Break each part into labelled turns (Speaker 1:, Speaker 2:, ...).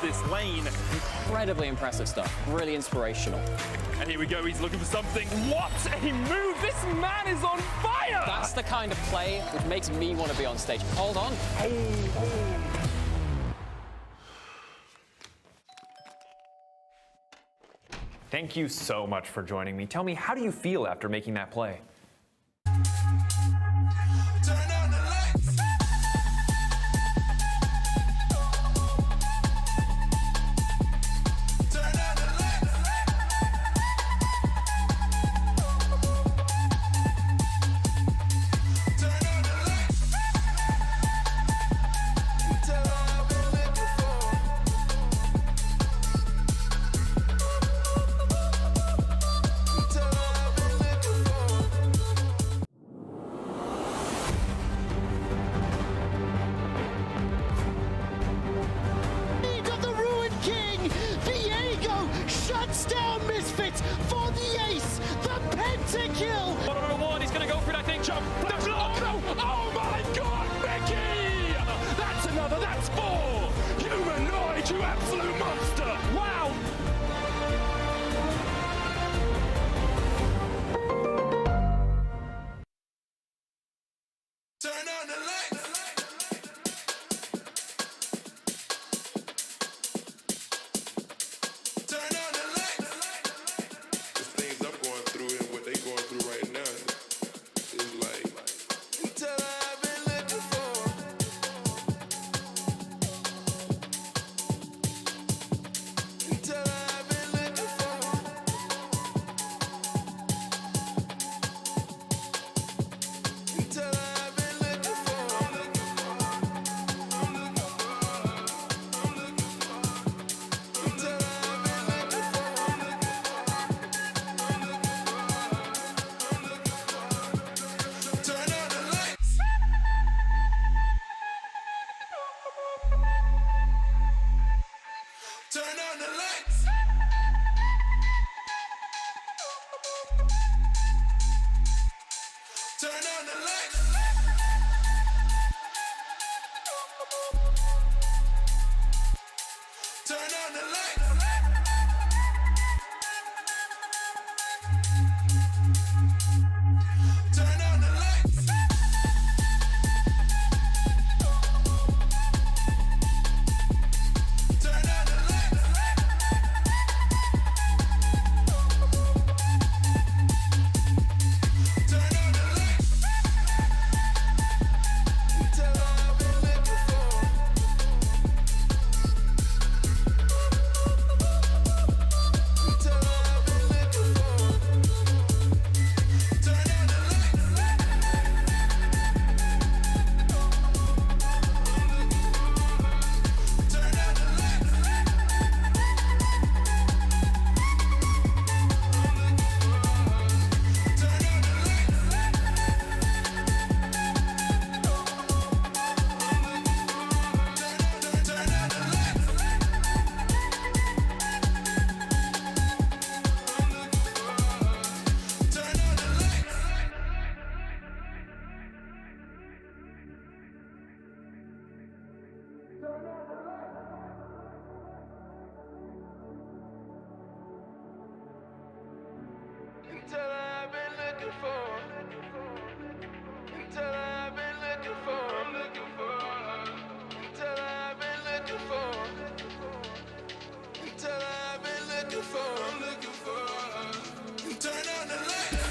Speaker 1: this lane.
Speaker 2: Incredibly impressive stuff. Really inspirational.
Speaker 1: And here we go, he's looking for something. What a move! This man is on fire!
Speaker 2: That's the kind of play which makes me want to be on stage. Hold on.
Speaker 3: Thank you so much for joining me. Tell me, how do you feel after making that play?
Speaker 4: Shuts down Misfits for the ace, the pentakill.
Speaker 1: 1-on-1, he's going to go for it, I think. Jump. That's oh, no. Oh my God, Mickey! That's another, that's 4! Humanoid, you absolute monster! Wow!
Speaker 5: Turn on the lights! Right now, is like until I've been looking for. Until I've been looking for. Until I've been looking for. I'm looking for. I'm looking for. I'm looking for. Until I've been looking for. I'm looking for. Until I've been looking for. Until I've been looking for. I'm looking for. Until I've been looking for. Until I've been looking for. I'm looking for. And turn on the lights.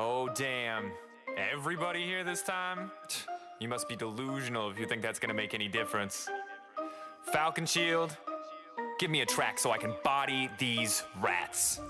Speaker 3: Oh, damn. Everybody here this time? You must be delusional if you think that's gonna make any difference. Falcon Shield, give me a track so I can body these rats.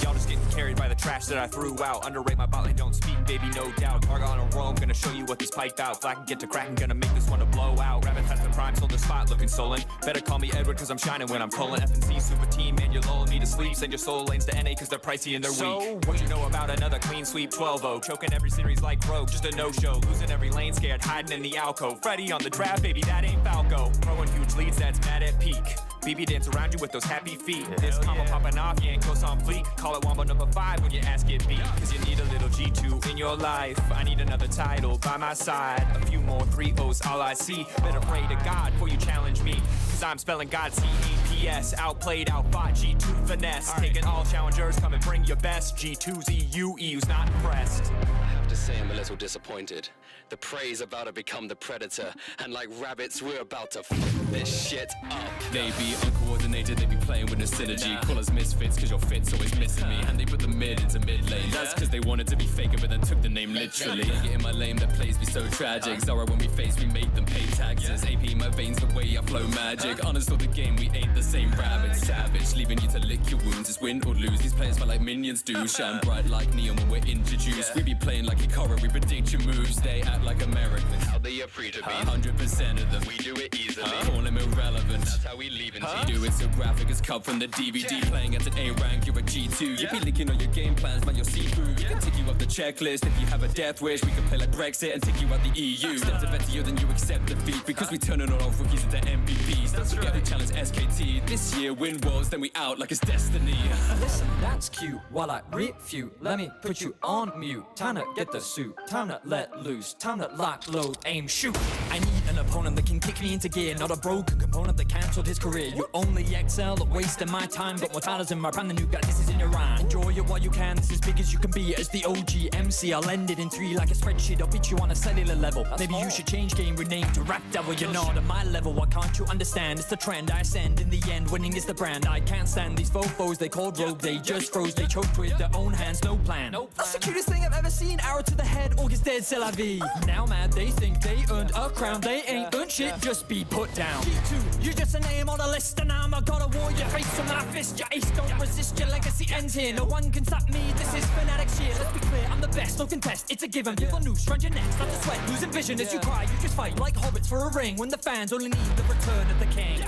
Speaker 3: Y'all just getting carried by the trash that I threw out. Underrate my bot lane, don't speak, baby, no doubt. Argon on a roam, gonna show you what these pipe out. Flack and get to cracking, gonna make this one to blow out. Rabbit has the prime, sold the spot, looking sullen. Better call me Edward, cause I'm shining when I'm pulling. FNC super team, man, you're lulling me to sleep. Send your soul lanes to NA, cause they're pricey and they're weak. What you know about another clean sweep 12-0? Choking every series like Rogue, just a no-show. Losing every lane, scared, hiding in the alcove. Freddy on the draft, baby, that ain't Falco. Throwing huge leads, that's mad at peak. BB dance around you with those happy feet. This combo popping off, you ain't close on fleek. Call it Wombo number 5 when your ass get beat. Cause you need a little G2 in your life. I need another title by my side. A few more 3-0s, all I see. Better pray to God before you challenge me. Cause I'm spelling God C-A-P-S. Outplayed, outfought, G2 finesse. Taking all challengers, come and bring your best. G2's EU, EU's not impressed.
Speaker 6: I have to say I'm a little disappointed. The prey's about to become the predator, and like rabbits, we're about to fuck this shit up.
Speaker 7: They be uncoordinated, they be playing with no synergy. Call us misfits, cause your fit's always missing me. And they put the mid into mid lane. That's cause they wanted to be faker, but then took the name literally. Get in my lane, that plays be so tragic. Zara, when we face, we make them pay taxes. AP in my veins, the way I flow magic. Honest of the game, we ain't the same rabbit. Savage, leaving you to lick your wounds. It's win or lose. These players fight like minions do. Shine bright like neon when we're introduced. We be playing like Ikara, we predict your moves. They act like Americans.
Speaker 6: How they are free to be.
Speaker 7: 100% of them.
Speaker 6: We do it easily.
Speaker 7: Call them irrelevant.
Speaker 6: That's how we leave in
Speaker 7: We do it so graphic as cut from the DVD. Playing at an A rank, you're a G2. You be leaking on your game plans, man, you'll see through. We can take you off the checklist if you have a death wish. We can play like Brexit and take you out the EU. Step to better you, then you accept defeat. Because we turning all our rookies into MVPs. Don't forget we challenge SKT. This year, win worlds, then we out like it's destiny.
Speaker 8: Listen, that's cute. While I refute, let me put you on mute. Time to get the suit, time to let loose, time to lock, load, aim, shoot. I need an opponent that can kick me into gear, not a broken component that cancelled his career. You only excel at wasting my time. Got more titles in my prime than you got. This is in your rhyme. Enjoy it while you can. This is as big as you can be. As the OG MC, I'll end it in 3 like a spreadsheet. I'll beat you on a cellular level. Maybe you should change game, rename to Rap Devil. You're not at my level. Why can't you understand? It's the trend I ascend. In the end, winning is the brand. I can't stand these fofos. They called rogue. They just froze. They choked with their own hands. No plan. That's the cutest thing I've ever seen. Arrow to the head. August dead. C'est la vie. Now mad. They think they earned a crown. They ain't earned shit. Just be put down. G2, you're just a name on a list, and I'm a god of war. Your face on my fist. Your ace don't resist. Your legacy ends here. No one can stop me. This is Fnatic's year. Let's be clear. I'm the best. No contest. It's a given. Feel the noose. Run your neck. Start to sweat. Losing vision as you cry. You just fight like hobbits for a ring. When the fans only need the return of the king.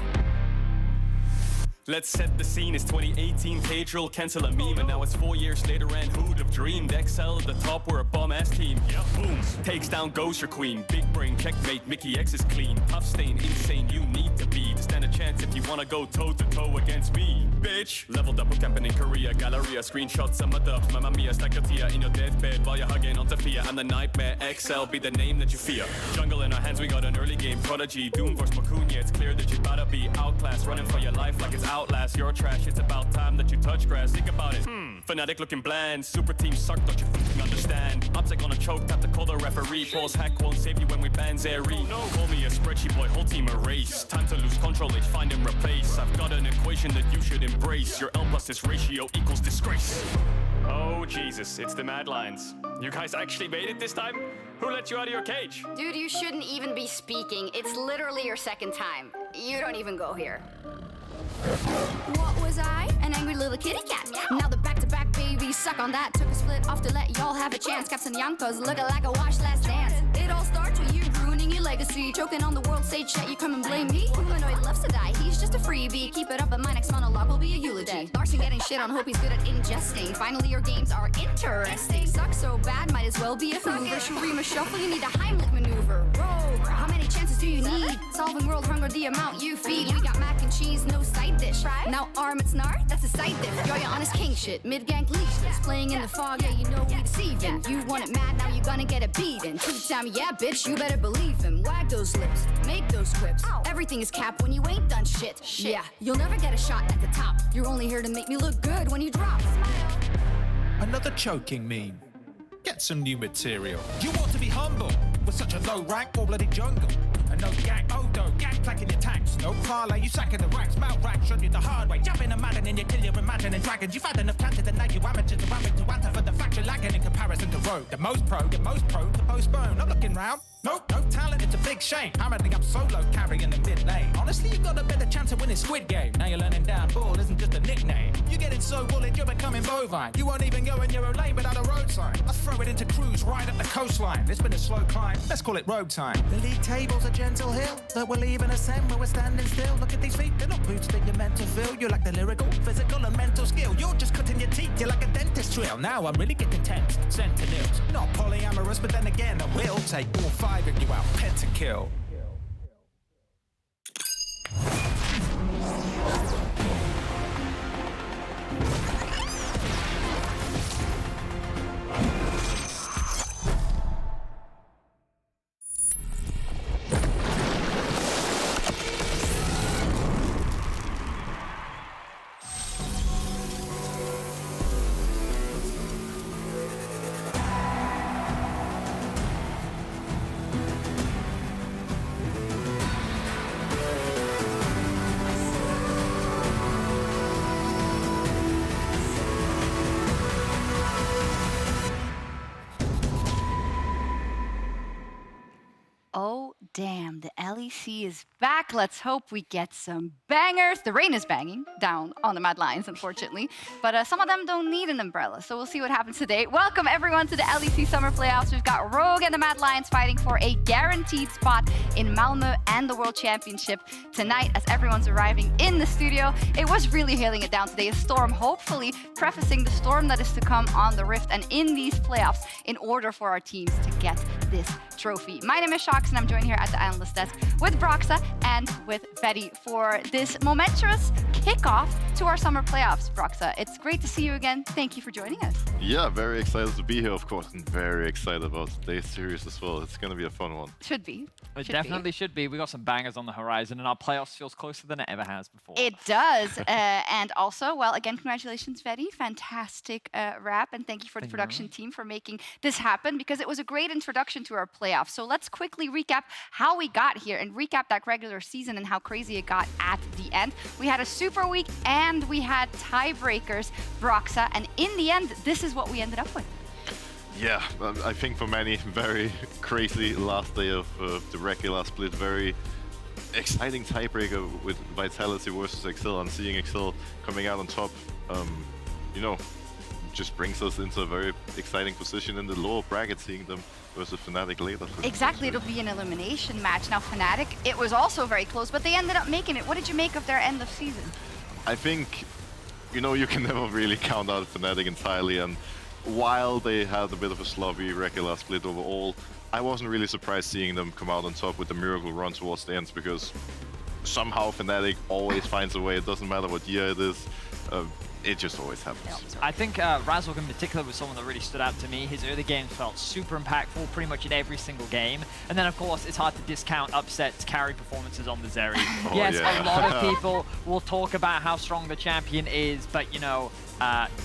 Speaker 7: Let's set the scene. It's 2018, page roll, cancel a meme. And now it's 4 years later, and who'd have dreamed? XL at the top, we're a bomb-ass team. Boom, takes down Gosher Queen. Big brain, checkmate, Mickey X is clean. Tough stain, insane, you need to be to stand a chance if you wanna go toe-to-toe against me, bitch. Leveled up with camping in Korea, Galleria, screenshots, some of the Mamma Mia, stack your tia in your deathbed while you're hugging on Sophia. And the nightmare, XL, be the name that you fear. Jungle in our hands, we got an early game prodigy. Doom vs Makunya, it's clear that you gotta be outclassed. Running for your life like it's Outlast, you're trash, it's about time that you touch grass. Think about it, Fnatic looking bland. Super team suck, don't you fucking understand? Upsec on a choke, have to call the referee. Pause hack won't save you when we ban Zeri. Call me a spreadsheet boy, whole team erase. Time to lose control, let's find and replace. I've got an equation that you should embrace. Your L plus this ratio equals disgrace.
Speaker 3: Oh, Jesus, it's the Mad Lions. You guys actually made it this time? Who let you out of your cage?
Speaker 9: Dude, you shouldn't even be speaking. It's literally your second time. You don't even go here. What was I? An angry little kitty cat. Now the back-to-back babies suck on that. Took a split off to let y'all have a chance. Caps and Yonkos looking like a wash last dance. It all starts with you ruining your legacy. Choking on the world stage shit, you come and blame me. Humanoid loves to die, he's just a freebie. Keep it up and my next monologue will be a eulogy. Larson getting shit on, hope he's good at ingesting. Finally your games are interesting. Suck so bad, might as well be a Hoover. Shurima shuffle, you need a Heimlich maneuver. Rogue, how many chances do you need? Solving world hunger, the amount you feed. We got mac and cheese, no side dish. Now arm and snar, that's a side diff. Yo, you honest king shit, mid-gank leashless. Playing in the fog, yeah, you know we deceiving. You want it mad, now you gonna get a beating. Two-time, yeah, bitch, you better believe him. Wag those lips, make those quips. Everything is cap when you ain't done shit. Yeah, you'll never get a shot at the top. You're only here to make me look good when you drop.
Speaker 10: Another choking meme. Get some new material. You want to be humble with such a low rank, war-blooded jungle. And no gang, Odo, gang packing your tanks. No parlay, you sacking the ranks. Mount rack, showed you the hard way. Jump in a Madden and you kill your imagining dragons. You've had enough chances and now you amateurs to ramage to answer for the fact you're lagging in comparison to road. The most pro, get most prone to postpone. Not looking round. Nope, no talent, it's a big shame. Hammering up solo, carrying the mid lane. Honestly, you got a better chance of winning Squid Game. Now you're learning down ball isn't just a nickname. You're getting so bullied, you're becoming bovine. You won't even go in your own lane without a road sign. Let's throw it into cruise right up the coastline. It's been a slow climb, let's call it road time. The league table's a gentle hill that we'll even ascend when we're standing still. Look at these feet, they're not boots that you're meant to feel. You lack the lyrical, physical and mental skill. You're just cutting your teeth, you're like a dentist drill. Now I'm really getting tense, sentinels. Not polyamorous, but then again I will take all 5 of you out, pentakill.
Speaker 9: Oh, damn, the LEC is back. Let's hope we get some bangers. The rain is banging down on the Mad Lions, unfortunately, but some of them don't need an umbrella, so we'll see what happens today. Welcome, everyone, to the LEC Summer Playoffs. We've got Rogue and the Mad Lions fighting for a guaranteed spot in Malmö and the World Championship tonight as everyone's arriving in the studio. It was really hailing it down today, a storm, hopefully prefacing the storm that is to come on the Rift and in these playoffs in order for our teams to get this trophy. My name is Shox, and I'm joined here at the analyst desk with Broxa and with Betty for this momentous kickoff to our summer playoffs. Broxa, it's great to see you again. Thank you for joining us.
Speaker 11: Yeah, very excited to be here, of course, and very excited about today's series as well. It's going to be a fun one.
Speaker 9: Should be.
Speaker 12: It definitely should be. We got some bangers on the horizon, and our playoffs feels closer than it ever has before.
Speaker 9: It does. And also, well, again, congratulations, Betty. Fantastic rap, and thank you for the production team for making this happen, because it was a great introduction to our playoffs. So let's quickly recap how we got here and recap that regular season and how crazy it got at the end. We had a super week and we had tiebreakers, Broxa, and in the end, this is what we ended up with.
Speaker 11: Yeah, I think for many, very crazy last day of the regular split. Very exciting tiebreaker with Vitality versus Excel, and seeing Excel coming out on top, you know, just brings us into a very exciting position in the lower bracket, seeing them versus Fnatic later.
Speaker 9: Exactly, it'll be an elimination match. Now, Fnatic, it was also very close, but they ended up making it. What did you make of their end of season?
Speaker 11: I think, you know, you can never really count out Fnatic entirely, and while they had a bit of a sloppy regular split overall, I wasn't really surprised seeing them come out on top with the miracle run towards the end, because somehow Fnatic always finds a way. It doesn't matter what year it is. It just always happens.
Speaker 12: I think Razork in particular was someone that really stood out to me. His early games felt super impactful pretty much in every single game. And then, of course, it's hard to discount upsets, carry performances on the Zeri. Yes,
Speaker 11: yeah.
Speaker 12: A lot of people will talk about how strong the champion is, but, you know,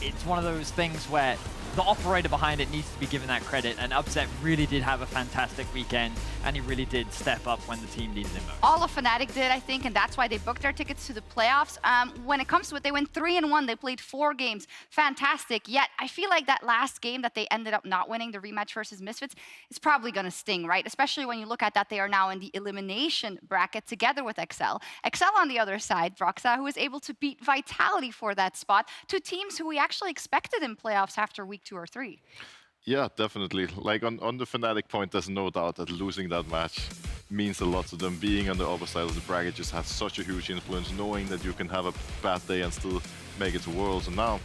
Speaker 12: it's one of those things where the operator behind it needs to be given that credit, and Upset really did have a fantastic weekend, and he really did step up when the team needed him most.
Speaker 9: All of Fnatic did, I think, and that's why they booked their tickets to the playoffs. When it comes to it, they went 3-1. They played 4 games. Fantastic. Yet, I feel like that last game that they ended up not winning, the rematch versus Misfits, is probably going to sting, right? Especially when you look at that they are now in the elimination bracket together with Excel. Excel on the other side, Broxa, who was able to beat Vitality for that spot, 2 teams who we actually expected in playoffs after week 2 or 3.
Speaker 11: Yeah, definitely. Like on the Fnatic point, there's no doubt that losing that match means a lot to them. Being on the other side of the bracket just has such a huge influence, knowing that you can have a bad day and still make it to Worlds. And now,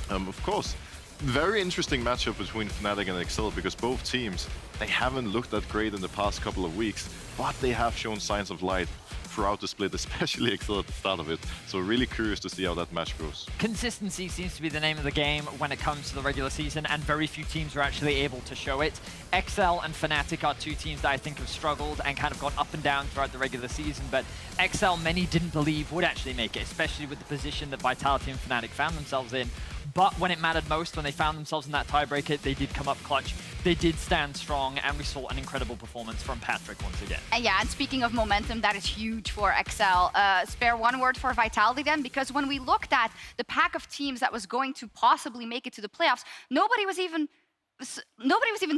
Speaker 11: of course, very interesting matchup between Fnatic and Excel, because both teams, they haven't looked that great in the past couple of weeks, but they have shown signs of light throughout the split, especially Excel at the start of it. So really curious to see how that match goes.
Speaker 12: Consistency seems to be the name of the game when it comes to the regular season, and very few teams are actually able to show it. Excel and Fnatic are 2 teams that I think have struggled and kind of gone up and down throughout the regular season, but Excel many didn't believe would actually make it, especially with the position that Vitality and Fnatic found themselves in. But when it mattered most, when they found themselves in that tiebreaker, they did come up clutch. they did stand strong, and we saw an incredible performance from Patrick once again.
Speaker 9: And yeah, and speaking of momentum, that is huge for XL. Spare one word for Vitality then, because when we looked at the pack of teams that was going to possibly make it to the playoffs, nobody was even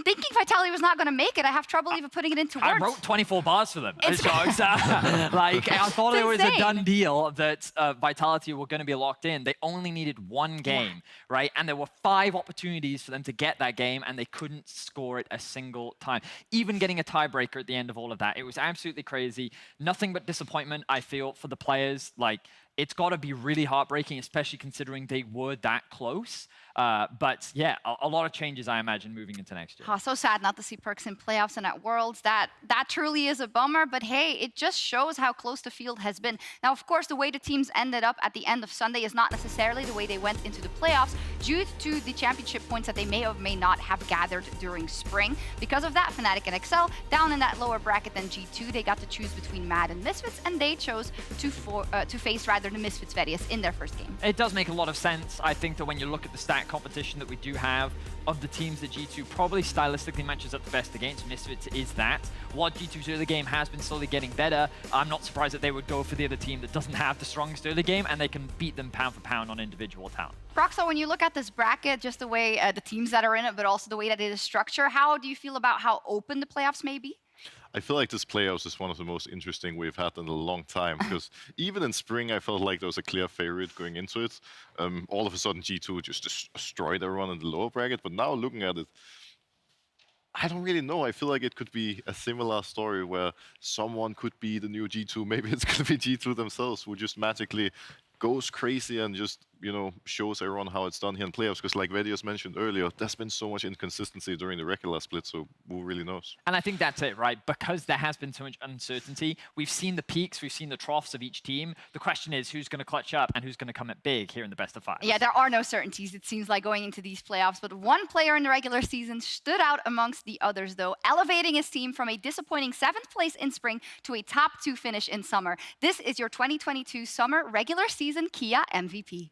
Speaker 9: thinking Vitality was not going to make it. I have trouble even putting it into words.
Speaker 12: I wrote 24 bars for them.
Speaker 9: It's
Speaker 12: Like, I thought it was a
Speaker 9: insane.
Speaker 12: done deal that Vitality were going to be locked in. They only needed one game, right? And there were 5 opportunities for them to get that game, and they couldn't score it a single time. Even getting a tiebreaker at the end of all of that. It was absolutely crazy. Nothing but disappointment, I feel, for the players. Like, it's got to be really heartbreaking, especially considering they were that close. But yeah, a lot of changes, I imagine, moving into next year.
Speaker 9: Oh, so sad not to see Perkz in playoffs and at Worlds. That truly is a bummer, but hey, it just shows how close the field has been. Now, of course, the way the teams ended up at the end of Sunday is not necessarily the way they went into the playoffs due to the championship points that they may or may not have gathered during spring. Because of that, Fnatic and XL, down in that lower bracket than G2, they got to choose between Mad and Misfits, and they chose to face rather the Misfits Various in their first game.
Speaker 12: It does make a lot of sense. I think that when you look at the stat competition that we do have of the teams that G2 probably stylistically matches up the best against, Misfits is that. While G2's early game has been slowly getting better, I'm not surprised that they would go for the other team that doesn't have the strongest early game, and they can beat them pound for pound on individual talent.
Speaker 9: Proxo, when you look at this bracket, just the way the teams that are in it, but also the way that it is structured, how do you feel about how open the playoffs may be?
Speaker 11: I feel like this playoffs is one of the most interesting we've had in a long time, because even in spring, I felt like there was a clear favorite going into it. All of a sudden, G2 just destroyed everyone in the lower bracket, but now looking at it, I don't really know. I feel like it could be a similar story where someone could be the new G2. Maybe it's going to be G2 themselves who just magically goes crazy and just, you know, shows everyone how it's done here in playoffs. Because like Vedius mentioned earlier, there's been so much inconsistency during the regular split, so who really knows?
Speaker 12: And I think that's it, right? Because there has been so much uncertainty, we've seen the peaks, we've seen the troughs of each team. The question is who's going to clutch up and who's going to come at big here in the best of 5.
Speaker 9: Yeah, there are no certainties, it seems like, going into these playoffs, but one player in the regular season stood out amongst the others, though, elevating his team from a disappointing 7th place in spring to a top 2 finish in summer. This is your 2022 summer regular season Kia MVP.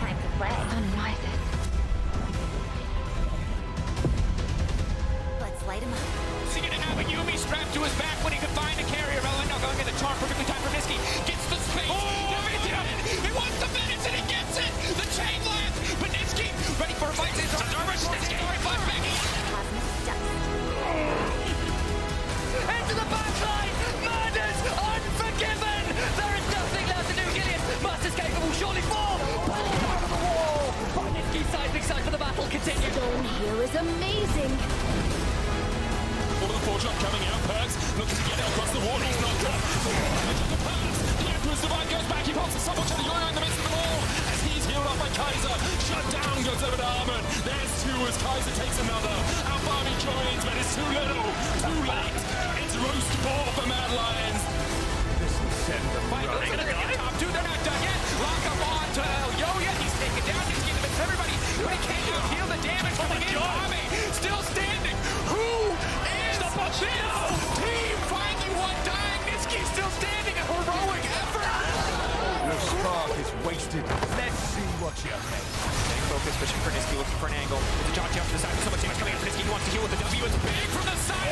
Speaker 13: Time to play.
Speaker 9: Unwinded.
Speaker 13: Let's light him up.
Speaker 1: See it now, but Yumi strapped to his back when he could find a carrier. Now going in the charm, perfectly timed for Nisky. Gets the space. He wants the minutes and he gets it. The chain lands, but Nisky ready for a fight. It's a nervous Nisky.
Speaker 13: Cosmic dust.
Speaker 8: Into the backline! Murders unforgiven! There is nothing left to do. Gillian must escape and will surely fall! Pulled out of the wall! Barnitsky seismic side for the battle continues.
Speaker 13: Stone here is amazing.
Speaker 1: All of the four-drop coming out. Perkz looking to get it across the wall. He's not done. The Emperor's Divine goes back. He pops a subtle to the Yoyo in the midst of the ball. As he's healed off by Kaiser. Shut down goes over to Armin. There's 2 as Kaiser takes another. Albani joins, but it's too little. Too late. It's roast 4 for Mad Lions. This will send the fight. They're going to be top 2. They're not done yet. Lock up on to Yoyo. He's taken down. He's getting against everybody. But he can't heal the damage coming in. Bobby still standing. Who is this team? Finally one dying. Nisky's still standing. A heroic effort.
Speaker 10: Your spark is wasted. Let's see what you make.
Speaker 1: Staying focused, pushing for Nisky, looking for an angle. It's a jump to the side. So much damage coming in for Nisky. He wants to heal with the W. It's big from the side.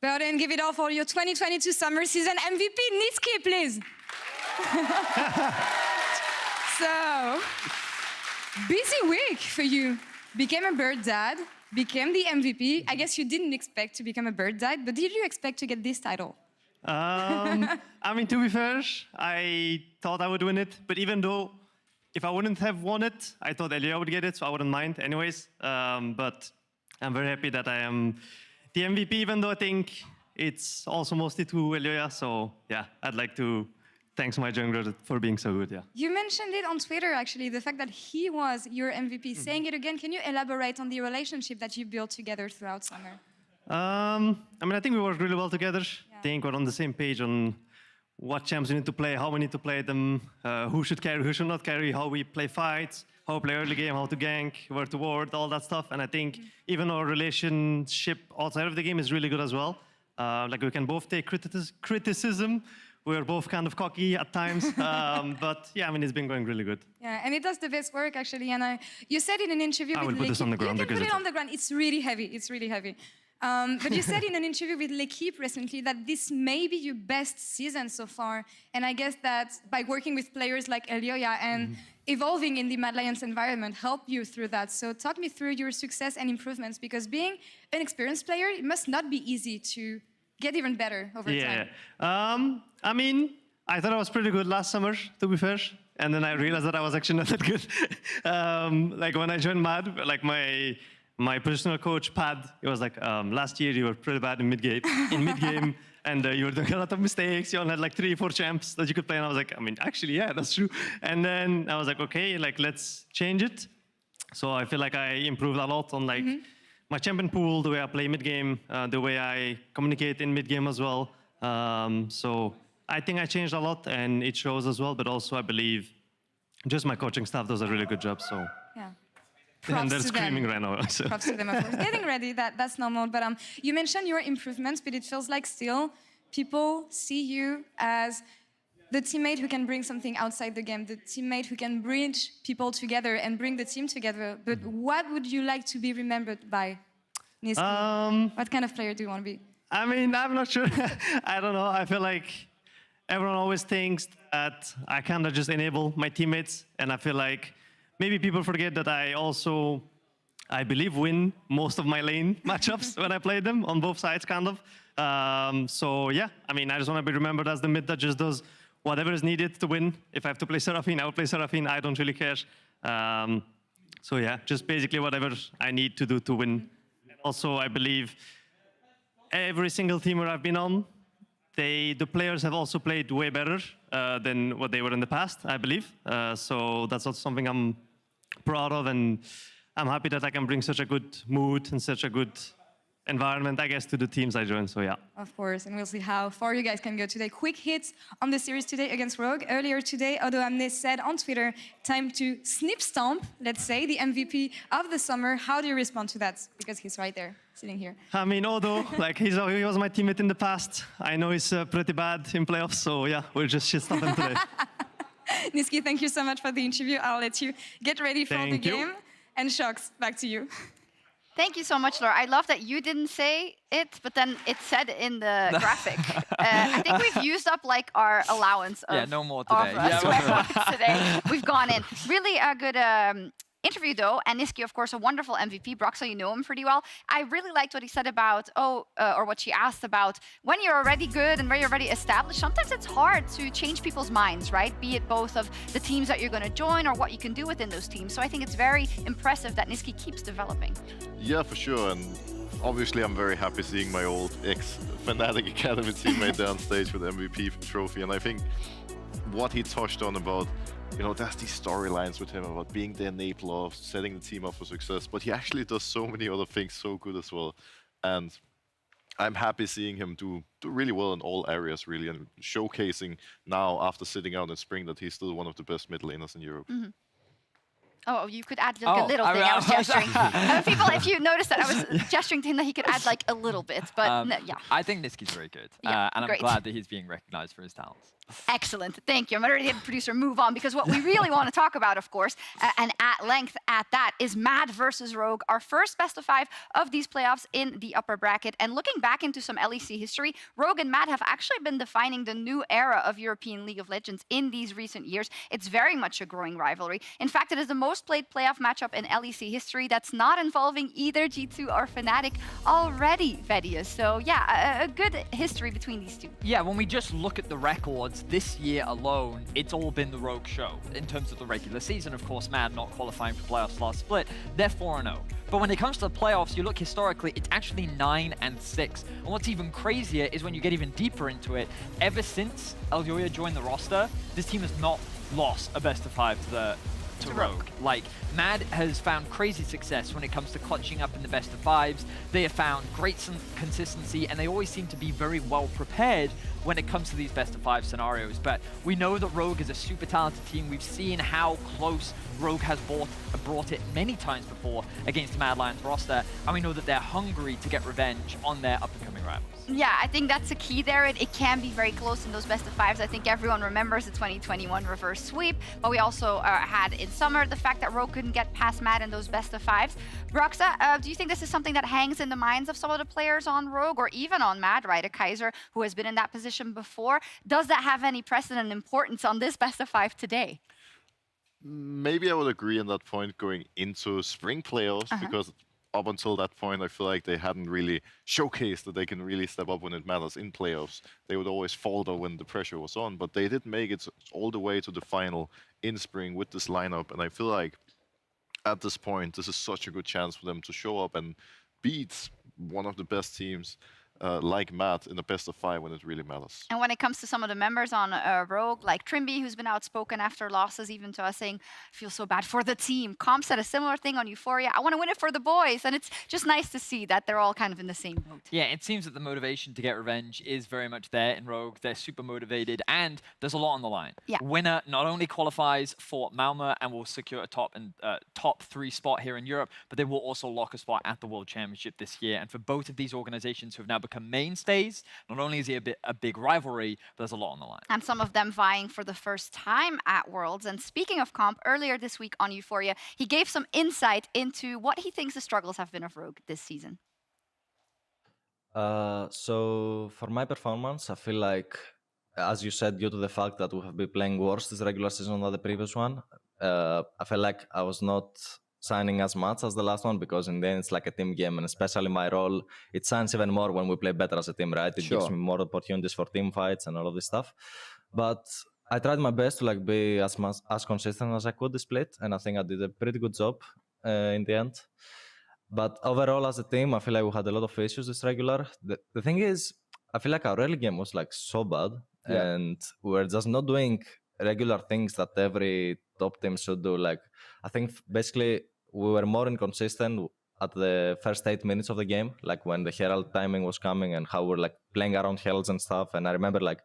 Speaker 14: Berlin, give it all for your 2022 summer season MVP, Nisky, please. So, busy week for you. Became a bird dad, became the MVP. I guess you didn't expect to become a bird dad, but did you expect to get this title?
Speaker 15: I mean, to be fair, I thought I would win it, but even though if I wouldn't have won it, I thought Elia would get it, so I wouldn't mind anyways. But I'm very happy that I am the MVP, even though I think it's also mostly to Elia. So yeah, I'd like to thanks my jungler for being so good, yeah.
Speaker 14: You mentioned it on Twitter, actually, the fact that he was your MVP. Saying it again, can you elaborate on the relationship that you built together throughout summer?
Speaker 15: I mean, I think we work really well together. I think we're on the same page on what champs we need to play, how we need to play them, who should carry, who should not carry, how we play fights, how we play early game, how to gank, where to ward, all that stuff. And I think even our relationship outside of the game is really good as well. Like we can both take criticism. We're both kind of cocky at times, but yeah, I mean, it's been going really good.
Speaker 14: Yeah, and it does the best work, actually. And you said in an interview
Speaker 15: I
Speaker 14: with
Speaker 15: will put this on the ground.
Speaker 14: You can put it on the ground. It's really heavy. It's really heavy. But you said in an interview with LEC recently that this may be your best season so far. And I guess that by working with players like Elioya and evolving in the Mad Lions environment helped you through that. So talk me through your success and improvements, because being an experienced player, it must not be easy to get even better over time.
Speaker 15: I mean, I thought I was pretty good last summer, to be fair. And then I realized that I was actually not that good. Like when I joined Mad, like my personal coach, Pad, he was like, last year you were pretty bad in mid-game, and you were doing a lot of mistakes. You only had like 3 or 4 champs that you could play. And I was like, I mean, actually, yeah, that's true. And then I was like, okay, like let's change it. So I feel like I improved a lot on like my champion pool, the way I play mid-game, the way I communicate in mid-game as well. So I think I changed a lot, and it shows as well. But also, I believe just my coaching staff does a really good job. So
Speaker 14: yeah.
Speaker 15: And they're screaming right now. So.
Speaker 14: Props to them, of course. Getting ready, that's normal. But you mentioned your improvements, but it feels like still people see you as the teammate who can bring something outside the game, the teammate who can bridge people together and bring the team together. But what would you like to be remembered by, Niski? What kind of player do you want to be?
Speaker 15: I mean, I'm not sure. I don't know. I feel like everyone always thinks that I kind of just enable my teammates, and I feel like maybe people forget that I also, I believe, win most of my lane matchups when I play them on both sides, kind of. So yeah, I mean, I just want to be remembered as the mid that just does whatever is needed to win. If I have to play Seraphine, I will play Seraphine. I don't really care. So yeah, just basically whatever I need to do to win. Also, I believe every single team where I've been on, the players have also played way better than what they were in the past, I believe. So that's also something I'm proud of, and I'm happy that I can bring such a good mood and such a good environment, I guess, to the teams I join. So yeah.
Speaker 14: Of course, and we'll see how far you guys can go today. Quick hits on the series today against Rogue. Earlier today, Odo Amne said on Twitter, time to snip stomp, let's say, the MVP of the summer. How do you respond to that? Because he's right there, sitting here.
Speaker 15: I mean, Odo, like he was my teammate in the past. I know he's pretty bad in playoffs, so yeah, we'll just shit stomp him today.
Speaker 14: Niski, thank you so much for the interview. I'll let you get ready for the game.
Speaker 15: You.
Speaker 14: And Shox, back to you.
Speaker 9: Thank you so much, Laura. I love that you didn't say it, but then it said in the graphic. I think we've used up like our allowance of,
Speaker 12: no more today.
Speaker 9: Today. We've gone in. Really a good interview though, and Niski, of course, a wonderful MVP. Broxel, you know him pretty well. I really liked what he said about, or what she asked about, when you're already good and when you're already established, sometimes it's hard to change people's minds, right? Be it both of the teams that you're going to join or what you can do within those teams. So I think it's very impressive that Niski keeps developing.
Speaker 11: Yeah, for sure. And obviously, I'm very happy seeing my old ex-Fnatic Academy teammate there on stage with the MVP trophy. And I think what he touched on about, you know, there's these storylines with him about being the enabler of setting the team up for success, but he actually does so many other things so good as well. And I'm happy seeing him do really well in all areas, really, and showcasing now after sitting out in spring that he's still one of the best mid laners in Europe.
Speaker 9: Mm-hmm. Oh, you could add like a little thing. I was gesturing. People, if you noticed that, I was gesturing to him that he could add like a little bit, but no, yeah.
Speaker 12: I think Niski's very good,
Speaker 9: yeah,
Speaker 12: and
Speaker 9: great.
Speaker 12: I'm glad that he's being recognized for his talents.
Speaker 9: Excellent, thank you. I'm ready to hit producer move on, because what we really want to talk about, of course, and at length at that, is Mad versus Rogue, our first best of 5 of these playoffs in the upper bracket. And looking back into some LEC history, Rogue and Mad have actually been defining the new era of European League of Legends in these recent years. It's very much a growing rivalry. In fact, it is the most played playoff matchup in LEC history that's not involving either G2 or Fnatic already, Vedius. So yeah, a good history between these two.
Speaker 12: Yeah, when we just look at the records, playoffs, this year alone, it's all been the Rogue show. In terms of the regular season, of course, Mad not qualifying for playoffs last split, they're 4-0. But when it comes to the playoffs, you look historically, it's actually 9-6. And what's even crazier is when you get even deeper into it, ever since Elyoya joined the roster, this team has not lost a best of 5 to Rogue. Like, Mad has found crazy success when it comes to clutching up in the best of 5s. They have found great consistency, and they always seem to be very well prepared when it comes to these best of 5 scenarios. But we know that Rogue is a super talented team. We've seen how close Rogue has brought it many times before against the Mad Lions roster, and we know that they're hungry to get revenge on their up-and-coming rivals.
Speaker 9: Yeah, I think that's the key there. It can be very close in those best of 5s. I think everyone remembers the 2021 reverse sweep, but we also had in summer the fact that Rogue couldn't get past Mad in those best of 5s. Broxa, do you think this is something that hangs in the minds of some of the players on Rogue or even on Mad, right? A Kaiser who has been in that position before. Does that have any precedent and importance on this best of 5 today?
Speaker 11: Maybe I would agree on that point going into spring playoffs, because up until that point, I feel like they hadn't really showcased that they can really step up when it matters in playoffs. They would always falter when the pressure was on, but they did make it all the way to the final in spring with this lineup. And I feel like at this point, this is such a good chance for them to show up and beat one of the best teams like Matt in the best of 5 when it really matters.
Speaker 9: And when it comes to some of the members on Rogue, like Trimby, who's been outspoken after losses, even to us saying, I feel so bad for the team. Comp said a similar thing on Euphoria. I want to win it for the boys. And it's just nice to see that they're all kind of in the same boat.
Speaker 12: Yeah, it seems that the motivation to get revenge is very much there in Rogue. They're super motivated, and there's a lot on the line.
Speaker 9: Yeah.
Speaker 12: Winner not only qualifies for Malmö and will secure a top 3 spot here in Europe, but they will also lock a spot at the World Championship this year. And for both of these organizations who have now become mainstays, not only is it a big rivalry, but there's a lot on the line.
Speaker 9: And some of them vying for the first time at Worlds. And speaking of Comp, earlier this week on Euphoria, he gave some insight into what he thinks the struggles have been of Rogue this season.
Speaker 16: So for my performance, I feel like, as you said, due to the fact that we have been playing worse this regular season than the previous one, I feel like I was not signing as much as the last one, because in the end it's like a team game, and especially my role, it shines even more when we play better as a team, right? It gives me more opportunities for team fights and all of this stuff. But I tried my best to like be as consistent as I could this split, and I think I did a pretty good job in the end. But overall as a team, I feel like we had a lot of issues this regular. The thing is, I feel like our early game was like so bad, and we were just not doing regular things that every top team should do. Like, I think basically we were more inconsistent at the first 8 minutes of the game, like when the Herald timing was coming and how we're like playing around Heralds and stuff. And I remember like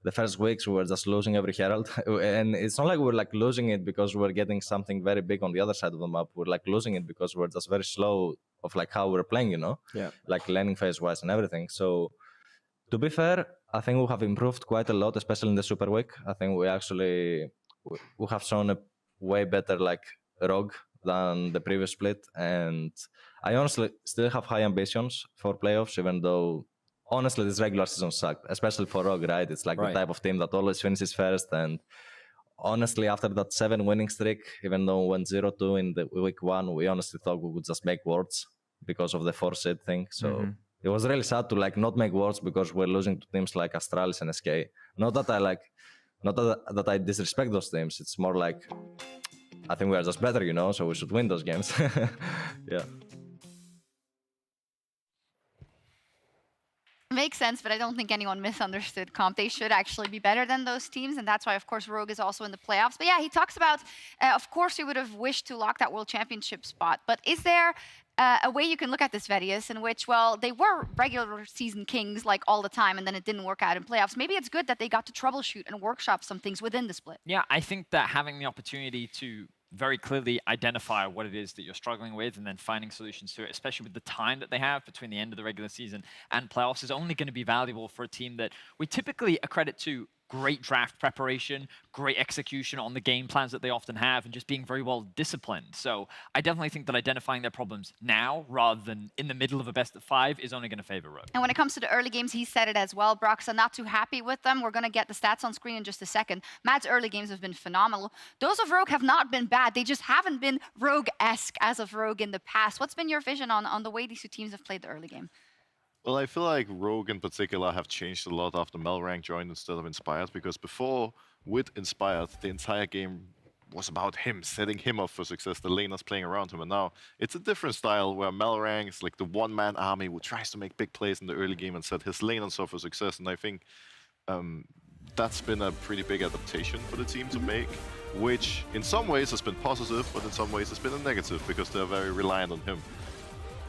Speaker 16: the first weeks we were just losing every Herald. And it's not like we were like losing it because we were getting something very big on the other side of the map. We're like losing it because we're just very slow of like how we're playing, you know? Yeah. Like learning phase wise and everything. So to be fair, I think we have improved quite a lot, especially in the Super Week. I think we actually we have shown a way better like Rogue than the previous split, and I honestly still have high ambitions for playoffs, even though honestly this regular season sucked, especially for Rogue, right? It's like the type of team that always finishes first, and honestly after that 7 winning streak, even though we went 0-2 in the week 1, we honestly thought we would just make Worlds because of the 4-seed thing. So it was really sad to like not make Worlds because we're losing to teams like Astralis and SK. Not that I disrespect those teams, it's more like I think we are just better, you know, so we should win those games. Yeah.
Speaker 9: Makes sense, but I don't think anyone misunderstood Comp. They should actually be better than those teams, and that's why, of course, Rogue is also in the playoffs. But yeah, he talks about, of course, he would have wished to lock that World Championship spot. But is there a way you can look at this, Verius, in which, well, they were regular season kings like all the time, and then it didn't work out in playoffs. Maybe it's good that they got to troubleshoot and workshop some things within the split.
Speaker 12: Yeah, I think that having the opportunity to very clearly identify what it is that you're struggling with and then finding solutions to it, especially with the time that they have between the end of the regular season and playoffs, is only going to be valuable for a team that we typically accredit to great draft preparation, great execution on the game plans that they often have, and just being very well disciplined. So I definitely think that identifying their problems now rather than in the middle of a best of 5 is only going to favor Rogue.
Speaker 9: And when it comes to the early games, he said it as well. Broxa, not too happy with them. We're going to get the stats on screen in just a second. Mad's early games have been phenomenal. Those of Rogue have not been bad. They just haven't been Rogue-esque as of Rogue in the past. What's been your vision on the way these two teams have played the early game?
Speaker 11: Well, I feel like Rogue in particular have changed a lot after Melrank joined instead of Inspired, because before, with Inspired, the entire game was about him, setting him up for success, the laners playing around him, and now it's a different style where Melrank is like the one-man army who tries to make big plays in the early game and set his laners up for success, and I think that's been a pretty big adaptation for the team to make, which in some ways has been positive, but in some ways has been a negative, because they're very reliant on him.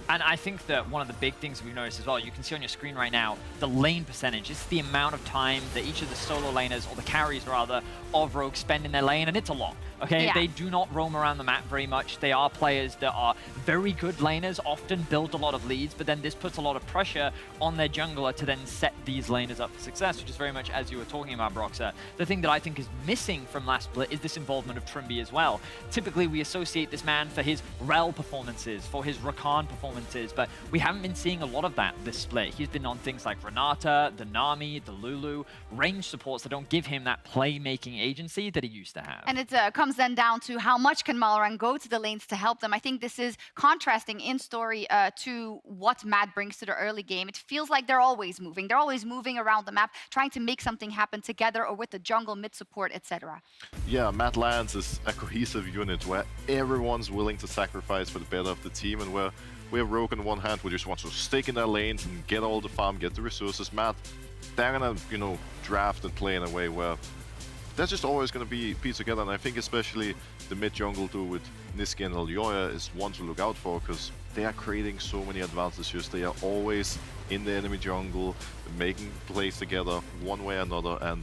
Speaker 12: And I think that one of the big things we've noticed as well, you can see on your screen right now, the lane percentage. It's the amount of time that each of the solo laners, or the carries rather, of Rogue spend in their lane, and it's a lot. Okay,
Speaker 9: Yeah.
Speaker 12: they do not roam around the map very much. They are players that are very good laners, often build a lot of leads, but then this puts a lot of pressure on their jungler to then set these laners up for success, which is very much as you were talking about, Broxah. The thing that I think is missing from last split is this involvement of Trimby as well. Typically, we associate this man for his Rel performances, for his Rakan performances, but we haven't been seeing a lot of that this split. He's been on things like Renata, the Nami, the Lulu, range supports that don't give him that playmaking agency that he used to have.
Speaker 9: And it comes then down to how much can Malorang go to the lanes to help them. I think this is contrasting in story to what Mad brings to the early game. It feels like they're always moving. They're always moving around the map, trying to make something happen together or with the jungle, mid support, etc.
Speaker 11: Yeah, Mad Lions is a cohesive unit where everyone's willing to sacrifice for the better of the team, and where we have Rogue on one hand who just wants to stick in their lanes and get all the farm, get the resources. Mad, they're gonna, draft and play in a way where they're just always going to be together, and I think especially the mid-jungle duo with Niski and Elyoya is one to look out for, because they are creating so many advantages. They are always in the enemy jungle, making plays together one way or another, and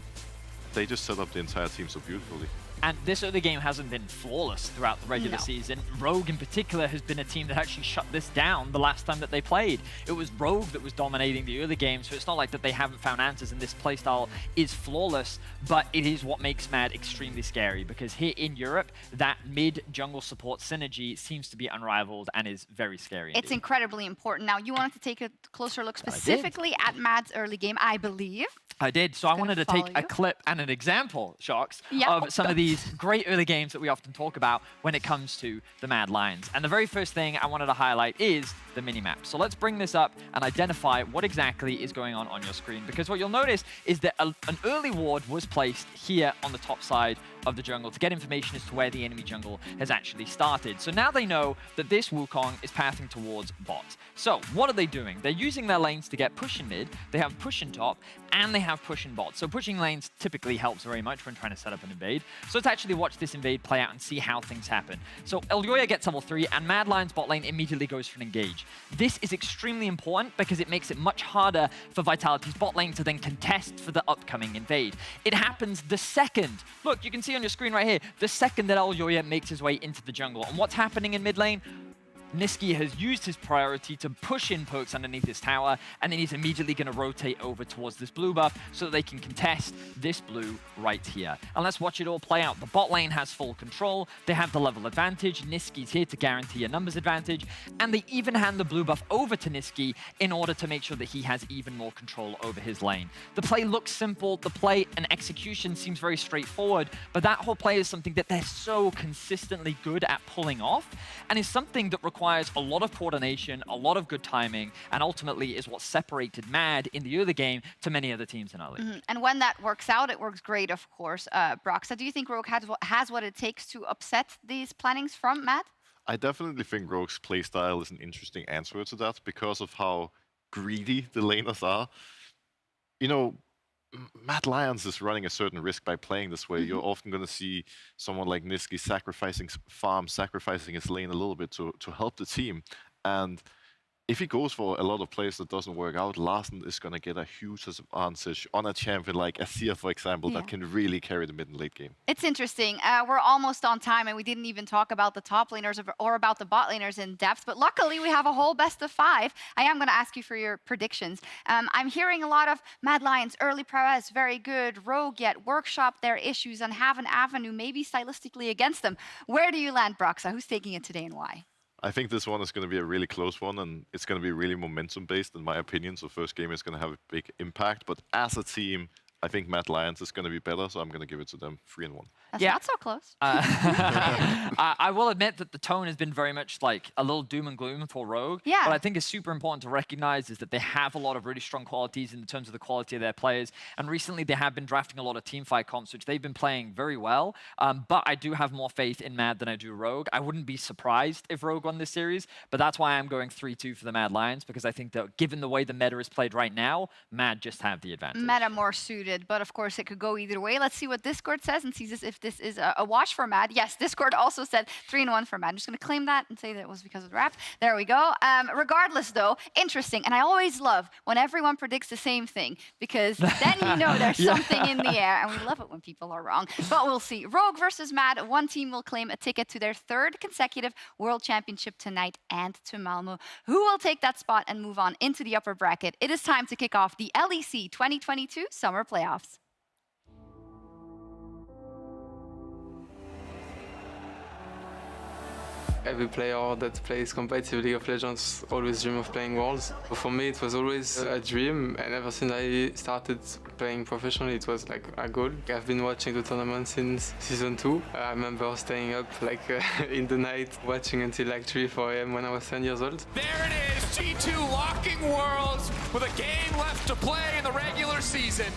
Speaker 11: they just set up the entire team so beautifully.
Speaker 12: And this early game hasn't been flawless throughout the regular season. Rogue in particular has been a team that actually shut this down the last time that they played. It was Rogue that was dominating the early game, so it's not like that they haven't found answers, and this playstyle is flawless, but it is what makes Mad extremely scary, because here in Europe, that mid-jungle support synergy seems to be unrivaled and is very scary
Speaker 9: It's
Speaker 12: indeed.
Speaker 9: incredibly important. Now, you wanted to take a closer look specifically at Mad's early game, I believe.
Speaker 12: I did, so I wanted to take
Speaker 9: follow
Speaker 12: a
Speaker 9: you.
Speaker 12: clip and an example, Shocks,
Speaker 9: Yeah.
Speaker 12: of some of these great early games that we often talk about when it comes to the Mad Lions. And the very first thing I wanted to highlight is the minimap. So let's bring this up and identify what exactly is going on your screen, because what you'll notice is that an early ward was placed here on the top side of the jungle to get information as to where the enemy jungle has actually started. So now they know that this Wukong is pathing towards bot. So what are they doing? They're using their lanes to get push in mid, they have push in top, and they have push in bot. So pushing lanes typically helps very much when trying to set up an invade. So let's actually watch this invade play out and see how things happen. So Elyoya gets level 3, and Mad Lion's bot lane immediately goes for an engage. This is extremely important because it makes it much harder for Vitality's bot lane to then contest for the upcoming invade. It happens the second, look, you can see on your screen right here, the second that Elyoya makes his way into the jungle. And what's happening in mid lane? Niski has used his priority to push in pokes underneath his tower, and then he's immediately going to rotate over towards this blue buff so that they can contest this blue right here. And let's watch it all play out. The bot lane has full control, they have the level advantage, Niski's here to guarantee a numbers advantage, and they even hand the blue buff over to Niski in order to make sure that he has even more control over his lane. The play looks simple, the play and execution seems very straightforward, but that whole play is something that they're so consistently good at pulling off, and is something that requires a lot of coordination, a lot of good timing, and ultimately is what separated Mad in the early game to many other teams in our league.
Speaker 9: And when that works out, it works great, of course. Broxah, do you think Rogue has what it takes to upset these plannings from Mad?
Speaker 11: I definitely think Rogue's playstyle is an interesting answer to that, because of how greedy the laners are. Mad Lions is running a certain risk by playing this way. You're often going to see someone like Niski sacrificing farm, sacrificing his lane a little bit to help the team. And if he goes for a lot of plays that doesn't work out, Larsen is going to get a huge advantage on a champion like Azir, for example, that can really carry the mid and late game.
Speaker 9: It's interesting. We're almost on time, and we didn't even talk about the top laners or about the bot laners in depth, but luckily we have a whole best of 5. I am going to ask you for your predictions. I'm hearing a lot of Mad Lions, early prowess, very good, Rogue yet workshop their issues and have an avenue maybe stylistically against them. Where do you land, Broxah? Who's taking it today and why?
Speaker 11: I think this one is going to be a really close one, and it's going to be really momentum-based, in my opinion. So first game is going to have a big impact. But as a team, I think Mad Lions is going to be better, so I'm going to give it to them 3-1.
Speaker 9: That's
Speaker 12: Yeah.
Speaker 9: not so close.
Speaker 12: I will admit that the tone has been very much like a little doom and gloom for Rogue.
Speaker 9: Yeah.
Speaker 12: What I think is super important to recognize is that they have a lot of really strong qualities in terms of the quality of their players. And recently they have been drafting a lot of teamfight comps, which they've been playing very well. But I do have more faith in Mad than I do Rogue. I wouldn't be surprised if Rogue won this series, but that's why I'm going 3-2 for the Mad Lions, because I think that given the way the meta is played right now, Mad just have the advantage.
Speaker 9: Meta more suited, but of course it could go either way. Let's see what Discord says and see if this is a wash for Mad. Yes, Discord also said 3-1 for Mad. I'm just going to claim that and say that it was because of the draft. There we go. Regardless, though, interesting. And I always love when everyone predicts the same thing, because then you know there's something in the air, and we love it when people are wrong. But we'll see. Rogue versus Mad. One team will claim a ticket to their 3rd consecutive World Championship tonight and to Malmö. Who will take that spot and move on into the upper bracket? It is time to kick off the LEC 2022 Summer Playoffs.
Speaker 17: Every player that plays competitive League of Legends always dream of playing Worlds. For me, it was always a dream, and ever since I started playing professionally, it was like a goal. I've been watching the tournament since season 2. I remember staying up like in the night, watching until like 3, 4 a.m. when I was 10 years old.
Speaker 1: There it is, G2 locking Worlds with a game left to play in the regular season.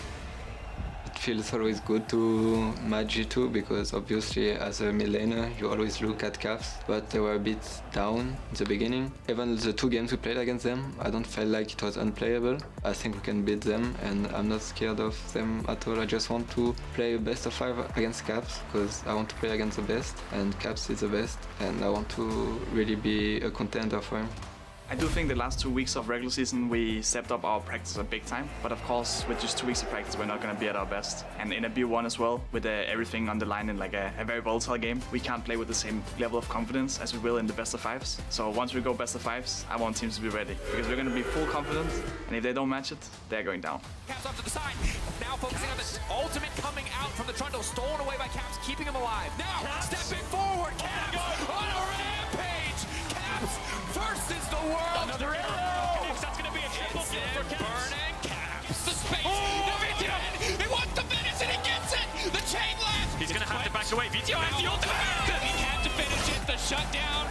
Speaker 17: It feels always good to match G2 because obviously as a mid laner you always look at Cavs, but they were a bit down in the beginning. Even the 2 games we played against them, I don't feel like it was unplayable. I think we can beat them and I'm not scared of them at all. I just want to play best of 5 against Cavs because I want to play against the best, and Cavs is the best, and I want to really be a contender for him.
Speaker 18: I do think the last 2 weeks of regular season we stepped up our practice a big time, but of course with just 2 weeks of practice we're not going to be at our best. And in a B1 as well, with everything on the line in like a very volatile game, we can't play with the same level of confidence as we will in the best of 5s. So once we go best of 5s, I want teams to be ready, because we're going to be full confidence, and if they don't match it, they're going down.
Speaker 1: Caps off to the side, now focusing on the ultimate coming out from the Trundle, stolen away by Caps, keeping him alive. Now, stepping forward, Caps on a rampage! Caps versus the world! Another arrow! That's gonna be a triple kill for Caps. Burning Caps. The space! The VTO! He wants to finish it, he gets it! The chain left!
Speaker 3: He's gonna have to back away. VTO has the ultimate!
Speaker 1: He had to finish it, the shutdown!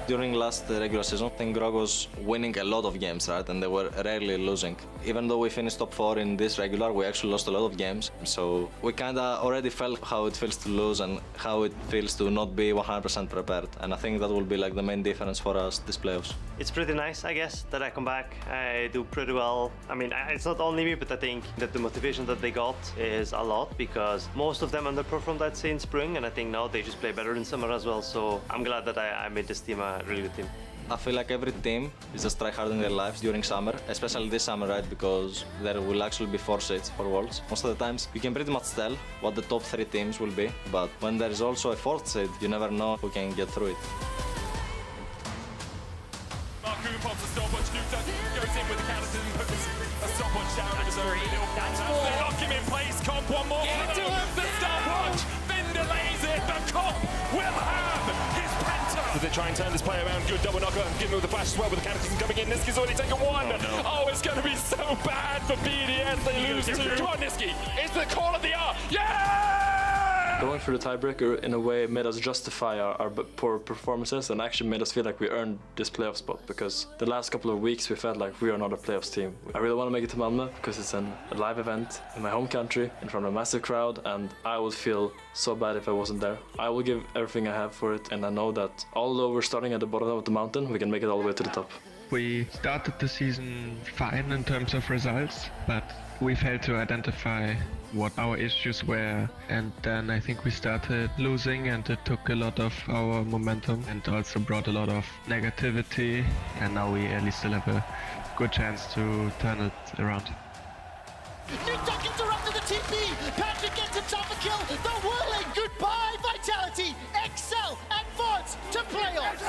Speaker 16: During last regular season, I think Grog was winning a lot of games, right? And they were rarely losing. Even though we finished top 4 in this regular, we actually lost a lot of games. So we kinda already felt how it feels to lose and how it feels to not be 100% prepared. And I think that will be like the main difference for us this playoffs.
Speaker 15: It's pretty nice, I guess, that I come back. I do pretty well. I mean, it's not only me, but I think that the motivation that they got is a lot, because most of them underperformed, I'd say, in spring, and I think now they just play better in summer as well. So I'm glad that I made this team a really good team.
Speaker 16: I feel like every team is just try hard in their lives during summer, especially this summer, right? Because there will actually be 4 seeds for Worlds. Most of the times, you can pretty much tell what the top 3 teams will be, but when there is also a 4th seed, you never know who can get through it.
Speaker 1: Markoon pops a stopwatch, Nuke goes in with the counter and puts a stopwatch down. That's 3. That's 4. They lock him in place. Comp one more. Get to him. The stopwatch. Finn delays it. The Comp will have his penta. Did they try and turn this play around? Good double knocker. Give him with the flash as well with the counter coming in. Niski's already taken 1. Oh, it's going to be so bad for BDS. They lose 2. Come on, Niski. It's the call of the hour. Yeah!
Speaker 17: Going through the tiebreaker in a way made us justify our poor performances, and actually made us feel like we earned this playoff spot, because the last couple of weeks we felt like we are not a playoffs team. I really want to make it to Malmö because it's a live event in my home country in front of a massive crowd, and I would feel so bad if I wasn't there. I will give everything I have for it, and I know that although we're starting at the bottom of the mountain, we can make it all the way to the top.
Speaker 19: We started the season fine in terms of results, but we failed to identify what our issues were, and then I think we started losing, and it took a lot of our momentum and also brought a lot of negativity, and now we at least still have a good chance to turn it around.
Speaker 4: Nuketock interrupted the TP. Patrick gets himself a kill. The whirling goodbye Vitality. Excel advance to playoffs.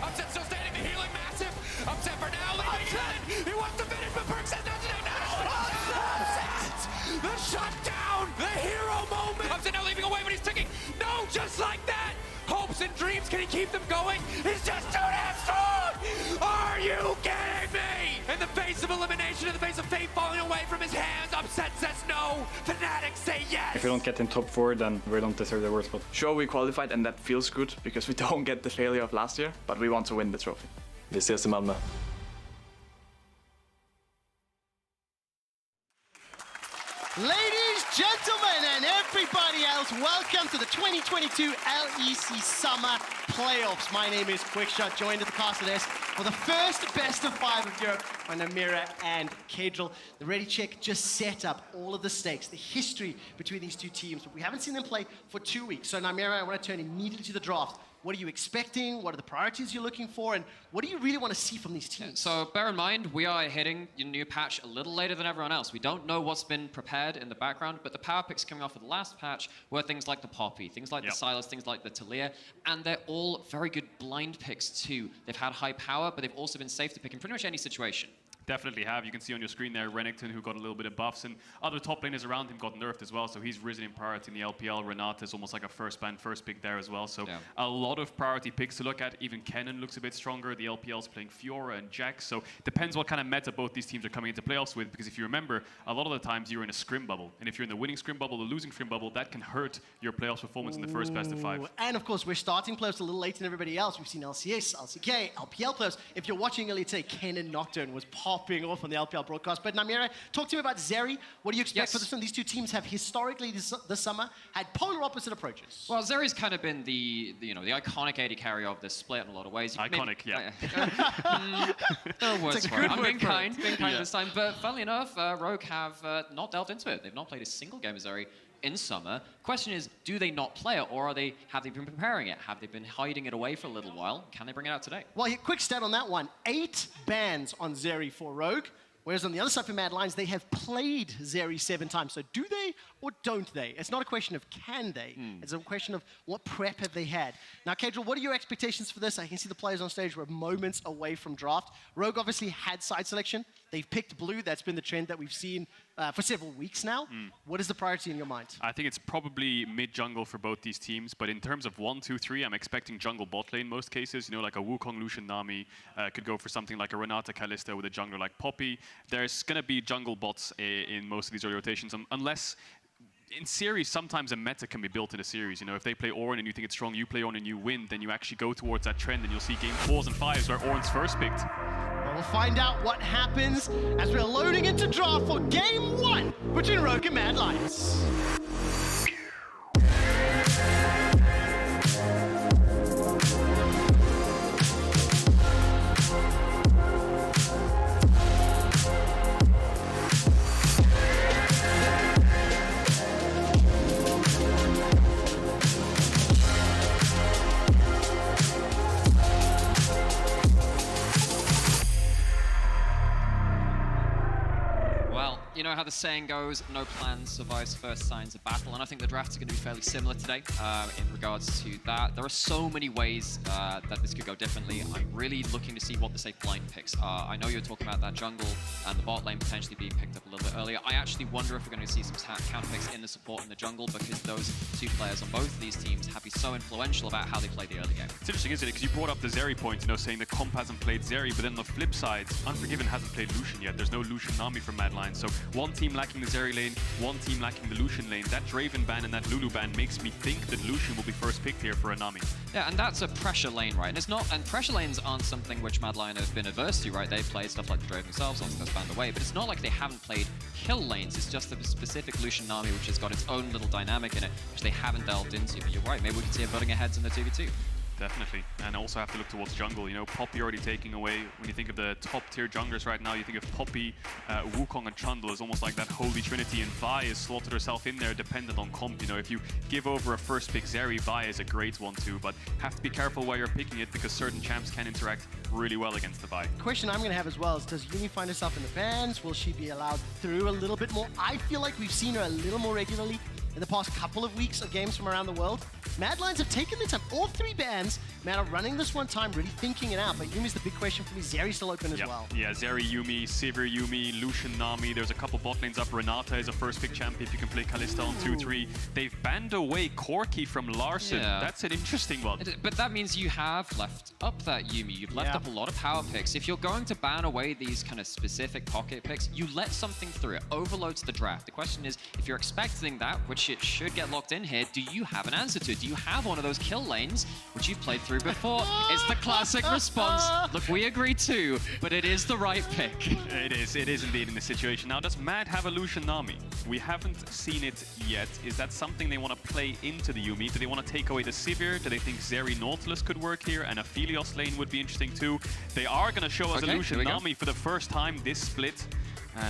Speaker 1: Upset still standing. The healing massive. Upset for now. Leaving. He wants to finish, but Perk says nothing. Upset. The shutdown. The hero moment. Upset now leaving away, but he's ticking. No, just like that. Hopes and dreams. Can he keep them going? He's just too damn strong. Are you kidding me? In the face of elimination, in the face of fate falling away from his hands, Upset
Speaker 20: Set says no. Fnatic say yes.
Speaker 18: If we don't get in top 4, then we don't deserve the worst spot. Sure, we qualified and that feels good because we don't get the failure of last year, but we want to win the trophy.
Speaker 6: Vi ses i Malmö.
Speaker 4: Ladies, gentlemen, and everybody else, welcome to the 2022 LEC Summer Playoffs. My name is Quickshot, joined at the caster desk for the first best of 5 of Europe by Namira and Kadril. The Ready Check just set up all of the stakes, the history between these two teams, but we haven't seen them play for 2 weeks. So Namira, I want to turn immediately to the draft. What are you expecting? What are the priorities you're looking for? And what do you really want to see from these teams?
Speaker 21: So bear in mind, we are hitting your new patch a little later than everyone else. We don't know what's been prepared in the background, but the power picks coming off of the last patch were things like the Poppy, things like the Sylas, things like the Talia, and they're all very good blind picks too. They've had high power, but they've also been safe to pick in pretty much any situation.
Speaker 22: Definitely have. You can see on your screen there Renekton, who got a little bit of buffs, and other top laners around him got nerfed as well, so he's risen in priority in the LPL. Renata is almost like a first ban, first pick there as well, so a lot of priority picks to look at. Even Kennen looks a bit stronger. The LPL's playing Fiora and Jax, so depends what kind of meta both these teams are coming into playoffs with, because if you remember, a lot of the times you're in a scrim bubble, and if you're in the winning scrim bubble or losing scrim bubble, that can hurt your playoffs performance in the first best of 5.
Speaker 4: And of course, we're starting playoffs a little later than everybody else. We've seen LCS, LCK, LPL playoffs. If you're watching earlier today, Kennen Nocturne was popping off on the LPL broadcast. But Namira, talk to me about Zeri. What do you expect for this one? These two teams have historically this summer had polar opposite approaches.
Speaker 21: Well, Zeri's kind of been the iconic AD carry of this split in a lot of ways.
Speaker 22: Iconic, yeah.
Speaker 21: No words for it. I'm being kind this time. But funnily enough, Rogue have not delved into it. They've not played a single game of Zeri in summer. Question is, do they not play it, or have they been preparing it? Have they been hiding it away for a little while? Can they bring it out today?
Speaker 4: Well, quick stat on that one. 8 bans on Zeri for Rogue. Whereas on the other side for Mad Lions, they have played Zeri 7 times. So do they or don't they? It's not a question of can they. It's a question of what prep have they had. Now, Kadril, what are your expectations for this? I can see the players on stage were moments away from draft. Rogue obviously had side selection. They've picked blue. That's been the trend that we've seen for several weeks now. What is the priority in your mind?
Speaker 22: I think it's probably mid-jungle for both these teams, but in terms of 1, 2, 3, I'm expecting jungle bot lane most cases. You know, like a Wukong Lucian Nami could go for something like a Renata Kalista with a jungler like Poppy. There's going to be jungle bots in most of these early rotations, unless in series, sometimes a meta can be built in a series. You know, if they play Ornn and you think it's strong, you play Ornn and you win, then you actually go towards that trend and you'll see game 4s and 5s where Ornn's first picked.
Speaker 4: Well, we'll find out what happens as we're loading into draft for game 1 between Rogue and Mad Lions.
Speaker 21: You know how the saying goes, no plan survives first signs of battle, and I think the drafts are going to be fairly similar today in regards to that. There are so many ways that this could go differently. I'm really looking to see what the safe blind picks are. I know you're talking about that jungle and the bot lane potentially being picked up a little bit earlier. I actually wonder if we're going to see some counter picks in the support in the jungle, because those two players on both of these teams have been so influential about how they play the early game.
Speaker 22: It's interesting, isn't it? Because you brought up the Zeri point, you know, saying the comp hasn't played Zeri, but then on the flip side, Unforgiven hasn't played Lucian yet. There's no Lucian Nami from Mad Lions, so one team lacking the Zeri lane, one team lacking the Lucian lane. That Draven ban and that Lulu ban makes me think that Lucian will be first picked here for a Nami.
Speaker 21: Yeah, and that's a pressure lane, right? And it's not, and pressure lanes aren't something which Mad Lion have been averse to, right? They play stuff like the Draven themselves, once that's banned away, but it's not like they haven't played kill lanes. It's just a specific Lucian Nami which has got its own little dynamic in it, which they haven't delved into. But you're right, maybe we can see it butting heads in the 2v2.
Speaker 22: Definitely, and also have to look towards jungle. You know, Poppy already taking away, when you think of the top tier junglers right now, you think of Poppy, Wukong and Trundle is almost like that holy trinity, and Vi has slotted herself in there dependent on comp. You know, if you give over a first pick Zeri, Vi is a great one too, but have to be careful where you're picking it, because certain champs can interact really well against the Vi.
Speaker 4: Question I'm going to have as well is, does Uni find herself in the bans? Will she be allowed through a little bit more? I feel like we've seen her a little more regularly in the past couple of weeks of games from around the world. Mad Lions have taken their time. All three bands, man, are running this one time, really thinking it out. But Yumi's the big question for me. Zeri's still open as well.
Speaker 22: Yeah, Zeri, Yumi, Sivir, Yumi, Lucian, Nami. There's a couple bot lanes up. Renata is a first pick champ if you can play Kalista on 2-3. They've banned away Corki from Larson.
Speaker 7: Yeah.
Speaker 22: That's an interesting one.
Speaker 7: But that means you have left up that Yumi. You've left up a lot of power picks. If you're going to ban away these kind of specific pocket picks, you let something through. It overloads the draft. The question is, if you're expecting that, which it should get locked in here, do you have an answer to it? Do you have one of those kill lanes, which you've played through before? It's the classic response. Look, we agree too, but it is the right pick.
Speaker 22: It is indeed in this situation. Now, does Mad have a Lucian Nami? We haven't seen it yet. Is that something they want to play into the Yumi? Do they want to take away the Sivir? Do they think Zeri Nautilus could work here? And a Phelios lane would be interesting too. They are going to show us a Lucian Nami for the first time this split.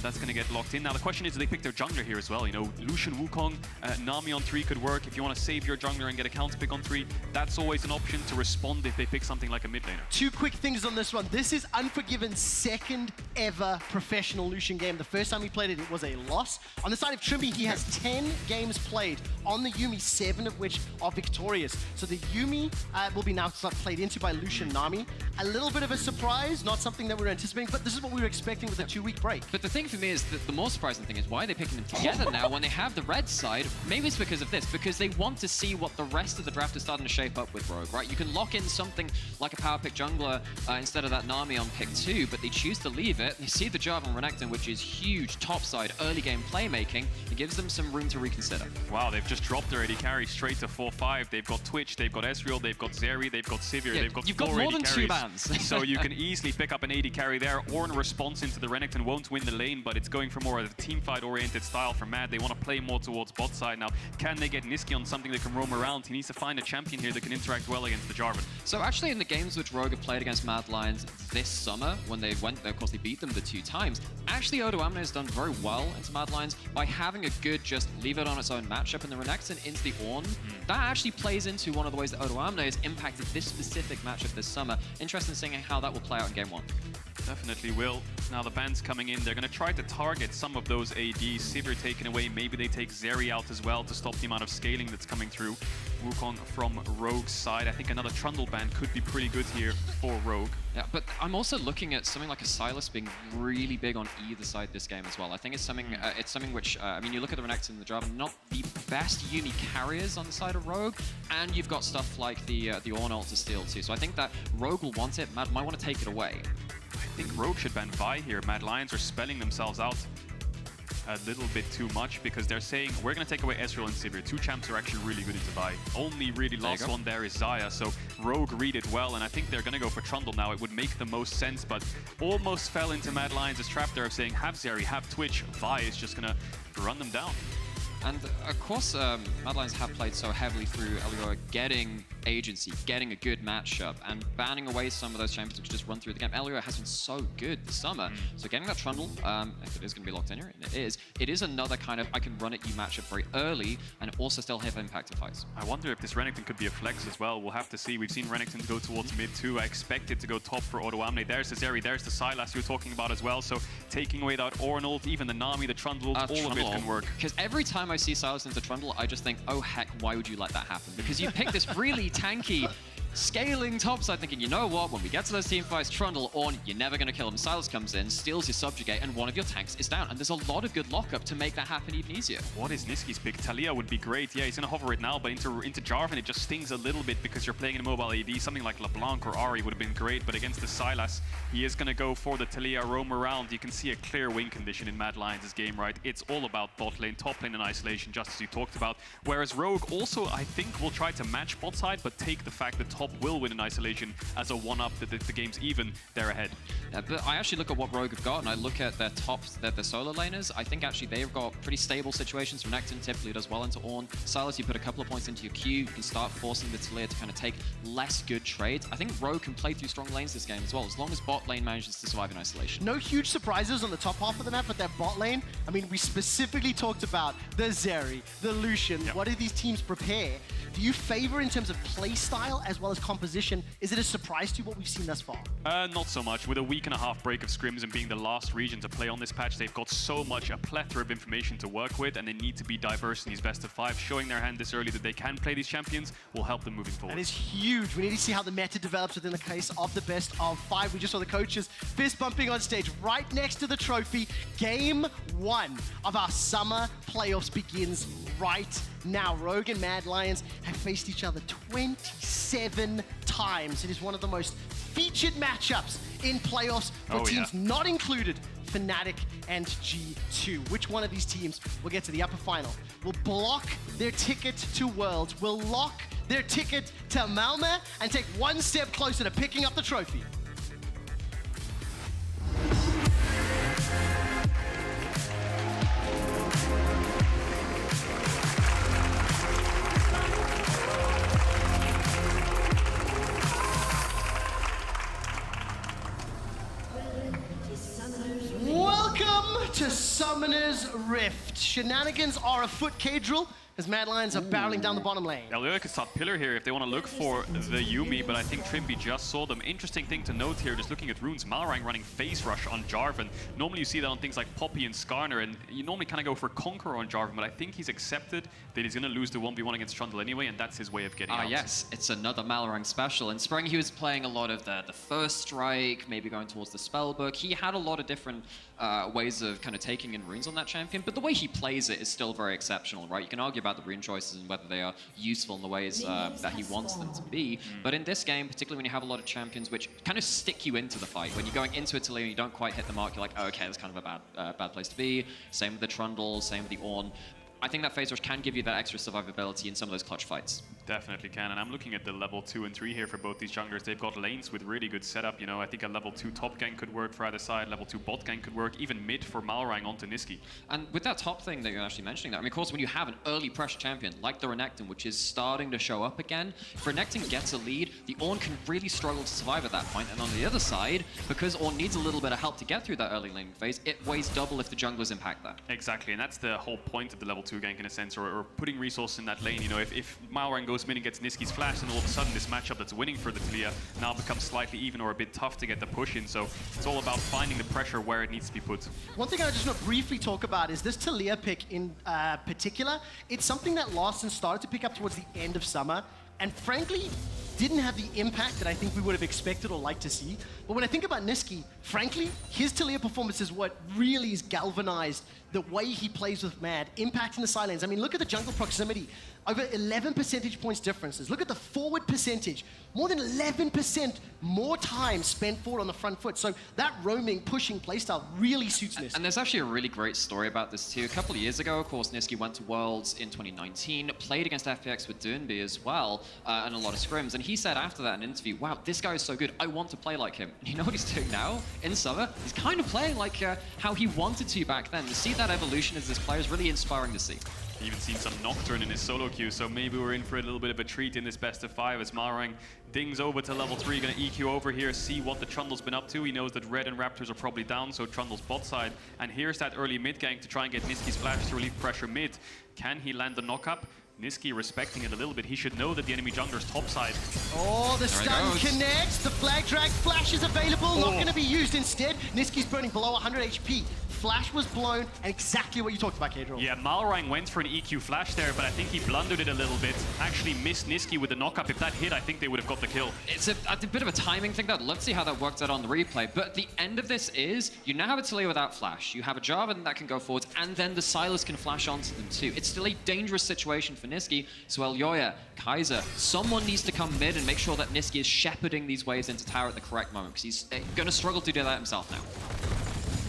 Speaker 22: That's going to get locked in. Now, the question is, do they pick their jungler here as well? You know, Lucian Wukong, Nami on 3 could work. If you want to save your jungler and get a counter pick on 3, that's always an option to respond if they pick something like a mid laner.
Speaker 4: Two quick things on this one. This is Unforgiven's second ever professional Lucian game. The first time he played it, it was a loss. On the side of Trimby, he has 10 games played on the Yumi, 7 of which are victorious. So the Yumi will be now played into by Lucian Nami. A little bit of a surprise, not something that we were anticipating, but this is what we were expecting with a 2-week break.
Speaker 7: But the thing for me is that the more surprising thing is why are they picking them together now when they have the red side? Maybe it's because of this, because they want to see what the rest of the draft is starting to shape up with Rogue, right? You can lock in something like a power pick jungler instead of that Nami on pick 2, but they choose to leave it. They see the Jarvan Renekton, which is huge topside early game playmaking. It gives them some room to reconsider.
Speaker 22: Wow, they've just dropped their AD carry straight to 4-5. They've got Twitch, they've got Ezreal, they've got Zeri, they've got Sivir, they've got
Speaker 7: you've
Speaker 22: 4
Speaker 7: got more
Speaker 22: AD
Speaker 7: than
Speaker 22: carries.
Speaker 7: 2 bans.
Speaker 22: So you can easily pick up an AD carry there, or in response into the Renekton won't win the lane, but it's going for more of a team fight oriented style for Mad. They want to play more towards bot side. Now, can they get Niski on something that can roam around? He needs to find a champion here that can interact well against the Jarvan.
Speaker 7: So actually in the games which Rogue have played against Mad Lions this summer, when they went there, of course they beat them the 2 times, actually Odo Amne has done very well into Mad Lions by having a good just leave it on its own matchup in the Renekton into the Ornn. That actually plays into one of the ways that Odo Amne has impacted this specific matchup this summer. Interesting seeing how that will play out in game 1.
Speaker 22: Definitely will. Now the ban's coming in. They're going to try to target some of those ADs. Sivir taken away. Maybe they take Zeri out as well to stop the amount of scaling that's coming through. Wukong from Rogue's side. I think another Trundle ban could be pretty good here for Rogue.
Speaker 7: Yeah, but I'm also looking at something like a Sylas being really big on either side this game as well. I think it's something which, I mean, you look at the Renekton and the Jarvan, not the best Yumi carriers on the side of Rogue, and you've got stuff like the Ornn ult to steal too. So I think that Rogue will want it. Mad might want to take it away.
Speaker 22: I think Rogue should ban Vi here. Mad Lions are spelling themselves out a little bit too much because they're saying we're going to take away Ezreal and Sivir. 2 champs are actually really good into Vi. Only really last one there is Xayah, so Rogue read it well, and I think they're going to go for Trundle now. It would make the most sense, but almost fell into Mad Lions' trap there of saying have Zeri, have Twitch. Vi is just going to run them down.
Speaker 7: And of course, Mad Lions have played so heavily through Elioa getting agency, getting a good matchup, and banning away some of those champions which just run through the game. Elioa has been so good this summer. So getting that Trundle, if it is going to be locked in here, and it is another kind of I can run at you matchup very early and also still have impact in fights.
Speaker 22: I wonder if this Renekton could be a flex as well. We'll have to see. We've seen Renekton go towards mid too. I expect it to go top for Odo Amne. There's the Zeri, there's the Sylas you were talking about as well. So taking away that Ornn ult, even the Nami, the Trundle ult, all of it can work.
Speaker 7: Because every time I see Sylas into Trundle, I just think, oh heck, why would you let that happen? Because you pick this really tanky scaling topside thinking, you know what, when we get to those team fights, Trundle, Ornn, you're never going to kill him. Sylas comes in, steals your subjugate, and one of your tanks is down. And there's a lot of good lockup to make that happen even easier.
Speaker 22: What is Niski's pick? Talia would be great. Yeah, he's going to hover it now, but into Jarvan, it just stings a little bit because you're playing in a mobile AD. Something like LeBlanc or Ahri would have been great, but against the Sylas, he is going to go for the Talia roam around. You can see a clear win condition in Mad Lions' game, right? It's all about bot lane, top lane, and isolation, just as you talked about. Whereas Rogue also, I think, will try to match bot side, but take the fact that top will win in isolation as a one-up, that the game's even, they're ahead.
Speaker 7: Yeah, but I actually look at what Rogue have got, and I look at their tops, their solo laners. I think actually they've got pretty stable situations. Renekton typically does well into Ornn. Sylas, you put a couple of points into your queue, you can start forcing the Talia to kind of take less good trades. I think Rogue can play through strong lanes this game as well, as long as bot lane manages to survive in isolation.
Speaker 4: No huge surprises on the top half of the map, but that bot lane, I mean, we specifically talked about the Zeri, the Lucian. What do these teams prepare? Do you favor in terms of play style as well as composition? Is it a surprise to you what we've seen thus far?
Speaker 22: Not so much. With a week week-and-a-half break of scrims and being the last region to play on this patch, they've got a plethora of information to work with, and they need to be diverse in these best of five. Showing their hand this early that they can play these champions will help them moving forward.
Speaker 4: That is huge. We need to see how the meta develops within the case of the best of five. We just saw the coaches fist bumping on stage right next to the trophy. Game 1 of our summer playoffs begins right now. Rogue and Mad Lions have faced each other 27 times. It is one of the most featured matchups in playoffs for teams not included, Fnatic and G2. Which one of these teams will get to the upper final? Will block their ticket to Worlds, will lock their ticket to Malmö, and take one step closer to picking up the trophy? Welcome to Summoner's Rift. Shenanigans are afoot, Cadril, as Mad Lions are barreling down the bottom lane.
Speaker 22: LEC could start pillar here if they want to look for the Yuumi, but I think Trimby just saw them. Interesting thing to note here, just looking at runes, Malrang running face rush on Jarvan. Normally you see that on things like Poppy and Skarner, and you normally kind of go for Conqueror on Jarvan, but I think he's accepted that he's going to lose the 1v1 against Trundle anyway, and that's his way of getting out.
Speaker 21: Yes, it's another Malrang special. In Spring, he was playing a lot of the first strike, maybe going towards the spellbook. He had a lot of different ways of kind of taking in runes on that champion, but the way he plays it is still very exceptional, right? You can argue about the rune choices and whether they are useful in the ways that he wants them to be, but in this game, particularly when you have a lot of champions which kind of stick you into the fight, when you're going into Italy and you don't quite hit the mark, you're like, oh, okay, that's kind of a bad place to be. Same with the Trundle, same with the Ornn. I think that phase rush can give you that extra survivability in some of those clutch fights.
Speaker 22: Definitely can, and I'm looking at the level 2 and 3 here for both these junglers. They've got lanes with really good setup. You know, I think a level 2 top gank could work for either side, level 2 bot gank could work, even mid for Malrang onto Niski.
Speaker 21: And with that top thing that you're actually mentioning that, I mean, of course, when you have an early pressure champion like the Renekton, which is starting to show up again, if Renekton gets a lead, the Ornn can really struggle to survive at that point. And on the other side, because Ornn needs a little bit of help to get through that early lane phase, it weighs double if the junglers impact that.
Speaker 22: Exactly, and that's the whole point of the level 2 gank in a sense, or putting resources in that lane. You know, if Malrang goes mid and gets Niski's flash, and all of a sudden this matchup that's winning for the Taliyah now becomes slightly even or a bit tough to get the push in. So it's all about finding the pressure where it needs to be put.
Speaker 4: One thing I just want to briefly talk about is this Taliyah pick in particular. It's something that Larson started to pick up towards the end of summer, and frankly, didn't have the impact that I think we would have expected or liked to see. But when I think about Niski, frankly, his Taliyah performance is what really has galvanized the way he plays with Mad, impacting the side lanes. I mean, look at the jungle proximity. Over 11 percentage points differences. Look at the forward percentage. More than 11% more time spent forward on the front foot. So that roaming, pushing playstyle really suits Niski.
Speaker 21: And there's actually a really great story about this too. A couple of years ago, of course, Niski went to Worlds in 2019, played against FPX with Durnby as well, and a lot of scrims. And he said after that in an interview, wow, this guy is so good. I want to play like him. And you know what he's doing now in summer? He's kind of playing like how he wanted to back then. To see that evolution as this player is really inspiring to see.
Speaker 22: Even seen some Nocturne in his solo queue, so maybe we're in for a little bit of a treat in this best of 5 as Malrang dings over to level 3, gonna EQ over here, see what the Trundle's been up to. He knows that Red and Raptors are probably down, so Trundle's bot side. And here's that early mid gank to try and get Niski's flash to relieve pressure mid. Can he land the knock-up? Niski respecting it a little bit. He should know that the enemy jungler's top side.
Speaker 4: Oh, the stun connects. The flag drag flash is available. Not going to be used instead. Niski's burning below 100 HP. Flash was blown, and exactly what you talked about, Cadril.
Speaker 22: Yeah, Malrang went for an EQ flash there, but I think he blundered it a little bit. Actually missed Niski with the knockup. If that hit, I think they would have got the kill.
Speaker 21: It's a bit of a timing thing, though. Let's see how that works out on the replay. But the end of this is, you now have a Taliyah without flash. You have a Jarvan that can go forward, and then the Sylas can flash onto them too. It's still a dangerous situation for Niski. So Elyoya, Kaiser, someone needs to come mid and make sure that Niski is shepherding these waves into tower at the correct moment, because he's going to struggle to do that himself now.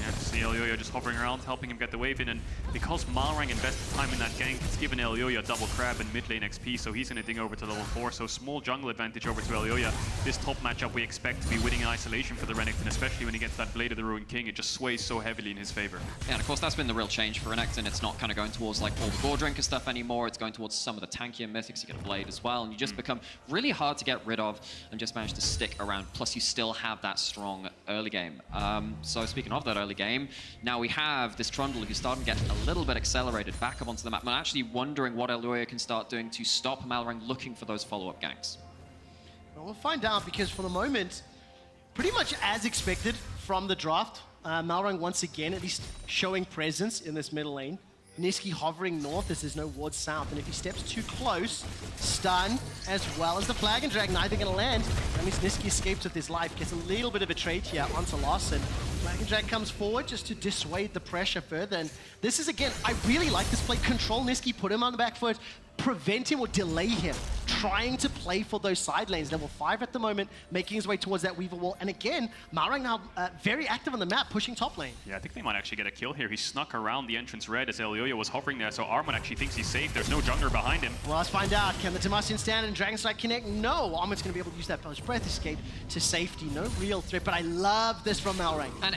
Speaker 22: Yeah, see Elyoya just hovering around, helping him get the wave in, and because Malrang invested time in that gank, it's given Elyoya double crab and mid lane XP, so he's going to ding over to level 4, so small jungle advantage over to Elyoya. This top matchup we expect to be winning in isolation for the Renekton, especially when he gets that Blade of the Ruined King. It just sways so heavily in his favor.
Speaker 21: Yeah, and of course that's been the real change for Renekton. It's not kind of going towards like all the Gore Drinker stuff anymore, it's going towards some of the tankier mythics. You get a Blade as well, and you just become really hard to get rid of and just manage to stick around, plus you still have that strong early game. So speaking of that early game, now we have this Trundle who's starting to get a little bit accelerated back up onto the map. I'm actually wondering what Elyoya can start doing to stop Malrang looking for those follow-up ganks.
Speaker 4: Well, we'll find out, because for the moment, pretty much as expected, from the draft. Malrang once again at least showing presence in this middle lane. Niski hovering north as there's no ward south, and if he steps too close, stun, as well as the Flag and Drag, neither gonna land. That means Niski escapes with his life, gets a little bit of a trade here onto Larson. Flag and Drag comes forward just to dissuade the pressure further, and this is, again, I really like this play. Control Niski, put him on the back foot, prevent him or delay him, trying to play for those side lanes. Level 5 at the moment, making his way towards that Weaver wall. And again, Malrang now very active on the map, pushing top lane.
Speaker 22: Yeah, I think they might actually get a kill here. He snuck around the entrance red as Elioya was hovering there, so Armut actually thinks he's safe. There's no jungler behind him.
Speaker 4: Well, let's find out. Can the Demacian stand and Dragon Strike connect? No. Armut's going to be able to use that Bellish Breath escape to safety. No real threat, but I love this from Malrang.
Speaker 21: And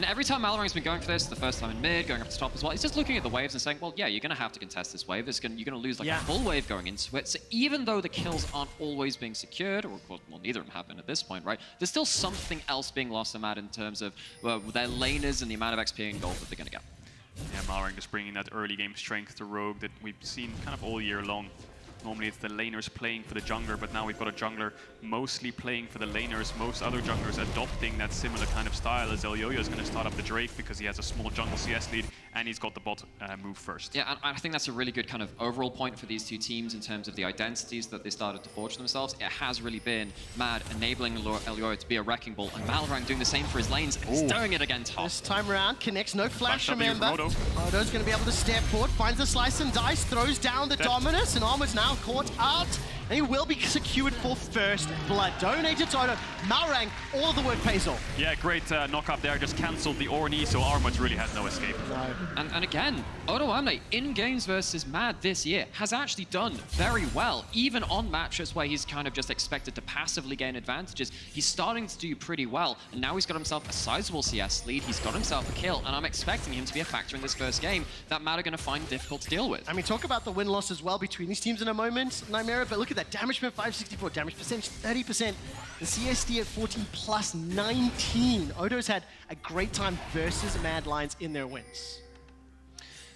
Speaker 21: every time Malrang's been going for this, the first time in mid, going up to top as well, he's just looking at the waves and saying, well, yeah, you're going to have to contest this wave. You're going to lose like a full wave going into it. So even though the kills aren't always being secured, or well, neither of them have been at this point, right? There's still something else being lost to Mad in terms of their laners and the amount of XP and gold that they're going to get.
Speaker 22: Yeah, Malrang just bringing that early game strength to Rogue that we've seen kind of all year long. Normally it's the laners playing for the jungler, but now we've got a jungler mostly playing for the laners. Most other junglers adopting that similar kind of style, as Elioya is going to start up the Drake because he has a small jungle CS lead and he's got the bot move first.
Speaker 21: Yeah, and I think that's a really good kind of overall point for these two teams in terms of the identities that they started to forge themselves. It has really been Mad enabling Elioya to be a wrecking ball, and Malrang doing the same for his lanes, and he's doing it again top.
Speaker 4: This time around, connects, no flash, remember. Odo's going to be able to step forward, finds the slice and dice, throws down the Dominus, and Armut's now caught out. And he will be secured for first blood. Donated to Odo. Malrang, all the work pays off.
Speaker 22: Yeah, great knock up there. Just cancelled the Ornn, so Armut really has no escape.
Speaker 4: No.
Speaker 21: And again, Odo Amne in games versus Mad this year has actually done very well. Even on matches where he's kind of just expected to passively gain advantages, he's starting to do pretty well. And now he's got himself a sizable CS lead. He's got himself a kill, and I'm expecting him to be a factor in this first game that Mad are going to find difficult to deal with.
Speaker 4: I mean, talk about the win-loss as well between these teams in a moment, Nymera, but look at that damage per 564, damage percentage 30%, the CSD at 14 plus 19. Odo's had a great time versus Mad Lions in their wins.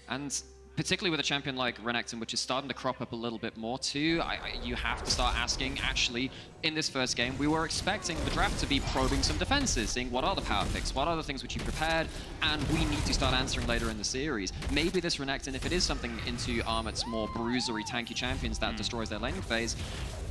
Speaker 21: And particularly with a champion like Renekton, which is starting to crop up a little bit more too, you have to start asking, actually, in this first game, we were expecting the draft to be probing some defenses, seeing what are the power picks, what are the things which you prepared, and we need to start answering later in the series. Maybe this Renekton, if it is something into Armut's more bruisery, tanky champions that destroys their laning phase,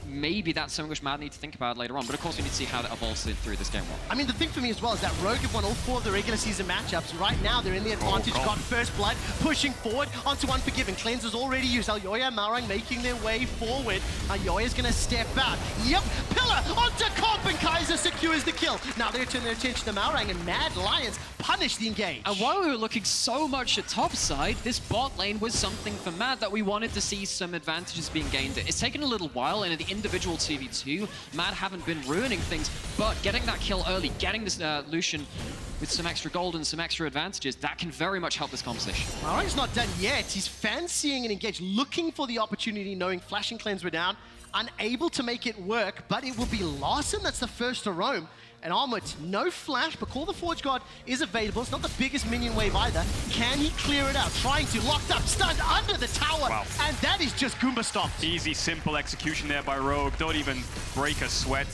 Speaker 21: maybe that's something which Mad need to think about later on. But of course, we need to see how that evolves through this game.
Speaker 4: I mean, the thing for me as well is that Rogue have won all 4 of the regular season matchups. Right now, they're in the advantage. Got first blood, pushing forward onto Unforgiven. Cleanser's already used. Elioya and Malrang making their way forward. Elioya's going to step out. Yep, Pillar onto Comp, and Kaiser secures the kill. Now they turn their attention to Malrang, and Mad Lions punish the engage.
Speaker 21: And while we were looking so much at top side, this bot lane was something for Mad that we wanted to see some advantages being gained. It's taken a little while, and in the individual 2v2, Mad haven't been ruining things, but getting that kill early, getting this Lucian with some extra gold and some extra advantages, that can very much help this conversation.
Speaker 4: Malrang's not done yet. He's fancying an engage, looking for the opportunity, knowing Flash and Cleanse were down, unable to make it work, but it will be Larson that's the first to roam. And Armut, no flash, but Call the Forge God is available. It's not the biggest minion wave either. Can he clear it out? Trying to, locked up, stunned under the tower. Wow. And that is just Goomba stopped.
Speaker 22: Easy, simple execution there by Rogue. Don't even break a sweat.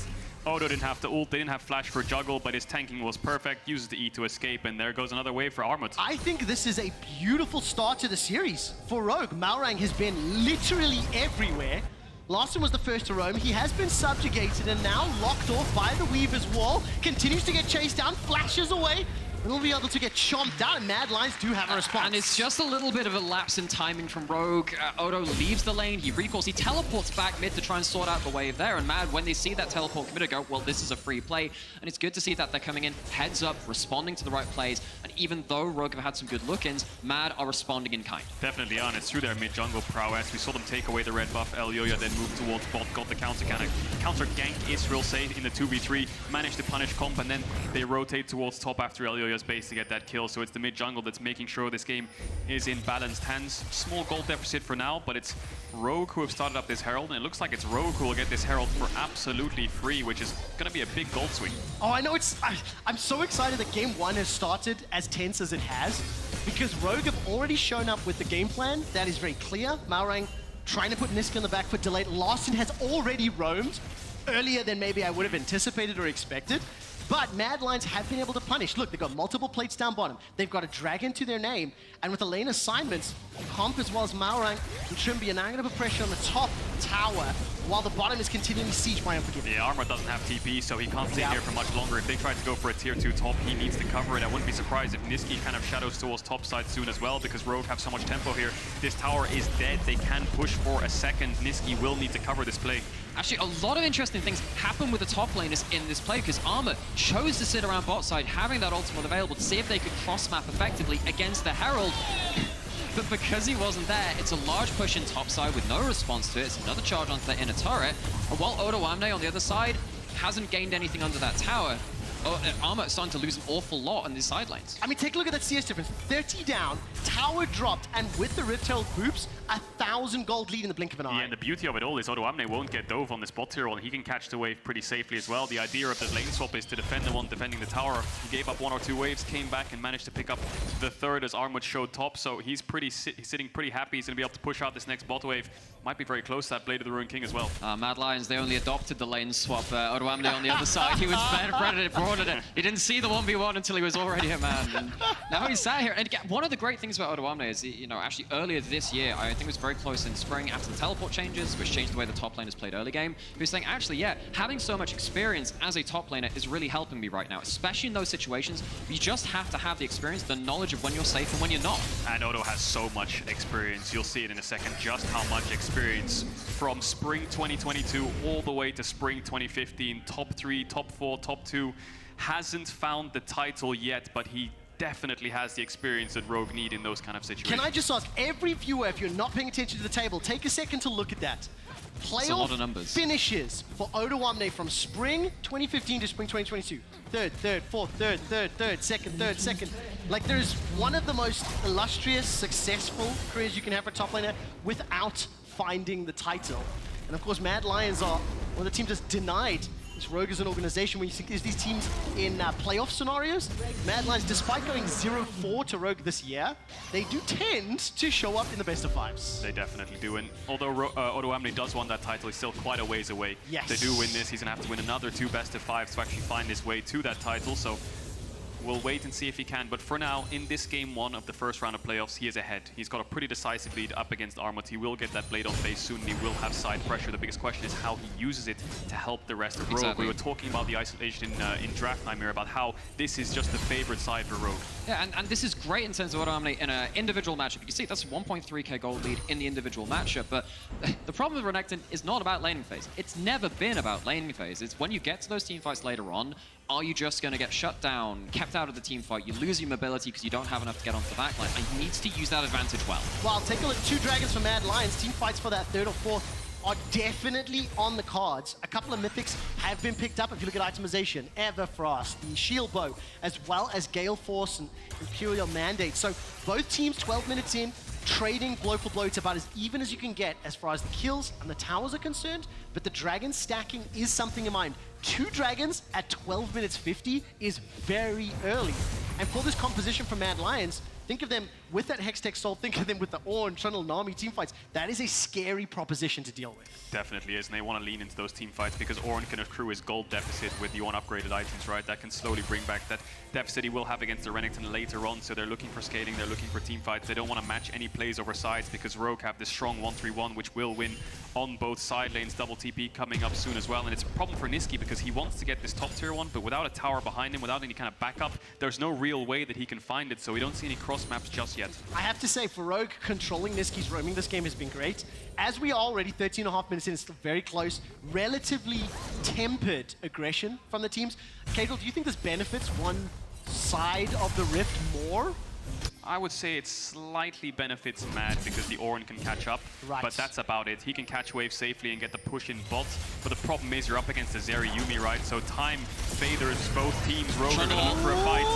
Speaker 22: Odo didn't have to ult, they didn't have flash for juggle, but his tanking was perfect. Uses the E to escape, and there goes another wave for Armut.
Speaker 4: I think this is a beautiful start to the series for Rogue. Malrang has been literally everywhere. Larson was the first to roam. He has been subjugated and now locked off by the Weaver's wall. Continues to get chased down, flashes away. Will be able to get chomped out, and Mad Lions do have a response.
Speaker 21: And it's just a little bit of a lapse in timing from Rogue. Odo leaves the lane, he recalls, he teleports back mid to try and sort out the wave there, and Mad, when they see that teleport committer, go, well, this is a free play, and it's good to see that they're coming in heads up, responding to the right plays, and even though Rogue have had some good look-ins, Mad are responding in kind.
Speaker 22: Definitely on, it's through their mid-jungle prowess. We saw them take away the red buff, Elioya then moved towards bot, got the counter gank Israel safe in the 2v3, managed to punish Comp, and then they rotate towards top after Elioya's base to get that kill. So it's the mid-jungle that's making sure this game is in balanced hands. Small gold deficit for now, but it's Rogue who have started up this Herald, and it looks like it's Rogue who will get this Herald for absolutely free, which is going to be a big gold swing.
Speaker 4: Oh, I know, I'm so excited that game 1 has started as tense as it has, because Rogue have already shown up with the game plan that is very clear. Malrang trying to put Niska in the back foot delayed. Larson has already roamed earlier than maybe I would have anticipated or expected. But Mad Lions have been able to punish. Look, they've got multiple plates down bottom. They've got a dragon to their name. And with the lane assignments, Comp as well as Maorang and Trimby are now going to put pressure on the top tower while the bottom is continuing siege by Unforgiven.
Speaker 22: The Armor doesn't have TP, so he can't stay here for much longer. If they try to go for a tier 2 top, he needs to cover it. I wouldn't be surprised if Niski kind of shadows towards top side soon as well, because Rogue have so much tempo here. This tower is dead. They can push for a second. Niski will need to cover this play.
Speaker 21: Actually, a lot of interesting things happen with the top laners in this play, because Armor chose to sit around bot side, having that ultimate available to see if they could cross-map effectively against the Herald. But because he wasn't there, it's a large push in top side with no response to it. It's another charge onto the inner turret. And while Odoamne on the other side hasn't gained anything under that tower, Armor is starting to lose an awful lot on these side lanes.
Speaker 4: I mean, take a look at that CS difference. 30 down, tower dropped, and with the Rift-Tailed boops, 1,000 gold lead in the blink of an eye.
Speaker 22: Yeah, and the beauty of it all is Odoamne won't get dove on the spot tier, and he can catch the wave pretty safely as well. The idea of the lane swap is to defend the one defending the tower. He gave up 1 or 2 waves, came back and managed to pick up the third as Armwood showed top, so he's sitting pretty happy. He's going to be able to push out this next bot wave. Might be very close to that Blade of the Ruined King as well.
Speaker 21: Mad Lions, they only adopted the lane swap. Odoamne on the other side, he was brought it. He didn't see the 1v1 until he was already a man. And now he's sat here. And again, one of the great things about Odoamne is, you know, actually earlier this year, I think it was very close in spring after the teleport changes, which changed the way the top lane is played early game. He was saying, actually, yeah, having so much experience as a top laner is really helping me right now, especially in those situations. You just have to have the experience, the knowledge of when you're safe and when you're not.
Speaker 22: And Odo has so much experience. You'll see it in a second, just how much experience from spring 2022 all the way to spring 2015. Top 3, top 4, top 2. Hasn't found the title yet, but he definitely has the experience that Rogue need in those kind of situations.
Speaker 4: Can I just ask every viewer, if you're not paying attention to the table, take a second to look at that.
Speaker 21: That's a lot of numbers.
Speaker 4: Finishes for Odoamne from spring 2015 to spring 2022. Third, fourth, third, second. Like, there's one of the most illustrious, successful careers you can have for a top laner without finding the title. And of course, Mad Lions are one of the teams that's denied this Rogue as an organization. When you think there's these teams in playoff scenarios, Mad Lions, despite going 0-4 to Rogue this year, they do tend to show up in the best of 5s.
Speaker 22: They definitely do, and although Odoamne does want that title, he's still quite a ways away.
Speaker 4: Yes.
Speaker 22: They do win this, he's gonna have to win another 2 best of 5s to actually find his way to that title, so we'll wait and see if he can. But for now, in this game 1 of the first round of playoffs, he is ahead. He's got a pretty decisive lead up against Armut. He will get that blade on base soon, and he will have side pressure. The biggest question is how he uses it to help the rest of Rogue.
Speaker 21: Exactly.
Speaker 22: We were talking about the isolation in draft time here, about how this is just the favorite side for Rogue.
Speaker 21: Yeah, and this is great in terms of Odoamne in an individual matchup. You can see that's a 1.3k gold lead in the individual matchup, but the problem with Renekton is not about laning phase. It's never been about laning phase. It's when you get to those team fights later on, are you just going to get shut down, kept out of the team fight? You lose your mobility because you don't have enough to get onto the backline, and he needs to use that advantage well.
Speaker 4: Well, take a look. 2 dragons for Mad Lions. Team fights for that 3rd or 4th are definitely on the cards. A couple of mythics have been picked up. If you look at itemization, Everfrost, the Shield Bow, as well as Gale Force and Imperial Mandate. So both teams 12 minutes in, trading blow for blow. It's about as even as you can get as far as the kills and the towers are concerned, but the dragon stacking is something in mind. 2 dragons at 12 minutes 50 is very early. And for this composition from Mad Lions, think of them with that Hextech Soul, think of them with the Ornn, Trundle, Nami teamfights. That is a scary proposition to deal with.
Speaker 22: Definitely is, and they want to lean into those team fights because Ornn can accrue his gold deficit with the upgraded items, right? That can slowly bring back that deficit he will have against the Renekton later on, so they're looking for scaling, they're looking for team fights. They don't want to match any plays over sides because Rogue have this strong 1-3-1, which will win on both side lanes. Double TP coming up soon as well, and it's a problem for Niski because he wants to get this top tier 1, but without a tower behind him, without any kind of backup, there's no real way that he can find it, so we don't see any cross maps just yet.
Speaker 4: I have to say, for Rogue, controlling Niski's roaming this game has been great. As we are already 13.5 minutes in, it's still very close. Relatively tempered aggression from the teams. Kadel, do you think this benefits one side of the Rift more?
Speaker 22: I would say it slightly benefits Mad because the Ornn can catch up, but that's about it. He can catch wave safely and get the push in bot, but the problem is you're up against a Zeri Yuumi, right? So time favors both teams. Rogue are going to look for a fight.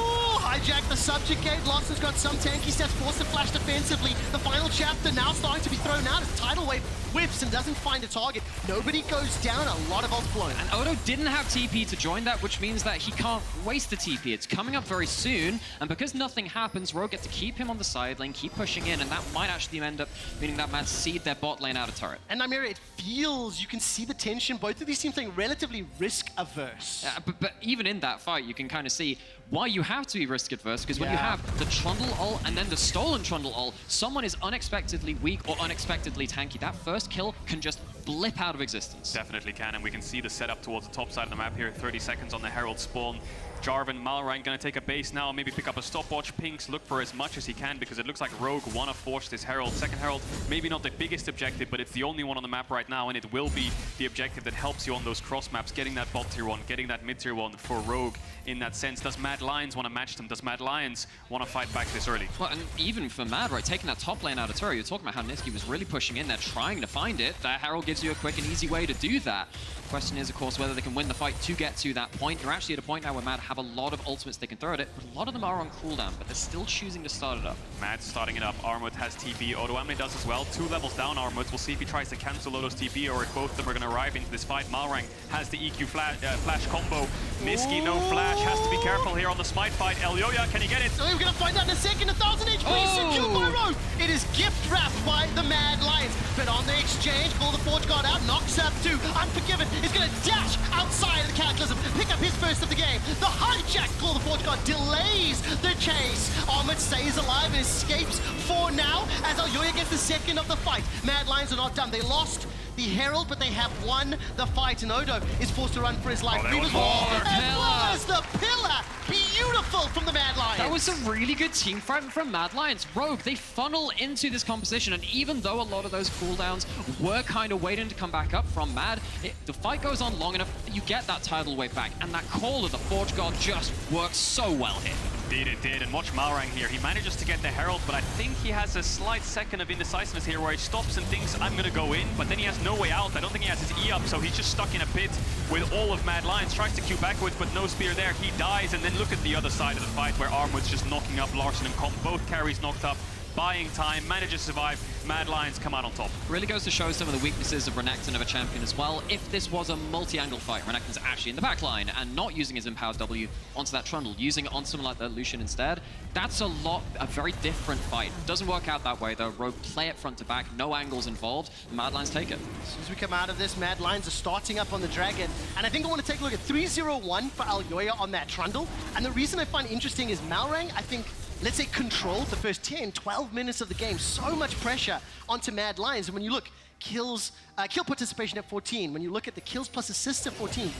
Speaker 4: hijack the subject gate. Lawson's got some tanky steps, forced to flash defensively. The final chapter now starting to be thrown out as Tidal Wave whiffs and doesn't find a target. Nobody goes down, a lot of ults blown.
Speaker 21: And Odo didn't have TP to join that, which means that he can't waste the TP. It's coming up very soon, and because nothing happens, Rogue get to keep him on the side lane, keep pushing in, and that might actually end up meaning that Mad seed their bot lane out of turret.
Speaker 4: And Nymeria, it feels, you can see the tension. Both of these teams playing relatively risk-averse.
Speaker 21: But even in that fight, you can kind of see why you have to be risk-adverse, because when you have the Trundle ult and then the stolen Trundle ult, someone is unexpectedly weak or unexpectedly tanky. That first kill can just blip out of existence.
Speaker 22: Definitely can, and we can see the setup towards the top side of the map here. 30 seconds on the Herald spawn. Jarvan, Malrang gonna take a base now, maybe pick up a stopwatch. Pinks look for as much as he can because it looks like Rogue wanna force this Herald. Second Herald, maybe not the biggest objective, but it's the only one on the map right now, and it will be the objective that helps you on those cross maps, getting that bot tier 1, getting that mid tier 1 for Rogue in that sense. Does Mad Lions wanna match them? Does Mad Lions wanna fight back this early?
Speaker 21: Well, and even for Mad, right, taking that top lane out of turret, you're talking about how Niski was really pushing in there, trying to find it. That Herald gives you a quick and easy way to do that. Question is, of course, whether they can win the fight to get to that point. You're actually at a point now where Mad have a lot of ultimates they can throw at it, but a lot of them are on cooldown, but they're still choosing to start it up.
Speaker 22: Mad's starting it up. Armut has TP. Odoamne does as well. 2 levels down Armut. We'll see if he tries to cancel Odo's TP or if both of them are going to arrive into this fight. Malrang has the EQ flash combo. Niski, no flash. Has to be careful here on the smite fight. Elyoya, can he get it?
Speaker 4: So we're going to find out in a second. 1,000 HP secured by Rogue. It is gift wrapped by the Mad Lions. But on the exchange, Call the Forge Guard out. Knocks up 2. Unforgiven is going to dash outside of the Cataclysm. Pick up his first of the game. The hijack Call the Forge Guard delays the chase. Armut stays alive and escapes for now as Elyoya gets the second of the fight. Mad Lions are not done. They lost the Herald, but they have won the fight, and Odo is forced to run for his life. As well as the pillar. Beautiful from the Mad Lions.
Speaker 21: That was a really good team fight from Mad Lions. Rogue, they funnel into this composition, and even though a lot of those cooldowns were kind of waiting to come back up from Mad, the fight goes on long enough that you get that tidal wave back, and that call of the Forge Guard just works so well here.
Speaker 22: Indeed it did, and watch Malrang here. He manages to get the Herald, but I think he has a slight second of indecisiveness here where he stops and thinks, I'm gonna go in, but then he has no way out. I don't think he has his E up, so he's just stuck in a pit with all of Mad Lions. Tries to queue backwards, but no spear there. He dies, and then look at the other side of the fight where Armut's just knocking up Larson and Comp. Both carries knocked up. Buying time, manages to survive. Mad Lions come out on top.
Speaker 21: Really goes to show some of the weaknesses of Renekton of a champion as well. If this was a multi-angle fight, Renekton's actually in the back line and not using his empowered W onto that Trundle, using it on someone like that Lucian instead, that's a very different fight. Doesn't work out that way though. Rogue play it front to back, no angles involved. Mad Lions take it.
Speaker 4: As soon as we come out of this, Mad Lions are starting up on the Dragon, and I think I want to take a look at 3-0-1 for Elyoya on that Trundle. And the reason I find interesting is Malrang, I think, let's say, controlled the first 10, 12 minutes of the game. So much pressure onto Mad Lions. And when you look, kill participation at 14, when you look at the kills plus assists at 14,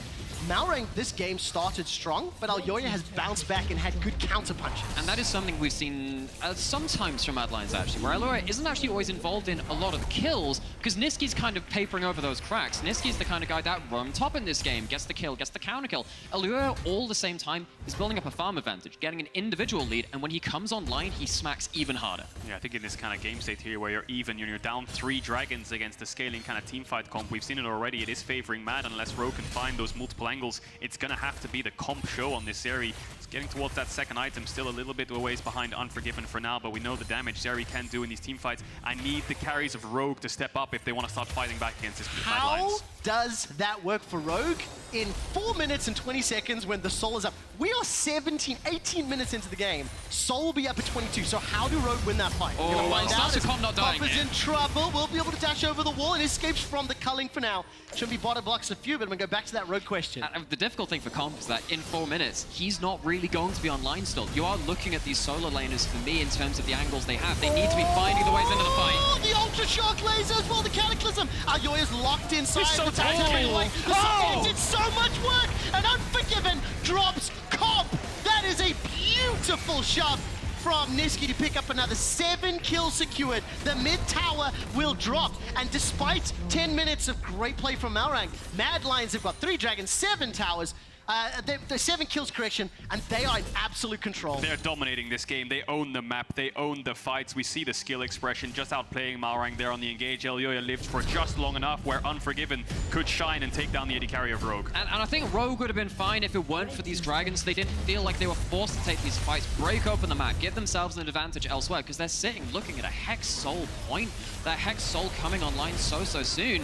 Speaker 4: Malrang, this game started strong, but Elyoya has bounced back and had good counter punches.
Speaker 21: And that is something we've seen sometimes from Mad Lions, actually, where Elyoya isn't actually always involved in a lot of the kills, because Niski's kind of papering over those cracks. Niski's the kind of guy that runs top in this game, gets the kill, gets the counter kill. Elyoya, all the same time, is building up a farm advantage, getting an individual lead, and when he comes online, he smacks even harder.
Speaker 22: Yeah, I think in this kind of game state here where you're even, you're down 3 dragons against a scaling kind of teamfight comp, we've seen it already, it is favoring Mad unless Rogue can find those multiple angles. It's gonna have to be the comp show on this Zeri. It's getting towards that second item, still a little bit a ways behind Unforgiven for now, but we know the damage Zeri can do in these team fights. I need the carries of Rogue to step up if they want to start fighting back against this Mad Lions.
Speaker 4: Does that work for Rogue? In 4 minutes and 20 seconds when the Soul is up. We are 18 minutes into the game. Soul will be up at 22, so how do Rogue win that fight?
Speaker 21: Oh, well, Sasukon not dying
Speaker 4: Pop is in trouble. We'll be able to dash over the wall and escapes from the culling for now. Should be bottom blocks a few, but I'm going to go back to that Rogue question.
Speaker 21: The difficult thing for Comp is that in 4 minutes, he's not really going to be online still. You are looking at these solo laners for me in terms of the angles they have. They need to be finding the ways into the fight.
Speaker 4: Oh, the Ultra Shock laser as well, the Cataclysm. Elyoya's locked inside.
Speaker 21: He's so
Speaker 4: the tank away. The Subject did so much work, and Unforgiven drops Comp. That is a beautiful shove from Niski to pick up another 7 kills secured. The mid tower will drop, and despite 10 minutes of great play from Malrang, Mad Lions have got 3 dragons, 7 towers. They're 7 kills, correction, and they are in absolute control.
Speaker 22: They're dominating this game. They own the map. They own the fights. We see the skill expression just outplaying Malrang there on the engage. Elyoya lived for just long enough where Unforgiven could shine and take down the AD carry of Rogue.
Speaker 21: And I think Rogue would have been fine if it weren't for these dragons. They didn't feel like they were forced to take these fights, break open the map, give themselves an advantage elsewhere, because they're sitting looking at a Hex Soul point. That Hex Soul coming online so soon.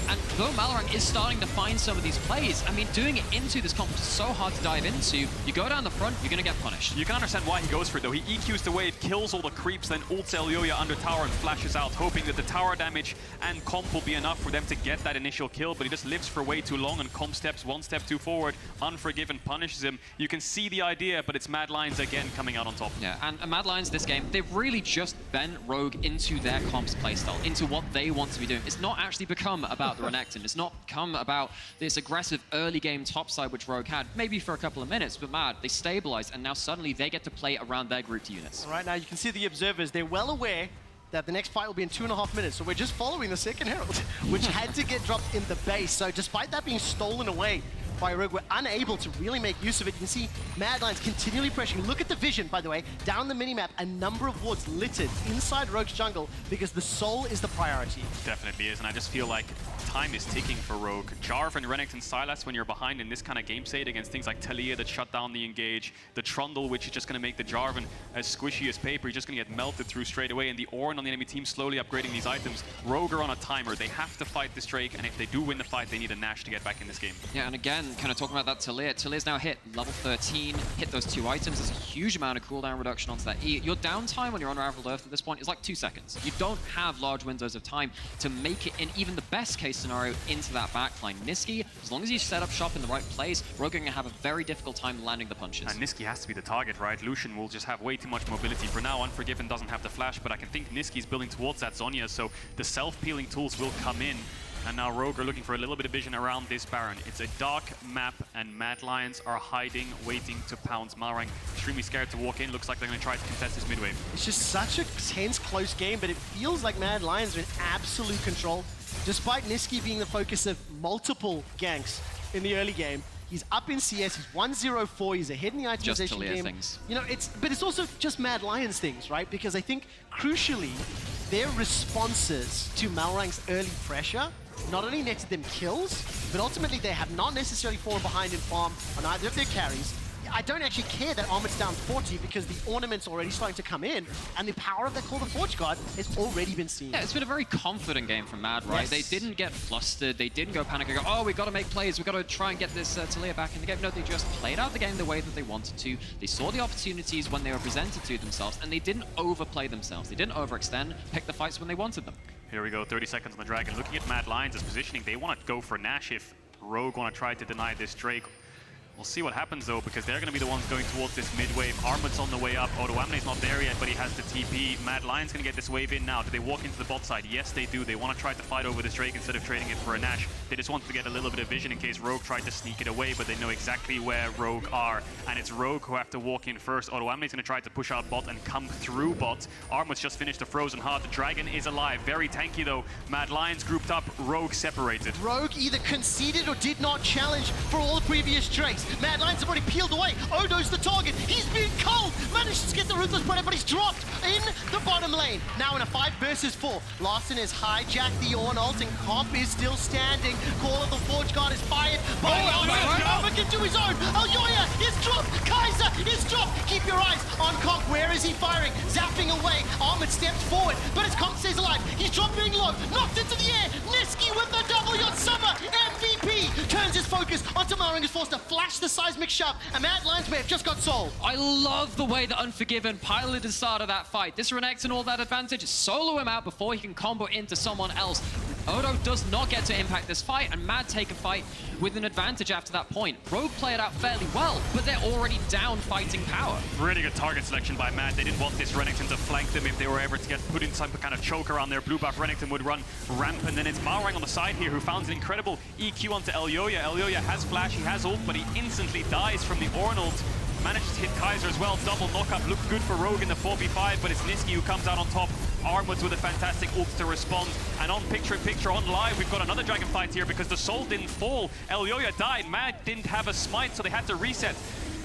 Speaker 21: And though Malrang is starting to find some of these plays, I mean, doing it into this comp is so hard to dive into. You go down the front, you're going to get punished.
Speaker 22: You can understand why he goes for it, though. He EQs the wave, kills all the creeps, then ults Elyoya under tower and flashes out, hoping that the tower damage and comp will be enough for them to get that initial kill, but he just lives for way too long, and comp steps 1 step too forward. Unforgiven punishes him. You can see the idea, but it's Mad Lions again coming out on top.
Speaker 21: Yeah, and Mad Lions this game, they've really just bent Rogue into their comp's playstyle, into what they want to be doing. It's not actually become about the Renekton. It's not come about this aggressive early game topside which Rogue had, maybe for a couple of minutes, but Mad, they stabilized, and now suddenly they get to play around their grouped units.
Speaker 4: Right now, you can see the observers. They're well aware that the next fight will be in 2.5 minutes, so we're just following the second Herald, which had to get dropped in the base. So despite that being stolen away by Rogue, we're unable to really make use of it. You can see Mad Lions continually pressuring. Look at the vision, by the way. Down the minimap, a number of wards littered inside Rogue's jungle because the soul is the priority.
Speaker 22: Definitely is, and I just feel like time is ticking for Rogue. Jarvan, Renekton, Sylas, when you're behind in this kind of game state against things like Talia that shut down the engage, the Trundle, which is just going to make the Jarvan as squishy as paper, he's just going to get melted through straight away, and the Ornn on the enemy team slowly upgrading these items. Rogue are on a timer. They have to fight this Drake, and if they do win the fight, they need a Nash to get back in this game.
Speaker 21: Yeah, and again, kind of talking about that Talia. Talia's now hit level 13, hit those 2 items. There's a huge amount of cooldown reduction onto that E. Your downtime when you're on Unraveled Earth at this point is like 2 seconds. You don't have large windows of time to make it in even the best case scenario into that backline. Niski, as long as you set up shop in the right place, Rogue are going to have a very difficult time landing the punches.
Speaker 22: And Niski has to be the target, right? Lucian will just have way too much mobility. For now, Unforgiven doesn't have the flash, but I can think Niski's building towards that Zhonya, so the self-peeling tools will come in. And now Rogue are looking for a little bit of vision around this Baron. It's a dark map, and Mad Lions are hiding, waiting to pounce. Malrang extremely scared to walk in. Looks like they're going to try to contest this mid wave.
Speaker 4: It's just such a tense, close game, but it feels like Mad Lions are in absolute control. Despite Niski being the focus of multiple ganks in the early game, he's up in CS, he's 1-0-4, he's ahead in the itemization game.
Speaker 21: Things.
Speaker 4: You know, but it's also just Mad Lions things, right? Because I think, crucially, their responses to Malrang's early pressure not only netted them kills, but ultimately they have not necessarily fallen behind in farm on either of their carries. I don't actually care that Armit's down 40 because the ornament's already starting to come in, and the power of that Call the Forge Guard has already been seen.
Speaker 21: Yeah, it's been a very confident game from Mad, right?
Speaker 4: Yes.
Speaker 21: They didn't get flustered, they didn't go panic and go, oh, we've got to make plays, we've got to try and get this Talia back in the game. No, they just played out the game the way that they wanted to. They saw the opportunities when they were presented to themselves, and they didn't overplay themselves. They didn't overextend, pick the fights when they wanted them.
Speaker 22: Here we go, 30 seconds on the Dragon. Looking at Mad Lions' positioning, they want to go for Nash if Rogue want to try to deny this Drake. We'll see what happens though, because they're going to be the ones going towards this mid-wave. Armut's on the way up. Odoamne's not there yet, but he has the TP. Mad Lion's going to get this wave in now. Do they walk into the bot side? Yes, they do. They want to try to fight over this Drake instead of trading it for a Nash. They just want to get a little bit of vision in case Rogue tried to sneak it away, but they know exactly where Rogue are. And it's Rogue who have to walk in first. Odoamne's going to try to push out bot and come through bot. Armut's just finished the Frozen Heart. The Dragon is alive. Very tanky though. Mad Lions grouped up. Rogue separated.
Speaker 4: Rogue either conceded or did not challenge for all the previous Drakes. Mad Lions have already peeled away. Odo's the target. He's being culled. Manages to get the Ruthless Predator, but he's dropped in the bottom lane. Now in a 5 versus 4. Larson has hijacked the Ornn ult, and Comp is still standing. Call of the Forge Guard is fired by Alma can do his own. Elyoya is dropped. Kaiser is dropped. Keep your eyes on Comp. Where is he firing? Zapping away. Armut steps forward, but as Comp stays alive, he's dropping low. Knocked into the air. Niski with the double. Your summer MVP turns his focus onto Malrang, is forced to flash the seismic shove. And Mad Lions may have just got sold.
Speaker 21: I love the way that Unforgiven piloted the start of that fight. This Renekton all that advantage, solo him out before he can combo into someone else. Odo does not get to impact this fight, and Mad take a fight with an advantage after that point. Rogue play it out fairly well, but they're already down fighting power.
Speaker 22: Really good target selection by Mad. They didn't want this Renekton to flank them. If they were ever to get put in some kind of choke around their blue buff, Renekton would run rampant. And it's Malrang on the side here who found an incredible EQ onto Elyoya. Elyoya has flash, he has ult, but he instantly dies from the Ornn ult. Managed to hit Kaiser as well. Double knockup looked good for Rogue in the 4v5, but it's Niski who comes out on top. Armut with a fantastic ult to respond. And on picture-in-picture, on live, we've got another dragon fight here because the soul didn't fall. Elyoya died. Mad didn't have a smite, so they had to reset.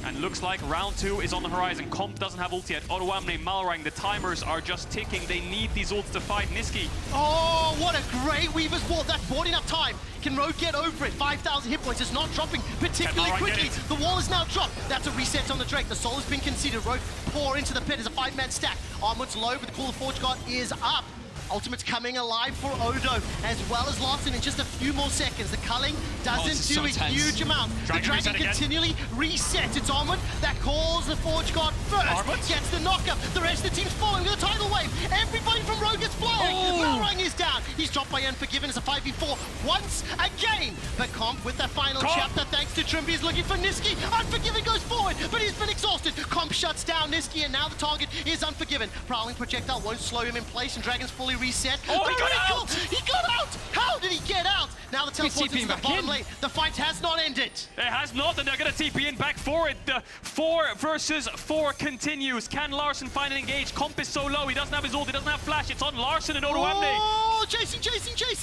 Speaker 22: And looks like round 2 is on the horizon. Comp doesn't have ult yet. Odoamne, Malrang, the timers are just ticking. They need these ults to fight Niski.
Speaker 4: Oh, what a great Weaver's Wall. That's bought enough time. Can Rogue get over it? 5,000 hit points. It's not dropping particularly quickly. The wall is now dropped. That's a reset on the Drake. The soul has been conceded. Rogue pour into the pit as a 5-man stack. Armut's low, but the Call of Forge God is up. Ultimate's coming alive for Odo, as well as Larson in just a few more seconds. The culling doesn't do a huge amount. The dragon continually resets. It's Armut that calls the Forge God first. Armut gets the knockup. The rest of the team's following with a tidal wave. Everybody from Rogue is flying. Malrang is down. He's dropped by Unforgiven as a 5v4 once again. But Comp with that final chapter, thanks to Trimby, is looking for Niski. Unforgiven goes forward, but he's been exhausted. Comp shuts down Niski, and now the target is Unforgiven. Prowling projectile won't slow him in place, and Dragon's fully reset.
Speaker 22: Oh, he got out!
Speaker 4: He got out! How did he get out? Now the teleport's into the bottom lane. The fight has not ended.
Speaker 22: It has not, and they're going to TP in back for it. The 4 versus 4 continues. Can Larson find an engage? Comp is so low. He doesn't have his ult. He doesn't have flash. It's on Larson and Odoamne.
Speaker 4: Oh, chasing.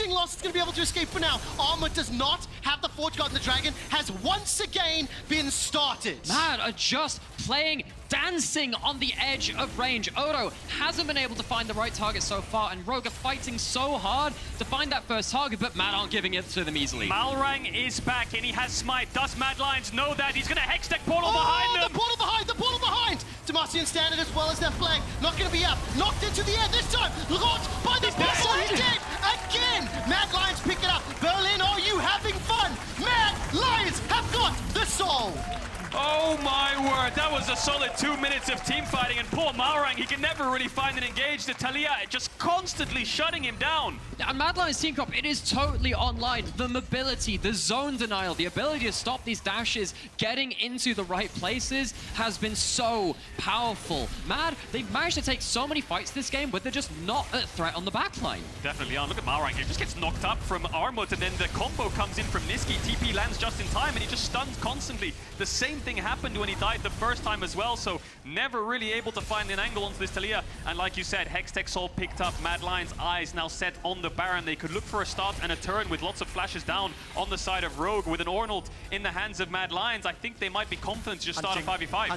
Speaker 4: Larson's going to be able to escape for now. Armut does not have the Forge God, and the Dragon has once again been started.
Speaker 21: Mad are just playing, dancing on the edge of range. Odo hasn't been able to find the right target so far, and Rogue are fighting so hard to find that first target, but Mad aren't giving it to them easily.
Speaker 22: Malrang is back, and he has smite. Does Mad Lions know that? He's going to hex deck portal behind them.
Speaker 4: The portal behind! Demacian standard as well as their flank. Not going to be up. Knocked into the air this time. Locked by the vessel. He's dead again. Mad Lions pick it up. Berlin, are you having fun? Mad Lions have got the soul.
Speaker 22: Oh my word, that was a solid 2 minutes of team fighting, and poor Malrang, he can never really find an engage. The Talia just constantly shutting him down.
Speaker 21: And Mad Lions team comp, it is totally online. The mobility, the zone denial, the ability to stop these dashes getting into the right places has been so powerful. Mad, they've managed to take so many fights this game, but they're just not a threat on the backline.
Speaker 22: Definitely on. Look at Malrang here, just gets knocked up from Armut, and then the combo comes in from Niski. TP lands just in time, and he just stuns constantly. The same thing happened when he died the first time as well, so never really able to find an angle onto this Talia. And like you said, Hextech Soul picked up. Mad Lions' eyes now set on the Baron. They could look for a start and a turn with lots of flashes down on the side of Rogue with an Ornald in the hands of Mad Lions. I think they might be confident to just start a 5v5.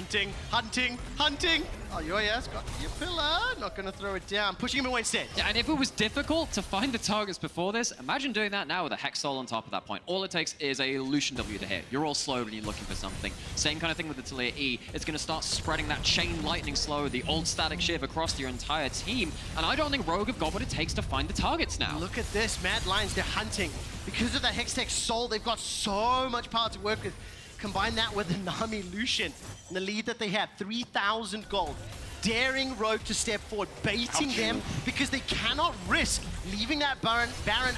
Speaker 4: Hunting. Oh, Yoya's got your pillar. Not going to throw it down. Pushing him away instead.
Speaker 21: Yeah, and if it was difficult to find the targets before this, imagine doing that now with a Hex Soul on top of that point. All it takes is a Lucian W to hit. You're all slowed when you're looking for something. Same kind of thing with the Talia E. It's going to start spreading that chain lightning slow, the old static shiv across your entire team. And I don't think Rogue have got what it takes to find the targets now.
Speaker 4: Look at this. Mad Lions, they're hunting. Because of that Hextech Soul, they've got so much power to work with. Combine that with the Nami Lucian and the lead that they have, 3,000 gold. Daring Rogue to step forward, baiting them because they cannot risk leaving that Baron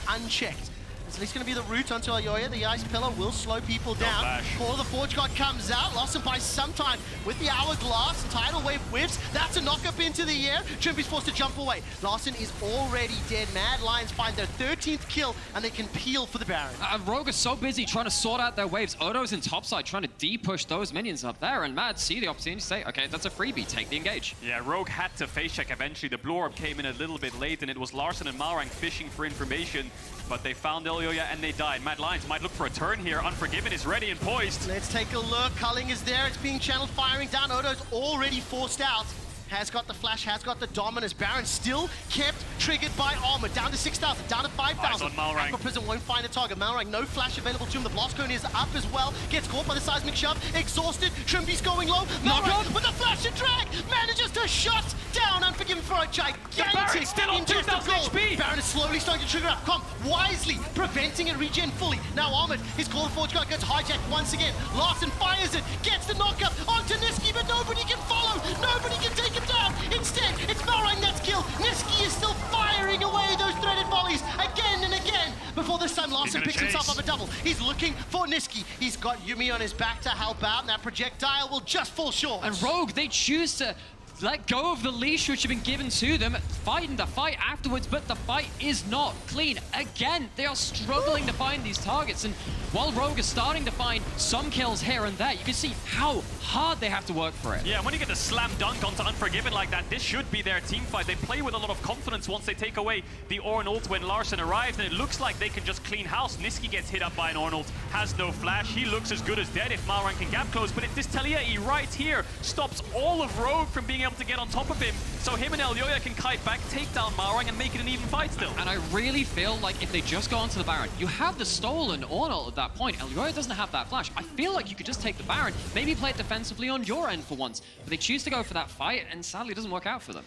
Speaker 4: unchecked. So it's going to be the route onto Ayoya. The Ice Pillar will slow people down. Call the Forge God comes out. Larson by some time with the Hourglass. Tidal Wave whiffs. That's a knock-up into the air. Trimby's forced to jump away. Larson is already dead. Mad Lions find their 13th kill, and they can peel for the Baron.
Speaker 21: Rogue is so busy trying to sort out their waves. Odo's in topside trying to de-push those minions up there, and Mad see the opportunity to say, okay, that's a freebie. Take the engage.
Speaker 22: Yeah, Rogue had to face check eventually. The Blue Orb came in a little bit late, and it was Larson and Malrang fishing for information, but they found Elyoya and they died. Mad Lions might look for a turn here. Unforgiven is ready and poised.
Speaker 4: Let's take a look. Culling is there. It's being channeled, firing down. Odo's already forced out. Has got the flash, has got the dominance. Baron still kept triggered by armor. Down to 6,000, down to 5,000. Aqua Prison won't find a target. Malrang, no flash available to him. The blast cone is up as well. Gets caught by the seismic shove. Exhausted. Trimby's going low. Malrang with a flash and drag manages to shut down Unforgiven for a gigantic
Speaker 22: still on 2,000 HP.
Speaker 4: Baron is slowly starting to trigger up. Comp wisely preventing it regen fully. Now Armored, his Call of Forge God gets hijacked once again. Larson fires it, gets the knockup onto Niski, but nobody can follow. Nobody can take him down. Instead, it's Malrang that's killed. Niski is still firing away those threaded volleys again and again. Before this time, Larson picks himself up a double. He's looking for Niski. He's got Yumi on his back to help out, and that projectile will just fall short.
Speaker 21: And Rogue, they choose to let go of the leash which had been given to them, fighting the fight afterwards, but the fight is not clean. Again, they are struggling to find these targets, and while Rogue is starting to find some kills here and there, you can see how hard they have to work for it.
Speaker 22: Yeah, when you get the slam dunk onto Unforgiven like that, this should be their team fight. They play with a lot of confidence once they take away the Ornn ult when Larssen arrives, and it looks like they can just clean house. Niski gets hit up by an Ornn ult, has no flash. He looks as good as dead if Malrang can gap close, but it's this Talia right here stops all of Rogue from being able to get on top of him, so him and Elyoya can kite back, take down Malrang, and make it an even fight still.
Speaker 21: And I really feel like if they just go onto the Baron, you have the stolen Ornn ult at that point. Elyoya doesn't have that flash. I feel like you could just take the Baron, maybe play it defensively on your end for once, but they choose to go for that fight, and sadly it doesn't work out for them.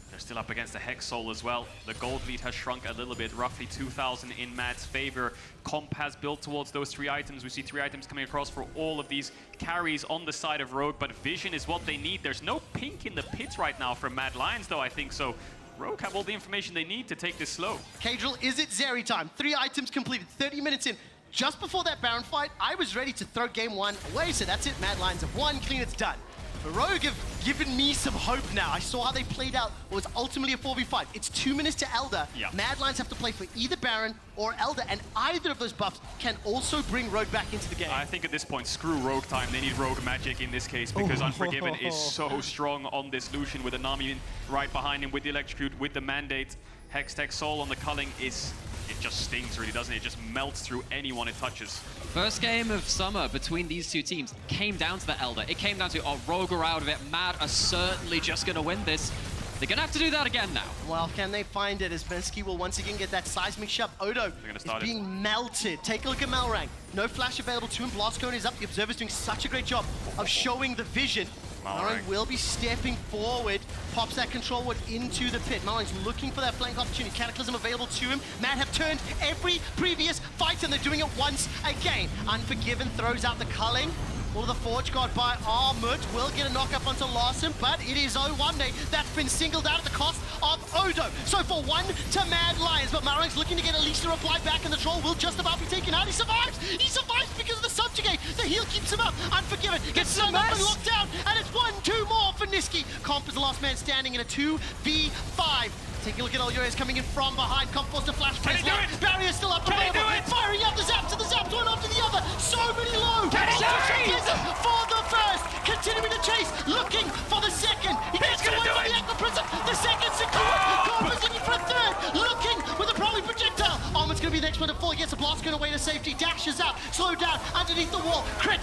Speaker 22: They're still up against the Hex Soul as well. The gold lead has shrunk a little bit, roughly 2,000 in Mad's favor. Comp has built towards those 3 items. We see 3 items coming across for all of these carries on the side of Rogue, but vision is what they need. There's no pink in the pits right now from Mad Lions, though, I think, so Rogue have all the information they need to take this slow.
Speaker 4: Cadril, is it Zeri time? 3 items completed, 30 minutes in. Just before that Baron fight, I was ready to throw game 1 away, so that's it. Mad Lions have won, clean, it's done. But Rogue have given me some hope now. I saw how they played out what was ultimately a 4v5. It's 2 minutes to Elder.
Speaker 22: Yeah.
Speaker 4: Mad Lions have to play for either Baron or Elder, and either of those buffs can also bring Rogue back into the game.
Speaker 22: I think at this point, screw Rogue time. They need Rogue magic in this case because Unforgiven is so strong on this Lucian with a Nami right behind him with the Electrocute, with the Mandate. Hextech Soul on the culling is... It just stings, really, doesn't it? It just melts through anyone it touches.
Speaker 21: First game of summer between these 2 teams came down to the Elder. It came down to, oh, Rogue are out of it. Mad are certainly just going to win this. They're going to have to do that again now.
Speaker 4: Well, can they find it as Bensky will once again get that seismic shove? Odo is being melted. Take a look at Malrang. No flash available to him. Blast Cone is up. The Observer's doing such a great job of showing the vision. Malrang will be stepping forward, pops that control ward into the pit. Malrang's looking for that flank opportunity. Cataclysm available to him. Mad have turned every previous fight, and they're doing it once again. Unforgiven throws out the culling. All the Forge Guard by Armut will get a knock-up onto Larssen, but it is Owamne that's been singled out at the cost of Odo. So for 1 to Mad Lions, but Malrang's looking to get at least a reply back, and the troll will just about be taken out. He survives! He survives because of the subjugate! The heal keeps him up. Unforgiven gets slung up and locked down, and it's 1-2 more for Niski. Comp is the last man standing in a 2v5. Taking a look at Elyoya coming in from behind. Comp forced to flash.
Speaker 22: Can he do it?
Speaker 4: Barrier still up.
Speaker 22: Can he do it?
Speaker 4: Firing up the zaps one after the other. So many low. For the first. Continuing to chase. Looking for the second. He gets away from the Aqua Prism. The second secured. Comp is looking for a third. Looking with a probably projectile. Armut's going to be the next one to fall. He gets a blast gun away to safety. Dashes out. Slow down underneath the wall. Crit.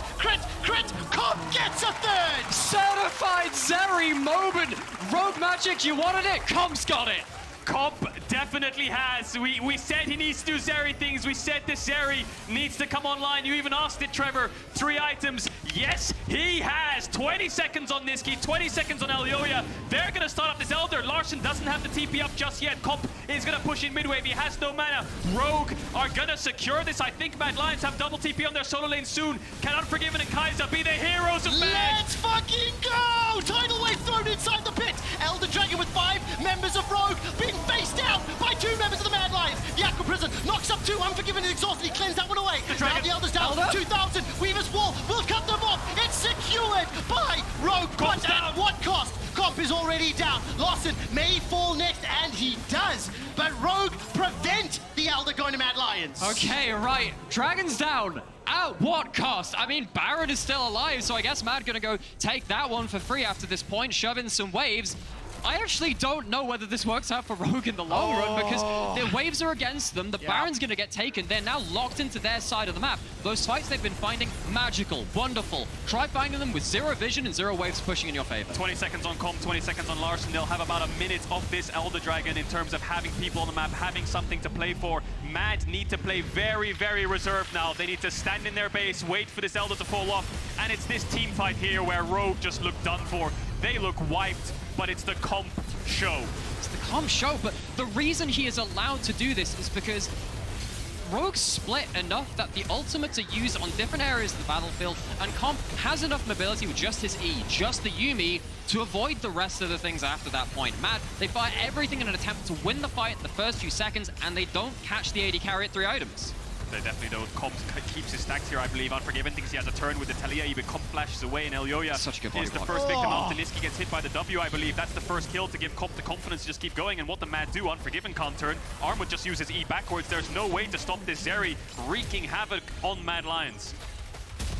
Speaker 4: Comp gets a third.
Speaker 21: Certified Zeri moment. Rogue magic, you wanted it? Comp's got it.
Speaker 22: Comp definitely has. We said he needs to do Zeri things. We said the Zeri needs to come online. You even asked it, Trevor. 3 items. Yes, he has. 20 seconds on Niski, 20 seconds on Elyoya. They're going to start up this Elder. Larssen doesn't have the TP up just yet. Comp is going to push in midwave. He has no mana. Rogue are going to secure this. I think Mad Lions have double TP on their solo lane soon. Can Unforgiven and Kai'Sa be the heroes of Mad?
Speaker 4: Let's fucking go! Tidal wave thrown inside the pit. Elder Dragon with 5 members of Rogue being faced down by 2 members of the Mad Lions. The Aqua Prison knocks up 2. Unforgiven and exhausted. He cleans that one away. Now the Elder's down. 2,000. Weaver's Wall will cut them off. It's secured by Rogue. But at what cost? Comp is already down. Larssen may fall next, and he does. But Rogue prevent the Elder going to Mad Lions.
Speaker 21: Okay, right. Dragon's down. At what cost? I mean, Baron is still alive, so I guess Mad gonna go take that one for free after this point, shove in some waves. I actually don't know whether this works out for Rogue in the long run because their waves are against them. The Baron's going to get taken. They're now locked into their side of the map. Those fights they've been finding, magical, wonderful. Try finding them with 0 vision and 0 waves pushing in your favor.
Speaker 22: 20 seconds on Comp, 20 seconds on Larssen. They'll have about a minute of this Elder Dragon in terms of having people on the map, having something to play for. Mad need to play very, very reserved now. They need to stand in their base, wait for this Elder to fall off. And it's this team fight here where Rogue just look done for. They look wiped, but it's the Comp show.
Speaker 21: It's the Comp show, but the reason he is allowed to do this is because Rogue split enough that the ultimates are used on different areas of the battlefield, and Comp has enough mobility with just his E, just the Yuumi, to avoid the rest of the things after that point. Mad, they fire everything in an attempt to win the fight in the first few seconds, and they don't catch the AD carry at 3 items.
Speaker 22: They definitely don't. Comp keeps his stacks here, I believe. Unforgiven thinks he has a turn with the Talia, but Comp flashes away, and Elyoya
Speaker 21: Such a good body
Speaker 22: is the
Speaker 21: block.
Speaker 22: first victim after Niski gets hit by the W, I believe. That's the first kill to give Comp the confidence to just keep going, and what the Mad do, Unforgiven can't turn. Arm would just use his E backwards. There's no way to stop this Zeri wreaking havoc on Mad Lions.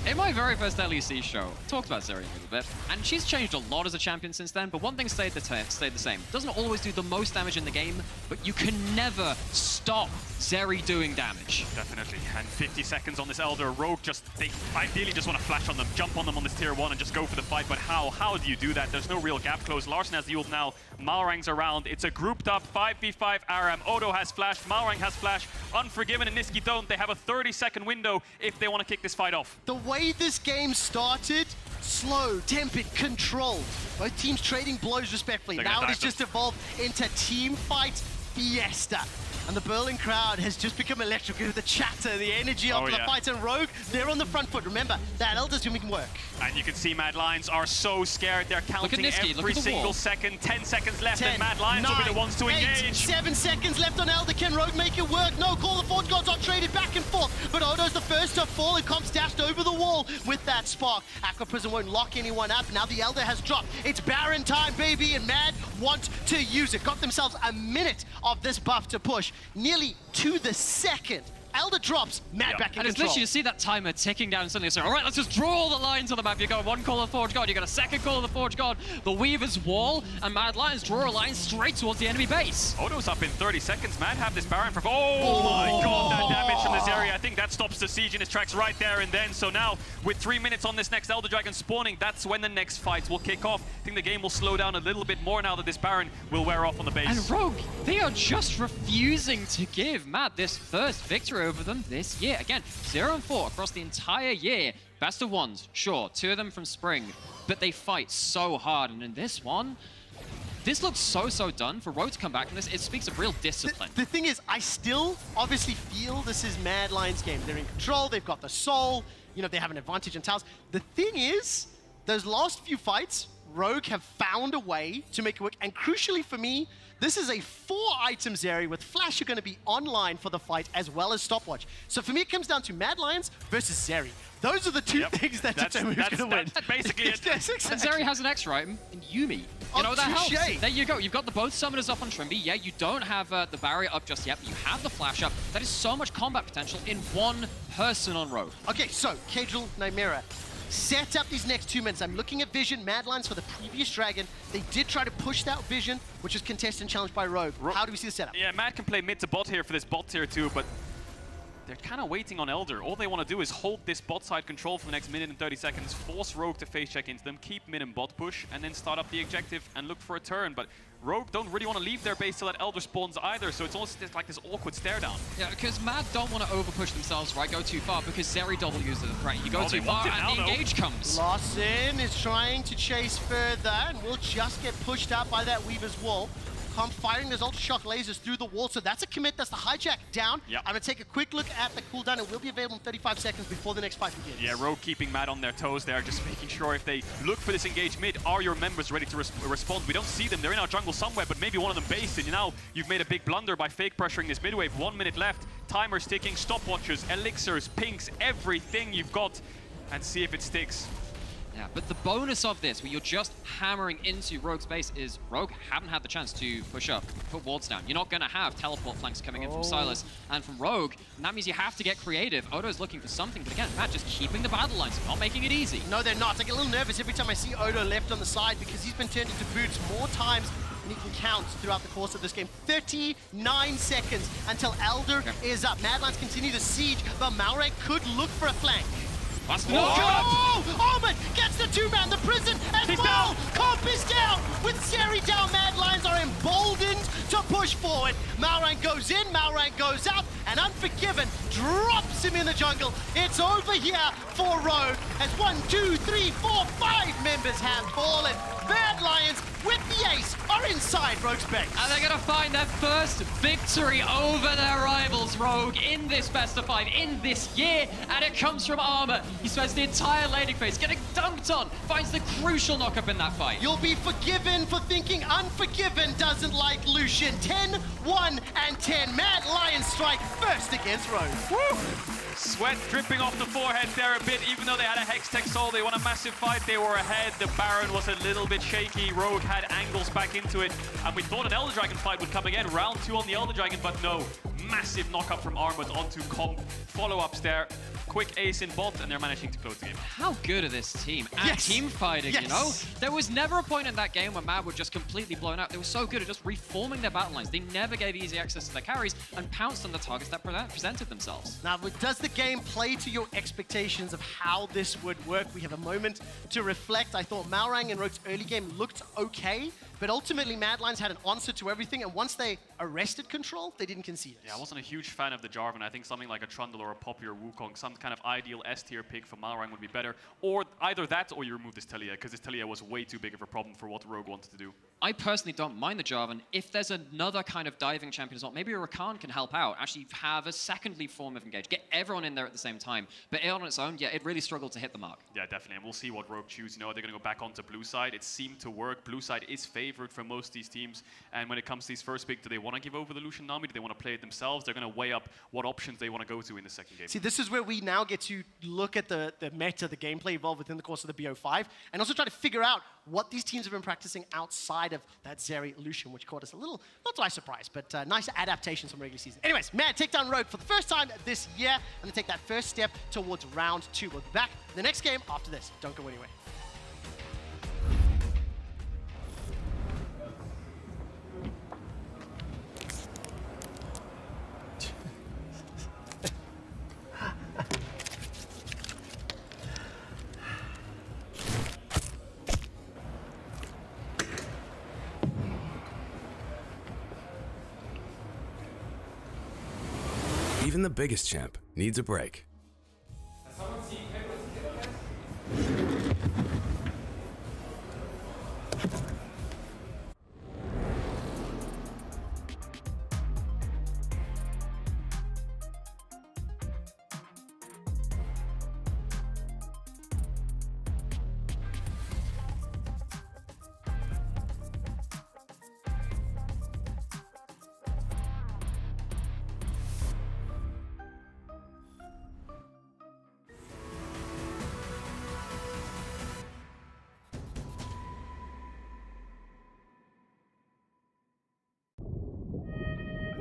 Speaker 21: In my very first LEC show, I talked about Zeri a little bit, and she's changed a lot as a champion since then, but one thing stayed the same. Doesn't always do the most damage in the game, but you can never stop Zeri doing damage.
Speaker 22: Definitely, and 50 seconds on this Elder. Rogue they ideally just want to flash on them, jump on them on this tier 1 and just go for the fight, but how? How do you do that? There's no real gap close. Larsen has the ult now, Malrang's around. It's a grouped up 5v5 Aram. Odo has flash, Malrang has flash, Unforgiven and Niski don't. They have a 30-second window if they want to kick this fight off.
Speaker 4: The way this game started, slow, tempered, controlled. Both teams trading blows respectfully. Now it has just evolved into team fight fiesta. And the Berlin crowd has just become electric with the chatter, the energy of the fight. And Rogue, they're on the front foot. Remember, that Elder's doing work.
Speaker 22: And you can see Mad Lions are so scared. They're counting every single second. 10 seconds left, 10, and Mad Lions will be the ones to
Speaker 4: 8,
Speaker 22: engage.
Speaker 4: 7 seconds left on Elder. Can Rogue make it work? No, Call the Forge Gods are traded back and forth. But Odo's the first to fall, and Comp's dashed over the wall with that spark. Aqua Prison won't lock anyone up. Now the Elder has dropped. It's Baron time, baby, and Mad want to use it. Got themselves a minute of this buff to push. Nearly to the second. Elder drops, Mad back in
Speaker 21: and it's
Speaker 4: control.
Speaker 21: literally, you see that timer ticking down and suddenly it's like, all right, let's just draw all the lines on the map. You got one Call of the Forge God, you got a second Call of the Forge God, the Weaver's Wall, and Mad Lions draw a line straight towards the enemy base.
Speaker 22: Odo's up in 30 seconds. Mad have this Baron for... Oh my god, that damage from this area. I think that stops the siege in his tracks right there and then. So now, with 3 minutes on this next Elder Dragon spawning, that's when the next fight will kick off. I think the game will slow down a little bit more now that this Baron will wear off on the base.
Speaker 21: And Rogue, they are just refusing to give Mad this first victory over them this year. Again, 0-4 across the entire year. Best of ones, sure, 2 of them from Spring, but they fight so hard. And in this one, this looks so done. For Rogue to come back from this, it speaks of real discipline.
Speaker 4: The thing is, I still obviously feel this is Mad Lions' game. They're in control, they've got the soul, you know, they have an advantage in towers. The thing is, those last few fights, Rogue have found a way to make it work. And crucially for me, this is a 4-item Zeri with Flash are going to be online for the fight as well as Stopwatch. So for me, it comes down to Mad Lions versus Zeri. Those are the two things that determine who's going to win.
Speaker 22: That's basically it.
Speaker 4: Yes, exactly.
Speaker 21: And Zeri has an extra item in Yumi. You know, that helps. There you go. You've got the both summoners up on Trimby. Yeah, you don't have the barrier up just yet, but you have the flash up. That is so much combat potential in one person on Rogue.
Speaker 4: Okay, so Kadril, Nymera, set up these next 2 minutes. I'm looking at Vision, Mad Lions for the previous Dragon. They did try to push that Vision, which was contested and challenged by Rogue. How do we see the setup?
Speaker 22: Yeah, Mad can play mid to bot here for this bot tier 2, but they're kind of waiting on Elder. All they want to do is hold this bot side control for the next minute and 30 seconds, force Rogue to face check into them, keep mid and bot push, and then start up the objective and look for a turn. But Rogue don't really want to leave their base till that Elder spawns either, so it's almost like this awkward stare down.
Speaker 21: Yeah, because Mad don't want to overpush themselves, right? Go too far, because Zeri W's are the threat. You go too far and the engage comes.
Speaker 4: Larsen is trying to chase further and will just get pushed out by that Weaver's Wall. Comp firing those Ultra Shock lasers through the wall, so that's a commit. That's the hijack down.
Speaker 22: Yep.
Speaker 4: I'm going to take a quick look at the cooldown. It will be available in 35 seconds before the next fight begins.
Speaker 22: Yeah, Rogue keeping Mad on their toes there, just making sure if they look for this engage mid, are your members ready to respond? We don't see them. They're in our jungle somewhere, but maybe one of them based, and now you've made a big blunder by fake pressuring this mid wave. 1 minute left, timer's ticking, stopwatches, elixirs, pinks, everything you've got, and see if it sticks.
Speaker 21: Yeah, but the bonus of this, where you're just hammering into Rogue's base, is Rogue haven't had the chance to push up, put wards down. You're not going to have teleport flanks coming in from Sylas and from Rogue, and that means you have to get creative. Odo's looking for something, but again, Matt just keeping the battle lines, not making it easy.
Speaker 4: No, they're not. I get a little nervous every time I see Odo left on the side because he's been turned into boots more times than he can count throughout the course of this game. 39 seconds until Elder is up. Mad Lions continue to siege, but Malrang could look for a flank. Omen gets the 2-man, the prison as well! Comp is down! With Zeri down, Mad Lions are emboldened to push forward. Malrang goes in, Malrang goes out, and Unforgiven drops him in the jungle. It's over here for Rogue as 1, 2, 3, 4, 5 members have fallen. Mad Lions with the ace are inside Rogue's base.
Speaker 21: And they're gonna find their first victory over their rivals, Rogue, in this best of 5, in this year, and it comes from Armor. He spends the entire laning phase getting dunked on, finds the crucial knockup in that fight.
Speaker 4: You'll be forgiven for thinking Unforgiven doesn't like Lucian. 10, 1, and 10. Mad Lion Strike first against Rogue.
Speaker 22: Woo! Sweat dripping off the forehead there a bit, even though they had a Hextech Soul, they won a massive fight, they were ahead. The Baron was a little bit shaky, Rogue had angles back into it, and we thought an Elder Dragon fight would come again, round 2 on the Elder Dragon, but no. Massive knockup from Armut onto Comp, follow-ups there. Quick ace in bot, and they're managing to close the game.
Speaker 21: How good are this team at team fighting, you know? There was never a point in that game where Mad were just completely blown out. They were so good at just reforming their battle lines. They never gave easy access to their carries and pounced on the targets that presented themselves.
Speaker 4: Now, does the game play to your expectations of how this would work? We have a moment to reflect. I thought Malrang and Rogue's early game looked okay, but ultimately Mad Lions had an answer to everything, and once they arrested control, they didn't concede it.
Speaker 22: Yeah, I wasn't a huge fan of the Jarvan. I think something like a Trundle or a Poppy or Wukong, some kind of ideal S-tier pick for Malrang would be better. Or either that or you remove this Telia, because this Telia was way too big of a problem for what Rogue wanted to do.
Speaker 21: I personally don't mind the Jarvan. If there's another kind of diving champion as well, maybe a Rakan can help out, actually have a secondary form of engage, get everyone in there at the same time. But it on its own, yeah, it really struggled to hit the mark.
Speaker 22: Yeah, definitely, and we'll see what Rogue choose. You know, they're going to go back onto blue side. It seemed to work. Blue side is favored for most of these teams, and when it comes to these first pick, do they want to give over the Lucian Nami? Do they want to play it themselves? They're going to weigh up what options they want to go to in the second game.
Speaker 4: See, this is where we now get to look at the meta, the gameplay evolved within the course of the BO5, and also try to figure out what these teams have been practicing outside of that Zeri Lucian, which caught us a little, not by surprise, but nice adaptations from regular season. Anyways, Mad take down Rogue for the first time this year, and they take that first step towards round 2. We'll be back in the next game after this. Don't go anywhere.
Speaker 2: Even the biggest champ needs a break.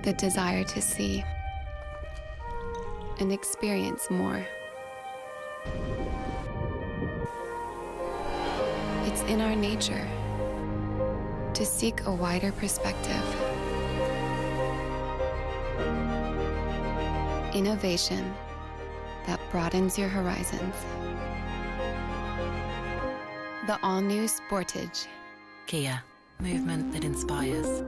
Speaker 5: The desire to see and experience more. It's in our nature to seek a wider perspective. Innovation that broadens your horizons. The all-new Sportage.
Speaker 23: Kia, movement that inspires.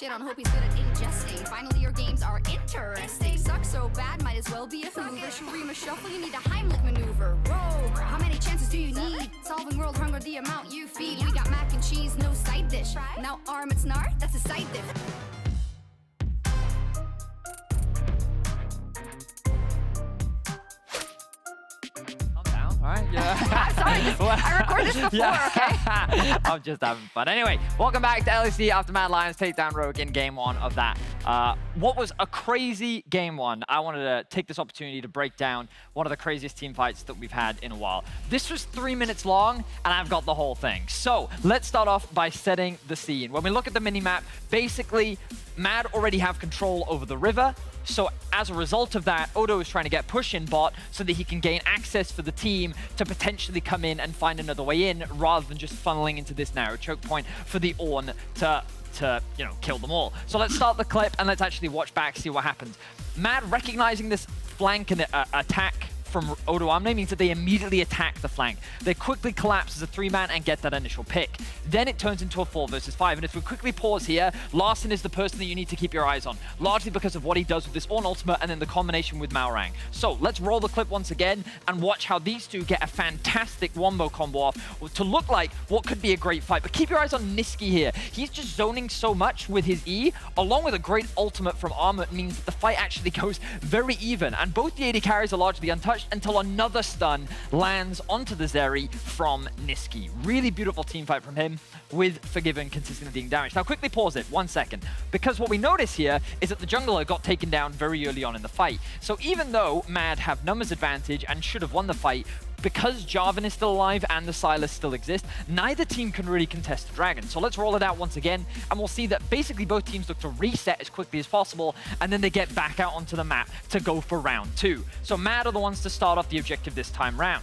Speaker 9: shit on, hope he's good at ingesting. Finally, your games are interesting. Suck so bad, might as well be a Hoover. Shurima shuffle, you need a Heimlich maneuver. Rogue, how many chances do you need? Solving world hunger, the amount you feed. We got mac and cheese, no side dish. Now arm it's Snar, that's a side dish.
Speaker 12: All right, yeah.
Speaker 9: I'm sorry, I recorded this before, okay?
Speaker 12: I'm just having fun. Anyway, welcome back to LEC after Mad Lions take down Rogue in game 1 of that. What was a crazy game 1. I wanted to take this opportunity to break down one of the craziest team fights that we've had in a while. This was 3 minutes long, and I've got the whole thing. So let's start off by setting the scene. When we look at the minimap, basically, Mad already have control over the river. So as a result of that, Odo is trying to get push in bot so that he can gain access for the team to potentially come in and find another way in, rather than just funneling into this narrow choke point for the Ornn to kill them all. So let's start the clip and let's actually watch back, see what happens. Mad recognizing this flank and attack from Odo Amne means that they immediately attack the flank. They quickly collapse as a 3-man and get that initial pick. Then it turns into a 4 versus 5. And if we quickly pause here, Larssen is the person that you need to keep your eyes on, largely because of what he does with this Ornn ultimate and then the combination with Maorang. So let's roll the clip once again and watch how these two get a fantastic wombo combo off to look like what could be a great fight. But keep your eyes on Nisqy here. He's just zoning so much with his E, along with a great ultimate from Armut, means that the fight actually goes very even. And both the AD carries are largely untouched until another stun lands onto the Zeri from Nisqy. Really beautiful team fight from him, with Forgiven consistently being damaged. Now quickly pause it 1 second, because what we notice here is that the jungler got taken down very early on in the fight. So even though Mad have numbers advantage and should have won the fight, because Jarvan is still alive and the Sylas still exist, neither team can really contest the Dragon. So let's roll it out once again, and we'll see that basically both teams look to reset as quickly as possible, and then they get back out onto the map to go for round 2. So Mad are the ones to start off the objective this time round.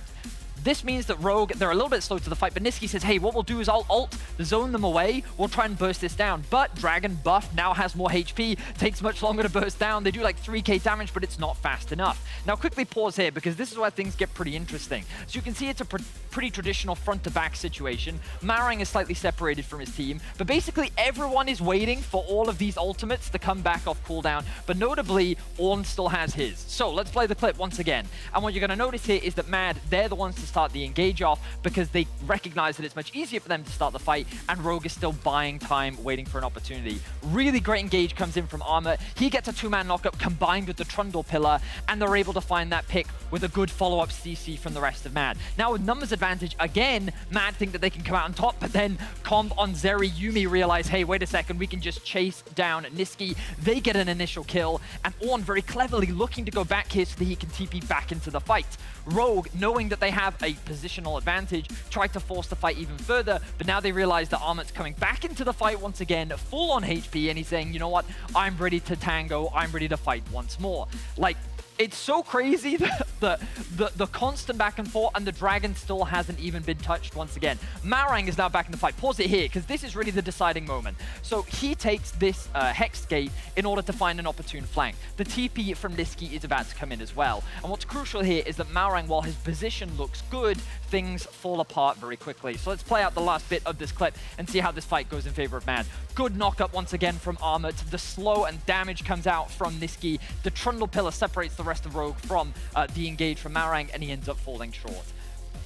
Speaker 12: This means that Rogue, they're a little bit slow to the fight, but Nisqy says, hey, what we'll do is I'll ult, zone them away, we'll try and burst this down. But Dragon buff now has more HP, takes much longer to burst down. They do like 3k damage, but it's not fast enough. Now quickly pause here, because this is where things get pretty interesting. So you can see it's a pretty traditional front-to-back situation. Maorang is slightly separated from his team, but basically everyone is waiting for all of these ultimates to come back off cooldown, but notably, Ornn still has his. So let's play the clip once again. And what you're going to notice here is that Mad, they're the ones to start the engage off, because they recognize that it's much easier for them to start the fight, and Rogue is still buying time, waiting for an opportunity. Really great engage comes in from Armut. He gets a 2-man knockup combined with the Trundle pillar, and they're able to find that pick with a good follow-up CC from the rest of Mad. Now with numbers advantage, again, Mad think that they can come out on top, but then comb on Zeri, Yuumi realize, hey, wait a second, we can just chase down Nisqy. They get an initial kill, and Ornn very cleverly looking to go back here so that he can TP back into the fight. Rogue, knowing that they have a positional advantage, tried to force the fight even further, but now they realize that Armut's coming back into the fight once again, full on HP, and he's saying, you know what, I'm ready to tango, I'm ready to fight once more. Like, it's so crazy that the constant back and forth, and the Dragon still hasn't even been touched once again. Maorang is now back in the fight. Pause it here, because this is really the deciding moment. So he takes this Hex Gate in order to find an opportune flank. The TP from Nisqy is about to come in as well. And what's crucial here is that Maorang, while his position looks good, things fall apart very quickly. So let's play out the last bit of this clip and see how this fight goes in favor of Mad. Good knockup once again from Armut. The slow and damage comes out from Nisqy. The Trundle pillar separates the rest of Rogue from the engage from Maorang, and he ends up falling short.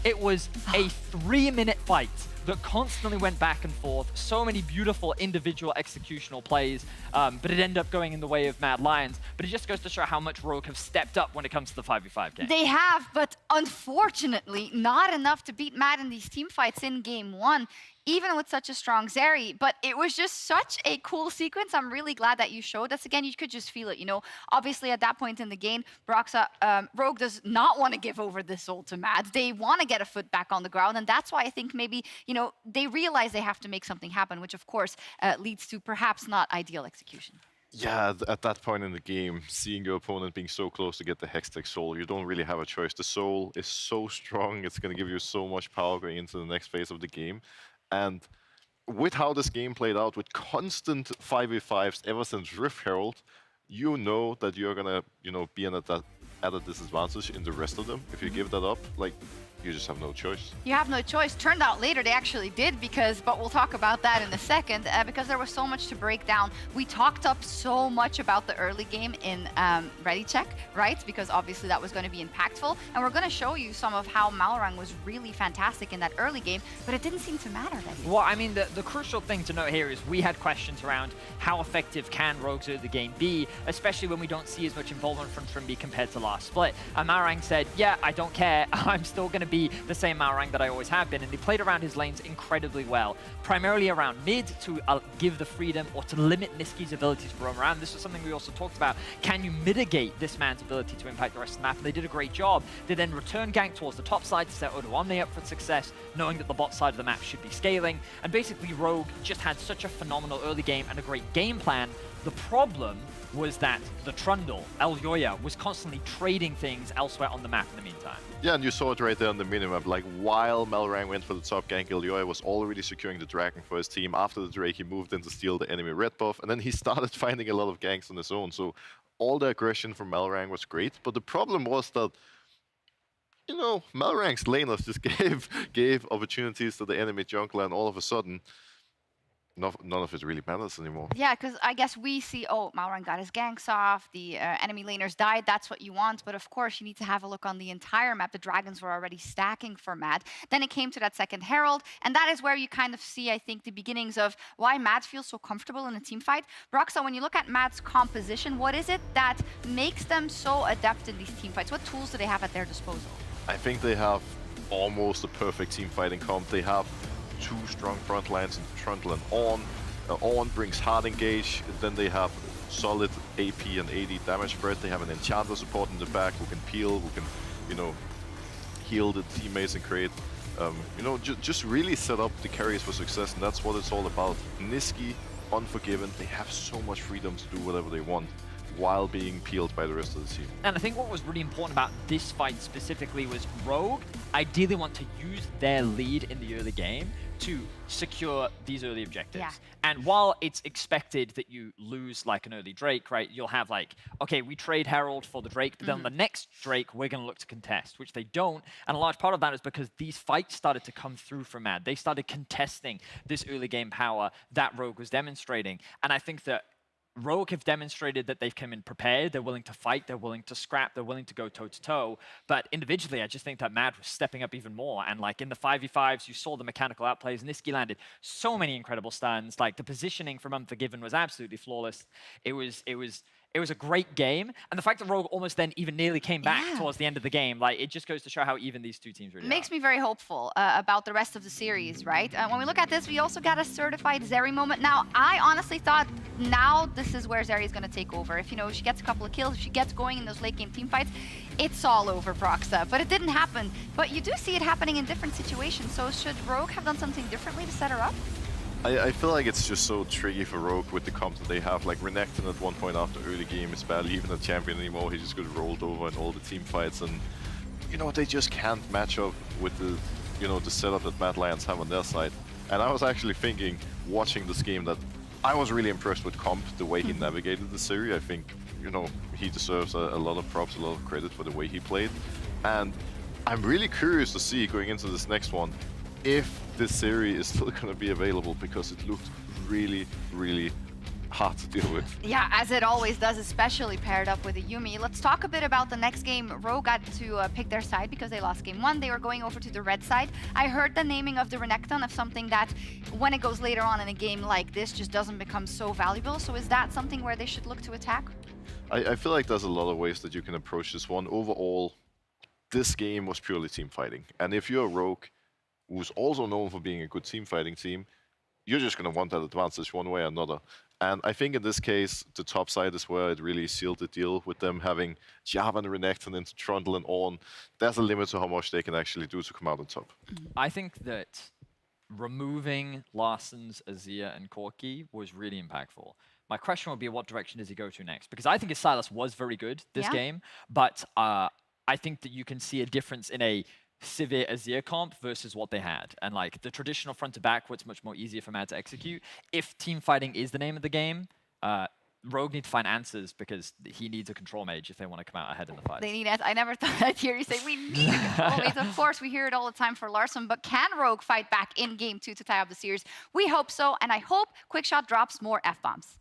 Speaker 12: It was a 3-minute fight that constantly went back and forth. So many beautiful individual executional plays, but it ended up going in the way of Mad Lions. But it just goes to show how much Rogue have stepped up when it comes to the 5v5 game.
Speaker 9: They have, but unfortunately, not enough to beat Mad in these team fights in game 1. Even with such a strong Zeri, but it was just such a cool sequence. I'm really glad that you showed us again. You could just feel it, you know. Obviously, at that point in the game, Rogue does not want to give over this ult to Mad. They want to get a foot back on the ground, and that's why I think maybe, you know, they realize they have to make something happen, which of course leads to perhaps not ideal execution.
Speaker 11: Yeah, at that point in the game, seeing your opponent being so close to get the Hextech Soul, you don't really have a choice. The Soul is so strong, it's going to give you so much power going into the next phase of the game. And with how this game played out, with constant 5v5s ever since Rift Herald, you know that you're gonna, be at a disadvantage in the rest of them if you give that up. Like, you just have no choice.
Speaker 9: You have no choice. Turned out later they actually did but we'll talk about that in a second because there was so much to break down. We talked up so much about the early game in Ready Check, right? Because obviously that was going to be impactful. And we're going to show you some of how Malrang was really fantastic in that early game, but it didn't seem to matter that
Speaker 12: Well, I mean, the crucial thing to note here is we had questions around how effective can Rogue's early game be, especially when we don't see as much involvement from Trimby compared to last split. And Malrang said, yeah, I don't care. I'm still going to be the same Malrang that I always have been. And he played around his lanes incredibly well, primarily around mid to give the freedom or to limit Niski's ability to roam around. This was something we also talked about. Can you mitigate this man's ability to impact the rest of the map? And they did a great job. They then return gank towards the top side to set Odoamne up for success, knowing that the bot side of the map should be scaling. And basically Rogue just had such a phenomenal early game and a great game plan. The problem was that the Trundle, Elyoya, was constantly trading things elsewhere on the map in the meantime.
Speaker 11: Yeah, and you saw it right there on the minimap. Like, while Malrang went for the top gank, Elyoya was already securing the Dragon for his team. After the Drake, he moved in to steal the enemy red buff, and then he started finding a lot of ganks on his own. So all the aggression from Malrang was great, but the problem was that, you know, Malrang's laners just gave opportunities to the enemy jungler, and all of a sudden, none of it really matters anymore.
Speaker 9: Yeah, because I guess we see, oh, Malrang got his ganks off, the enemy laners died, that's what you want, but of course you need to have a look on the entire map. The dragons were already stacking for Mad. Then it came to that second Herald, and that is where you kind of see, I think, the beginnings of why Mad feels so comfortable in a team fight. Broxa, when you look at Mad's composition, what is it that makes them so adept in these team fights? What tools do they have at their disposal?
Speaker 11: I think they have almost a perfect team fighting comp. They have two strong front lines in Trundle and On. On brings hard engage, then they have solid AP and AD damage spread. They have an enchanter support in the back who can peel, who can, you know, heal the teammates and create, you know, just really set up the carries for success, and that's what it's all about. Niski, Unforgiven, they have so much freedom to do whatever they want while being peeled by the rest of the team.
Speaker 12: And I think what was really important about this fight specifically was Rogue ideally want to use their lead in the early game to secure these early objectives.
Speaker 9: Yeah.
Speaker 12: And while it's expected that you lose like an early Drake, right, you'll have like, okay, we trade Herald for the Drake, but then on the next Drake, we're going to look to contest, which they don't. And a large part of that is because these fights started to come through from Mad. They started contesting this early game power that Rogue was demonstrating. And I think that Rogue have demonstrated that they've come in prepared, they're willing to fight, they're willing to scrap, they're willing to go toe-to-toe. But individually, I just think that Mad was stepping up even more. And like in the 5v5s, you saw the mechanical outplays. Niski landed so many incredible stuns. Like the positioning from Unforgiven was absolutely flawless. It was a great game. And the fact that Rogue almost then even nearly came back towards the end of the game, like it just goes to show how even these two teams really
Speaker 9: Makes me very hopeful about the rest of the series, right? When we look at this, we also got a certified Zeri moment. Now, I honestly thought now this is where Zeri is going to take over. If, you know, she gets a couple of kills, if she gets going in those late game team fights, it's all over Broxa. But it didn't happen. But you do see it happening in different situations. So should Rogue have done something differently to set her up?
Speaker 11: I feel like it's just so tricky for Rogue with the comp that they have. Like Renekton at one point after early game is barely even a champion anymore. He just got rolled over in all the team fights, and you know, they just can't match up with the, you know, the setup that Mad Lions have on their side. And I was actually thinking, watching this game, that I was really impressed with Comp, the way he navigated the series. I think, you know, he deserves a lot of props, a lot of credit for the way he played. And I'm really curious to see going into this next one if this series is still going to be available, because it looked really, really hard to deal with.
Speaker 9: Yeah, as it always does, especially paired up with a Yuumi. Let's talk a bit about the next game. Rogue got to pick their side because they lost game 1. They were going over to the red side. I heard the naming of the Renekton of something that, when it goes later on in a game like this, just doesn't become so valuable. So is that something where they should look to attack?
Speaker 11: I feel like there's a lot of ways that you can approach this one. Overall, this game was purely team fighting. And if you're a Rogue, who's also known for being a good team fighting team, you're just going to want that advantage one way or another. And I think in this case, the top side is where it really sealed the deal with them having Java and Renekton into Trundle and On. There's a limit to how much they can actually do to come out on top.
Speaker 12: I think that removing Larsson's Azir and Corki was really impactful. My question would be, what direction does he go to next? Because I think his Sylas was very good this game, but I think that you can see a difference in a severe Azir comp versus what they had. And like the traditional front to back, what's much more easier for Mad to execute. If team fighting is the name of the game, Rogue need to find answers because he needs a control mage if they want to come out ahead in the fight.
Speaker 8: They need it. I never thought I'd hear you say we need a control mage. Of course, we hear it all the time for Larson, but can Rogue fight back in game 2 to tie up the series? We hope so, and I hope Quickshot drops more F-bombs.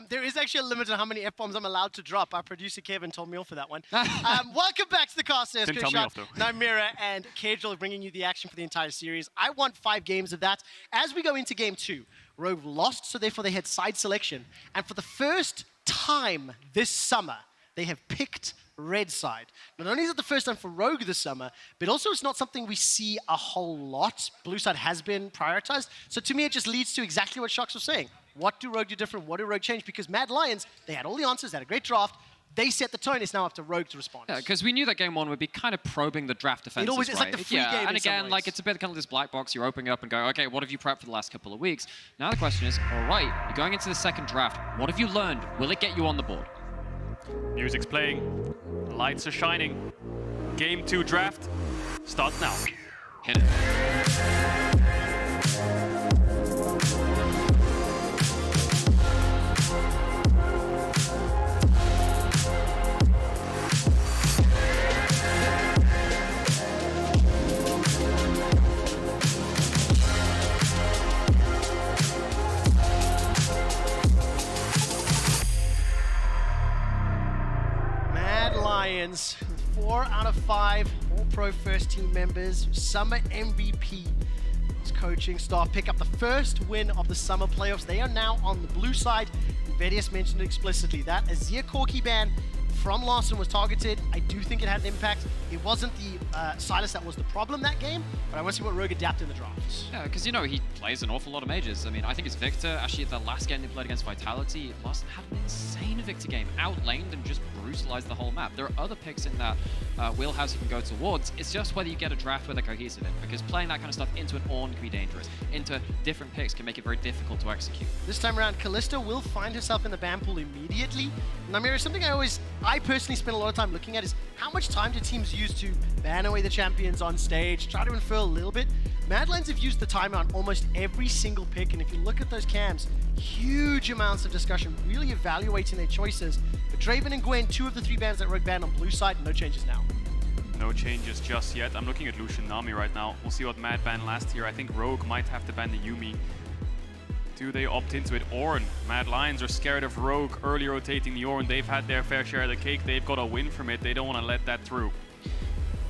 Speaker 4: There is actually a limit on how many F-bombs I'm allowed to drop. Our producer Kevin told me off for that one. Welcome back to the cast.
Speaker 22: Didn't tell me off, though.
Speaker 4: Nymira and Cagel bringing you the action for the entire series. I want 5 games of that. As we go into game 2, Rogue lost, so therefore they had side selection. And for the first time this summer, they have picked red side. Not only is it the first time for Rogue this summer, but also it's not something we see a whole lot. Blue side has been prioritized. So to me, it just leads to exactly what Shox was saying. What do Rogue do different? What do Rogue change? Because Mad Lions, they had all the answers, they had a great draft. They set the tone. It's now up to Rogue to respond.
Speaker 21: Yeah, because we knew that game 1 would be kind of probing the draft defenses,
Speaker 4: It's
Speaker 21: right?
Speaker 4: like the free game
Speaker 21: and
Speaker 4: in some
Speaker 21: again,
Speaker 4: ways.
Speaker 21: like it's a bit kind of this black box. You're opening it up and go, okay, what have you prepped for the last couple of weeks? Now the question is, all right, you're going into the second draft. What have you learned? Will it get you on the board?
Speaker 22: Music's playing. Lights are shining. Game 2 draft starts now.
Speaker 21: Hit it.
Speaker 4: Lions, 4 out of 5 All-Pro first team members, Summer MVP. His coaching staff pick up the first win of the summer playoffs. They are now on the blue side. Vedius mentioned it explicitly. That Azir Corki ban from Larson was targeted. I do think it had an impact. It wasn't the Silas that was the problem that game, but I want to see what Rogue adapt in the draft.
Speaker 21: Yeah, because you know he plays an awful lot of mages. I mean, I think it's Victor. Actually, the last game they played against Vitality, Larson had an insane Victor game, outlaned and just brutalized the whole map. There are other picks in that wheelhouse you can go towards. It's just whether you get a draft with a cohesive in, because playing that kind of stuff into an Ornn can be dangerous. Into different picks can make it very difficult to execute.
Speaker 4: This time around, Kalista will find herself in the ban pool immediately. Nymira, something I personally spend a lot of time looking at is how much time do teams use to ban away the champions on stage, try to infer a little bit. Mad Lions have used the timer on almost every single pick, and if you look at those cams, huge amounts of discussion, really evaluating their choices. But Draven and Gwen, 2 of the 3 bans that Rogue banned on blue side, no changes now.
Speaker 22: No changes just yet. I'm looking at Lucian Nami right now. We'll see what Mad banned last year. I think Rogue might have to ban the Yuumi. Do they opt into it? Ornn. Mad Lions are scared of Rogue early rotating the Ornn. They've had their fair share of the cake. They've got a win from it. They don't want to let that through.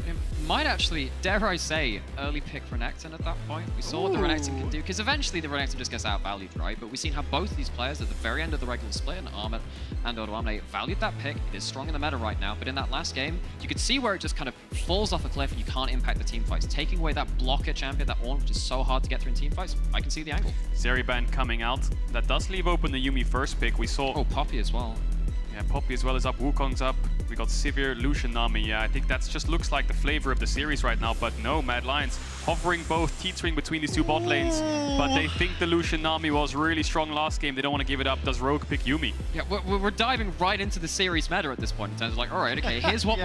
Speaker 21: It might actually, dare I say, early pick Renekton at that point. We saw what the Renekton can do, because eventually the Renekton just gets outvalued, right? But we've seen how both these players at the very end of the regular split, and Armut and Odoamne, valued that pick. It is strong in the meta right now, but in that last game, you could see where it just kind of falls off a cliff and you can't impact the team fights. Taking away that blocker champion, that Ornn, which is so hard to get through in team fights, I can see the angle.
Speaker 22: Zeriban coming out. That does leave open the Yuumi first pick. We saw...
Speaker 21: Oh, Poppy as well.
Speaker 22: Yeah, Poppy as well is up. Wukong's up. We got Sivir, Lucian Nami. Yeah, I think that just looks like the flavor of the series right now. But no, Mad Lions hovering both, teetering between these 2 bot lanes. But they think the Lucian Nami was really strong last game. They don't want to give it up. Does Rogue pick Yuumi?
Speaker 21: Yeah, we're diving right into the series meta at this point in terms of like, all right, okay, here's what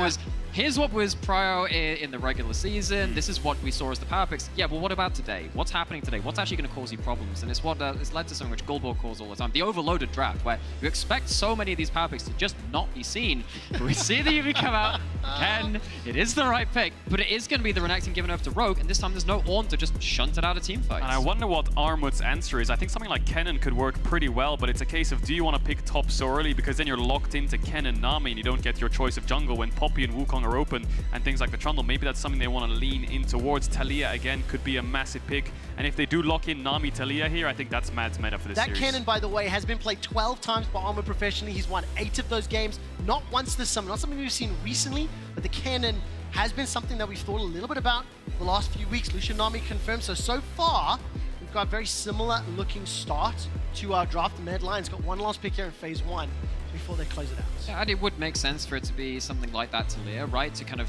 Speaker 21: was prior in the regular season. This is what we saw as the power picks. Yeah, well, what about today? What's happening today? What's actually going to cause you problems? And it's what it's led to something which Goldborg calls all the time, the overloaded draft, where you expect so many of these power picks to just not be seen. But we see the Yuumi come out. Again, it is the right pick, but it is going to be the Renekton given over to Rogue, and this time there's no Ornn to just shunt it out of team fights.
Speaker 22: And I wonder what Armut's answer is. I think something like Kennen could work pretty well, but it's a case of, do you want to pick top so early? Because then you're locked into Kennen, Nami, and you don't get your choice of jungle when Poppy and Wukong are open, and things like the Trundle. Maybe that's something they want to lean in towards. Talia, again, could be a massive pick. And if they do lock in Nami Talia here, I think that's Mad's meta for this series.
Speaker 4: That Kennen, by the way, has been played 12 times by Armut professionally. He's won 8 of those games. Not once this summer, not something we've seen recently, but the Kennen has been something that we've thought a little bit about the last few weeks. Lucian Nami confirmed. So far, we've got a very similar looking start to our draft. The Mad Lions got 1 last pick here in phase 1 before they close it out.
Speaker 21: Yeah, and it would make sense for it to be something like that to Leah, right? To kind of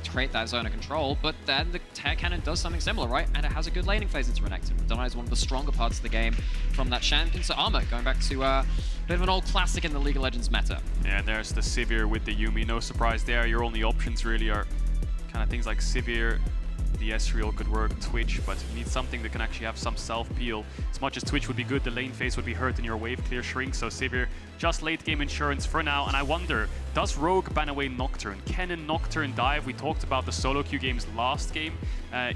Speaker 21: create that zone of control, but then the Tear Cannon does something similar, right? And it has a good laning phase into Renekton. Deny is one of the stronger parts of the game from that champion. So Armut, going back to a bit of an old classic in the League of Legends meta.
Speaker 22: Yeah, and there's the Sivir with the Yuumi. No surprise there. Your only options really are kind of things like Sivir, the Ezreal could work, Twitch, but you need something that can actually have some self-peel. As much as Twitch would be good, the lane phase would be hurt in your wave clear shrink, so Sivir just late game insurance for now. And I wonder, does Rogue ban away Nocturne? Can a Nocturne dive? We talked about the solo queue games last game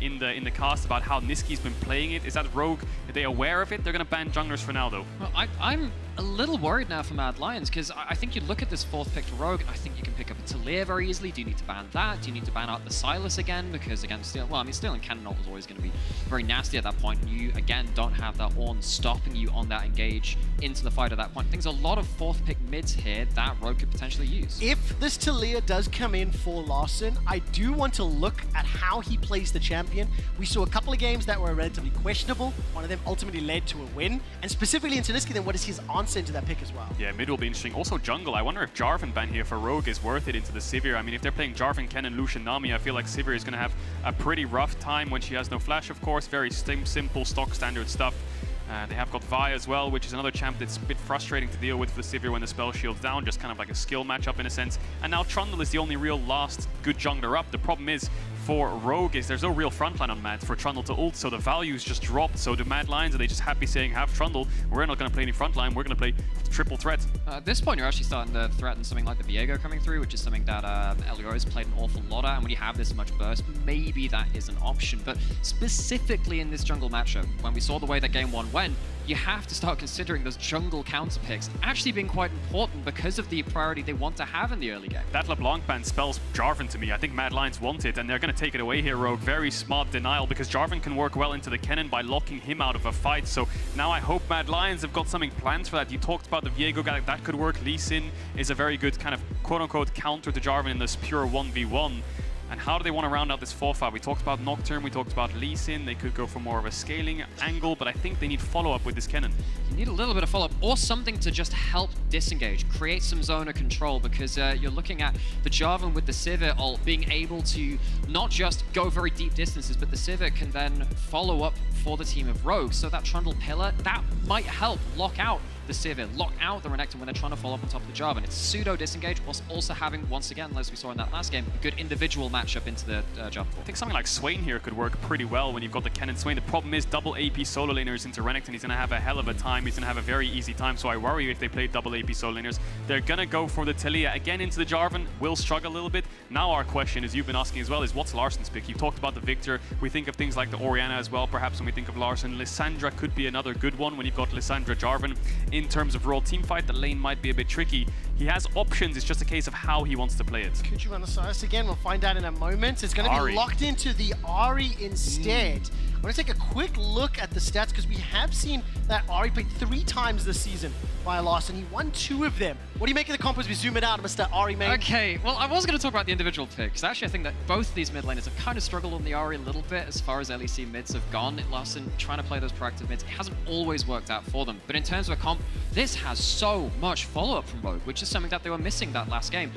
Speaker 22: in the cast about how Niski's been playing it. Is that Rogue? Are they aware of it? They're going to ban junglers for now, though.
Speaker 21: Well, I'm a little worried now for Mad Lions, because I think you look at this fourth pick to Rogue, and I think you can pick up a Talia very easily. Do you need to ban that? Do you need to ban out the Silas again? Because again, Steel and Cannon was always going to be very nasty at that point. You, again, don't have that Ornn stopping you on that engage into the fight at that point. I think there's a lot of fourth pick mids here that Rogue could potentially use.
Speaker 4: If this Talia does come in for Larssen, I do want to look at how he plays the champion. We saw a couple of games that were relatively questionable. One of them ultimately led to a win. And specifically into Niski, then what is his answer into that pick as well?
Speaker 22: Yeah, mid will be interesting. Also jungle, I wonder if Jarvan ban here for Rogue is worth it into the Sivir. I mean, if they're playing Jarvan, Kennen, Lucian, Nami, I feel like Sivir is going to have a pretty rough time when she has no flash, of course. Very simple, stock standard stuff. They have got Vi as well, which is another champ that's a bit frustrating to deal with for Sivir when the spell shield's down, just kind of like a skill matchup in a sense. And now Trundle is the only real last good jungler up. The problem is, for Rogue is there's no real frontline on Mad for Trundle to ult, so the values just dropped. So the Mad Lions, are they just happy saying have Trundle? We're not going to play any frontline, we're going to play triple threat.
Speaker 21: At this point, you're actually starting to threaten something like the Viego coming through, which is something that LEO has played an awful lot at, and when you have this much burst, maybe that is an option. But specifically in this jungle matchup, when we saw the way that game one went, you have to start considering those jungle counter picks actually being quite important because of the priority they want to have in the early game.
Speaker 22: That LeBlanc ban spells Jarvan to me. I think Mad Lions want it, and they're going to take it away here, Rogue. Very smart denial, because Jarvan can work well into the Kennen by locking him out of a fight. So now I hope Mad Lions have got something planned for that. You talked about the Viego guy, that could work. Lee Sin is a very good kind of quote-unquote counter to Jarvan in this pure 1v1. And how do they want to round out this 4-5? We talked about Nocturne, we talked about Lee Sin. They could go for more of a scaling angle, but I think they need follow-up with this Kennen.
Speaker 21: You need a little bit of follow-up or something to just help disengage, create some zone of control, because you're looking at the Jarvan with the Sivir ult being able to not just go very deep distances, but the Sivir can then follow up for the team of Rogue. So that Trundle pillar, that might help lock out the Sivir, lock out the Renekton when they're trying to follow up on top of the Jarvan. It's pseudo-disengage, whilst also having, once again, as we saw in that last game, a good individual matchup into the Jarvan.
Speaker 22: I think something like Swain here could work pretty well when you've got the Kennen Swain. The problem is double AP solo laners into Renekton. He's going to have a hell of a time. He's going to have a very easy time, so I worry if they play double AP solo laners. They're going to go for the Talia again into the Jarvan. Will struggle a little bit. Now our question, as you've been asking as well, is what's Larsen's pick? You talked about the Victor. We think of things like the Orianna as well, perhaps when we think of Larsen. Lissandra could be another good one when you've got Lissandra Jarvan. In terms of raw team fight, the lane might be a bit tricky. He has options, it's just a case of how he wants to play it.
Speaker 4: Could you run the Silas again? We'll find out in a moment. It's going to be locked into the Ahri instead. I'm going to take a quick look at the stats, because we have seen that Ahri played 3 times this season by Larsen. He won 2 of them. What do you make of the comp as we zoom it out, Mr. Ahri main?
Speaker 21: Okay, well, I was going to talk about the individual picks. Actually, I think that both of these mid laners have kind of struggled on the Ahri a little bit as far as LEC mids have gone. Larsen trying to play those proactive mids, it hasn't always worked out for them. But in terms of a comp, this has so much follow-up from Rogue, which is something that they were missing that last game.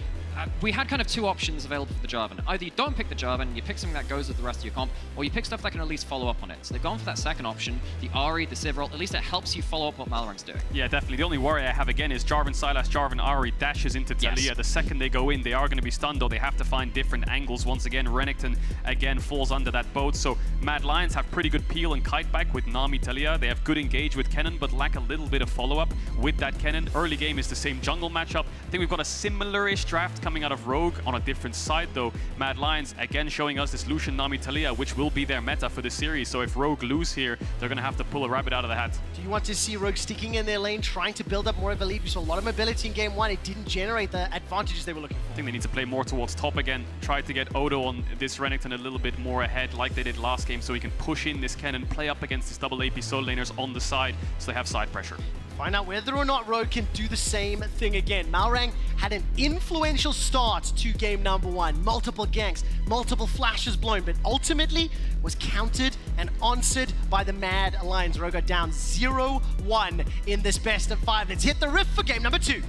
Speaker 21: We had kind of 2 options available for the Jarvan. Either you don't pick the Jarvan, you pick something that goes with the rest of your comp, or you pick stuff that can at least follow up on it. So they've gone for that second option, the Ahri, the Sivir, at least it helps you follow up what Malorang's doing.
Speaker 22: Yeah, definitely. The only worry I have again is Jarvan Sylas, Jarvan Ahri dashes into Talia. Yes. The second they go in, they are going to be stunned, though they have to find different angles. Once again, Renekton again falls under that boat. So Mad Lions have pretty good peel and kite back with Nami Talia. They have good engage with Kennen, but lack a little bit of follow-up with that Kennen. Early game is the same jungle matchup. I think we've got a similar-ish draft coming out of Rogue. On a different side though, Mad Lions again showing us this Lucian Nami Talia, which will be their meta for the series. So if Rogue lose here, they're going to have to pull a rabbit out of the hat.
Speaker 4: Do you want to see Rogue sticking in their lane, trying to build up more of a lead? We saw a lot of mobility in game 1. It didn't generate the advantages they were looking for.
Speaker 22: I think they need to play more towards top again. Try to get Odo on this Renekton a little bit more ahead like they did last game, so he can push in this Kennen, play up against these double AP solo laners on the side, so they have side pressure.
Speaker 4: Find out whether or not Rogue can do the same thing again. Malrang had an influential start to game number 1. Multiple ganks, multiple flashes blown, but ultimately was countered and answered by the Mad Lions. Rogue got down 0-1 in this best of 5. Let's hit the riff for game number 2.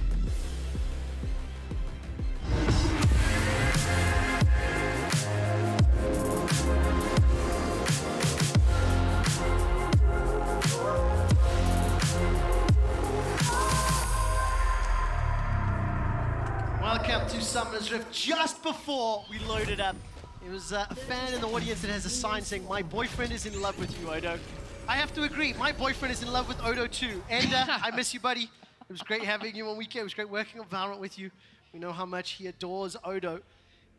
Speaker 4: Welcome to Summoner's Rift. Just before we loaded up It was a fan in the audience that has a sign saying, "My boyfriend is in love with you, Odo." I have to agree, my boyfriend is in love with Odo too. And I miss you, buddy. It was great having you on weekend. It was great working on Valorant with you. We know how much he adores Odo.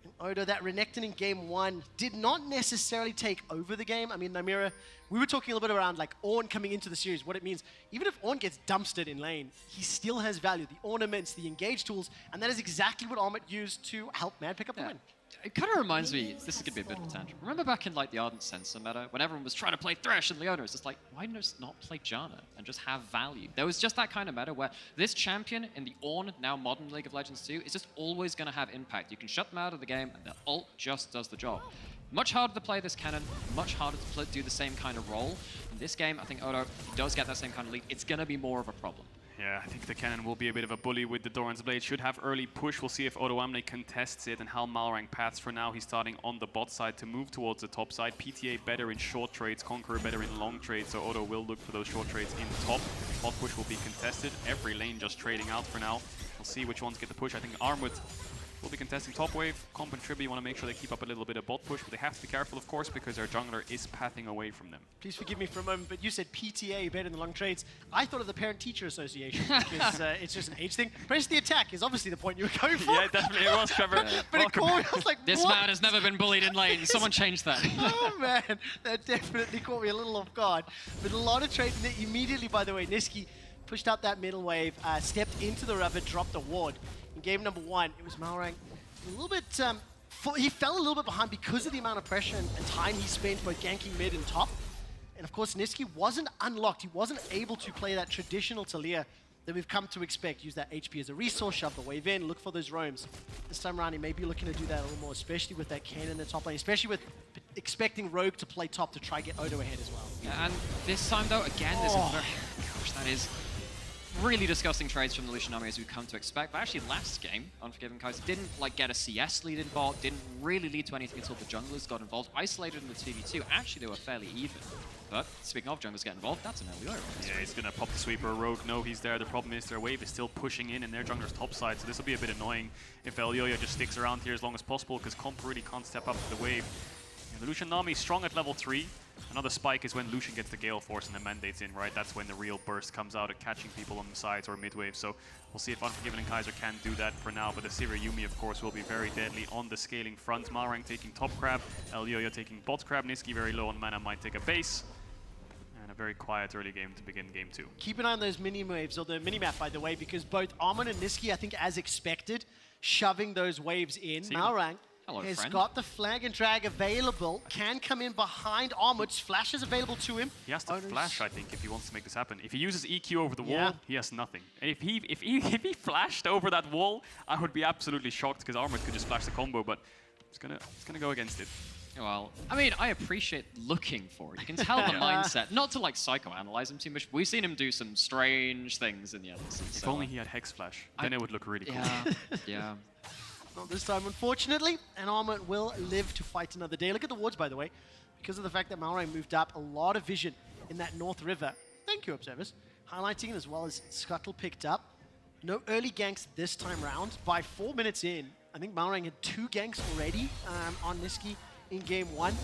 Speaker 4: And Odo, that Renekton in game 1 did not necessarily take over the game. I mean, Namira, we were talking a little bit around like Ornn coming into the series, what it means. Even if Ornn gets dumpstered in lane, he still has value. The ornaments, the engage tools, and that is exactly what Armut used to help Mad pick up the win.
Speaker 21: It kind of reminds me, this is going to be a bit of a tangent. Remember back in like the Ardent Sensor meta, when everyone was trying to play Thresh and Leona, it's just like, why just not play Janna and just have value? There was just that kind of meta where this champion in the Ornn, now modern League of Legends 2, is just always going to have impact. You can shut them out of the game and the ult just does the job. Much harder to play this cannon, much harder to do the same kind of role. In this game, I think Odo does get that same kind of lead. It's going to be more of a problem.
Speaker 22: Yeah, I think the cannon will be a bit of a bully with the Doran's Blade. Should have early push. We'll see if Odo Amne contests it and how Malrang paths. For now, he's starting on the bot side to move towards the top side. PTA better in short trades, Conqueror better in long trades, so Odo will look for those short trades in top. Bot push will be contested. Every lane just trading out for now. We'll see which ones get the push. I think Armut will be contesting top wave. Comp and Tribby want to make sure they keep up a little bit of bot push, but they have to be careful, of course, because their jungler is pathing away from them.
Speaker 4: Please forgive me for a moment, but you said PTA better than long trades. I thought of the Parent-Teacher Association because it's just an age thing. Press the attack is obviously the point you were going for.
Speaker 22: Yeah, definitely it was, Trevor.
Speaker 4: But it caught me, I was like,
Speaker 21: this
Speaker 4: what?
Speaker 21: man has never been bullied in lane. Someone changed that.
Speaker 4: Oh man, that definitely caught me a little off guard. But a lot of trading that immediately, by the way, Niski pushed out that middle wave, stepped into the river, dropped a ward. In game number 1, it was Malrang a little bit, he fell a little bit behind because of the amount of pressure and time he spent both ganking mid and top. And of course, Niski wasn't unlocked. He wasn't able to play that traditional Talia that we've come to expect. Use that HP as a resource, shove the wave in, look for those roams. This time around, he may be looking to do that a little more, especially with that cannon in the top lane, especially with expecting Rogue to play top to try get Odo ahead as well.
Speaker 21: Yeah, and this time though, again, there's gosh, that is really disgusting trades from the Lucian army as we've come to expect. But actually last game, Unforgiven Kaiser didn't like get a CS lead in bot, didn't really lead to anything until the junglers got involved. Isolated in the 2v2, actually they were fairly even. But speaking of junglers getting involved, that's an LEO.
Speaker 22: Yeah, he's gonna pop the sweeper. Rogue, no, he's there. The problem is their wave is still pushing in their jungler's top side, so this will be a bit annoying if Elioya just sticks around here as long as possible, because Comp really can't step up to the wave. And the Lucian army is strong at level 3. Another spike is when Lucian gets the Gale Force and the Mandate's in, right? That's when the real burst comes out at catching people on the sides or mid-wave. So we'll see if Unforgiven and Kaiser can do that for now. But the Sivir Yumi, of course, will be very deadly on the scaling front. Malrang taking top crab, Elioya taking bot crab, Niski very low on mana, might take a base. And a very quiet early game to begin game 2.
Speaker 4: Keep an eye on those mini-waves, or the mini-map, by the way, because both Armut and Niski, I think as expected, shoving those waves in. Malrang has got the flag and drag available, can come in behind Armut's. Flash is available to him.
Speaker 22: He has to flash, I think, if he wants to make this happen. If he uses EQ over the wall, he has nothing. And if he flashed over that wall, I would be absolutely shocked, because Armut could just flash the combo, but it's gonna go against it.
Speaker 21: Well, I mean, I appreciate looking for it. You can tell the mindset. Not to like psychoanalyze him too much, but we've seen him do some strange things in the LEC.
Speaker 22: If only he had Hex Flash, then it would look really cool.
Speaker 21: Yeah.
Speaker 4: Not this time, unfortunately, and Armut will live to fight another day. Look at the wards, by the way, because of the fact that Malrang moved up a lot of vision in that North River. Thank you, observers. Highlighting it as well as Scuttle picked up. No early ganks this time round. By 4 minutes in, I think Malrang had 2 ganks already on Niski in game 1.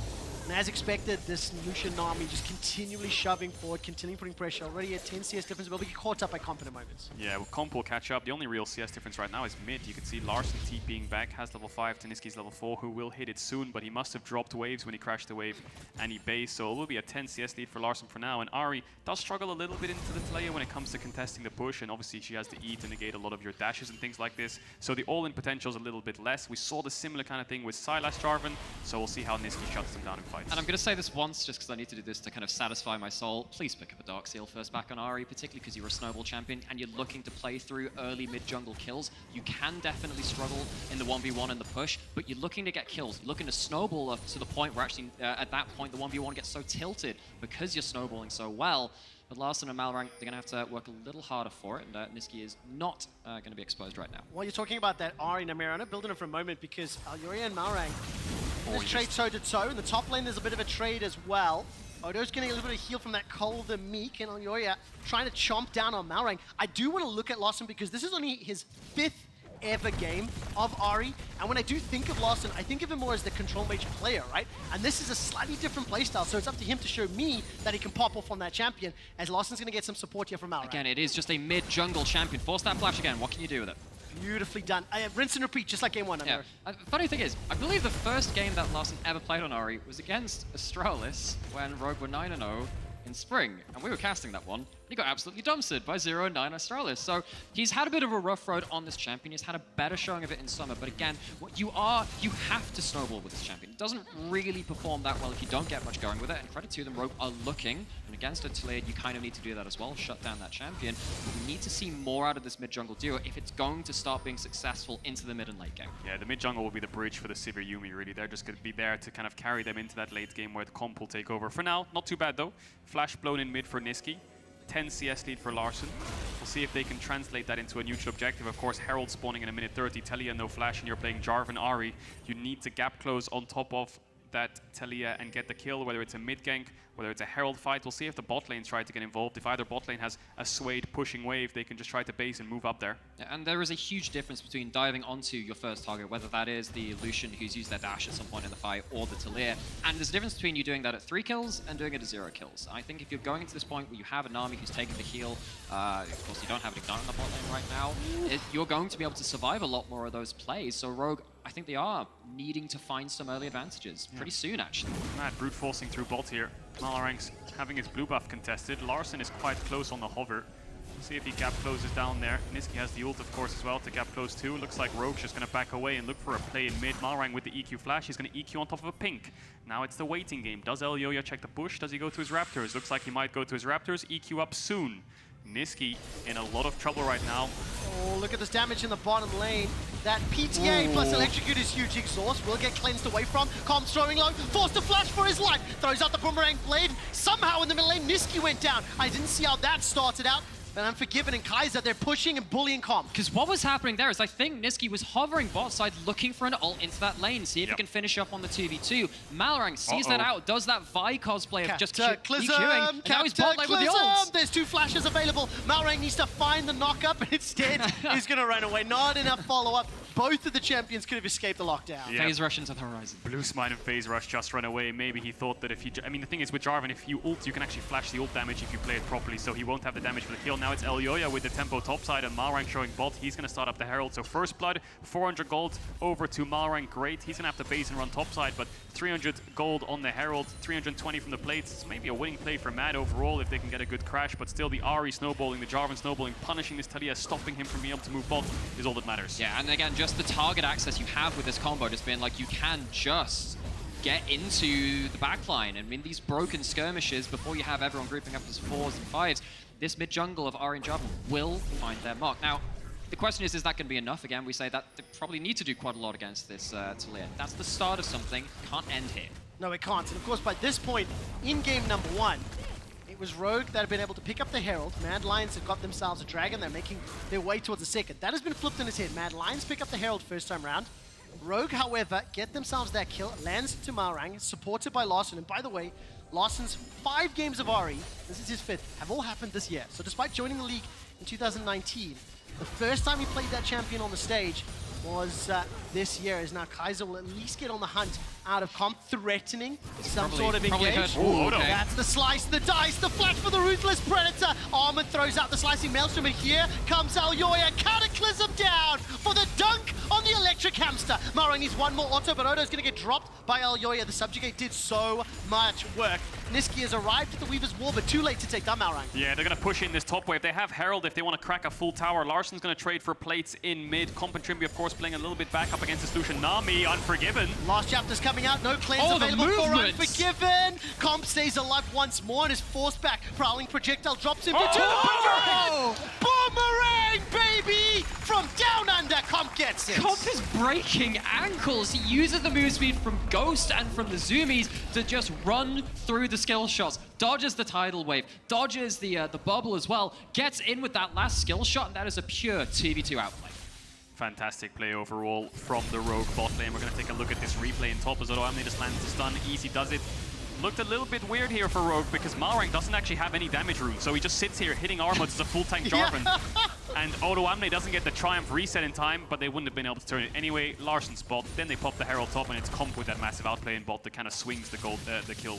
Speaker 4: And as expected, this Lucian army just continually shoving forward, continually putting pressure. Already a 10 CS difference, but we get caught up by Comp in a moment.
Speaker 22: Yeah, well, Comp will catch up. The only real CS difference right now is mid. You can see Larson TPing back, has level 5, Taniski's level 4, who will hit it soon, but he must have dropped waves when he crashed the wave and he based, so it will be a 10 CS lead for Larson for now. And Ari does struggle a little bit into the Talia when it comes to contesting the push, and obviously she has the E to negate a lot of your dashes and things like this, so the all-in potential is a little bit less. We saw the similar kind of thing with Silas Jarvan, so we'll see how Niski shuts them down in fights.
Speaker 21: And I'm going to say this once, just because I need to do this to kind of satisfy my soul. Please pick up a Dark Seal first back on Ari, particularly because you're a Snowball champion and you're looking to play through early mid-jungle kills. You can definitely struggle in the 1v1 and the push, but you're looking to get kills. You're looking to snowball up to the point where actually, at that point, the 1v1 gets so tilted because you're snowballing so well. But Larson and Malrang, they're going to have to work a little harder for it, and Niski is not going to be exposed right now.
Speaker 4: While you're talking about that, Ari and Namira, I'm building it for a moment because Alyoria and Malrang this trade toe-to-toe. In the top lane, there's a bit of a trade as well. Odo's getting a little bit of heal from that Cole the Meek, and Alyoria trying to chomp down on Malrang. I do want to look at Larson because this is only his 5th ever game of Ahri. And when I do think of Larssen, I think of him more as the control mage player, right? And this is a slightly different playstyle, so it's up to him to show me that he can pop off on that champion, as Larssen's going to get some support here from Malrang.
Speaker 21: Again, it is just a mid-jungle champion. Force that flash again. What can you do with it?
Speaker 4: Beautifully done. Rinse and repeat, just like game 1.
Speaker 21: Yeah. Funny thing is, I believe the first game that Larssen ever played on Ahri was against Astralis when Rogue were 9-0 in spring, and we were casting that one. He got absolutely dumpstered by 0-9 Astralis. So he's had a bit of a rough road on this champion. He's had a better showing of it in summer. But again, you have to snowball with this champion. It doesn't really perform that well if you don't get much going with it. And credit to them, Rogue are looking. And against a Taliyah, you kind of need to do that as well. Shut down that champion. But we need to see more out of this mid-jungle duo if it's going to start being successful into the mid and late game.
Speaker 22: Yeah, the mid-jungle will be the bridge for the Sivir Yuumi, really. They're just going to be there to kind of carry them into that late game where the comp will take over. For now, not too bad though. Flash blown in mid for Niski. 10 CS lead for Larssen. We'll see if they can translate that into a neutral objective. Of course, Herald spawning in a minute 30, Taliyah no flash, and you're playing Jarvan Ahri. You need to gap close on top of that Taliyah and get the kill, whether it's a mid gank, whether it's a Herald fight. We'll see if the bot lanes try to get involved. If either bot lane has a swayed pushing wave, they can just try to base and move up there.
Speaker 21: Yeah, and there is a huge difference between diving onto your first target, whether that is the Lucian who's used their dash at some point in the fight, or the Taliyah. And there's a difference between you doing that at 3 kills and doing it at 0 kills. I think if you're going to this point where you have an army who's taking the heal, of course you don't have an Ignite on the bot lane right now, you're going to be able to survive a lot more of those plays. So Rogue, I think they are needing to find some early advantages pretty soon, actually.
Speaker 22: Mad brute forcing through bot here. Malrang's having his blue buff contested. Larssen is quite close on the hover. We'll see if he gap closes down there. Niski has the ult, of course, as well to gap close too. Looks like Rogue's just going to back away and look for a play in mid. Malrang with the EQ flash. He's going to EQ on top of a pink. Now it's the waiting game. Does Elyoya check the push? Does he go to his Raptors? Looks like he might go to his Raptors. EQ up soon. Niski in a lot of trouble right now.
Speaker 4: Oh, look at this damage in the bottom lane. That PTA plus Electrocute is huge. Exhaust will get cleansed away from. Comp's throwing low, forced to flash for his life. Throws out the Boomerang Blade. Somehow in the middle lane, Niski went down. I didn't see how that started out. But Unforgiven and Kaiser, they're pushing and bullying Comp.
Speaker 21: Because what was happening there is I think Niski was hovering bot side looking for an ult into that lane, see if he can finish up on the 2v2. Malrang sees that out, does that Vi cosplay of just EQing, and now he's bot lane with the ult.
Speaker 4: There's 2 flashes available. Malrang needs to find the knock-up, and instead he's going to run away. Not enough follow-up. Both of the champions could have escaped the lockdown.
Speaker 21: Yeah. Phase rush into the horizon.
Speaker 22: Blue Smite and Phase Rush just run away. Maybe he thought that if you... I mean, the thing is with Jarvan, if you ult, you can actually flash the ult damage if you play it properly, so he won't have the damage for the kill. Now it's Elyoya with the tempo topside and Malrang showing bot. He's going to start up the Herald. So first blood, 400 gold over to Malrang. Great. He's going to have to base and run topside, but 300 gold on the Herald, 320 from the plates. It's maybe a winning play for Mad overall if they can get a good crash, but still the Ahri snowballing, the Jarvan snowballing, punishing this Taliyah, stopping him from being able to move bot is all that matters.
Speaker 21: Yeah, and again, just the target access you have with this combo just being like you can just get into the backline. And in these broken skirmishes, before you have everyone grouping up as 4s and 5s, this mid-jungle of Ahri and Jarvan will find their mark. Now, the question is that going to be enough? Again, we say that they probably need to do quite a lot against this Taliyah. That's the start of something. Can't end here.
Speaker 4: No, it can't. And of course, by this point, in game number 1, it was Rogue that had been able to pick up the Herald. Mad Lions have got themselves a dragon. They're making their way towards the second. That has been flipped on his head. Mad Lions pick up the Herald first time round. Rogue, however, get themselves that kill. Lands to Malrang, supported by Larssen. And by the way, Larsen's 5 games of Ahri, this is his 5th, have all happened this year. So despite joining the league in 2019, the first time he played that champion on the stage was this year, as now Kaiser will at least get on the hunt out of Comp, threatening some sort of engage. That's the slice, the dice, the flash for the Ruthless Predator. Armand throws out the slicing Maelstrom, and here comes Elyoya. Cataclysm down for the dunk on the Electric Hamster. Malrang needs one more auto, but Odo's going to get dropped by Elyoya. The Subjugate did so much work. Niski has arrived at the Weaver's Wall, but too late to take down Malrang.
Speaker 22: Yeah, they're going to push in this top wave. They have Herald if they want to crack a full tower. Larsen's going to trade for plates in mid. Comp and Trimby, of course, playing a little bit back up against this Lucian. Nami, Unforgiven.
Speaker 4: Last chapter's coming out. No cleanse available for Unforgiven. Comp stays alive once more and is forced back. Prowling projectile drops him into the Boomerang! Boomerang, baby! From down under, Comp gets it.
Speaker 21: Comp is breaking ankles. He uses the move speed from Ghost and from the Zoomies to just run through the skill shots. Dodges the tidal wave, dodges the bubble as well, gets in with that last skill shot, and that is a pure 2v2 outplay.
Speaker 22: Fantastic play overall from the Rogue bot lane. We're going to take a look at this replay in top as Odo Omni just lands the stun. Easy does it. looked a little bit weird here for Rogue because Malrang doesn't actually have any damage runes, so he just sits here hitting Armut as a full tank Jarvan. And Odo Amne doesn't get the Triumph reset in time, but they wouldn't have been able to turn it anyway. Larsen's bot, then they pop the Herald top, and it's Comp with that massive outplay in bot that kind of swings the kill.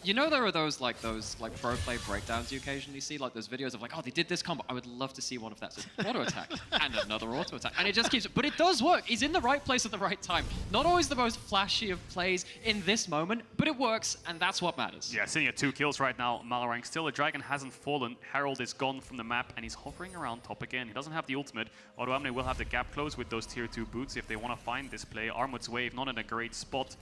Speaker 21: You know there are those pro play breakdowns you occasionally see, like those videos of like, oh, they did this combo. I would love to see one of that. So auto attack and another auto attack, and it just keeps. But it does work. He's in the right place at the right time. Not always the most flashy of plays in this moment, but it works, and that's what matters.
Speaker 22: Yeah, sitting at 2 kills right now. Malrang still, the dragon hasn't fallen. Herald is gone from the map, and he's hovering around top again. He doesn't have the ultimate. Odo Amne will have the gap close with those tier 2 boots if they want to find this play. Armut's wave not in a great spot.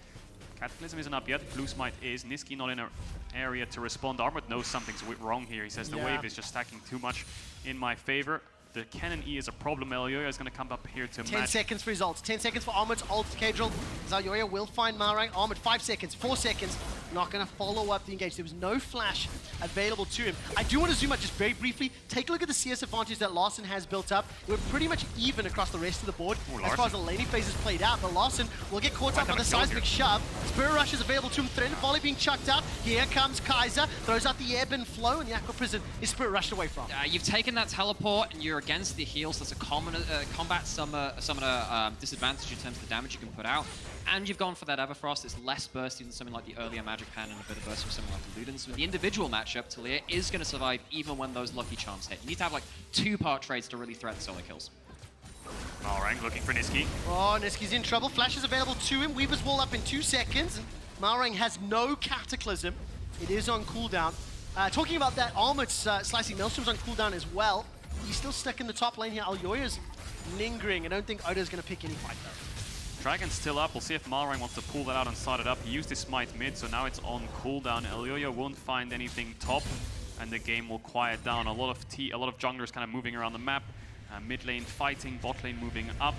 Speaker 22: Cataclysm isn't up yet. Blue Smite is. Niski not in an area to respond. Armut knows something's wrong here. He says the wave is just stacking too much in my favor. The Cannon E is a problem. Elyoya is going to come up here to
Speaker 4: 10
Speaker 22: match.
Speaker 4: seconds for results. 10 seconds for Armut's ult Cadril. Elyoya will find Malrang. Armut 5 seconds, 4 seconds. Not going to follow up the engage. There was no flash available to him. I do want to zoom out just very briefly. Take a look at the CS advantage that Larsen has built up. We're pretty much even across the rest of the board as far as the laning phase is played out. But Larsen will get caught up by the seismic shove. Spirit Rush is available to him. Threatened volley being chucked out. Here comes Kaiser. Throws out the ebb and flow, and the Aqua Prison is Spirit Rushed away from.
Speaker 21: You've taken that teleport, and you're against the heals. That's a common combat summoner disadvantage in terms of the damage you can put out. And you've gone for that Everfrost. It's less bursty than something like the earlier Magic Pan and a bit of burst from something like the Ludens. So the individual matchup, Talia is going to survive even when those lucky charms hit. You need to have like 2-part trades to really threaten solo kills.
Speaker 22: Malrang looking for Niski.
Speaker 4: Oh, Niski's in trouble. Flash is available to him. Weaver's Wall up in 2 seconds. Malrang has no Cataclysm. It is on cooldown. Talking about that, Armut's Slicing Maelstrom's on cooldown as well. He's still stuck in the top lane here. Elyoya's lingering. I don't think Odo's going to pick any fight though.
Speaker 22: Dragon's still up. We'll see if Malrang wants to pull that out and start it up. He used his smite mid, so now it's on cooldown. Elyoya won't find anything top, and the game will quiet down. A lot of junglers kind of moving around the map. Mid lane fighting, bot lane moving up,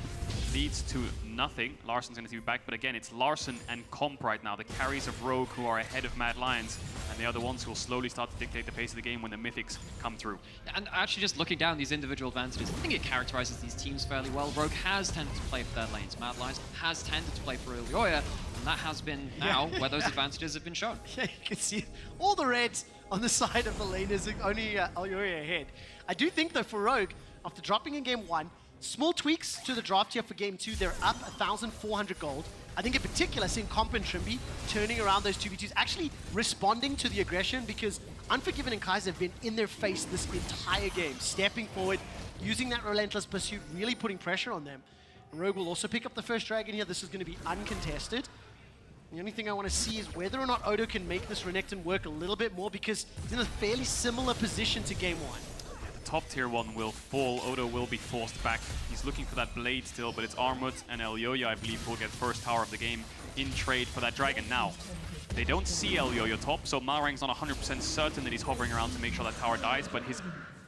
Speaker 22: leads to nothing. Larsen's going to be back, but again, it's Larsen and Comp right now, the carries of Rogue who are ahead of Mad Lions, and they are the ones who will slowly start to dictate the pace of the game when the mythics come through.
Speaker 21: And actually just looking down these individual advantages, I think it characterizes these teams fairly well. Rogue has tended to play for their lanes. Mad Lions has tended to play for Elyoya, and that has been now where those advantages have been shown.
Speaker 4: Yeah, you can see all the reds on the side of the lane is only Elyoya ahead. I do think though for Rogue, after dropping in game 1, small tweaks to the draft here for game 2, they're up 1,400 gold. I think in particular, seeing Comp and Trimby turning around those 2v2s, actually responding to the aggression, because Unforgiven and Kaiser have been in their face this entire game, stepping forward, using that relentless pursuit, really putting pressure on them. Rogue will also pick up the first dragon here. This is going to be uncontested. The only thing I want to see is whether or not Odo can make this Renekton work a little bit more, because he's in a fairly similar position to game 1.
Speaker 22: Top tier 1 will fall. Odo will be forced back. He's looking for that blade still, but it's Armut and Elyoya, I believe, will get first tower of the game in trade for that dragon. Now, they don't see Elyoya top, so Malrang's not 100% certain that he's hovering around to make sure that tower dies, but his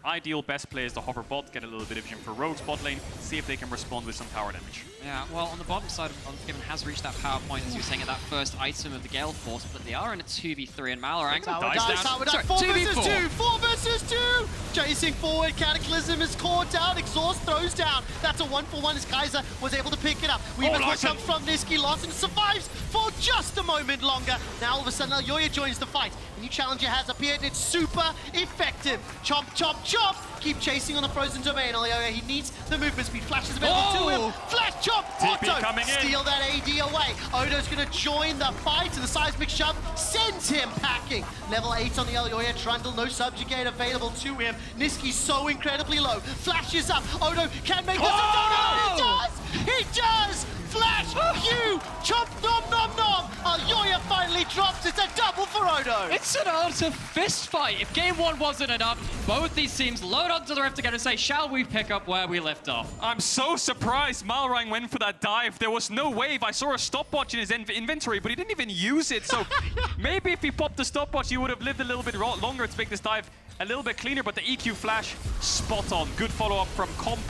Speaker 22: ideal best play is to hover bot, get a little bit of vision for Rogue's bot lane, see if they can respond with some tower damage.
Speaker 21: Yeah, well, on the bottom side, Unforgiven has reached that power point, as you were saying, at that first item of the Gale Force, but they are in a 2v3, and Malrang
Speaker 4: Tower
Speaker 21: dies down.
Speaker 4: Tower
Speaker 21: Sorry,
Speaker 4: 4 versus
Speaker 21: 2v4.
Speaker 4: 2! 4 versus 2! Chasing forward, Cataclysm is caught out, Exhaust throws down. That's a 1-for-1 as Kaiser was able to pick it up. Weaver's Wall comes from Niski, Larsen survives for just a moment longer. Now all of a sudden, Elyoya joins the fight. A new challenger has appeared, and it's super effective. Chomp, chomp, chomp! Keep chasing on the frozen domain, Elyoya. He needs the movement speed. Flash is available to him. Flash, chomp,
Speaker 22: TP
Speaker 4: auto! Steal that AD away. Odo's gonna join the fight, and the seismic shove sends him packing. Level 8 on the Elyoya Trundle, no subjugate available to him. Niski's so incredibly low. Flash is up. Odo can make this. He does! He does! Flash, you, chomp, nom, nom, nom. Elyoya finally drops. It's a double for Odo.
Speaker 21: It's an utter fist fight. If game 1 wasn't enough, both these teams load onto the rift together and say, shall we pick up where we left off?
Speaker 22: I'm so surprised Malrang went for that dive. There was no wave. I saw a stopwatch in his inventory, but he didn't even use it. So maybe if he popped the stopwatch, he would have lived a little bit longer to make this dive a little bit cleaner, but the EQ flash, spot on. Good follow-up from Comp.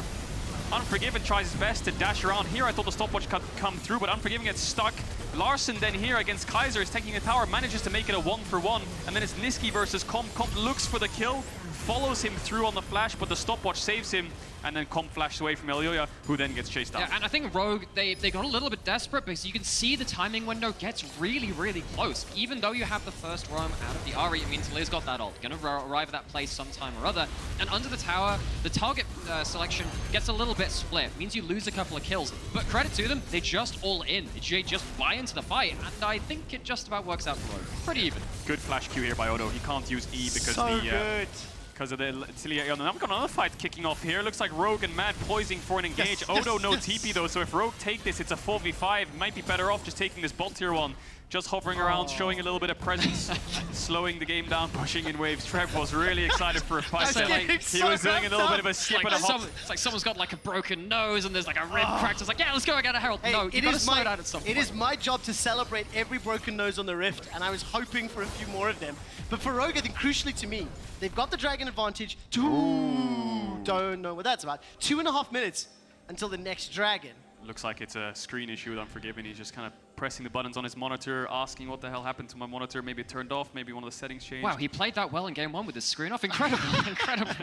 Speaker 22: Unforgiven tries his best to dash around here. I thought the stopwatch could come through, but Unforgiven gets stuck. Larson then here against Kaiser is taking a tower, manages to make it a 1-for-1, and then it's Niski versus Comp. Comp looks for the kill, follows him through on the flash, but the stopwatch saves him, and then Comp flashes away from Elioya, who then gets chased down.
Speaker 21: Yeah, and I think Rogue, they got a little bit desperate because you can see the timing window gets really, really close. Even though you have the first roam out of the RE, it means Lear's got that ult. Gonna arrive at that place sometime or other. And under the tower, the target selection gets a little bit split. It means you lose a couple of kills. But credit to them, they just all in. They just buy into the fight, and I think it just about works out for Rogue. Pretty even.
Speaker 22: Good flash Q here by Odo. He can't use E because
Speaker 4: good.
Speaker 22: Because of the Tilia. And I've got another fight kicking off here. Looks like Rogue and Mad poising for an engage.
Speaker 4: Yes,
Speaker 22: Odo no
Speaker 4: yes.
Speaker 22: TP though, so if Rogue take this, it's a 4v5. Might be better off just taking this bot tier 1. Just hovering around, showing a little bit of presence, slowing the game down, pushing in waves. Trev was really excited for a fight. He was doing a little bit of a skip and a hop.
Speaker 21: It's like someone's got like a broken nose and there's like a rib cracked. It's like, yeah, let's go get a Herald.
Speaker 4: Hey,
Speaker 21: No, you gotta slow down at some point.
Speaker 4: It is my job to celebrate every broken nose on the Rift, and I was hoping for a few more of them. But for Rogue, I think crucially to me, they've got the Dragon advantage. Don't know what that's about. 2.5 minutes until the next Dragon.
Speaker 22: Looks like it's a screen issue with Unforgiven. He's just kind of pressing the buttons on his monitor, asking what the hell happened to my monitor. Maybe it turned off, maybe one of the settings changed.
Speaker 21: Wow, he played that well in game 1 with his screen off. Incredible, incredible.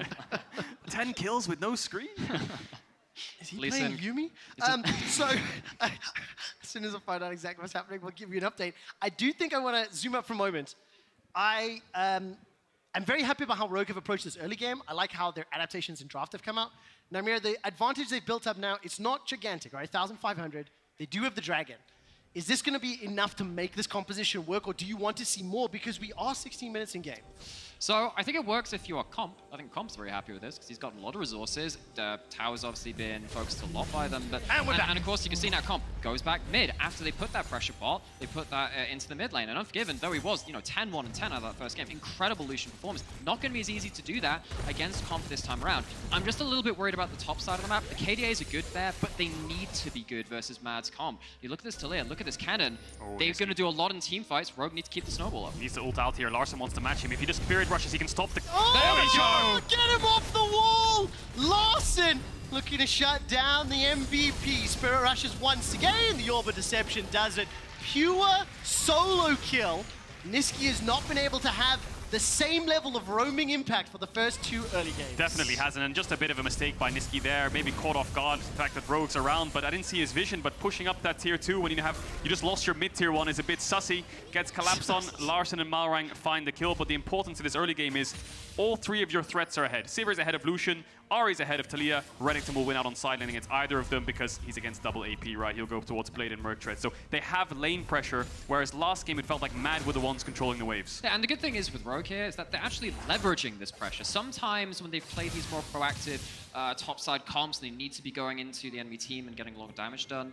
Speaker 22: 10 kills with no screen?
Speaker 4: Is he playing Yumi? So, as soon as I find out exactly what's happening, we'll give you an update. I do think I want to zoom up for a moment. I'm very happy about how Rogue have approached this early game. I like how their adaptations in draft have come out. Namir, the advantage they've built up now, it's not gigantic, right? 1,500. They do have the Dragon. Is this going to be enough to make this composition work, or do you want to see more? Because we are 16 minutes in game.
Speaker 21: So I think it works if you are Comp. I think Comp's very happy with this because he's got a lot of resources. The tower's obviously been focused a lot by them. But, and of course, you can see now Comp goes back mid. After they put that pressure bot, they put that into the mid lane. And Unforgiven, though he was 10-1 and 10 out of that first game, incredible Lucian performance. Not going to be as easy to do that against Comp this time around. I'm just a little bit worried about the top side of the map. The KDAs are good there, but they need to be good versus Mad's Comp. You look at this Talia, look at this cannon. They're going to do a lot in team fights. Rogue needs to keep the snowball up.
Speaker 22: Needs to ult out here. Larson wants to match him. If he just spirit rushes, he can stop the...
Speaker 4: There we go! Get him off the wall! Larson looking to shut down the MVP. Spirit rushes once again. The Orb of Deception does it. Pure solo kill. Niski has not been able to have the same level of roaming impact for the first 2 early games.
Speaker 22: Definitely hasn't, and just a bit of a mistake by Niski there. Maybe caught off guard, the fact that Rogue's around, but I didn't see his vision. But pushing up that tier 2 when you just lost your mid tier 1 is a bit sussy. Gets collapsed on. Larson and Malrang find the kill, but the importance of this early game is all 3 of your threats are ahead. Sivir's ahead of Lucian, Ari's ahead of Talia. Reddington will win out on side laning against either of them because he's against double AP, right? He'll go towards Blade and Merc Tread. So they have lane pressure, whereas last game it felt like Mad were the ones controlling the waves.
Speaker 21: Yeah, and the good thing is with Rogue here is that they're actually leveraging this pressure. Sometimes when they've played these more proactive topside comps and they need to be going into the enemy team and getting a lot of damage done,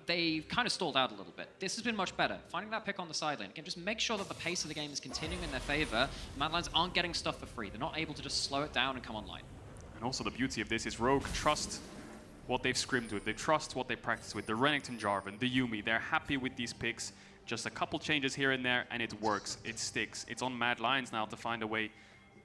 Speaker 21: they've kind of stalled out a little bit. This has been much better. Finding that pick on the side lane. Again, just make sure that the pace of the game is continuing in their favor. Mad Lions aren't getting stuff for free. They're not able to just slow it down and come online.
Speaker 22: And also the beauty of this is Rogue trust what they've scrimmed with. They trust what they practice with. The Renekton Jarvan, the Yuumi, they're happy with these picks. Just a couple changes here and there, and it works. It sticks. It's on Mad Lions now to find a way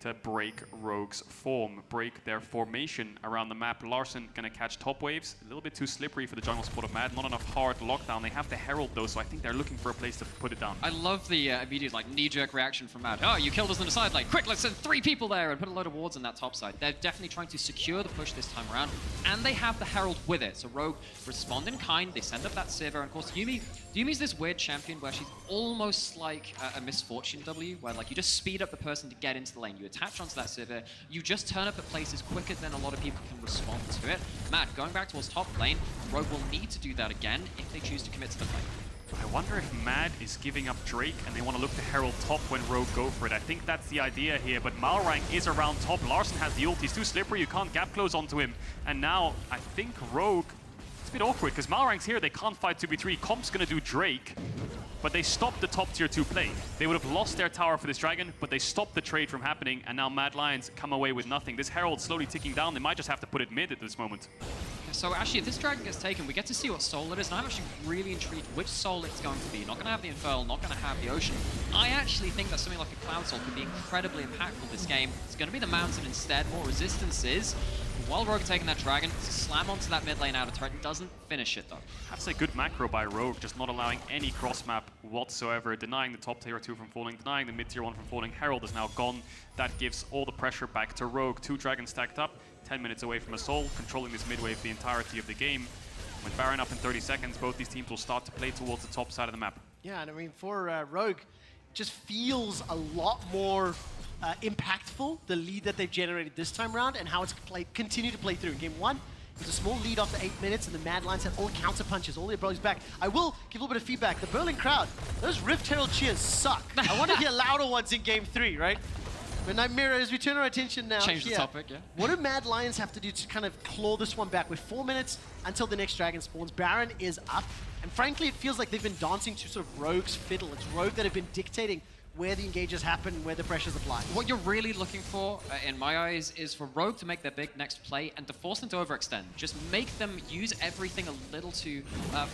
Speaker 22: to break Rogue's form, break their formation around the map. Larson gonna catch top waves. A little bit too slippery for the jungle spot of Mad. Not enough hard lockdown. They have the Herald though, so I think they're looking for a place to put it down.
Speaker 21: I love the immediate knee-jerk reaction from Mad. Oh, you killed us on the side lane. Quick, let's send 3 people there and put a load of wards on that top side. They're definitely trying to secure the push this time around, and they have the Herald with it. So Rogue respond in kind. They send up that Sivir, and of course Yumi's this weird champion where she's almost like a misfortune W, where you just speed up the person to get into the lane. You attach onto that Sivir. You just turn up at places quicker than a lot of people can respond to it. Mad, going back towards top lane, Rogue will need to do that again if they choose to commit to the fight.
Speaker 22: I wonder if Mad is giving up Drake and they want to look to Herald top when Rogue go for it. I think that's the idea here, but Malrang is around top. Larson has the ult. He's too slippery. You can't gap close onto him. And now I think Rogue, it's a bit awkward because Malrang's here. They can't fight 2v3. Comp's going to do Drake. But they stopped the top tier 2 play. They would have lost their tower for this dragon, but they stopped the trade from happening, and now Mad Lions come away with nothing. This Herald slowly ticking down. They might just have to put it mid at this moment.
Speaker 21: So actually, if this dragon gets taken, we get to see what soul it is, and I'm actually really intrigued which soul it's going to be. Not going to have the Infernal, not going to have the Ocean. I actually think that something like a Cloud Soul could be incredibly impactful this game. It's going to be the Mountain instead, more resistances. while Rogue taking that Dragon, slam onto that mid lane out of turret, doesn't finish it though.
Speaker 22: That's a good macro by Rogue, just not allowing any cross map whatsoever, denying the top tier 2 from falling, denying the mid tier 1 from falling. Herald is now gone. That gives all the pressure back to Rogue. 2 dragons stacked up, 10 minutes away from a soul, controlling this mid wave the entirety of the game. With Baron up in 30 seconds, both these teams will start to play towards the top side of the map.
Speaker 4: Yeah, and I mean, for Rogue, just feels a lot more impactful, the lead that they've generated this time around, and how it's continued to play through. In game 1, it was a small lead after 8 minutes, and the Mad Lions had all counter punches, all their abilities back. I will give a little bit of feedback. The Berlin crowd, those Rift Herald cheers suck. I want to hear louder ones in game 3, right? But Nightmare, as we turn our attention now
Speaker 21: Change the topic, yeah.
Speaker 4: What do Mad Lions have to do to kind of claw this one back? With 4 minutes until the next dragon spawns. Baron is up, and frankly, it feels like they've been dancing to sort of Rogue's fiddle. It's Rogue that have been dictating where the engages happen, where the pressure's applied.
Speaker 21: What you're really looking for, in my eyes, is for Rogue to make their big next play and to force them to overextend. Just make them use everything a little too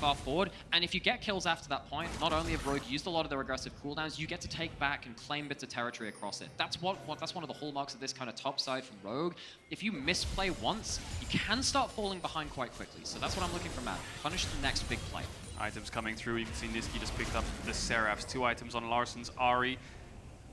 Speaker 21: far forward, and if you get kills after that point, not only have Rogue used a lot of their aggressive cooldowns, you get to take back and claim bits of territory across it. That's that's one of the hallmarks of this kind of top side from Rogue. If you misplay once, you can start falling behind quite quickly, so that's what I'm looking for, Matt. Punish the next big play.
Speaker 22: Items coming through. You can see Niski just picked up the Seraphs. 2 items on Larsen's Ahri.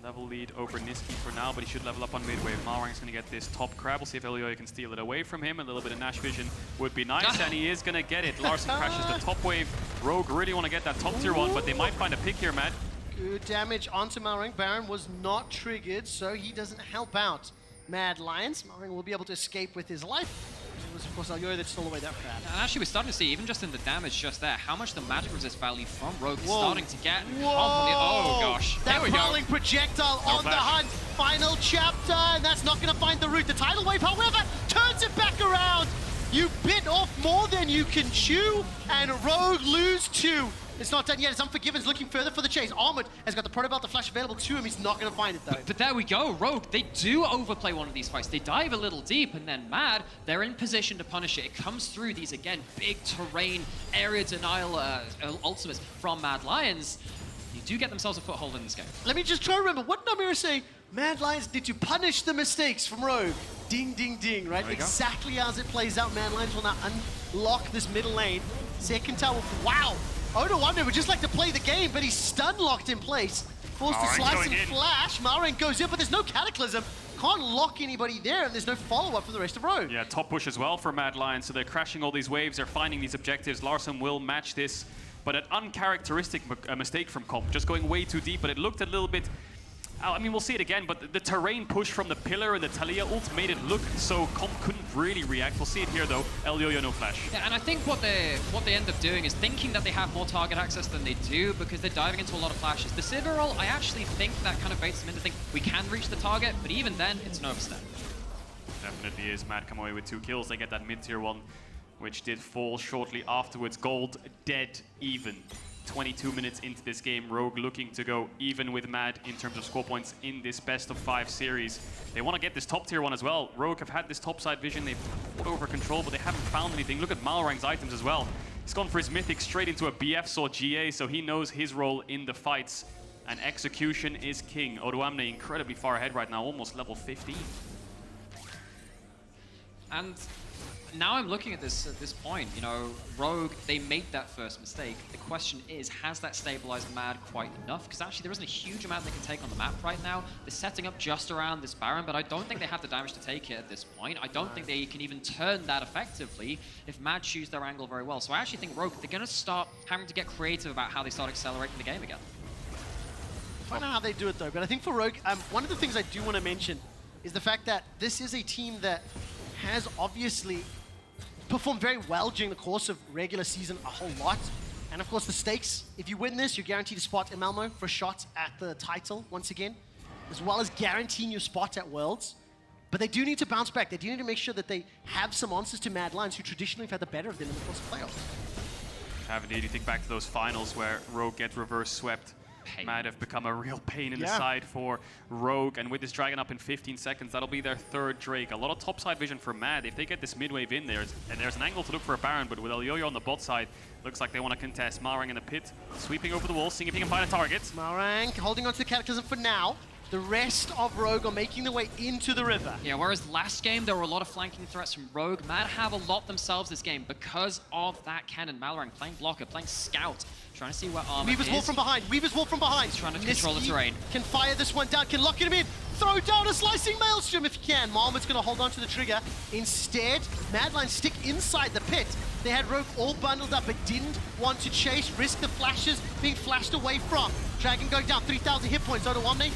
Speaker 22: Level lead over Niski for now, but he should level up on mid wave. Malrang's going to get this top crab. We'll see if Elioya can steal it away from him. A little bit of Nash vision would be nice, and he is going to get it. Larsen crashes the top wave. Rogue really want to get that top tier 1, but they might find a pick here, Matt.
Speaker 4: Good damage onto Malrang. Baron was not triggered, so he doesn't help out Mad Lions. Malrang will be able to escape with his life. It was, of course, Elioya that stole away that crab.
Speaker 21: And actually, we're starting to see, even just in the damage just there, how much the magic resist value from Rogue is starting to get. Oh gosh,
Speaker 4: that
Speaker 21: there we go.
Speaker 4: prowling projectile on the hunt. Final chapter, and that's not going to find the root. The tidal wave, however, turns it back around. You bit off more than you can chew, and Rogue lose 2. It's not done yet. It's Unforgiven's looking further for the chase. Armored has got the Protobelt, the flash available to him. He's not going to find it, though.
Speaker 21: But there we go. Rogue, they do overplay one of these fights. They dive a little deep, and then Mad, they're in position to punish it. It comes through these, again, big terrain, area denial ultimates from Mad Lions. You do get themselves a foothold in this game.
Speaker 4: Let me just try to remember. What did Namira say? Mad Lions need to punish the mistakes from Rogue. Ding, ding, ding, right? Exactly as it plays out, Mad Lions will now unlock this middle lane. Second tower, wow! Oda Wonder would just like to play the game, but he's stun locked in place. Forced to slice and flash. Malrang goes in, but there's no Cataclysm. Can't lock anybody there, and there's no follow-up from the rest of Rogue.
Speaker 22: Yeah, top push as well for Mad Lions, so they're crashing all these waves, they're finding these objectives. Larsen will match this, but an uncharacteristic mistake from Comp, just going way too deep, but it looked a little bit... I mean, we'll see it again, but the terrain push from the pillar and the Talia ult made it look so Comp couldn't really react. We'll see it here, though. Elioya, no flash.
Speaker 21: Yeah, and I think what they end up doing is thinking that they have more target access than they do because they're diving into a lot of flashes. The Sivir roll, I actually think that kind of baits them into thinking we can reach the target, but even then, it's an overstep.
Speaker 22: Definitely is. Mad come away with 2 kills. They get that mid-tier 1, which did fall shortly afterwards. Gold dead even. 22 minutes into this game, Rogue looking to go even with Mad in terms of score points in this best-of-5 series. They want to get this top-tier 1 as well. Rogue have had this top-side vision, they've fought over control, but they haven't found anything. Look at Malrang's items as well. He's gone for his Mythic straight into a BF Sword GA, so he knows his role in the fights. And execution is king. Odoamne incredibly far ahead right now, almost level 15.
Speaker 21: And now I'm looking at this point, you know, Rogue, they made that first mistake. The question is, has that stabilized Mad quite enough? Because actually there isn't a huge amount they can take on the map right now. They're setting up just around this Baron, but I don't think they have the damage to take it at this point. I don't think they can even turn that effectively if Mad choose their angle very well. So I actually think Rogue, they're going to start having to get creative about how they start accelerating the game again.
Speaker 4: I don't know how they do it, though, but I think for Rogue, one of the things I do want to mention is the fact that this is a team that has obviously performed very well during the course of regular season a whole lot. And of course the stakes, if you win this, you're guaranteed a spot in Malmo for a shot at the title once again, as well as guaranteeing your spot at Worlds. But they do need to bounce back. They do need to make sure that they have some answers to Mad Lions, who traditionally have had the better of them in the course of playoffs.
Speaker 22: Have indeed. You think back to those finals where Rogue gets reverse swept. Mad have become a real pain in the side for Rogue, and with this Dragon up in 15 seconds, that'll be their 3rd Drake. A lot of topside vision for Mad. If they get this mid-wave in there, and there's an angle to look for a Baron, but with Elioya on the bot side, looks like they want to contest. Malrang in the pit, sweeping over the wall, seeing if he can find a target.
Speaker 4: Malrang holding on to the Cataclysm for now. The rest of Rogue are making their way into the river.
Speaker 21: Yeah, whereas last game, there were a lot of flanking threats from Rogue. Mad have a lot themselves this game because of that cannon. Malorang playing blocker, playing scout, trying to see where Armor
Speaker 4: Weaver's
Speaker 21: is.
Speaker 4: Wall from behind, Weaver's Wall from behind.
Speaker 21: He's trying to control the terrain.
Speaker 4: Can fire this one down, can lock him in. Throw down a slicing Maelstrom if you can. Marmot's gonna hold on to the trigger. Instead, Madline stick inside the pit. They had Rogue all bundled up, but didn't want to chase, risk the flashes being flashed away from. Dragon going down, 3,000 hit points. Odo Omni.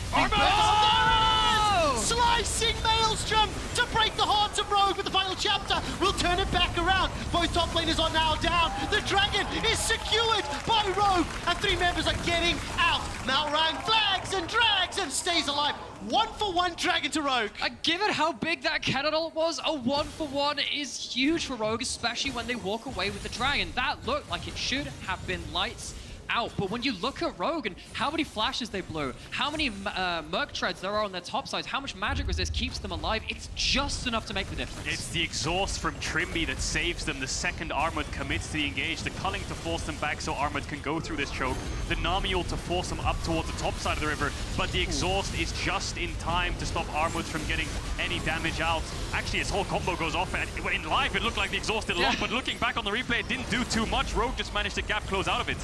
Speaker 4: Slicing Maelstrom to break the hearts of Rogue, but the final chapter will turn it back around. Both top laners are now down. The Dragon is secured by Rogue, and 3 members are getting out. Malrang flags and drags and stays alive. 1-for-1 Dragon to Rogue.
Speaker 21: Given how big that cannonball was, a 1-for-1 is huge for Rogue, especially when they walk away with the Dragon. That looked like it should have been lights out, but when you look at Rogue and how many flashes they blew, how many Merc Treads there are on their top sides, how much magic resist keeps them alive, it's just enough to make the difference.
Speaker 22: It's the exhaust from Trimby that saves them. The second Armored commits to the engage, the Culling to force them back so Armored can go through this choke, the Namiul to force them up towards the top side of the river, but the exhaust is just in time to stop Armored from getting any damage out. Actually, his whole combo goes off, and in live it looked like the exhaust did a lot, but looking back on the replay, it didn't do too much. Rogue just managed to gap close out of it.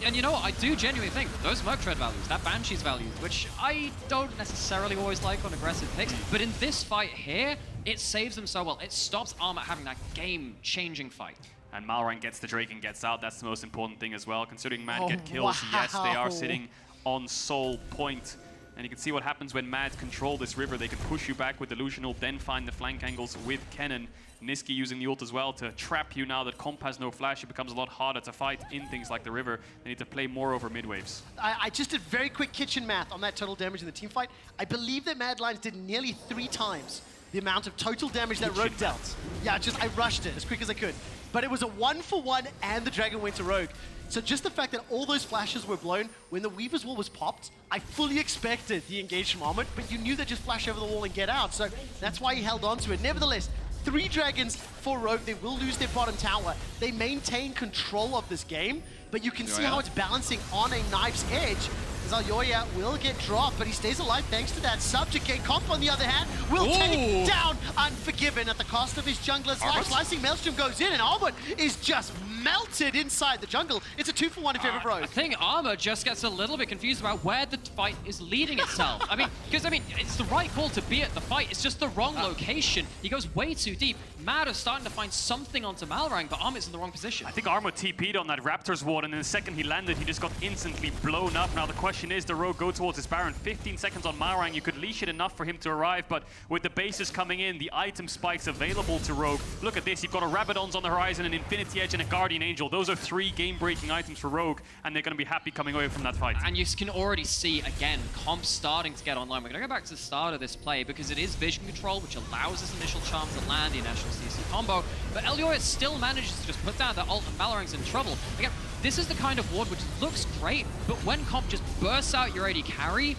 Speaker 21: And you know what, I do genuinely think those Merc Tread values, that Banshee's values, which I don't necessarily always like on aggressive picks, but in this fight here, it saves them so well. It stops Armor having that game-changing fight.
Speaker 22: And Malrang gets the Drake and gets out. That's the most important thing as well. Considering Mad get kills, yes, they are sitting on Soul Point. And you can see what happens when Mad control this river. They can push you back with Delusional, then find the flank angles with Kennen. Niski using the ult as well to trap you now that Comp has no flash. It becomes a lot harder to fight in things like the river. They need to play more over mid waves.
Speaker 4: I just did very quick kitchen math on that total damage in the team fight. I believe that Mad Lions did nearly 3 times the amount of total damage that Rogue dealt. Yeah, I rushed it as quick as I could. But it was a 1-for-1 and the Dragon went to Rogue. So just the fact that all those flashes were blown when the Weaver's Wall was popped, I fully expected the engage from Armored, but you knew they'd just flash over the wall and get out. So that's why he held on to it. Nevertheless, 3 Dragons for Rogue. They will lose their bottom tower. They maintain control of this game, but you can see how it's balancing on a knife's edge. Zalyoya will get dropped, but he stays alive thanks to that subjugate. Comp, on the other hand, will take down Unforgiven at the cost of his jungler's life. Slicing Maelstrom goes in, and Armored is just melted inside the jungle. It's a 2-for-1 in favor of Rogue.
Speaker 21: I think Armor just gets a little bit confused about where the fight is leading itself. I mean, it's the right call to be at the fight. It's just the wrong location. He goes way too deep. Mad is starting to find something onto Malrang, but Armor's in the wrong position.
Speaker 22: I think Armor TP'd on that Raptor's ward, and then the second he landed, he just got instantly blown up. Now the question is, the Rogue go towards his Baron. 15 seconds on Malrang. You could leash it enough for him to arrive, but with the bases coming in, the item spikes available to Rogue. Look at this. You've got a Rabadon's on the horizon, an Infinity Edge, and a Guardian Angel. Those are 3 game-breaking items for Rogue, and they're going to be happy coming away from that fight.
Speaker 21: And you can already see, again, Comp starting to get online. We're going to go back to the start of this play because it is vision control, which allows this initial charm to land the initial CC combo. But Elioya still manages to just put down the ult, and Malorang's in trouble. Again, this is the kind of ward which looks great, but when Comp just bursts out your AD carry,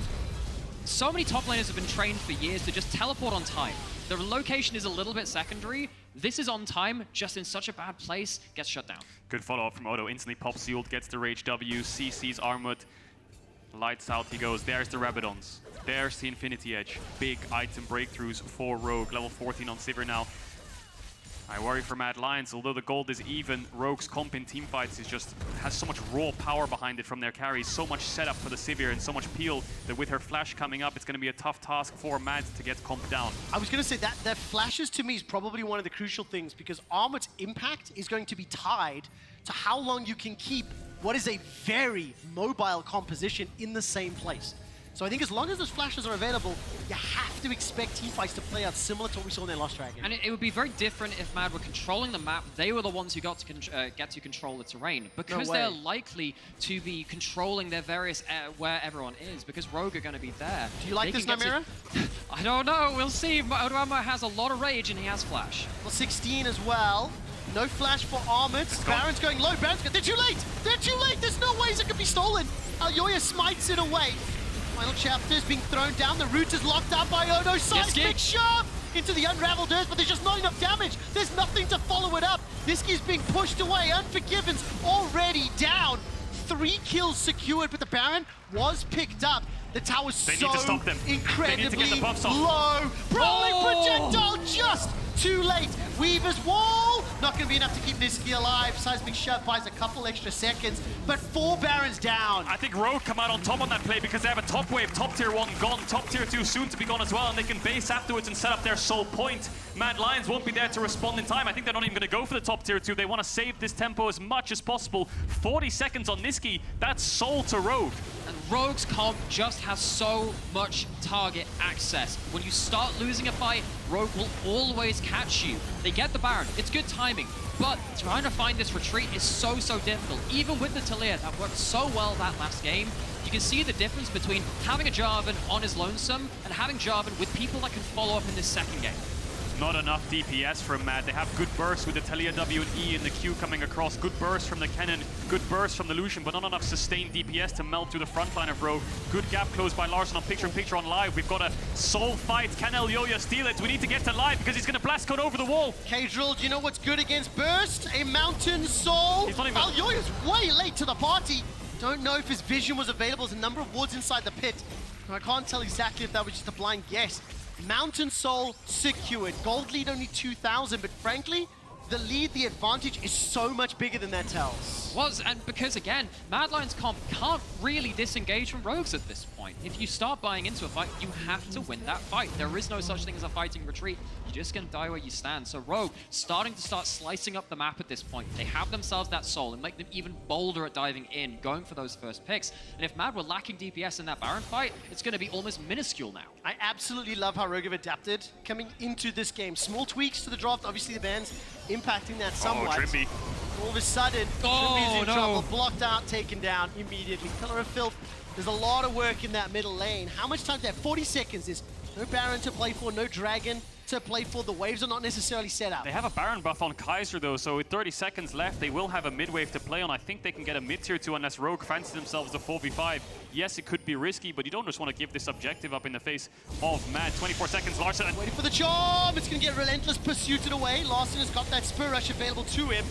Speaker 21: so many top laners have been trained for years to just teleport on time. The location is a little bit secondary. This is on time, just in such a bad place, gets shut down.
Speaker 22: Good follow-up from Odo. Instantly pops the ult, gets the Rage W, CC's Armored. Lights out he goes. There's the Rabadons. There's the Infinity Edge. Big item breakthroughs for Rogue. Level 14 on Sivir now. I worry for Mad Lions, although the gold is even. Rogue's comp in teamfights has so much raw power behind it from their carries, so much setup for the Sivir and so much peel that with her flash coming up, it's going to be a tough task for Mad to get comp down.
Speaker 4: I was going to say that flashes to me is probably one of the crucial things because Armored's impact is going to be tied to how long you can keep what is a very mobile composition in the same place. So I think as long as those flashes are available, you have to expect teamfights to play out similar to what we saw in their Lost Dragon.
Speaker 21: And it would be very different if Mad were controlling the map. They were the ones who got to get to control the terrain. Because they're likely to be controlling their various where everyone is, because Rogue are going to be there.
Speaker 4: Do you like this, Namira?
Speaker 21: I don't know. We'll see. Odorama has a lot of rage and he has flash.
Speaker 4: Well, 16 as well. No flash for Armored. Baron's going low. Baron's going. They're too late. They're too late. There's no ways it could be stolen. Elioya smites it away. Final chapter is being thrown down. The root is locked up by Odo. Seismic shove into the unraveled earth, but there's just not enough damage. There's nothing to follow it up. Niski's being pushed away. Unforgiven's already down. 3 kills secured, but the Baron was picked up. The tower's
Speaker 22: They
Speaker 4: so
Speaker 22: need to stop them.
Speaker 4: incredibly
Speaker 22: They need to get the buffs off.
Speaker 4: low. Brawling projectile just too late. Weaver's wall, not going to be enough to keep Niski alive. Seismic Shove buys a couple extra seconds, but 4 Barons down.
Speaker 22: I think Rogue come out on top on that play because they have a top wave, top tier 1 gone, top tier 2 soon to be gone as well, and they can base afterwards and set up their sole point. Mad Lions won't be there to respond in time. I think they're not even going to go for the top tier 2. They want to save this tempo as much as possible. 40 seconds on Niski, that's soul to Rogue.
Speaker 21: And Rogue's comp just has so much target access. When you start losing a fight, Rogue will always catch you. They get the Baron, it's good timing, but trying to find this retreat is so difficult. Even with the Talia that worked so well that last game, you can see the difference between having a Jarvan on his lonesome and having Jarvan with people that can follow up in this second game.
Speaker 22: Not enough DPS from Mad. They have good bursts with the Talia W and E and the Q coming across. Good burst from the Kennen, good burst from the Lucian, but not enough sustained DPS to melt through the front line of Rogue. Good gap closed by Larson on picture-in-picture on live. We've got a soul fight. Can Elyoya steal it? We need to get to live because he's going to blast code over the wall.
Speaker 4: K-Drill, do you know what's good against burst? A mountain soul. Elyoya's way late to the party. Don't know if his vision was available. There's a number of wards inside the pit. I can't tell exactly if that was just a blind guess. Mountain Soul secured. Gold lead only 2,000, but frankly, the lead, the advantage is so much bigger than that tells.
Speaker 21: And because again, Mad Lions comp can't really disengage from Rogues at this point. If you start buying into a fight, you have to win that fight. There is no such thing as a fighting retreat. You're just gonna die where you stand. So Rogue starting to slicing up the map at this point. They have themselves that soul and make them even bolder at diving in, going for those first picks. And if Mad were lacking DPS in that Baron fight, it's gonna be almost minuscule now.
Speaker 4: I absolutely love how Rogue have adapted coming into this game. Small tweaks to the draft, obviously the bans impacting that somewhat.
Speaker 22: Oh, Trimby.
Speaker 4: All of a sudden, Trimby's in trouble, blocked out, taken down immediately. Pillar of Filth, there's a lot of work in that middle lane. How much time there? 40 seconds. There's no Baron to play for, no Dragon to play for. The waves are not necessarily set up.
Speaker 22: They have a Baron buff on Kaiser though, so with 30 seconds left, they will have a mid wave to play on. I think they can get a mid tier 2 unless Rogue fancy themselves the 4v5. Yes, it could be risky, but you don't just want to give this objective up in the face of Mad. 24 seconds, Larson.
Speaker 4: Waiting for the charm. It's going to get relentless pursued away. Larson has got that Spear Rush available to him.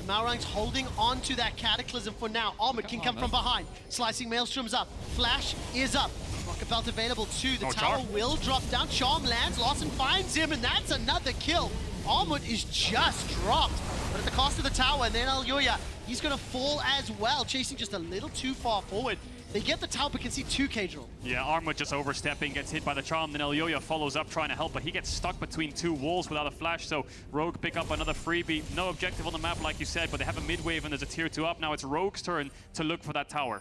Speaker 4: Malrang's holding on to that Cataclysm for now. Armor can come from behind. Slicing Maelstrom's up. Flash is up. Rocket Belt available too. The tower will drop down. Charm lands. Larson finds him, and that's another kill. Armut is just dropped, but at the cost of the tower. And then Elyoya, he's going to fall as well, chasing just a little too far forward. They get the tower, but can see 2K drill.
Speaker 22: Yeah, Armut just overstepping, gets hit by the charm, then Elyoya follows up trying to help, but he gets stuck between 2 walls without a flash, so Rogue pick up another freebie. No objective on the map, like you said, but they have a mid wave and there's a tier 2 up. Now it's Rogue's turn to look for that tower.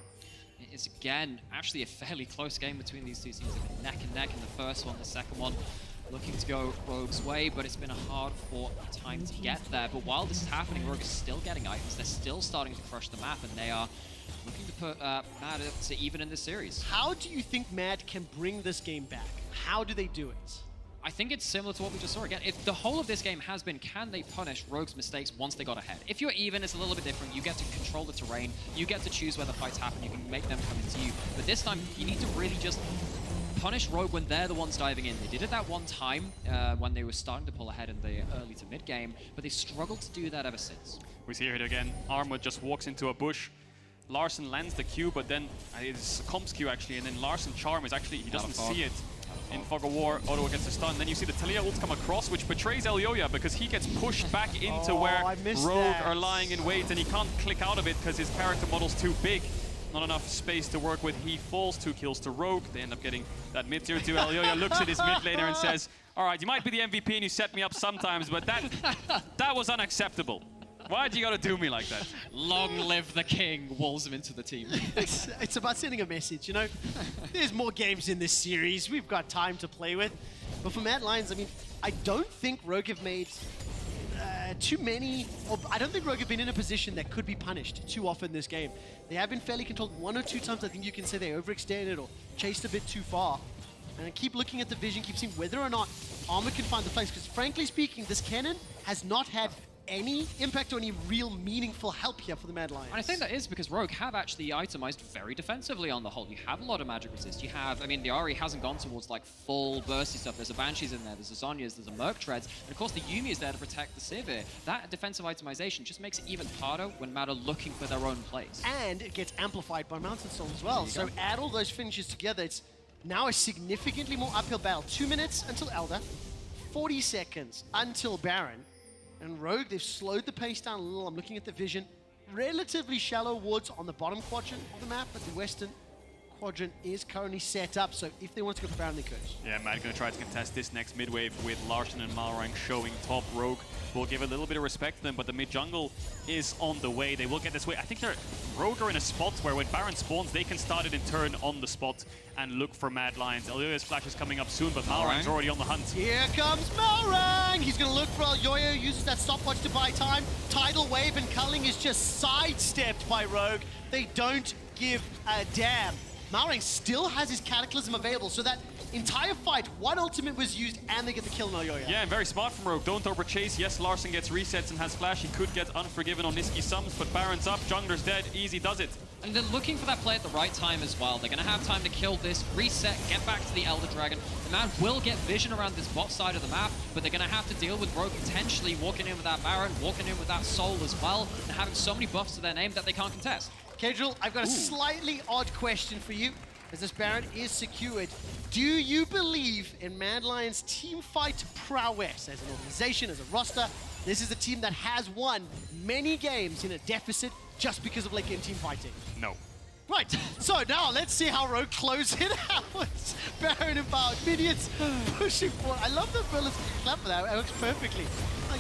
Speaker 21: It's again, actually a fairly close game between these two teams. They've been neck and neck in the first one, the second one looking to go Rogue's way, but it's been a hard fought time to get there. But while this is happening, Rogue is still getting items. They're still starting to crush the map, and they are looking to put Mad up to even in this series.
Speaker 4: How do you think Mad can bring this game back? How do they do it?
Speaker 21: I think it's similar to what we just saw again. If the whole of this game has been, can they punish Rogue's mistakes once they got ahead? If you're even, it's a little bit different. You get to control the terrain. You get to choose where the fights happen. You can make them come into you. But this time, you need to really just punish Rogue when they're the ones diving in. They did it that one time when they were starting to pull ahead in the early to mid game, but they struggled to do that ever since.
Speaker 22: We see it again. Armut just walks into a bush. Larson lands the Q, but then it's Comp's Q actually, and then Larson Charm is actually, he doesn't see it. In Fog of War, Auto gets a stun. Then you see the Talia ult come across, which betrays Elyoya because he gets pushed back into where Rogue are lying in wait, and he can't click out of it because his character model's too big. Not enough space to work with. He falls, 2 kills to Rogue. They end up getting that mid tier 2. Elyoya looks at his mid laner and says, all right, you might be the MVP and you set me up sometimes, but that was unacceptable. Why'd you gotta do me like that?
Speaker 21: Long live the king, walls him into the team.
Speaker 4: It's about sending a message, you know? There's more games in this series. We've got time to play with. But for Mad Lions, I mean, I don't think Rogue have made too many, or I don't think Rogue have been in a position that could be punished too often this game. They have been fairly controlled 1 or 2 times. I think you can say they overextended or chased a bit too far. And I keep looking at the vision, keep seeing whether or not Armor can find the flanks, because frankly speaking, this cannon has not had any impact or any real meaningful help here for the Mad Lions.
Speaker 21: And I think that is because Rogue have actually itemized very defensively on the whole. You have a lot of magic resist. You have, I mean, the Ahri hasn't gone towards like full bursty stuff. There's a Banshees in there, there's a Zhonya's, there's a Merc Treads, and of course the Yuumi is there to protect the Sivir. That defensive itemization just makes it even harder when Mad are looking for their own plays.
Speaker 4: And it gets amplified by Mountain Storm as well. So add all those finishes together, it's now a significantly more uphill battle. 2 minutes until Elder, 40 seconds until Baron. And Rogue, they've slowed the pace down a little. I'm looking at the vision. Relatively shallow woods on the bottom quadrant of the map, but the western quadrant is currently set up, so if they want to go for Baron, they could.
Speaker 22: Yeah, Mad going to try to contest this next mid wave with Larson and Malrang showing top. Rogue will give a little bit of respect to them, but the mid jungle is on the way. They will get this way. I think Rogue are in a spot where when Baron spawns, they can start it in turn on the spot and look for Mad Lions. Elyoya's flash is coming up soon, but Malrang's already on the hunt.
Speaker 4: Here comes Malrang! He's going to look for Elyoya, uses that stopwatch to buy time. Tidal Wave and Culling is just sidestepped by Rogue. They don't give a damn. Malrang still has his Cataclysm available, so that entire fight, one ultimate was used and they get the kill on Elyoya.
Speaker 22: Yeah, and very smart from Rogue. Don't overchase. Yes, Larson gets resets and has flash. He could get Unforgiven on Niski Sums, but Baron's up, jungler's dead. Easy does it.
Speaker 21: And they're looking for that play at the right time as well. They're going to have time to kill this, reset, get back to the Elder Dragon. The Mad will get vision around this bot side of the map, but they're going to have to deal with Rogue potentially walking in with that Baron, walking in with that Soul as well, and having so many buffs to their name that they can't contest.
Speaker 4: Kedril, I've got a slightly odd question for you. As this Baron is secured, do you believe in Mad Lions' team fight prowess as an organization, as a roster? This is a team that has won many games in a deficit just because of late game team fighting.
Speaker 22: No.
Speaker 4: Right, so now let's see how Rogue close it out. Baron empowered minions pushing forward. I love the bullets clap for that, it works perfectly.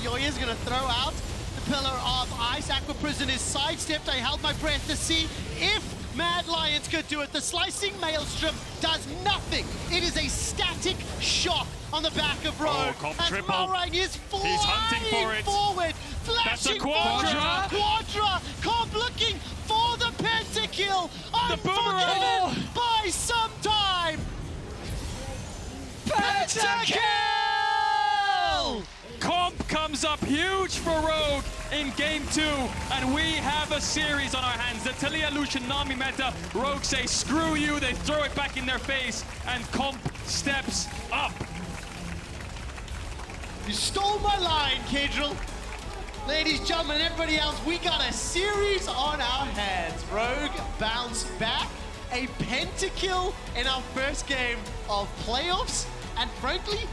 Speaker 4: Yoya's gonna throw out the Pillar of Ice. Aqua Prison is sidestepped. I held my breath to see if Mad Lions could do it. The Slicing Maelstrom does nothing. It is a static shock on the back of Rogue.
Speaker 22: Oh, Comp
Speaker 4: as
Speaker 22: triple.
Speaker 4: Malrang is flying
Speaker 22: He's hunting for it.
Speaker 4: forward,
Speaker 22: That's a
Speaker 4: flashing forward.
Speaker 22: Quadra.
Speaker 4: Quadra. Comp looking for the pentakill. Unforgiven by some time. Pentakill!
Speaker 22: Comp comes up huge for Rogue in game 2, and we have a series on our hands. The Talia Lucian Nami meta, Rogue say screw you, they throw it back in their face, and Comp steps up.
Speaker 4: You stole my line, Kedril. Ladies, gentlemen, everybody else, we got a series on our hands. Rogue bounce back, a pentakill in our first game of playoffs, and frankly,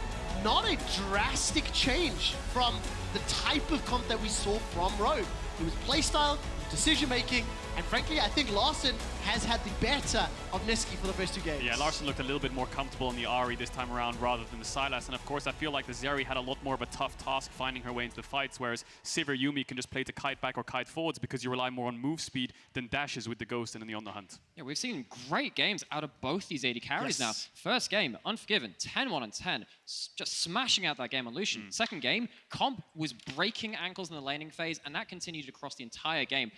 Speaker 4: not a drastic change from the type of comp that we saw from Rogue. It was playstyle, decision-making, and frankly, I think Larson has had the better of Niski for the first 2 games.
Speaker 22: Yeah, Larson looked a little bit more comfortable on the Ahri this time around rather than the Sylas, and of course I feel like the Zeri had a lot more of a tough task finding her way into the fights, whereas Sivir Yuumi can just play to kite back or kite forwards because you rely more on move speed than dashes with the Ghost and On the Hunt.
Speaker 21: Yeah, we've seen great games out of both these AD carries now. First game, Unforgiven, 10-1 and 10, just smashing out that game on Lucian. Second game, Comp was breaking ankles in the laning phase, and that continued across the entire game.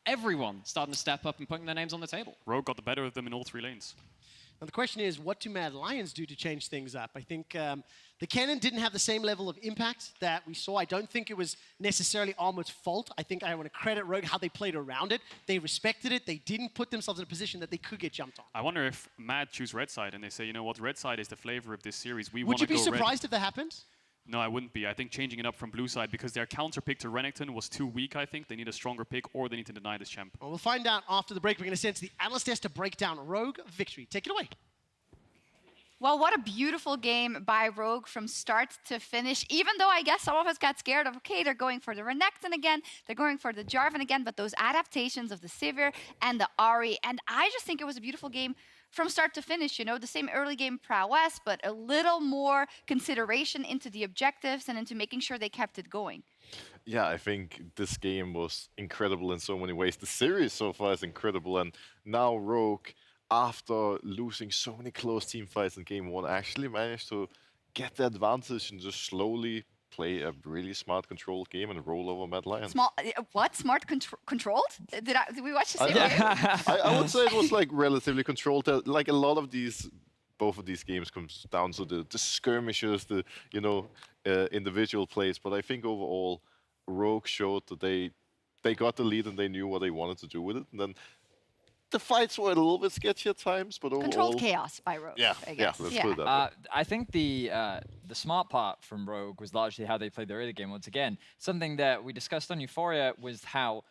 Speaker 21: Everyone starting to step up and putting their names on the table.
Speaker 22: Rogue got the better of them in all 3 lanes.
Speaker 4: Now the question is, what do Mad Lions do to change things up? I think the cannon didn't have the same level of impact that we saw. I don't think it was necessarily Armored's fault. I think I want to credit Rogue how they played around it. They respected it. They didn't put themselves in a position that they could get jumped on.
Speaker 22: I wonder if Mad choose red side and they say, you know what, red side is the flavor of this series. We
Speaker 4: Would you be
Speaker 22: go
Speaker 4: surprised
Speaker 22: red.
Speaker 4: if that happened?
Speaker 22: No, I wouldn't be. I think changing it up from blue side because their counter pick to Renekton was too weak, I think. They need a stronger pick or they need to deny this champ.
Speaker 4: Well, we'll find out after the break. We're going to send to the analyst desk to break down Rogue victory. Take it away.
Speaker 8: Well, what a beautiful game by Rogue from start to finish, even though I guess some of us got scared of, okay, they're going for the Renekton again, they're going for the Jarvan again, but those adaptations of the Sivir and the Ahri, and I just think it was a beautiful game from start to finish, you know, the same early game prowess, but a little more consideration into the objectives and into making sure they kept it going.
Speaker 11: Yeah, I think this game was incredible in so many ways. The series so far is incredible, and now Rogue, after losing so many close team fights in game 1, actually managed to get the advantage and just slowly play a really smart controlled game and roll over Mad Lions.
Speaker 8: What? Smart controlled? Did we watch the same game?
Speaker 11: I would say it was like relatively controlled. Like a lot of these, both of these games comes down to the skirmishes, the individual plays. But I think overall, Rogue showed that they got the lead and they knew what they wanted to do with it. And then the fights were a little bit sketchy at times, but overall...
Speaker 8: Controlled chaos by Rogue,
Speaker 11: Yeah,
Speaker 8: I guess.
Speaker 11: let's put it that way.
Speaker 12: I think the smart part from Rogue was largely how they played their early game. Once again, something that we discussed on Euphoria was how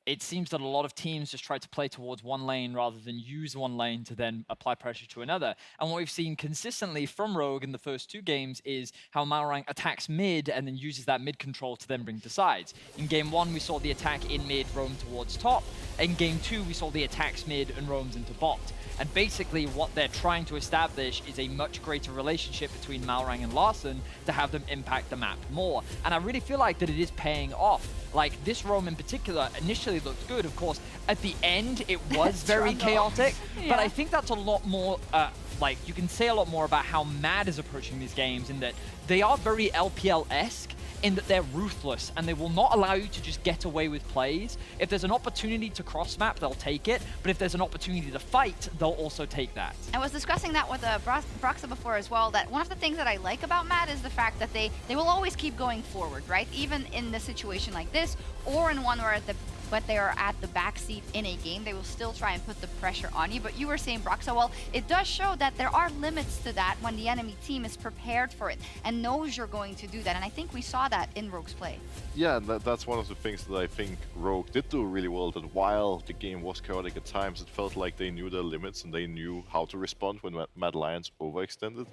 Speaker 12: it seems that a lot of teams just try to play towards one lane rather than use one lane to then apply pressure to another. And what we've seen consistently from Rogue in the first 2 games is how Malrang attacks mid and then uses that mid control to then bring to sides. In game 1, we saw the attack in mid roam towards top. In game 2, we saw the attacks mid and roams into bot. And basically what they're trying to establish is a much greater relationship between Malrang and Larssen to have them impact the map more. And I really feel like that it is paying off. Like this roam in particular initially looked good. Of course, at the end it was very chaotic, but I think that's a lot more, like you can say a lot more about how Mad is approaching these games in that they are very LPL-esque in that they're ruthless and they will not allow you to just get away with plays. If there's an opportunity to cross-map, they'll take it, but if there's an opportunity to fight, they'll also take that.
Speaker 8: I was discussing that with Broxa before as well, that one of the things that I like about Mad is the fact that they will always keep going forward, right? Even in a situation like this, or in one where they are at the backseat in a game, they will still try and put the pressure on you. But you were saying, Broxa, well, it does show that there are limits to that when the enemy team is prepared for it and knows you're going to do that. And I think we saw that in Rogue's play.
Speaker 11: Yeah, and that's one of the things that I think Rogue did do really well, that while the game was chaotic at times, it felt like they knew their limits and they knew how to respond when Mad Lions overextended.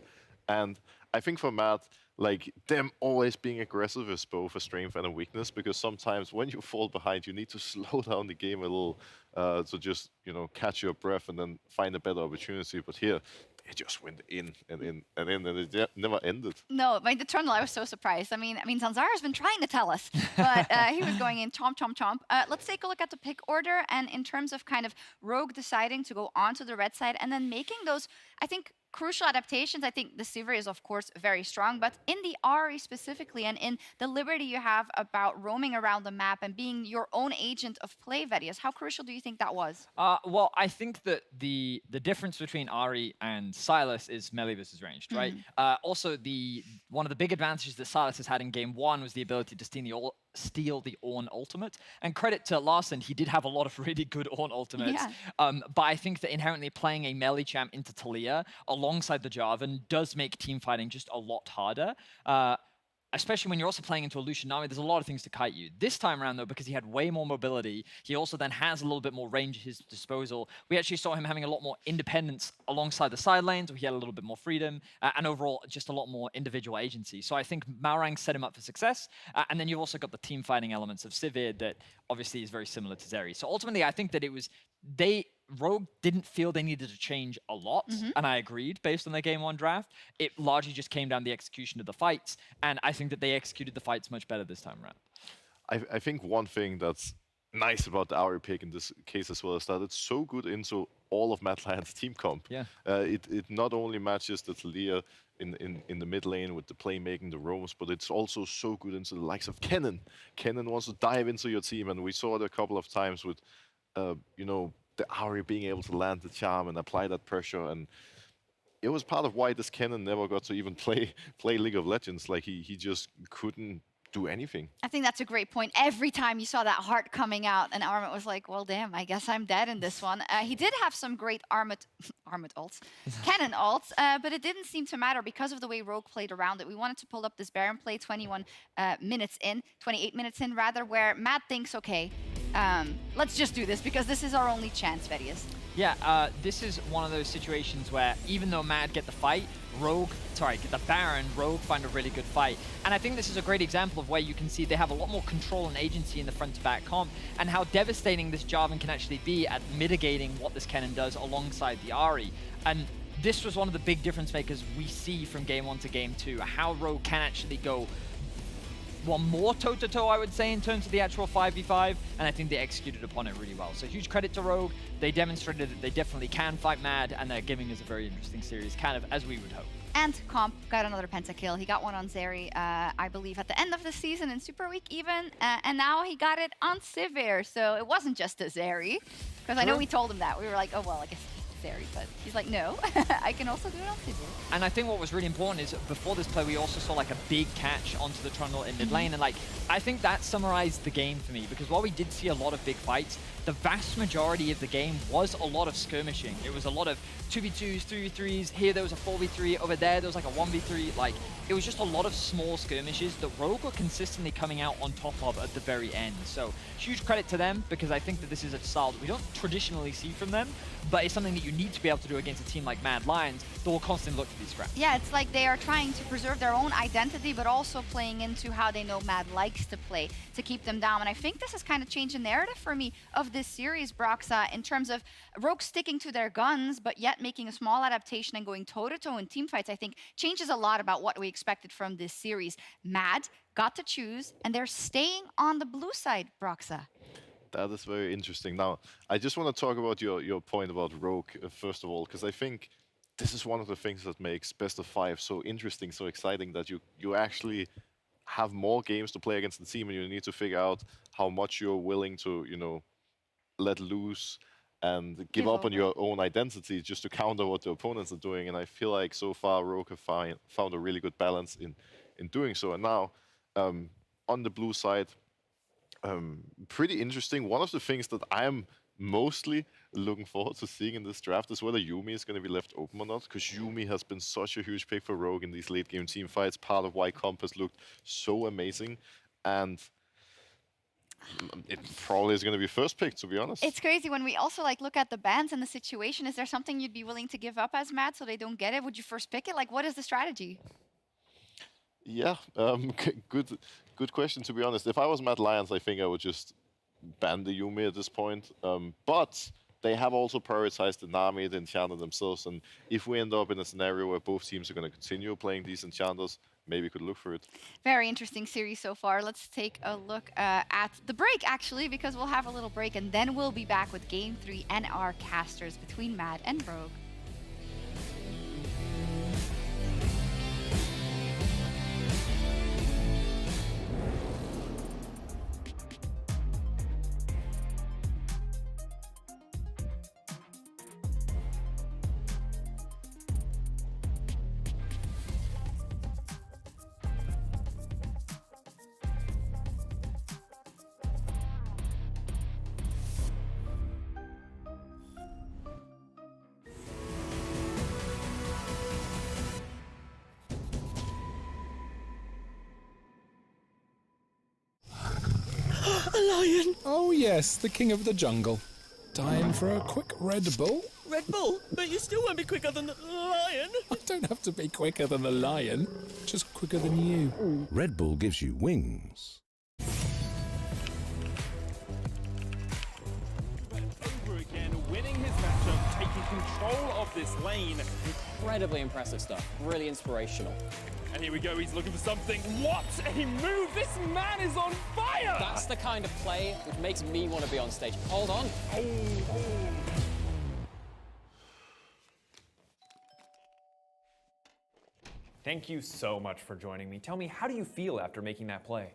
Speaker 11: And I think for Mad, like them always being aggressive is both a strength and a weakness, because sometimes when you fall behind, you need to slow down the game a little to just, you know, catch your breath and then find a better opportunity. But here, it just went in and in and in, and it never ended.
Speaker 8: No, the Eternal, I was so surprised. I mean, Zanzara's been trying to tell us, but he was going in chomp, chomp, chomp. Let's take a look at the pick order, and in terms of kind of Rogue deciding to go onto the red side and then making those, I think, crucial adaptations. I think the Sivir is, of course, very strong, but in the Ahri specifically and in the liberty you have about roaming around the map and being your own agent of play, Vedius, how crucial do you think that was?
Speaker 12: Well, I think that the difference between Ahri and Sylas is melee versus ranged, right? Also, one of the big advantages that Sylas has had in game 1 was the ability to steal the Ornn ultimate. And credit to Larssen, he did have a lot of really good Ornn ultimates. Yeah. But I think that inherently playing a melee champ into Taliyah alongside the Jarvan does make team fighting just a lot harder. Especially when you're also playing into a Lucian army, there's a lot of things to kite you. This time around, though, because he had way more mobility, he also then has a little bit more range at his disposal. We actually saw him having a lot more independence alongside the side lanes, where he had a little bit more freedom, and overall, just a lot more individual agency. So I think Malrang set him up for success, and then you've also got the team fighting elements of Sivir that obviously is very similar to Zeri. So ultimately, I think that it was, Rogue didn't feel they needed to change a lot, and I agreed based on their game 1 draft. It largely just came down to the execution of the fights, and I think that they executed the fights much better this time around.
Speaker 11: I think one thing that's nice about the Ahri pick in this case as well is that it's so good into all of Mad Lions' team comp.
Speaker 12: Yeah.
Speaker 11: It not only matches the Taliyah in the mid lane with the playmaking, the roams, but it's also so good into the likes of Kennen. Kennen wants to dive into your team, and we saw it a couple of times with, you know, the Ahri being able to land the charm and apply that pressure, and it was part of why this Kennen never got to even play League of Legends. Like he just couldn't do anything.
Speaker 8: I think that's a great point. Every time you saw that heart coming out, and Armut was like, well, damn, I guess I'm dead in this one. He did have some great Armut ults, Kennen ults, but it didn't seem to matter because of the way Rogue played around it. We wanted to pull up this Baron play 28 minutes in rather, where Matt thinks, okay, let's just do this because this is our only chance, Vedius.
Speaker 12: Yeah, this is one of those situations where even though Mad get the fight, get the Baron, Rogue find a really good fight. And I think this is a great example of where you can see they have a lot more control and agency in the front-to-back comp, and how devastating this Jarvan can actually be at mitigating what this Kennen does alongside the Ahri. And this was one of the big difference makers we see from game 1 to game 2, how Rogue can actually go more toe-to-toe, I would say, in terms of the actual 5v5, and I think they executed upon it really well. So huge credit to Rogue. They demonstrated that they definitely can fight Mad, and they're giving us a very interesting series, kind of as we would hope.
Speaker 8: And Comp got another pentakill. He got one on Zeri, I believe, at the end of the season in Super Week even, and now he got it on Sivir. So it wasn't just a Zeri, because I know we told him that. We were like, oh, well, I guess necessary. But he's like, no, I can also do it on Tinder.
Speaker 12: And I think what was really important is before this play, we also saw like a big catch onto the Trundle in mid lane. And like, I think that summarized the game for me, because while we did see a lot of big fights, the vast majority of the game was a lot of skirmishing. It was a lot of 2v2s, 3v3s. Here there was a 4v3. Over there was like a 1v3. Like, it was just a lot of small skirmishes that Rogue were consistently coming out on top of at the very end. So huge credit to them, because I think that this is a style that we don't traditionally see from them, but it's something that you need to be able to do against a team like Mad Lions that will constantly look for these scraps.
Speaker 8: Yeah, it's like they are trying to preserve their own identity, but also playing into how they know Mad likes to play to keep them down. And I think this has kind of changed the narrative for me of this series, Broxa, in terms of Rogue sticking to their guns, but yet making a small adaptation and going toe-to-toe in team fights, I think changes a lot about what we expected from this series. Mad got to choose, and they're staying on the blue side, Broxa.
Speaker 11: That is very interesting. Now, I just want to talk about your point about Rogue, first of all, because I think this is one of the things that makes Best of 5 so interesting, so exciting, that you actually have more games to play against the team, and you need to figure out how much you're willing to, you know, let loose and give up on your own identity just to counter what the opponents are doing. And I feel like so far Rogue have found a really good balance in doing so. And now on the blue side, pretty interesting. One of the things that I am mostly looking forward to seeing in this draft is whether Yuumi is going to be left open or not, because Yuumi has been such a huge pick for Rogue in these late game team fights, part of why Comp has looked so amazing. And it probably is going to be first pick, to be honest.
Speaker 8: It's crazy when we also like look at the bans and the situation. Is there something you'd be willing to give up as Mad so they don't get it? Would you first pick it? Like, what is the strategy?
Speaker 11: Yeah, good question, to be honest. If I was Mad Lions, I think I would just ban the Yuumi at this point. But they have also prioritized the Nami, the Enchanter themselves. And if we end up in a scenario where both teams are going to continue playing these Enchanters, maybe we could look for it.
Speaker 8: Very interesting series so far. Let's take a look at the break, actually, because we'll have a little break, and then we'll be back with Game 3 and our casters between Mad and Rogue.
Speaker 10: A lion! Oh yes, the king of the jungle. Time for a quick Red Bull?
Speaker 13: Red Bull? But you still won't be quicker than the lion!
Speaker 10: I don't have to be quicker than the lion, just quicker than you.
Speaker 2: Red Bull gives you wings.
Speaker 14: Over again, winning his matchup, taking control of this lane. Incredibly impressive stuff, really inspirational. And here we go, he's looking for something. What a move! This man is on fire! That's the kind of play which makes me want to be on stage. Hold on.
Speaker 24: Thank you so much for joining me. Tell me, how do you feel after making that play?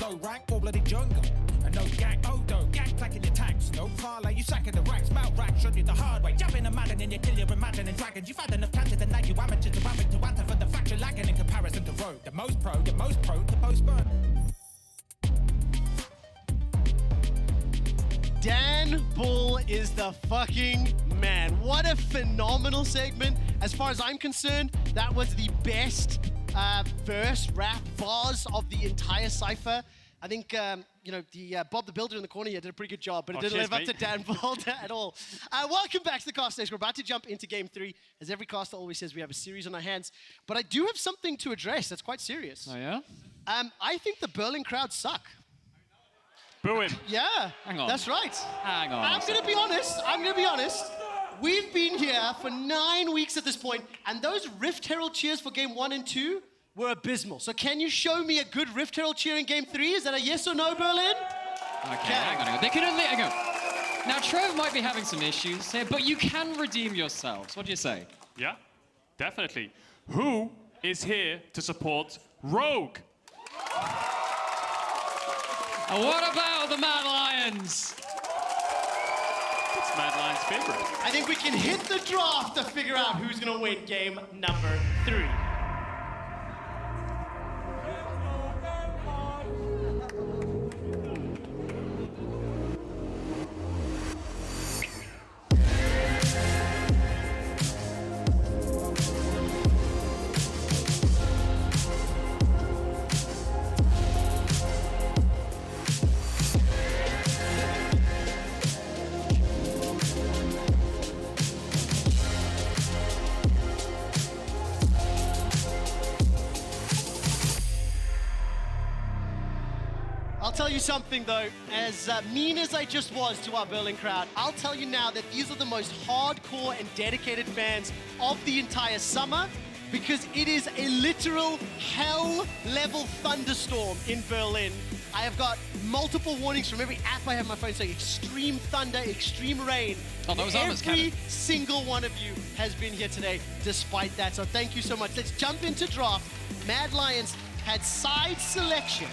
Speaker 3: low rank, all bloody jungle. And no gang, gang clacking your tanks. No parlay, you sacking the racks. Mount rack, showed you the hard way. Jump in a Madden and you kill your imagining dragons. You've had enough planted and now you amateurs to average to answer for the fact you're lagging in comparison to Rogue. The most pro to postpone.
Speaker 4: Dan Bull is the fucking man. What a phenomenal segment. As far as I'm concerned, that was the best verse rap bars of the entire cypher. I think, the Bob the Builder in the corner here did a pretty good job, but it didn't live up to Dan Bull at all. Welcome back to the cast stage. We're about to jump into game 3. As every caster always says, we have a series on our hands. But I do have something to address that's quite serious.
Speaker 22: Oh, yeah?
Speaker 4: I think the Berlin crowd suck.
Speaker 22: Boo him.
Speaker 4: Yeah,
Speaker 22: Hang on.
Speaker 4: that's right.
Speaker 22: Hang on.
Speaker 4: I'm going to be honest. We've been here for 9 weeks at this point, and those Rift Herald cheers for game 1 and 2 were abysmal. So can you show me a good Rift Herald cheer in game 3? Is that a yes or no, Berlin?
Speaker 21: Okay, hang on. They can only... Hang on. Now, Trev might be having some issues here, but you can redeem yourselves. What do you say?
Speaker 22: Yeah, definitely. Who is here to support Rogue?
Speaker 21: And what about the Mad Lions?
Speaker 22: It's Mad Lions' favorite.
Speaker 4: I think we can hit the draft to figure out who's going to win game number 3. I'll tell you something though, as mean as I just was to our Berlin crowd, I'll tell you now that these are the most hardcore and dedicated fans of the entire summer, because it is a literal hell-level thunderstorm in Berlin. I have got multiple warnings from every app I have on my phone saying extreme thunder, extreme rain.
Speaker 21: Oh, that was almost
Speaker 4: Every single one of you has been here today despite that, so thank you so much. Let's jump into draft. Mad Lions had side selection,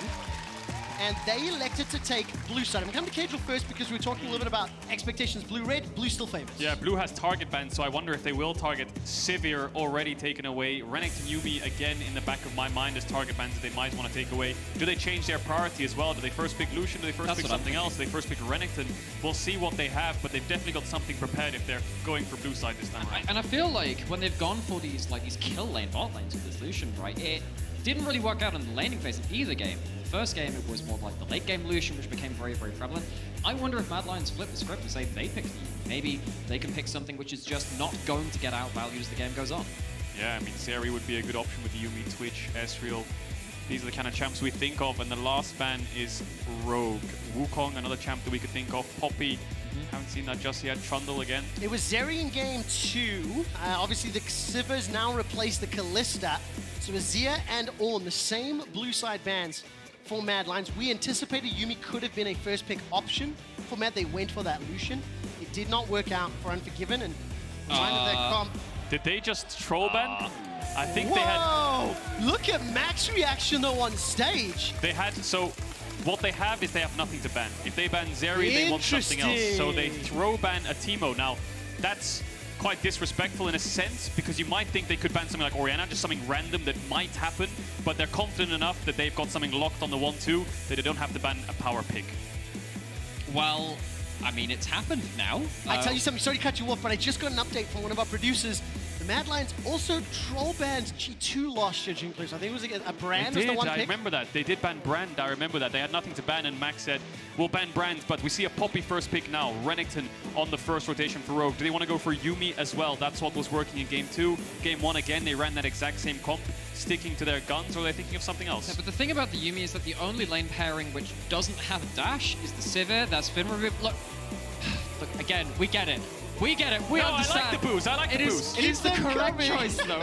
Speaker 4: and they elected to take blue side. I'm coming to Cagel first because we were talking a little bit about expectations. Blue-red, blue still favors.
Speaker 22: Yeah, blue has target ban, so I wonder if they will target Sivir, already taken away. Renekton Yuumi, again, in the back of my mind as target bans that they might want to take away. Do they change their priority as well? Do they first pick Lucian? Do they first pick something else? Do they first pick Renekton? We'll see what they have, but they've definitely got something prepared if they're going for blue side this time around.
Speaker 21: And I feel like when they've gone for these kill lane bot lanes with this Lucian, right, it didn't really work out in the laning phase of either game. The first game, it was more like the late game Lucian, which became very, very prevalent. I wonder if Mad Lions flip the script and say they pick Yuumi. Maybe they can pick something which is just not going to get outvalued as the game goes on.
Speaker 22: Yeah, I mean, Seri would be a good option with Yuumi, Twitch, Ezreal. These are the kind of champs we think of, and the last ban is Rogue. Wukong, another champ that we could think of. Poppy, haven't seen that just yet. Trundle again.
Speaker 4: It was Zeri in game 2. Obviously, the Sivers now replace the Kalista. So Azir and Ornn, the same blue side bans for Mad Lions. We anticipated Yuumi could have been a first pick option for Mad. They went for that Lucian. It did not work out for Unforgiven, and
Speaker 22: did they just troll ban? I think they had...
Speaker 4: Whoa! Look at Mac's reaction though on stage.
Speaker 22: They had, so what they have is they have nothing to ban. If they ban Zeri, they want something else. So they throw ban a Teemo. Now, that's quite disrespectful in a sense, because you might think they could ban something like Orianna, just something random that might happen, but they're confident enough that they've got something locked on the 1-2 that they don't have to ban a power pick.
Speaker 21: Well, I mean, it's happened now.
Speaker 4: I tell you something, sorry to cut you off, but I just got an update from one of our producers. The Mad Lions also troll banned G2 last year, Jinklers. I think it was a Brand was the one pick.
Speaker 22: I remember that. They did ban Brand, I remember that. They had nothing to ban, and Max said, we'll ban Brand, but we see a Poppy first pick now. Renekton on the first rotation for Rogue. Do they want to go for Yuumi as well? That's what was working in game 2. Game 1, again, they ran that exact same comp, sticking to their guns, or are they thinking of something else?
Speaker 21: Yeah, but the thing about the Yuumi is that the only lane pairing which doesn't have a dash is the Sivir. That's been removed. Look, again, we get it. We get it. We understand.
Speaker 22: I like the booze. I like the booze.
Speaker 21: It is the correct choice, though.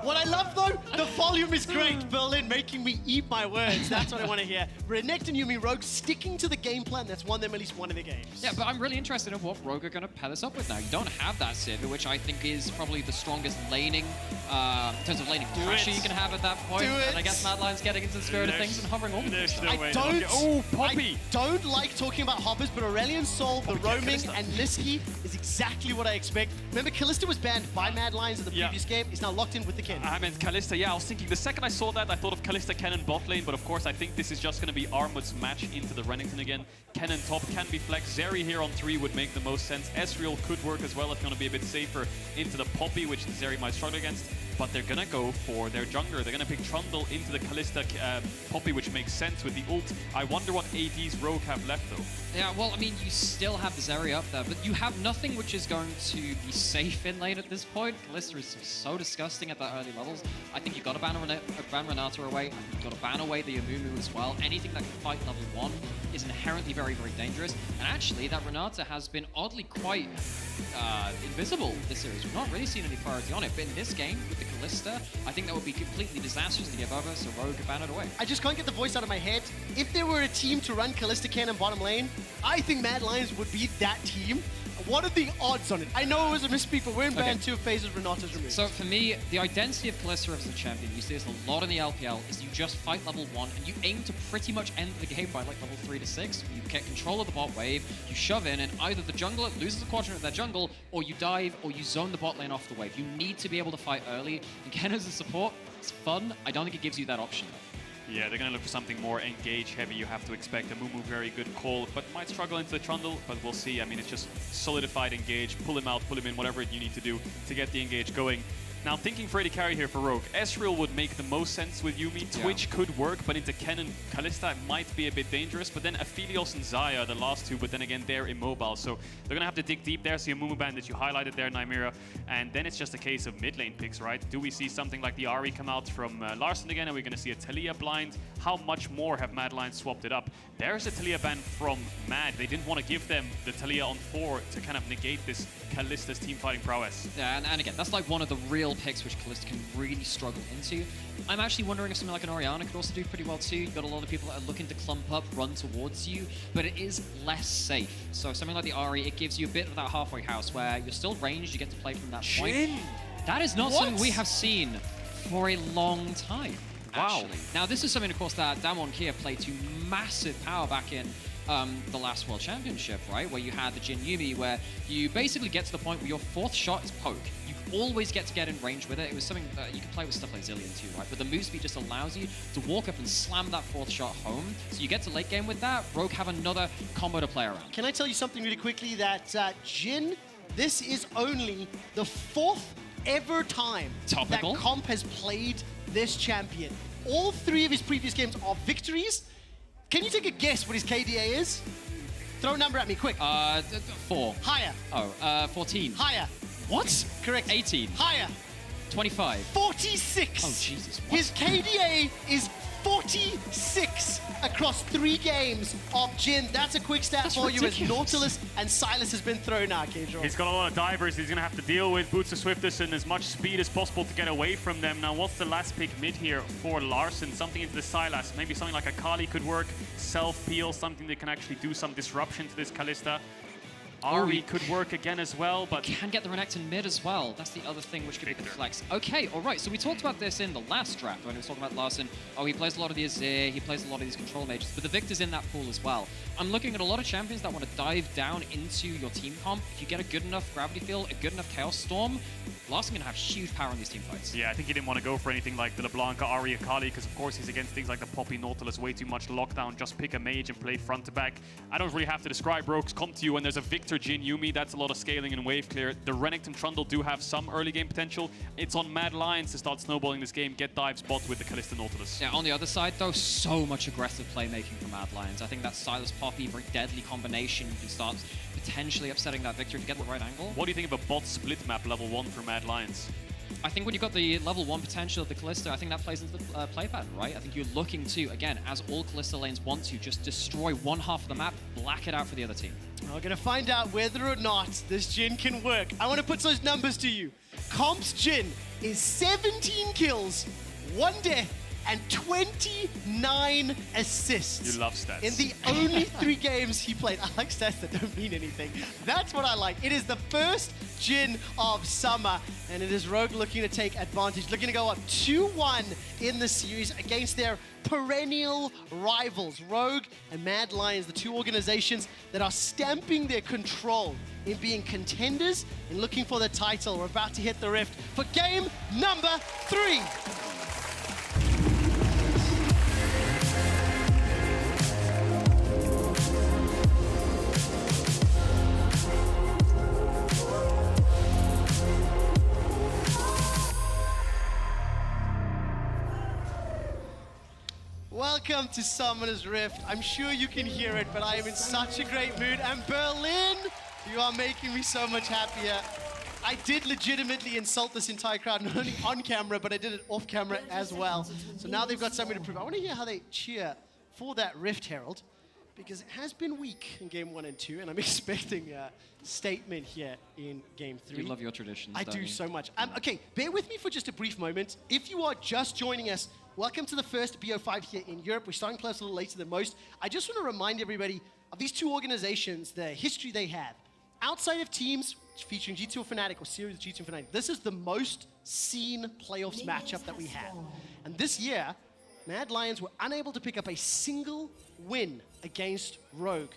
Speaker 4: What I love, though, the volume is great. Berlin making me eat my words. That's what I want to hear. Renekton, Yuumi, Rogue sticking to the game plan that's won them at least one of the games.
Speaker 21: Yeah, but I'm really interested in what Rogue are going to pair this up with now. You don't have that Sivir, which I think is probably the strongest laning in terms of laning pressure you can have at that point. And I guess Mad Lion's getting into the spirit of things and hovering over the
Speaker 4: I don't like talking about hoppers, but Aurelion Sol, the roaming, and Liski is exactly what I expect. Remember, Kalista was banned by Mad Lions in the previous game. He's now locked in with the Ken.
Speaker 22: I meant Kalista, yeah, I was thinking the second I saw that, I thought of Kalista, Ken, and bot lane, but of course I think this is just going to be Armut's match into the Renekton again. Ken and top can be flexed. Zeri here on 3 would make the most sense. Ezreal could work as well if you want to be a bit safer into the Poppy, which Zeri might struggle against. But they're going to go for their jungler. They're going to pick Trundle into the Kalista Poppy, which makes sense with the ult. I wonder what AD's Rogue have left, though.
Speaker 21: Yeah, well, I mean, you still have the Zeri up there, but you have nothing which is going to be safe in lane at this point. Kalista is so disgusting at that early levels. I think you've got to ban Renata away. I think you've got to ban away the Amumu as well. Anything that can fight level 1 is inherently very, very dangerous. And actually, that Renata has been oddly quite invisible this series. We've not really seen any priority on it, but in this game, with the Kalista, I think that would be completely disastrous to give over, so Rogue ban it away.
Speaker 4: I just can't get the voice out of my head. If there were a team to run Kalista Cannon bottom lane, I think Mad Lions would be that team. What are the odds on it? I know it was a misspeak, but we're in band 2 phases, Renata's removed.
Speaker 21: So for me, the identity of Kalista as a champion, you see this a lot in the LPL, is you just fight level 1 and you aim to pretty much end the game by like level 3 to 6. You get control of the bot wave, you shove in, and either the jungler loses a quadrant of their jungle, or you dive, or you zone the bot lane off the wave. You need to be able to fight early. And Ken as a support, it's fun. I don't think it gives you that option though.
Speaker 22: Yeah, they're going to look for something more engage heavy. You have to expect a Mumu, very good call, but might struggle into the Trundle, but we'll see. I mean, it's just solidified engage, pull him out, pull him in, whatever you need to do to get the engage going. Now, thinking for AD carry here for Rogue, Ezreal would make the most sense with Yuumi. Twitch could work, but into Ken and Kalista might be a bit dangerous. But then Aphelios and Xayah, the last two, but then again, they're immobile. So they're going to have to dig deep there. See a Mumu ban that you highlighted there, Nymera. And then it's just a case of mid lane picks, right? Do we see something like the Ahri come out from Larssen again? Are we going to see a Taliyah blind? How much more have Mad Lions swapped it up? There's a Taliyah ban from Mad. They didn't want to give them the Taliyah on 4 to kind of negate this Kalista's team fighting prowess.
Speaker 21: Yeah, and again, that's like one of the real picks which Kalista can really struggle into. I'm actually wondering if something like an Orianna could also do pretty well too. You've got a lot of people that are looking to clump up, run towards you, but it is less safe. So something like the Ahri, it gives you a bit of that halfway house where you're still ranged, you get to play from that point. That is not something we have seen for a long time.
Speaker 22: Wow.
Speaker 21: Actually. Now, this is something, of course, that Damwon Kia played to massive power back in the last World Championship, right? Where you had the Jin Yuumi, where you basically get to the point where your 4th shot is poke. You always get to get in range with it. It was something that you could play with stuff like Zillion too, right? But the move speed just allows you to walk up and slam that 4th shot home. So you get to late game with that. Rogue have another combo to play around.
Speaker 4: Can I tell you something really quickly that Jin, this is only the 4th ever time that Comp has played this champion. All 3 of his previous games are victories. Can you take a guess what his KDA is? Throw a number at me, quick.
Speaker 21: 4.
Speaker 4: Higher.
Speaker 21: Oh, 14.
Speaker 4: Higher.
Speaker 21: What?
Speaker 4: Correct.
Speaker 21: 18.
Speaker 4: Higher.
Speaker 21: 25.
Speaker 4: 46.
Speaker 21: Oh, Jesus. What?
Speaker 4: His KDA is 46 across 3 games of Jin. That's a quick stat for
Speaker 22: ridiculous.
Speaker 4: you as Nautilus and Silas has been thrown out, Kedron.
Speaker 22: He's got a lot of divers he's going to have to deal with. Boots of Swiftness and as much speed as possible to get away from them. Now, what's the last pick mid here for Larssen? Something into the Silas. Maybe something like a Kali could work. Self-peel, something that can actually do some disruption to this Kalista. Ahri could work again as well, but...
Speaker 21: You can get the Renekton mid as well. That's the other thing which could be the flex. Okay, all right. So we talked about this in the last draft when we were talking about Larssen. Oh, he plays a lot of the Azir, he plays a lot of these control mages, but the Victor's in that pool as well. I'm looking at a lot of champions that want to dive down into your team comp. If you get a good enough Gravity Field, a good enough Chaos Storm, Larssen gonna have huge power in these team fights.
Speaker 22: Yeah, I think he didn't want to go for anything like the LeBlanc, Ahri, Akali, because of course he's against things like the Poppy, Nautilus, way too much lockdown. Just pick a mage and play front to back. I don't really have to describe Rogues come to you when there's a Victor, Jin, Yuumi. That's a lot of scaling and wave clear. The Renekton Trundle do have some early game potential. It's on Mad Lions to start snowballing this game, get dive spot with the Kalista Nautilus.
Speaker 21: Yeah, on the other side though, so much aggressive playmaking from Mad Lions. I think that Silas Poppy, very deadly combination. You can start potentially upsetting that Victor if you get the right angle.
Speaker 22: What do you think of a bot split map level 1 for Mad Lions?
Speaker 21: I think when you've got the level 1 potential of the Kalista, I think that plays into the play pattern, right? I think you're looking to, again, as all Kalista lanes want to, just destroy one half of the map, black it out for the other team.
Speaker 4: We're going to find out whether or not this Jin can work. I want to put those numbers to you. Comp's Jin is 17 kills, 1 death, and 29 assists.
Speaker 22: You love stats.
Speaker 4: In the only 3 games he played. I like stats that don't mean anything. That's what I like. It is the first Jhin of summer, and it is Rogue looking to take advantage, looking to go up 2-1 in the series against their perennial rivals, Rogue and Mad Lions, the 2 organizations that are stamping their control in being contenders and looking for the title. We're about to hit the rift for game number 3. Welcome to Summoner's Rift. I'm sure you can hear it, but I am in such a great mood. And Berlin, you are making me so much happier. I did legitimately insult this entire crowd, not only on camera, but I did it off camera as well. So now they've got something to prove. I want to hear how they cheer for that Rift Herald, because it has been weak in game 1 and 2, and I'm expecting a statement here in game 3.
Speaker 21: You love your traditions.
Speaker 4: I do so much. Okay, bear with me for just a brief moment. If you are just joining us, welcome to the first BO5 here in Europe. We're starting close a little later than most. I just want to remind everybody of these 2 organizations, the history they have. Outside of teams featuring G2 or Fnatic or series G2 and Fnatic, this is the most seen playoffs matchup that we have. And this year, Mad Lions were unable to pick up a single win against Rogue.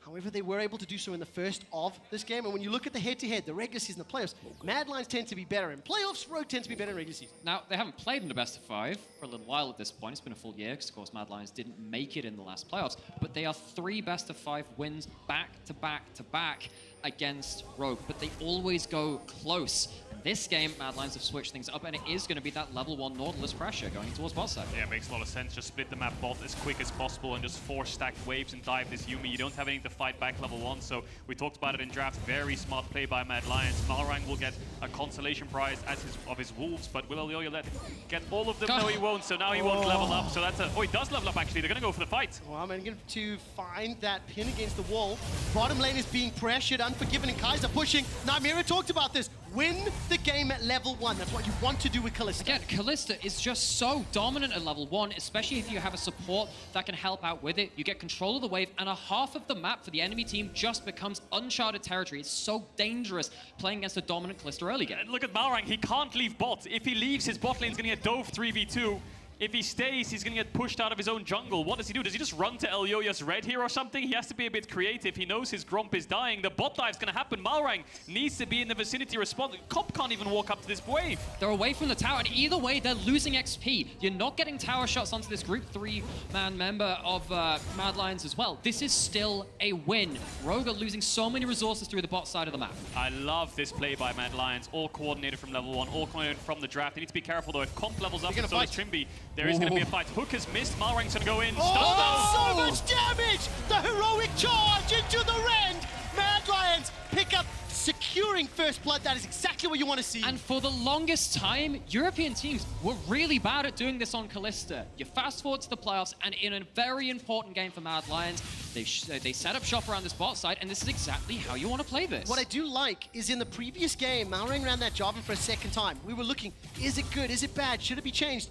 Speaker 4: However, they were able to do so in the first of this game. And when you look at the head-to-head, the regular season, the playoffs, Mad Lions tend to be better in playoffs, Rogue tends to be better in regular season.
Speaker 21: Now, they haven't played in the best of 5 for a little while at this point. It's been a full year because, of course, Mad Lions didn't make it in the last playoffs. But they are 3 best of 5 wins back to back to back against Rogue. But they always go close. This game, Mad Lions have switched things up, and it is going to be that level 1 Nautilus pressure going towards bot side.
Speaker 22: Yeah, it makes a lot of sense. Just split the map bot as quick as possible and just 4 stacked waves and dive this Yuumi. You don't have anything to fight back level 1, so we talked about it in draft. Very smart play by Mad Lions. Malrang will get a consolation prize as his wolves, but will Elyoya let him get all of them? No, he won't, so now he won't level up. So that's a... Oh, he does level up, actually. They're going to go for the fight.
Speaker 4: Well, I'm going to find that pin against the wall. Bottom lane is being pressured. Unforgiven and Kaiser pushing. Now, Mira talked about this. Win the game at level 1. That's what you want to do with Kalista.
Speaker 21: Again, Kalista is just so dominant at level 1, especially if you have a support that can help out with it. You get control of the wave, and a half of the map for the enemy team just becomes uncharted territory. It's so dangerous playing against a dominant Kalista early game.
Speaker 22: Look at Malrang. He can't leave bot. If he leaves, his bot lane's going to get dove 3v2. If he stays, he's going to get pushed out of his own jungle. What does he do? Does he just run to Elyoya's red here or something? He has to be a bit creative. He knows his Gromp is dying. The bot dive's going to happen. Malrang needs to be in the vicinity responding. Comp can't even walk up to this wave.
Speaker 21: They're away from the tower, and either way, they're losing XP. You're not getting tower shots onto this group 3-man member of Mad Lions as well. This is still a win. Rogue are losing so many resources through the bot side of the map.
Speaker 22: I love this play by Mad Lions. All coordinated from level 1, all coordinated from the draft. They need to be careful, though. If Comp levels up, so does Trimby, there is going to be a fight. Hook has missed. Malrang's going to go in.
Speaker 4: Oh, so much damage! The heroic charge into the rend! Mad Lions pick up securing first blood. That is exactly what you want to see.
Speaker 21: And for the longest time, European teams were really bad at doing this on Kalista. You fast forward to the playoffs, and in a very important game for Mad Lions, they set up shop around this bot side, and this is exactly how you want to play this.
Speaker 4: What I do like is in the previous game, Malrang ran that Jarvan for a second time. We were looking, is it good? Is it bad? Should it be changed?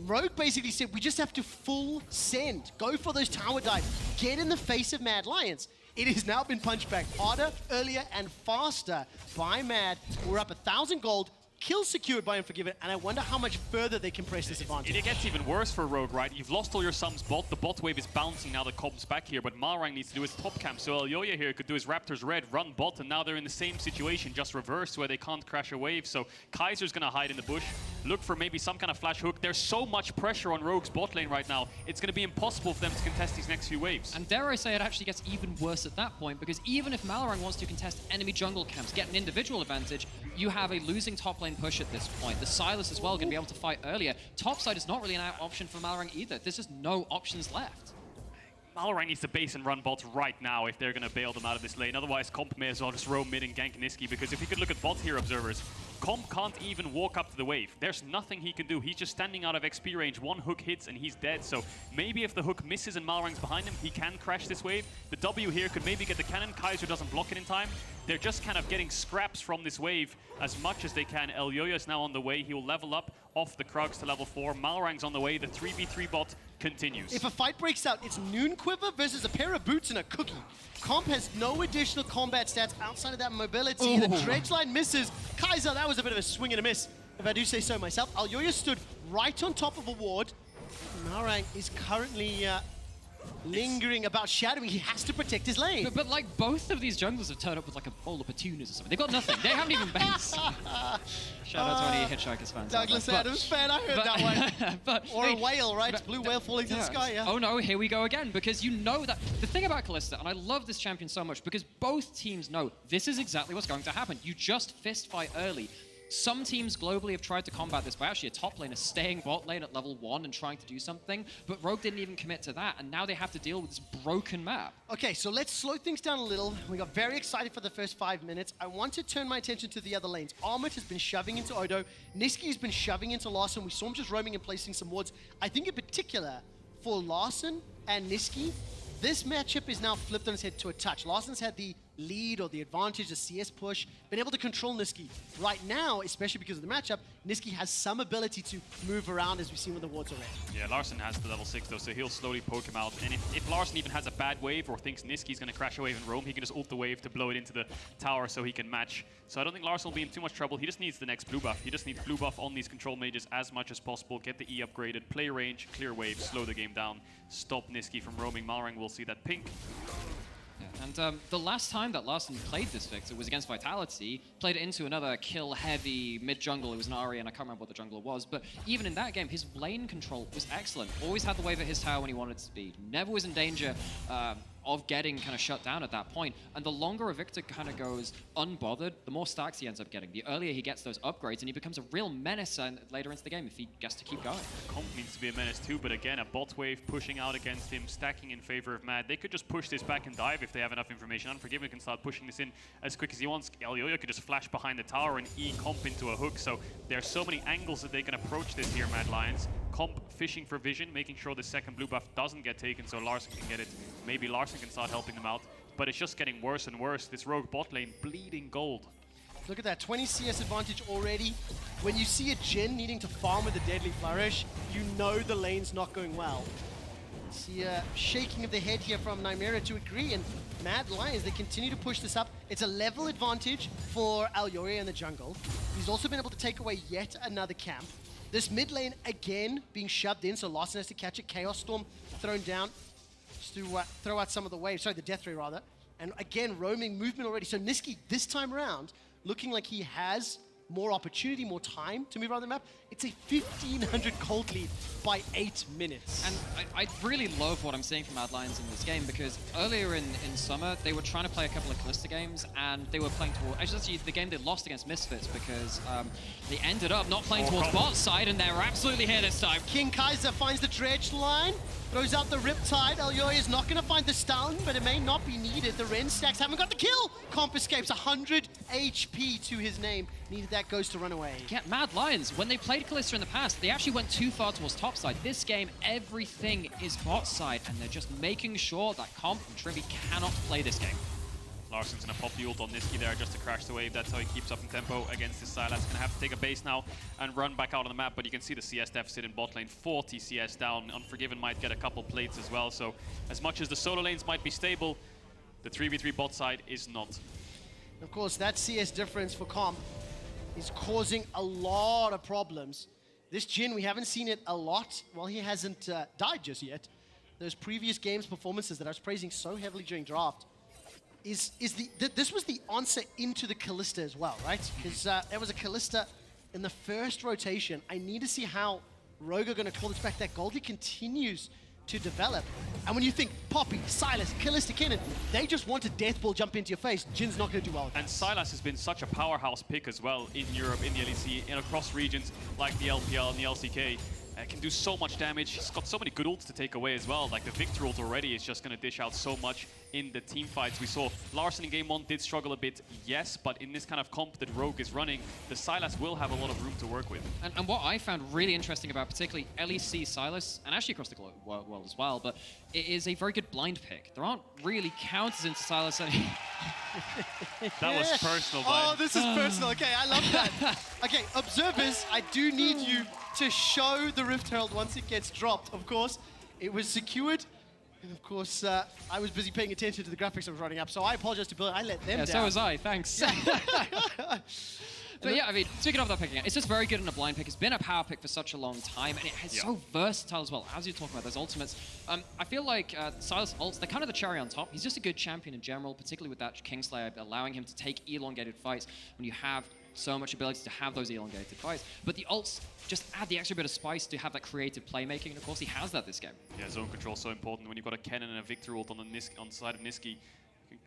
Speaker 4: Rogue basically said, we just have to full send. Go for those tower dives. Get in the face of Mad Lions. It has now been punched back harder, earlier, and faster by Mad. We're up 1,000 gold. Kills secured by Unforgiven, and I wonder how much further they can press this advantage.
Speaker 22: It gets even worse for Rogue, right? You've lost all your sums bot. The bot wave is bouncing now that Cobb's back here, but Malrang needs to do his top camp. So Elyoya here could do his Raptors red, run bot, and now they're in the same situation, just reversed, where they can't crash a wave. So Kaiser's going to hide in the bush, look for maybe some kind of flash hook. There's so much pressure on Rogue's bot lane right now. It's going to be impossible for them to contest these next few waves.
Speaker 21: And dare I say it actually gets even worse at that point, because even if Malrang wants to contest enemy jungle camps, get an individual advantage, you have a losing top lane push at this point. The Silas as well going to be able to fight earlier. Topside is not really an option for Malrang either. There's just no options left.
Speaker 22: Malrang needs to base and run bots right now if they're going to bail them out of this lane. Otherwise, Comp may as well just roam mid and gank Niski, because if you could look at bot here, observers, Comp can't even walk up to the wave. There's nothing he can do. He's just standing out of XP range. One hook hits and he's dead. So maybe if the hook misses and Malrang's behind him, he can crash this wave. The W here could maybe get the cannon. Kaiser doesn't block it in time. They're just kind of getting scraps from this wave as much as they can. Elyoya is now on the way. He will level up off the Krugs to level 4. Malrang's on the way. The 3v3 bot continues.
Speaker 4: If a fight breaks out, it's Noon Quiver versus a pair of boots and a cookie. Comp has no additional combat stats outside of that mobility.
Speaker 22: Ooh.
Speaker 4: The dredge line misses. Kaiser, that was a bit of a swing and a miss, if I do say so myself. Elyoya stood right on top of a ward. Malrang is currently lingering about shadowing. He has to protect his lane.
Speaker 15: But like both of these junglers have turned up with like a bowl of petunias or something. They've got nothing. They haven't even base. Shout out to any Hitchhikers fans.
Speaker 4: Douglas Adams fan, I heard that one. Or a whale, right? Blue whale falling to the sky, yeah.
Speaker 15: Oh no, here we go again, because you know that the thing about Kalista, and I love this champion so much, because both teams know this is exactly what's going to happen. You just fist fight early. Some teams globally have tried to combat this by actually a top laner staying bot lane at level 1 and trying to do something, but Rogue didn't even commit to that, and now they have to deal with this broken map.
Speaker 4: Okay, so let's slow things down a little. We got very excited for the first 5 minutes. I want to turn my attention to the other lanes. Armut has been shoving into Odo. Niski has been shoving into Larson. We saw him just roaming and placing some wards. I think in particular, for Larson and Niski, this matchup is now flipped on its head to a touch. Larson's had the lead or the advantage, the CS push, been able to control Niski. Right now, especially because of the matchup, Niski has some ability to move around, as we've seen with the wards already.
Speaker 22: Yeah, Larson has the level 6 though, so he'll slowly poke him out. And if Larson even has a bad wave or thinks Niski's going to crash a wave and roam, he can just ult the wave to blow it into the tower so he can match. So I don't think Larson will be in too much trouble. He just needs the next blue buff. He just needs blue buff on these control mages as much as possible, get the E upgraded, play range, clear wave, slow the game down, stop Niski from roaming. Malrang will see that pink.
Speaker 15: And the last time that Larson played this Victor was against Vitality, played it into another kill-heavy mid-jungle. It was an Ahri, and I can't remember what the jungler was. But even in that game, his lane control was excellent. Always had the wave at his tower when he wanted to be. Never was in danger of getting kind of shut down at that point. And the longer a Victor kind of goes unbothered, the more stacks he ends up getting. The earlier he gets those upgrades, and he becomes a real menace later into the game if he gets to keep going.
Speaker 22: Comp needs to be a menace too, but again, a bot wave pushing out against him, stacking in favor of Mad. They could just push this back and dive if they have enough information. Unforgiven can start pushing this in as quick as he wants. Elyoya could just flash behind the tower and E-Comp into a hook. So there are so many angles that they can approach this here, Mad Lions. Comp fishing for vision, making sure the second blue buff doesn't get taken so Larson can get it. Maybe Larson can start helping them out, but it's just getting worse and worse. This rogue bot lane bleeding gold.
Speaker 4: Look at that, 20 CS advantage already. When you see a Jhin needing to farm with a Deadly Flourish, you know the lane's not going well. See a shaking of the head here from Nymera to agree, and Mad Lions, they continue to push this up. It's a level advantage for Elyoya in the jungle. He's also been able to take away yet another camp. This mid lane, again, being shoved in, so Larson has to catch it. Chaos Storm thrown down just to throw out some of the waves. Sorry, the Death Ray, rather. And again, roaming movement already. So Niski, this time around, looking like he has more opportunity, more time to move around the map. It's a 1,500 gold lead by 8 minutes.
Speaker 15: And I really love what I'm seeing from Mad Lions in this game, because earlier in summer, they were trying to play a couple of Kalista games, and they were playing towards... Actually, the game they lost against Misfits, because they ended up not playing towards bot side, and they're absolutely here this time.
Speaker 4: King Kaiser finds the dredge line, throws out the Riptide. Elyoya is not going to find the stun, but it may not be needed. The Ren stacks haven't got the kill. Comp escapes, 100 HP to his name. Needed that ghost to run away.
Speaker 15: Yeah, Mad Lions, when they played Kalista in the past, they actually went too far towards top side. This game, everything is bot side, and they're just making sure that Comp and Trimby cannot play this game.
Speaker 22: Larson's gonna pop the ult on Niski there just to crash the wave. That's how he keeps up in tempo against this Sylas. Gonna have to take a base now and run back out on the map, but you can see the CS deficit in bot lane, 40 CS down. Unforgiven might get a couple plates as well, so as much as the solo lanes might be stable, the 3v3 bot side is not.
Speaker 4: Of course, that CS difference for Comp is causing a lot of problems. This Jhin, we haven't seen it a lot. Well, he hasn't died just yet. Those previous games performances that I was praising so heavily during draft, this was the answer into the Kalista as well, right? Because there was a Kalista in the first rotation. I need to see how Rogue are going to call this back. That Goldie continues to develop. And when you think Poppy, Sylas, Kalista, Kennen, they just want a death ball jump into your face. Jin's not going to do well with that.
Speaker 22: And Sylas has been such a powerhouse pick as well in Europe, in the LEC, and across regions like the LPL and the LCK. Can do so much damage. He's got so many good ults to take away as well. Like the Victor ult already is just going to dish out so much in the team fights. We saw Larson in game 1 did struggle a bit, yes, but in this kind of comp that Rogue is running, the Sylas will have a lot of room to work with.
Speaker 15: And what I found really interesting about particularly LEC Sylas, and actually across the world as well, but it is a very good blind pick. There aren't really counters into Sylas anymore.
Speaker 22: That was personal,
Speaker 4: Oh, this is personal. Okay, I love that. Okay, observers, I do need you to show the Rift Herald once it gets dropped. Of course, it was secured. And of course, I was busy paying attention to the graphics I was running up, so I apologize to Bill. I let them down.
Speaker 15: So was I, thanks. But yeah, I mean, speaking of that picking, it's just very good in a blind pick. It's been a power pick for such a long time, and it's so versatile as well. As you're talking about those ultimates, I feel like Sylas ults, they're kind of the cherry on top. He's just a good champion in general, particularly with that Kingslayer, allowing him to take elongated fights when you have so much ability to have those elongated fights. But the ults just add the extra bit of spice to have that creative playmaking, and of course he has that this game.
Speaker 22: Yeah, zone control so important when you've got a Kennen and a Victor ult on the side of Niski.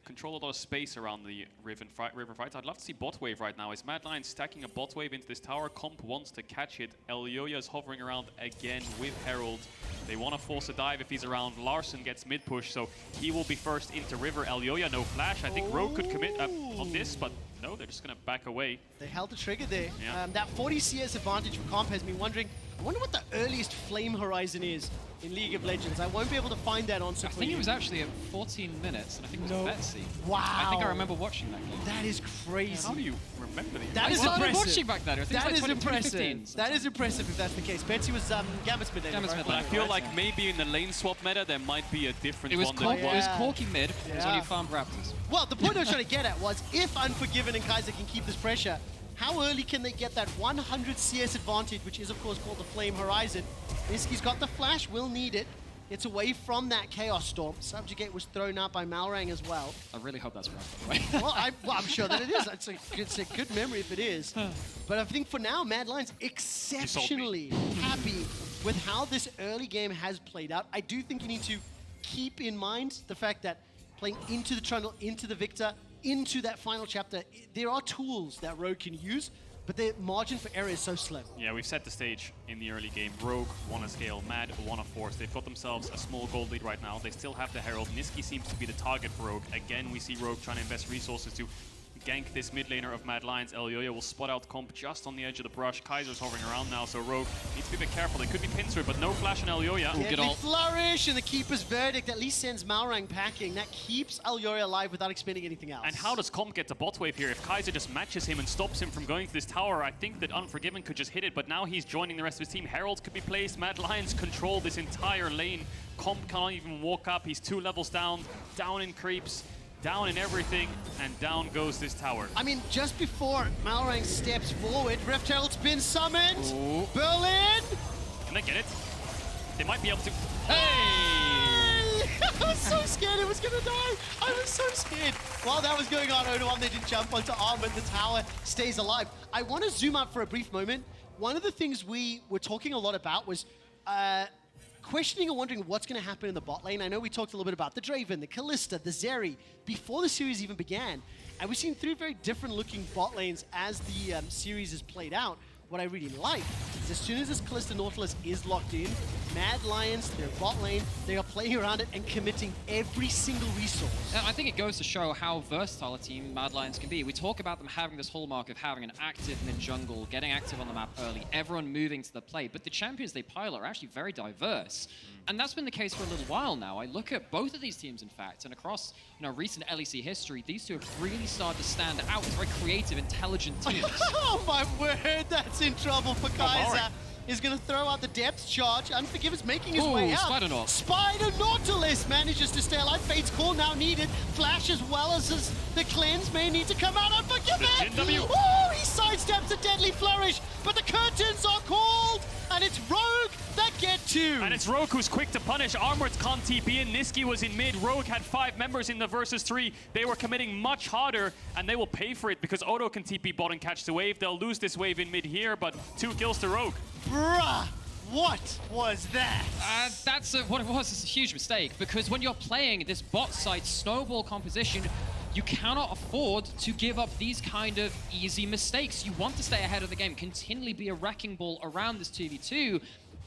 Speaker 22: Control a lot of space around the river fights. I'd love to see bot wave right now. Is Mad Lion stacking a bot wave into this tower? Comp wants to catch it. Elyoya is hovering around again with Herald. They want to force a dive if he's around. Larson gets mid push, so he will be first into river. Elyoya, no flash. I think Rogue could commit on this, but no, they're just going to back away.
Speaker 4: They held the trigger there.
Speaker 22: Yeah.
Speaker 4: That 40 CS advantage for Comp has me wondering, I wonder what the earliest flame horizon is in League of Legends. I won't be able to find that on
Speaker 15: I think it was actually at 14 minutes, and I think it was Betsy.
Speaker 4: Wow.
Speaker 15: I think I remember watching that game.
Speaker 4: That is crazy.
Speaker 22: How do you remember these?
Speaker 4: That is
Speaker 15: I started
Speaker 4: impressive.
Speaker 15: watching back then. I think
Speaker 4: That
Speaker 15: it was
Speaker 4: is
Speaker 15: like
Speaker 4: impressive.
Speaker 15: 2015
Speaker 4: That is impressive if that's the case. Betsy was Gambit's mid laner.
Speaker 22: But I feel like maybe in the lane swap meta there might be a different
Speaker 15: It was,
Speaker 22: one.
Speaker 15: it was Corky mid. It was when you farmed Raptors.
Speaker 4: Well, the point I was trying to get at was, if Unforgiven and Kaiser can keep this pressure, how early can they get that 100 CS advantage, which is, of course, called the Flame Horizon? Niski's got the flash, will need it. It's away from that Chaos Storm. Subjugate was thrown out by Malrang as well.
Speaker 15: I really hope that's right, by the way.
Speaker 4: well, I'm sure that it is. It's a good memory if it is. But I think for now, Mad Lion's exceptionally happy with how this early game has played out. I do think you need to keep in mind the fact that playing into the Trundle, into the Victor, into that final chapter, there are tools that Rogue can use, but the margin for error is so slim.
Speaker 22: Yeah, we've set the stage in the early game. Rogue want to scale, Mad want to force. They've got themselves a small gold lead right now. They still have the Herald. Niski seems to be the target for Rogue. Again, we see Rogue trying to invest resources to gank this mid laner of Mad Lions. Elyoya will spot out Comp just on the edge of the brush. Kaiser's hovering around now, so Rogue needs to be a bit careful. They could be pincer, but no flash on Elyoya.
Speaker 4: Deadly Flourish and the Keeper's Verdict at least sends Malrang packing. That keeps Elyoya alive without expending anything else.
Speaker 22: And how does Comp get to bot wave here? If Kaiser just matches him and stops him from going to this tower, I think that Unforgiven could just hit it, but now he's joining the rest of his team. Herald could be placed. Mad Lions control this entire lane. Comp can't even walk up. He's 2 levels down in creeps, down in everything, and down goes this tower.
Speaker 4: I mean, just before Malrang steps forward, Rift Herald's been summoned.
Speaker 22: Ooh.
Speaker 4: Berlin!
Speaker 22: Can they get it? They might be able to.
Speaker 4: Hey! I was so scared it was going to die. I was so scared. While that was going on, Odo they did jump onto Arm, and the tower stays alive. I want to zoom out for a brief moment. One of the things we were talking a lot about was questioning and wondering what's going to happen in the bot lane. I know we talked a little bit about the Draven, the Kalista, the Zeri before the series even began. And we've seen 3 very different looking bot lanes as the series has played out. What I really like is as soon as this Kalista Nautilus is locked in, Mad Lions, their bot lane, they are playing around it and committing every single resource.
Speaker 15: I think it goes to show how versatile a team Mad Lions can be. We talk about them having this hallmark of having an active mid-jungle, getting active on the map early, everyone moving to the plate, but the champions they pilot are actually very diverse. And that's been the case for a little while now. I look at both of these teams, in fact, and across recent LEC history, these two have really started to stand out as very creative, intelligent teams.
Speaker 4: Oh my word, that's in trouble for Kaiser. Is going to throw out the depth charge. Unforgiven's making his way out. Spider Nautilus manages to stay alive. Fate's Call now needed. Flash as well as the cleanse may need to come out. Unforgiven! Oh, he sidesteps a Deadly Flourish, but the curtains are called, and it's Rogue that get to.
Speaker 22: And it's Rogue who's quick to punish. Armored can't TP in. Niski was in mid. Rogue had 5 members in the versus 3. They were committing much harder, and they will pay for it because Odo can TP bot and catch the wave. They'll lose this wave in mid here, but 2 kills to Rogue.
Speaker 4: Bruh, what was that?
Speaker 15: That's what it was. It's a huge mistake because when you're playing this bot side snowball composition, you cannot afford to give up these kind of easy mistakes. You want to stay ahead of the game, continually be a wrecking ball around this 2v2.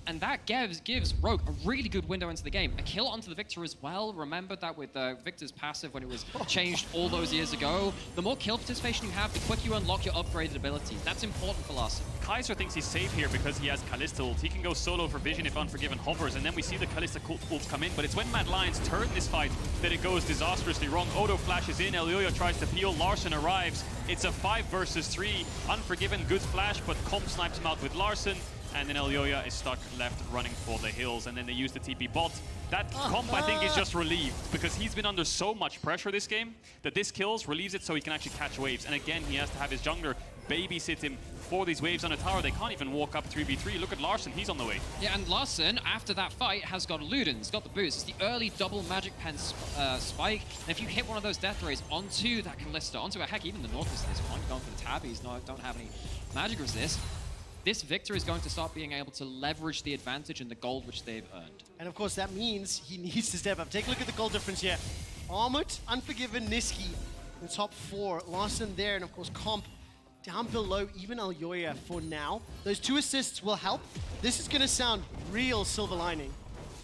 Speaker 15: And that gives Rogue a really good window into the game. A kill onto the Victor as well. Remember that with Victor's passive when it was changed all those years ago. The more kill participation you have, the quicker you unlock your upgraded abilities. That's important for Larssen.
Speaker 22: Kaiser thinks he's safe here because he has Kalista ult. He can go solo for vision if Unforgiven hovers, and then we see the Kalista ults come in, but it's when Mad Lions turn this fight that it goes disastrously wrong. Odo flashes in, Elyoya tries to peel, Larssen arrives. It's a 5 versus 3. Unforgiven, good flash, but Comp snipes him out with Larssen, and then Elyoya is stuck left running for the hills, and then they use the TP bot. That Comp, I think, is just relieved because he's been under so much pressure this game that this kills, relieves it so he can actually catch waves. And again, he has to have his jungler babysit him for these waves on a tower. They can't even walk up 3v3. Look at Larssen, he's on the way.
Speaker 15: Yeah, and Larssen, after that fight, has got Luden's got the boost. It's the early double magic pen spike. And if you hit one of those death rays onto that Kalista, onto a heck, even the Nautilus at this point, going for the tabbies, don't have any magic resist. This Victor is going to start being able to leverage the advantage and the gold which they've earned.
Speaker 4: And of course, that means he needs to step up. Take a look at the gold difference here. Armut, Unforgiven, Niski in the top 4. Larssen there, and of course, Comp down below, even Elyoya for now. Those 2 assists will help. This is going to sound real silver lining,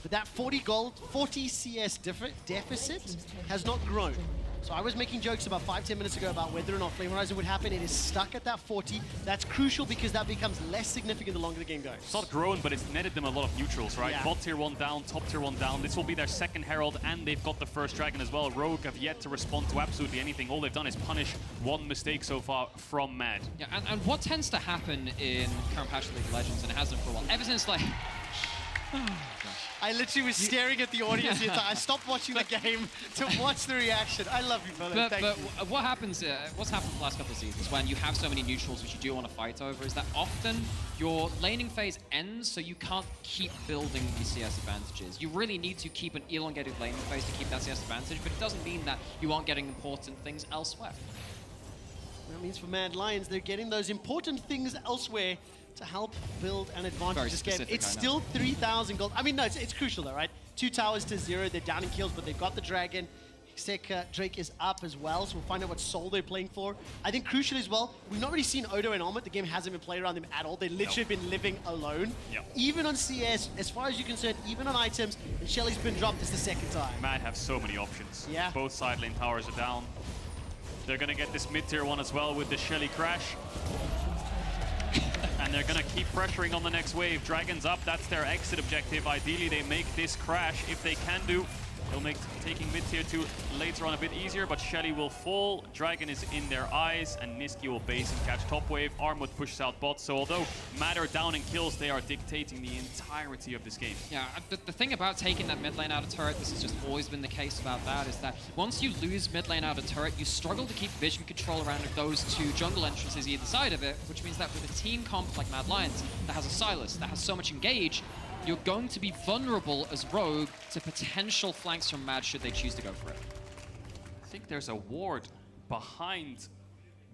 Speaker 4: but that 40 gold, 40 CS deficit has not grown. So I was making jokes about 5-10 minutes ago about whether or not Flame Horizon would happen. It is stuck at that 40. That's crucial because that becomes less significant the longer the game goes.
Speaker 22: It's not grown, but it's netted them a lot of neutrals, right?
Speaker 4: Yeah.
Speaker 22: Bot tier 1 down, top tier 1 down. This will be their second Herald, and they've got the first Dragon as well. Rogue have yet to respond to absolutely anything. All they've done is punish one mistake so far from Mad.
Speaker 15: Yeah, and what tends to happen in current patch of League of Legends, and it has done for a while, ever since like...
Speaker 4: I literally was staring at the audience the entire. I stopped watching the game to watch the reaction. I love you, brother. Thank you.
Speaker 15: What happens? What's happened the last couple of seasons when you have so many neutrals which you do want to fight over is that often your laning phase ends, so you can't keep building these CS advantages. You really need to keep an elongated laning phase to keep that CS advantage, but it doesn't mean that you aren't getting important things elsewhere.
Speaker 4: That means for Mad Lions, they're getting those important things elsewhere to help build an advantage this game. It's still 3,000 gold. I mean, no, it's crucial though, right? 2 towers to 0. They're down in kills, but they've got the dragon. Drake is up as well, so we'll find out what soul they're playing for. I think crucial as well, we've not really seen Odo and Armut. The game hasn't been played around them at all. They've literally been living alone. Even on CS, as far as you're concerned, even on items, and Shelly's been dropped this the second time.
Speaker 22: Mad have so many options.
Speaker 4: Yeah.
Speaker 22: Both side lane towers are down. They're gonna get this mid-tier 1 as well with the Shelly crash. And they're gonna keep pressuring on the next wave. Dragon's up, that's their exit objective. Ideally, they make this crash. If they can do, they'll make taking mid-tier 2 later on a bit easier, but Shelly will fall. Dragon is in their eyes, and Niski will base and catch top wave. Armut pushes out bot, so although Mad are down in kills, they are dictating the entirety of this game.
Speaker 15: Yeah, the thing about taking that mid lane out of turret, this has just always been the case about that, is that once you lose mid lane out of turret, you struggle to keep vision control around those 2 jungle entrances either side of it, which means that with a team comp like Mad Lions, that has a Sylas, that has so much engage, you're going to be vulnerable as Rogue to potential flanks from Mad should they choose to go for it.
Speaker 22: I think there's a ward behind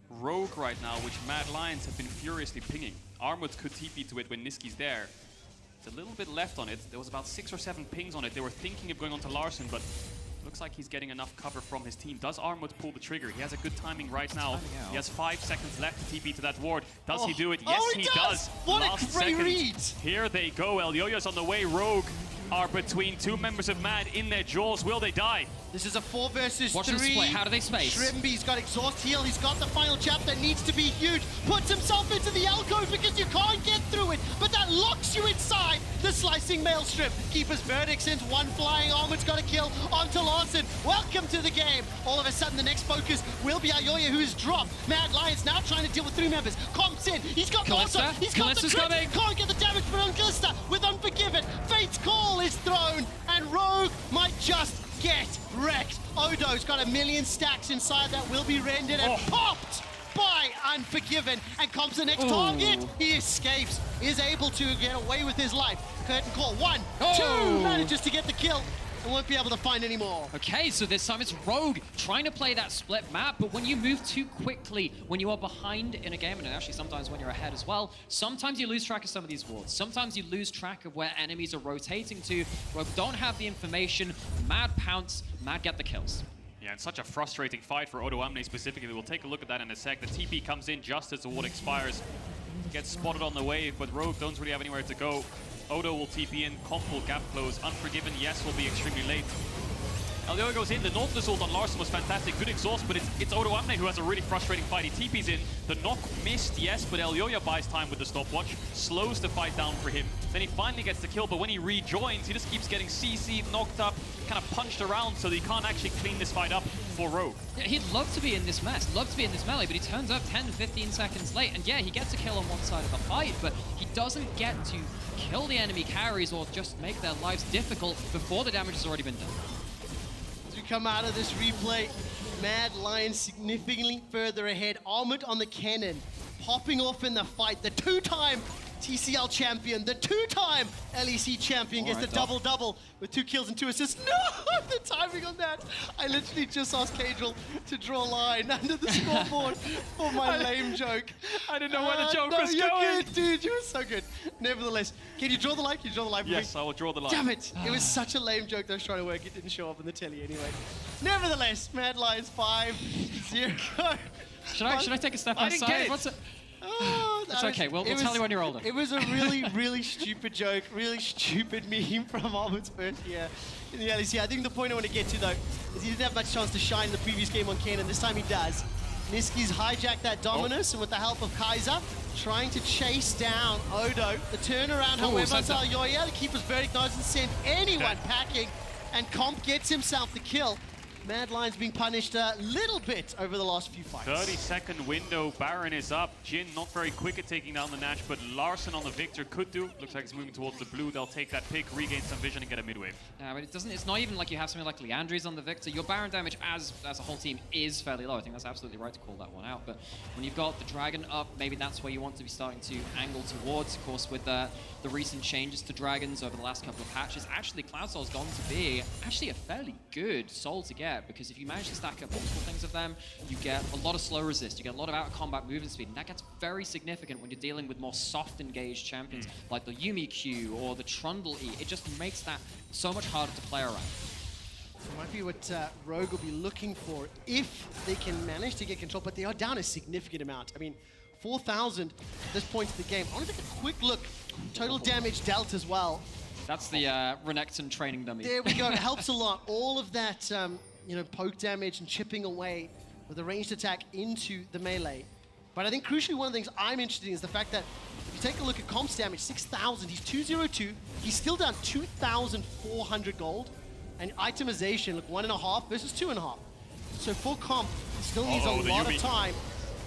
Speaker 22: Rogue right now, which Mad Lions have been furiously pinging. Armut could TP to it when Niski's there. There's a little bit left on it. There was about 6 or 7 pings on it. They were thinking of going onto Larssen, but looks like he's getting enough cover from his team. Does Armut pull the trigger? He has a good timing right now. He has 5 seconds left to TP to that ward. Does he do it? Yes, he does.
Speaker 4: What
Speaker 22: Last
Speaker 4: a great read!
Speaker 22: Here they go. Elyoya's on the way. Rogue are between 2 members of Mad in their jaws. Will they die?
Speaker 4: This is a 4 versus 3.
Speaker 15: Watch them split. How do they space?
Speaker 4: Shrimby's got exhaust heal. He's got the final chap that needs to be huge. Puts himself into the alcove because you can't get through it, but that locks you inside the slicing maelstrom. Keeper's verdict sends 1 flying. Armut's got a kill onto Larssen. Welcome to the game. All of a sudden, the next focus will be Elyoya, who is dropped. Mad Lions now trying to deal with 3 members. Comp's in. He's got the also. He's got the crit.
Speaker 15: Coming.
Speaker 4: Can't get the damage from Kalista with Unforgiven. Fate's call is thrown, and Rogue might just get wrecked. Odo's got 1,000,000 stacks inside that will be rendered and popped by Unforgiven. And Comp's the next target. He escapes, is able to get away with his life. Curtain call, 1, 2, manages to get the kill. And won't be able to find any more.
Speaker 15: Okay, so this time it's Rogue trying to play that split map, but when you move too quickly, when you are behind in a game, and actually sometimes when you're ahead as well, sometimes you lose track of some of these wards. Sometimes you lose track of where enemies are rotating to. Rogue don't have the information. Mad pounce, Mad get the kills.
Speaker 22: Yeah, it's such a frustrating fight for Odo Amne specifically. We'll take a look at that in a sec. The TP comes in just as the ward expires. Gets spotted on the wave, but Rogue don't really have anywhere to go. Odo will TP in, Comp will gap close, Unforgiven, yes, will be extremely late. Elioya goes in, the Nautilus ult on Larson was fantastic, good exhaust, but it's Odo Amne who has a really frustrating fight. He TP's in, the knock missed, yes, but Elioya buys time with the stopwatch, slows the fight down for him. Then he finally gets the kill, but when he rejoins, he just keeps getting CC'd, knocked up, kind of punched around, so that he can't actually clean this fight up for Rogue.
Speaker 15: Yeah, he'd love to be in this mess, love to be in this melee, but he turns up 10-15 seconds late, and yeah, he gets a kill on one side of the fight, but he doesn't get to kill the enemy carries or just make their lives difficult before the damage has already been done.
Speaker 4: As we come out of this replay, Mad Lion significantly further ahead. Armored on the cannon, popping off in the fight. The two-time TCL champion, the two-time LEC champion gets the double-double with 2 kills and 2 assists. No! The timing on that! I literally just asked Cadril to draw a line under the scoreboard for my lame joke.
Speaker 22: I didn't know where the joke was
Speaker 4: you're
Speaker 22: going.
Speaker 4: Good, dude. You were so good. Nevertheless, can you draw the line? Can you draw the line for
Speaker 22: Yes,
Speaker 4: me?
Speaker 22: I will draw the line.
Speaker 4: Damn it! It was such a lame joke that I was trying to work. It didn't show up on the telly anyway. Nevertheless, Mad Lions 5-0.
Speaker 15: Should I take a step
Speaker 22: I didn't
Speaker 15: outside?
Speaker 22: get it.
Speaker 15: What's it?
Speaker 4: It's
Speaker 15: okay, we'll tell you when you're older.
Speaker 4: It was a really, really stupid joke, really stupid meme from Armored's first year in the LEC. I think the point I want to get to, though, is he didn't have much chance to shine the previous game on Kanan. This time he does. Niski's hijacked that Dominus, and with the help of Kaiser, trying to chase down Odo. The turnaround, however, is Elioya. The keeper's verdict doesn't send anyone packing, and Comp gets himself the kill. Mad Lions being punished a little bit over the last few fights.
Speaker 22: 30-second window, Baron is up. Jin not very quick at taking down the Nash, but Larson on the Victor could do. Looks like he's moving towards the blue. They'll take that pick, regain some vision, and get a mid-wave.
Speaker 15: Yeah, but it's not even like you have something like Leandri's on the Victor. Your Baron damage as a whole team is fairly low. I think that's absolutely right to call that one out. But when you've got the Dragon up, maybe that's where you want to be starting to angle towards. Of course, with the recent changes to Dragons over the last couple of patches, actually Cloud Soul's gone to be actually a fairly good soul to get, because if you manage to stack up multiple things of them, you get a lot of slow resist, you get a lot of out-of-combat movement speed, and that gets very significant when you're dealing with more soft engaged champions like the Yumi Q or the Trundle E. It just makes that so much harder to play around.
Speaker 4: It might be what Rogue will be looking for if they can manage to get control, but they are down a significant amount. I mean, 4,000 at this point of the game. I want to take a quick look. Total damage dealt as well.
Speaker 15: That's the Renekton training dummy.
Speaker 4: There we go. It helps a lot. All of that, poke damage and chipping away with a ranged attack into the melee. But I think crucially, one of the things I'm interested in is the fact that if you take a look at Comp's damage, 6,000. He's 202. He's still down 2,400 gold. And itemization, look, 1.5 versus 2.5. So for Comp, he still needs a lot of time.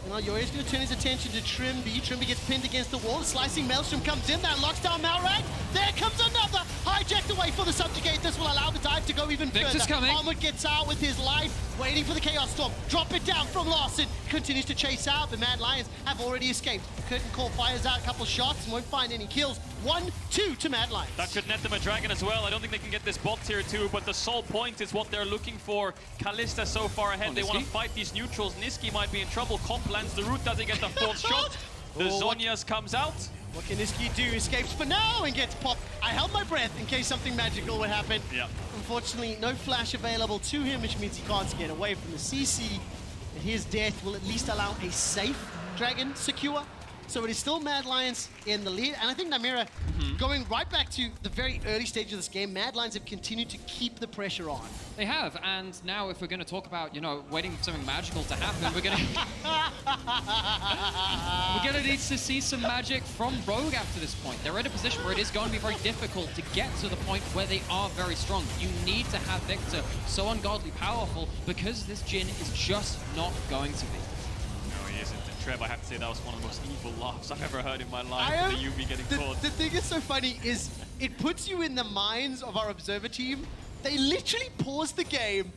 Speaker 4: And Elioya's going to turn his attention to Trimby. Trimby gets pinned against the wall. Slicing Maelstrom comes in. That locks down Malrag. There comes another. Hijacked away for the Subjugate. This will allow the dive to go even
Speaker 15: Victor's
Speaker 4: further.
Speaker 15: coming.
Speaker 4: Armored gets out with his life, waiting for the Chaos Storm. Drop it down from Larson. Continues to chase out. The Mad Lions have already escaped. Curtain Call fires out a couple shots and won't find any kills. 1-2 to Mad Lions.
Speaker 22: That could net them a Dragon as well. I don't think they can get this bot tier 2, but the soul point is what they're looking for. Kalista so far ahead. They want to fight these neutrals. Niski might be in trouble. Comp lands the root, doesn't get the fourth shot. The Zhonya's comes out.
Speaker 4: What can Niski do? Escapes for now and gets popped. I held my breath in case something magical would happen.
Speaker 22: Yeah.
Speaker 4: Unfortunately, no flash available to him, which means he can't get away from the CC. And his death will at least allow a safe Dragon secure. So it is still Mad Lions in the lead. And I think Namira, going right back to the very early stage of this game, Mad Lions have continued to keep the pressure on.
Speaker 15: They have, and now if we're going to talk about, waiting for something magical to happen, we're going to need to see some magic from Rogue after this point. They're in a position where it is going to be very difficult to get to the point where they are very strong. You need to have Victor so ungodly powerful, because this Jhin is just not going to be.
Speaker 22: No, he isn't. Trev, I have to say that was one of the most evil laughs I've ever heard in my life. The Yumi getting caught.
Speaker 4: The thing that's so funny is it puts you in the minds of our observer team. They literally pause the game,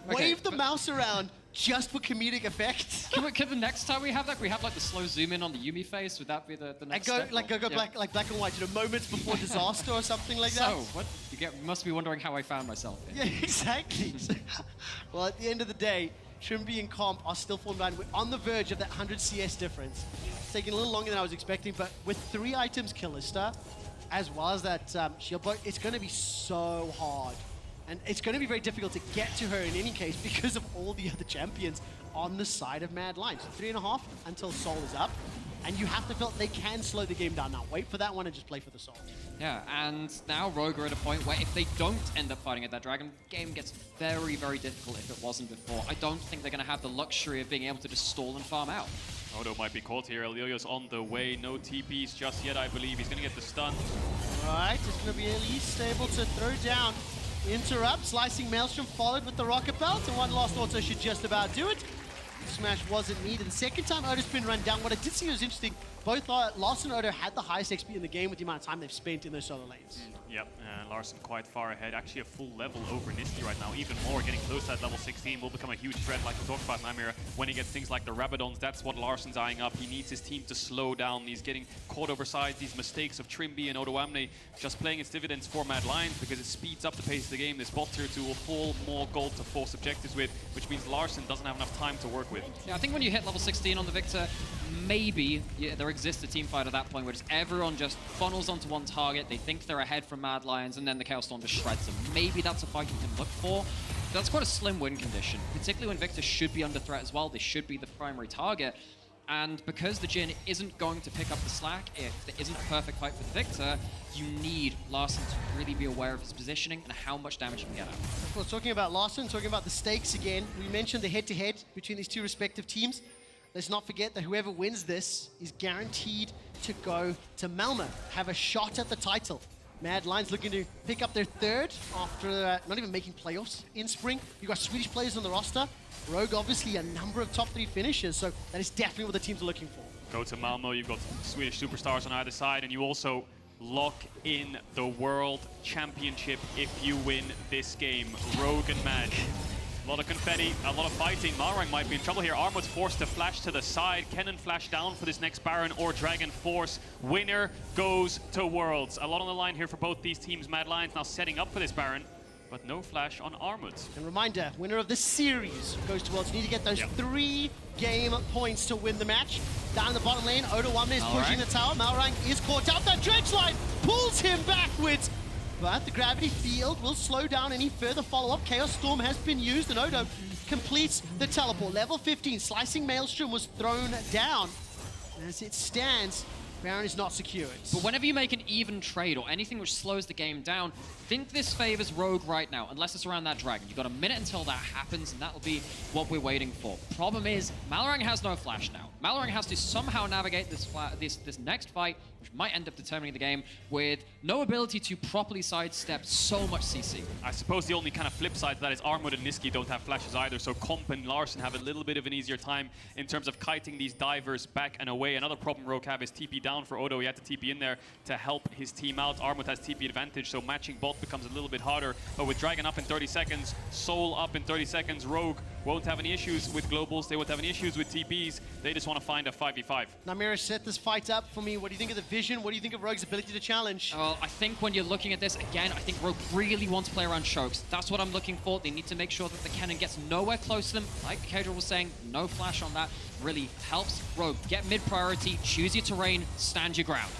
Speaker 4: wave the mouse around just for comedic effect.
Speaker 15: Can the next time we have that, the slow zoom in on the Yumi face? Would that be the next
Speaker 4: step?
Speaker 15: Go
Speaker 4: black and white, moments before disaster or something like that.
Speaker 15: So, what? You must be wondering how I found myself here.
Speaker 4: Yeah, exactly. Well, at the end of the day, Trimby and Comp are still falling behind. We're on the verge of that 100 CS difference. It's taking a little longer than I was expecting, but with 3 items, Kalista, as well as that shield block, it's going to be so hard. And it's going to be very difficult to get to her in any case because of all the other champions on the side of Mad Lions. 3.5 until Soul is up. And you have to feel they can slow the game down now. Wait for that one and just play for the Soul.
Speaker 15: Yeah, and now Rogue are at a point where if they don't end up fighting at that dragon, the game gets very, very difficult if it wasn't before. I don't think they're going to have the luxury of being able to just stall and farm out.
Speaker 22: Odo might be caught here. Elio's on the way. No TPs just yet, I believe. He's going to get the stun.
Speaker 4: Right, it's going to be at least able to throw down. Interrupt, slicing Maelstrom followed with the rocket belt, and one last auto should just about do it. Smash wasn't needed. The second time Odo's been run down, what I did see was interesting, both Larssen and Odo had the highest XP in the game with the amount of time they've spent in those solo lanes.
Speaker 22: Yep, Larssen quite far ahead. Actually a full level over Nisqy right now. Even more, getting close to that level 16 will become a huge threat, like we talked about, Namir. When he gets things like the Rabadons, that's what Larsen's eyeing up. He needs his team to slow down. He's getting caught oversized. These mistakes of Trimby and Odo Amne just playing its dividends for Mad Lions because it speeds up the pace of the game. This bot tier 2 will fall more gold to force objectives with, which means Larssen doesn't have enough time to work with.
Speaker 15: Yeah, I think when you hit level 16 on the Victor, maybe there exists a team fight at that point where just everyone just funnels onto one target. They think they're ahead from Mad Lions, and then the Chaos Storm just shreds them. Maybe that's a fight you can look for. That's quite a slim win condition, particularly when Victor should be under threat as well. They should be the primary target. And because the Jhin isn't going to pick up the slack, if there isn't a perfect fight for the Victor, you need Larssen to really be aware of his positioning and how much damage he can get out.
Speaker 4: Well, talking about Larssen, talking about the stakes again, we mentioned the head-to-head between these two respective teams. Let's not forget that whoever wins this is guaranteed to go to Malmö, have a shot at the title. Mad Lions looking to pick up their third after not even making playoffs in spring. You've got Swedish players on the roster. Rogue, obviously, a number of top 3 finishes, so that is definitely what the teams are looking for.
Speaker 22: Go to Malmö, you've got Swedish superstars on either side, and you also lock in the World Championship if you win this game. Rogue and Mad. A lot of confetti, a lot of fighting. Malrang might be in trouble here. Armut's forced to flash to the side. Kennen flash down for this next Baron or Dragon Force. Winner goes to Worlds. A lot on the line here for both these teams. Mad Lions now setting up for this Baron, but no flash on Armut.
Speaker 4: And reminder, winner of the series goes to Worlds. You need to get those 3 game points to win the match. Down in the bottom lane, Odo Wamne is pushing the tower. Malrang is caught out. That dredge line pulls him backwards. But the gravity field will slow down any further follow-up. Chaos Storm has been used, and Odo completes the teleport. Level 15, Slicing Maelstrom was thrown down. As it stands, Baron is not secured.
Speaker 15: But whenever you make an even trade or anything which slows the game down, think this favors Rogue right now, unless it's around that dragon. You've got a minute until that happens, and that will be what we're waiting for. Problem is, Malrang has no flash now. Malrang has to somehow navigate this next fight, which might end up determining the game, with no ability to properly sidestep so much CC.
Speaker 22: I suppose the only kind of flip side to that is Armut and Nisqy don't have flashes either, so Comp and Larssen have a little bit of an easier time in terms of kiting these divers back and away. Another problem Rogue have is TP down for Odo. He had to TP in there to help his team out. Armut has TP advantage, so matching bot becomes a little bit harder. But with Dragon up in 30 seconds, Soul up in 30 seconds, Rogue won't have any issues with globals. They won't have any issues with TPs. They just want to find a 5v5.
Speaker 4: Namira, set this fight up for me. What do you think of the vision? What do you think of Rogue's ability to challenge?
Speaker 15: Well, I think when you're looking at this, again, I think Rogue really wants to play around chokes. That's what I'm looking for. They need to make sure that the cannon gets nowhere close to them. Like Kedra was saying, no flash on that really helps. Rogue, get mid priority, choose your terrain, stand your ground.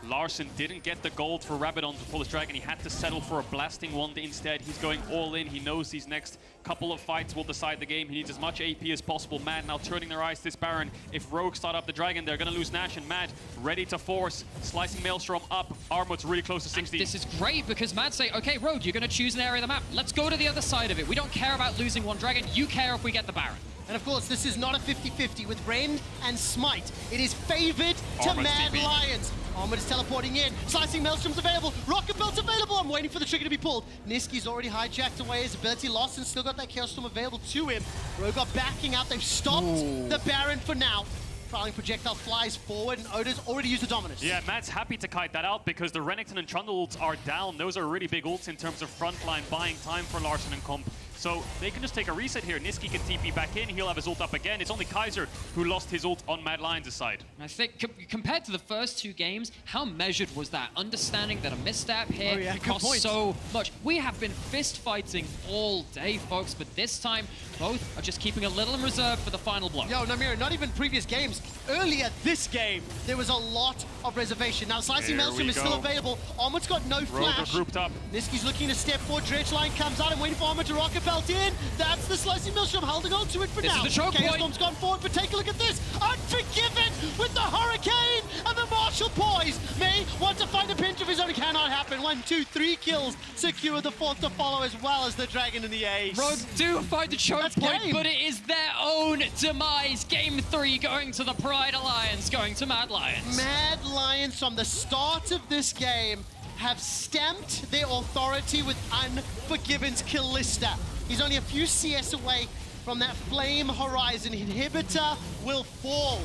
Speaker 22: Larssen didn't get the gold for Rabadon to pull his dragon. He had to settle for a blasting wand instead. He's going all in. He knows these next couple of fights will decide the game. He needs as much AP as possible. Mad now turning their eyes to this Baron. If Rogue start up the dragon, they're going to lose Nash, and Mad ready to force. Slicing Maelstrom up. Armut's really close to 60.
Speaker 15: And this is great because Mad say, okay, Rogue, you're going to choose an area of the map. Let's go to the other side of it. We don't care about losing one dragon. You care if we get the Baron.
Speaker 4: And of course, this is not a 50-50 with Rend and Smite. It is favored to
Speaker 22: Armut's
Speaker 4: Mad
Speaker 22: TP.
Speaker 4: Lions. Armut is teleporting in. Slicing Maelstrom's available. Rocket Belt's available. I'm waiting for the trigger to be pulled. Nisqy's already hijacked away his ability. Lost and still got that Chaos Storm available to him. Rogue are backing out. They've stopped the Baron for now. Filing projectile flies forward, and Odo's already used the Dominus.
Speaker 22: Yeah, Matt's happy to kite that out because the Renekton and Trundle ults are down. Those are really big ults in terms of frontline, buying time for Larssen and Comp. So they can just take a reset here. Nisqy can TP back in. He'll have his ult up again. It's only Kaiser who lost his ult on Mad Lions' side.
Speaker 15: I think compared to the first 2 games, how measured was that? Understanding that a misstep here costs so much. We have been fist fighting all day, folks, but this time, both are just keeping a little in reserve for the final blow.
Speaker 4: Yo, Namira, not even previous games. Earlier this game, there was a lot of reservation. Now, Slicing Maelstrom is still available. Armut's got no flash.
Speaker 22: Rogue are grouped up.
Speaker 4: Nisqy's looking to step forward. Dredge line comes out. I'm waiting for Armut to rocket belt. belt in. That's the Slicing Maelstrom holding on to it for now.
Speaker 15: This is the choke point.
Speaker 4: Storm's gone forward, but take a look at this. Unforgiven with the Hurricane and the Martial Poise. May want to find a pinch of his own. Cannot happen. 1, 2, 3 kills. Secure the 4th to follow, as well as the Dragon and the Ace.
Speaker 15: Rogue do find the choke point,
Speaker 4: game.
Speaker 15: but it is their own demise. Game 3 going to the Pride Alliance, going to Mad Lions.
Speaker 4: Mad Lions, from the start of this game, have stamped their authority with Unforgiven's Callista. He's only a few CS away from that Flame Horizon. Inhibitor will fall.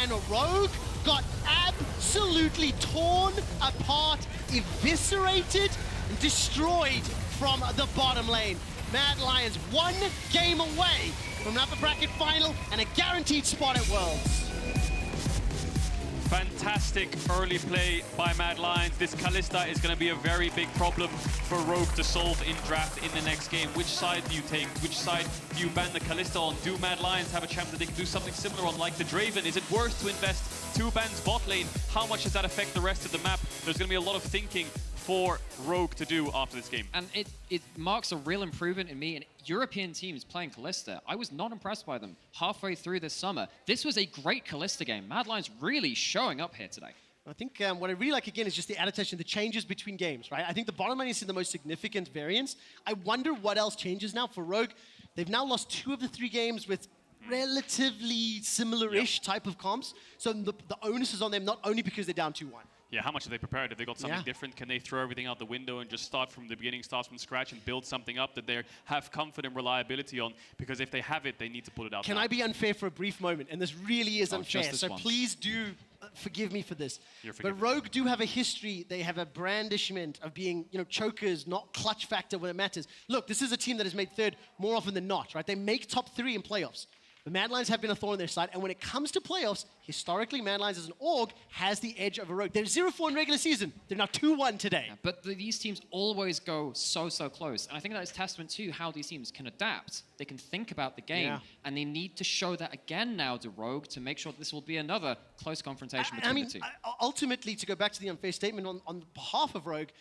Speaker 4: And Rogue got absolutely torn apart, eviscerated, and destroyed from the bottom lane. Mad Lions 1 game away from an upper bracket final and a guaranteed spot at Worlds.
Speaker 22: Fantastic early play by Mad Lions. This Callista is going to be a very big problem for Rogue to solve in draft in the next game. Which side do you take? Which side do you ban the Callista on? Do Mad Lions have a chance that they can do something similar on, like the Draven? Is it worth to invest 2 bans bot lane? How much does that affect the rest of the map? There's going to be a lot of thinking for Rogue to do after this game.
Speaker 15: And it marks a real improvement in me. And European teams playing Callista, I was not impressed by them halfway through this summer. This was a great Callista game. Mad Lions really showing up here today.
Speaker 4: I think what I really like, again, is just the adaptation, the changes between games, right? I think the bottom lane is the most significant variance. I wonder what else changes now for Rogue. They've now lost 2 of the 3 games with relatively similar-ish type of comps. So the onus is on them, not only because they're down 2-1.
Speaker 22: Yeah, how much have they prepared? Have they got something different? Can they throw everything out the window and just start from the beginning, start from scratch, and build something up that they have comfort and reliability on? Because if they have it, they need to pull it out.
Speaker 4: Can I be unfair for a brief moment? And this really is unfair, so
Speaker 15: once.
Speaker 4: please do forgive me for this.
Speaker 22: You're
Speaker 4: But
Speaker 22: forgiven.
Speaker 4: Rogue do have a history. They have a brandishment of being, chokers, not clutch factor when it matters. Look, this is a team that has made 3rd more often than not, right? They make top 3 in playoffs. The Mad Lions have been a thorn in their side, and when it comes to playoffs, historically, Mad Lions as an org has the edge of a Rogue. They're 0-4 in regular season. They're now 2-1 today.
Speaker 15: Yeah, but these teams always go so close. And I think that is testament to how these teams can adapt. They can think about the game, and they need to show that again now to Rogue to make sure that this will be another close confrontation between the two.
Speaker 4: Ultimately, to go back to the unfair statement on behalf of Rogue,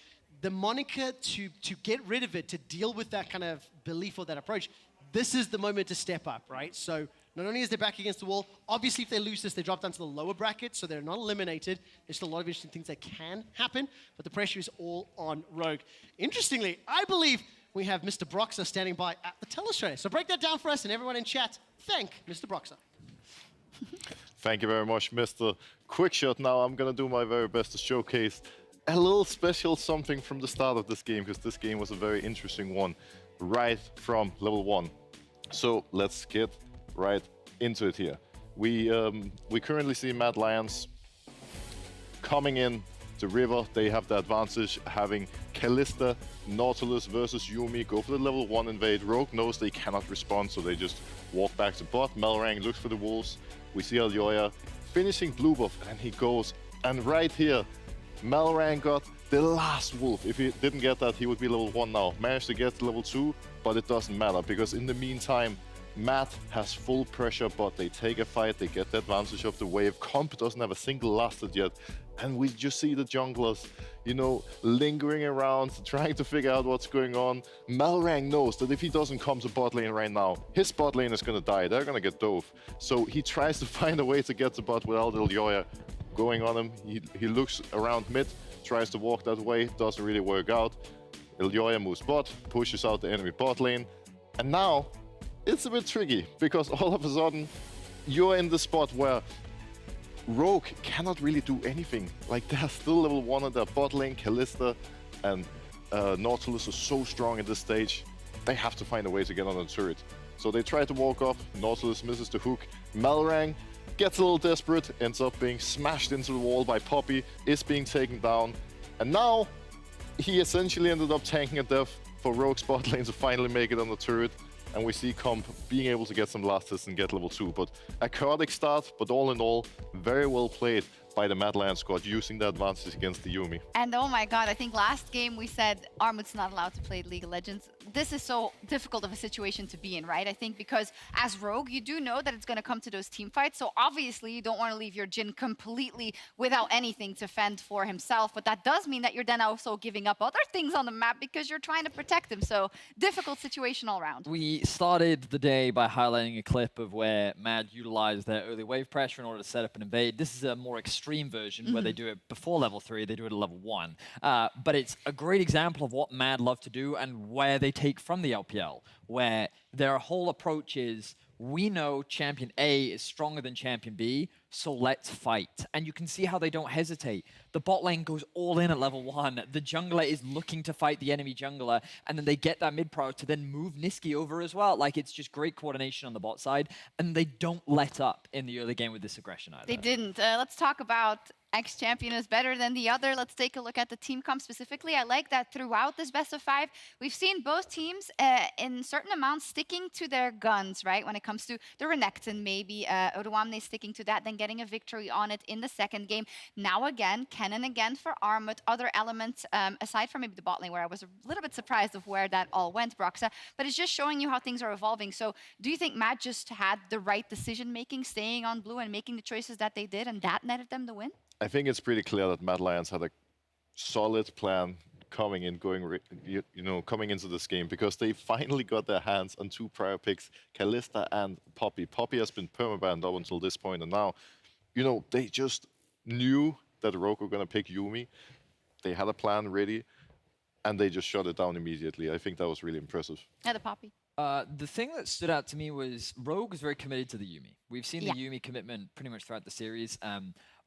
Speaker 4: the moniker to get rid of it, to deal with that kind of belief or that approach, this is the moment to step up, right? So not only is they back against the wall, obviously if they lose this, they drop down to the lower bracket, so they're not eliminated. There's still a lot of interesting things that can happen, but the pressure is all on Rogue. Interestingly, I believe we have Mr. Broxer standing by at the telestrator. So break that down for us, and everyone in chat, thank Mr. Broxer.
Speaker 11: Thank you very much, Mr. Quickshot. Now I'm going to do my very best to showcase a little special something from the start of this game, because this game was a very interesting one right from level 1. So let's get right into it here. We currently see Mad Lions coming in the river. They have the advantage, having Callista, Nautilus versus Yuumi go for the level 1 invade. Rogue knows they cannot respond, so they just walk back to bot. Melrang looks for the wolves. We see Aljoya finishing blue buff, and he goes. And right here, Melrang got the last wolf. If he didn't get that, he would be level 1 now. Managed to get to level 2, but it doesn't matter, because in the meantime, Matt has full pressure, but they take a fight, they get the advantage of the wave. Comp doesn't have a single lasted yet, and we just see the junglers, lingering around, trying to figure out what's going on. Melrang knows that if he doesn't come to bot lane right now, his bot lane is gonna die, they're gonna get dove. So he tries to find a way to get to bot without Aljoya going on him. He looks around mid, tries to walk that way, doesn't really work out. Aljoya moves bot, pushes out the enemy bot lane, and now it's a bit tricky, because all of a sudden you're in the spot where Rogue cannot really do anything. Like, they're still level 1 at their bot lane. Callista and Nautilus are so strong at this stage, they have to find a way to get on the turret. So they try to walk up, Nautilus misses the hook. Melrang gets a little desperate, ends up being smashed into the wall by Poppy, is being taken down, and now he essentially ended up tanking a death for Rogue's bot lane to finally make it on the turret. And we see Comp being able to get some last hits and get level 2. But a chaotic start, but all in all, very well played. by the Mad Lion squad, using the advantage against the Yuumi.
Speaker 8: And oh my god, I think last game we said Armut's not allowed to play League of Legends. This is so difficult of a situation to be in, right? I think because as Rogue, you do know that it's going to come to those team fights. So obviously you don't want to leave your Jhin completely without anything to fend for himself. But that does mean that you're then also giving up other things on the map because you're trying to protect him. So difficult situation all around.
Speaker 12: We started the day by highlighting a clip of where Mad utilized their early wave pressure in order to set up an invade. This is a more extreme version where they do it before level 3, they do it at level 1. But it's a great example of what Mad love to do and where they take from the LPL, where their whole approach is, we know Champion A is stronger than Champion B, so let's fight. And you can see how they don't hesitate. The bot lane goes all in at level 1. The jungler is looking to fight the enemy jungler, and then they get that mid pro to then move Niski over as well. Like, it's just great coordination on the bot side, and they don't let up in the early game with this aggression either.
Speaker 8: They didn't. Let's talk about X champion is better than the other. Let's take a look at the team comp specifically. I like that throughout this best of 5, we've seen both teams in certain amounts sticking to their guns, right? When it comes to the Renekton, maybe Oruamne sticking to that, then getting a victory on it in the second game. Now again, Kennen again for Armut. Other elements, aside from maybe the bot lane, where I was a little bit surprised of where that all went, Broxa. But it's just showing you how things are evolving. So do you think Matt just had the right decision-making, staying on blue and making the choices that they did, and that netted them the win?
Speaker 11: I think it's pretty clear that Mad Lions had a solid plan coming in, coming into this game, because they finally got their hands on 2 prior picks, Kalista and Poppy. Poppy has been permabanned up until this point, and now, they just knew that Rogue were going to pick Yuumi. They had a plan ready, and they just shut it down immediately. I think that was really impressive.
Speaker 8: Yeah, the Poppy.
Speaker 12: The thing that stood out to me was Rogue was very committed to the Yuumi. We've seen the Yuumi commitment pretty much throughout the series.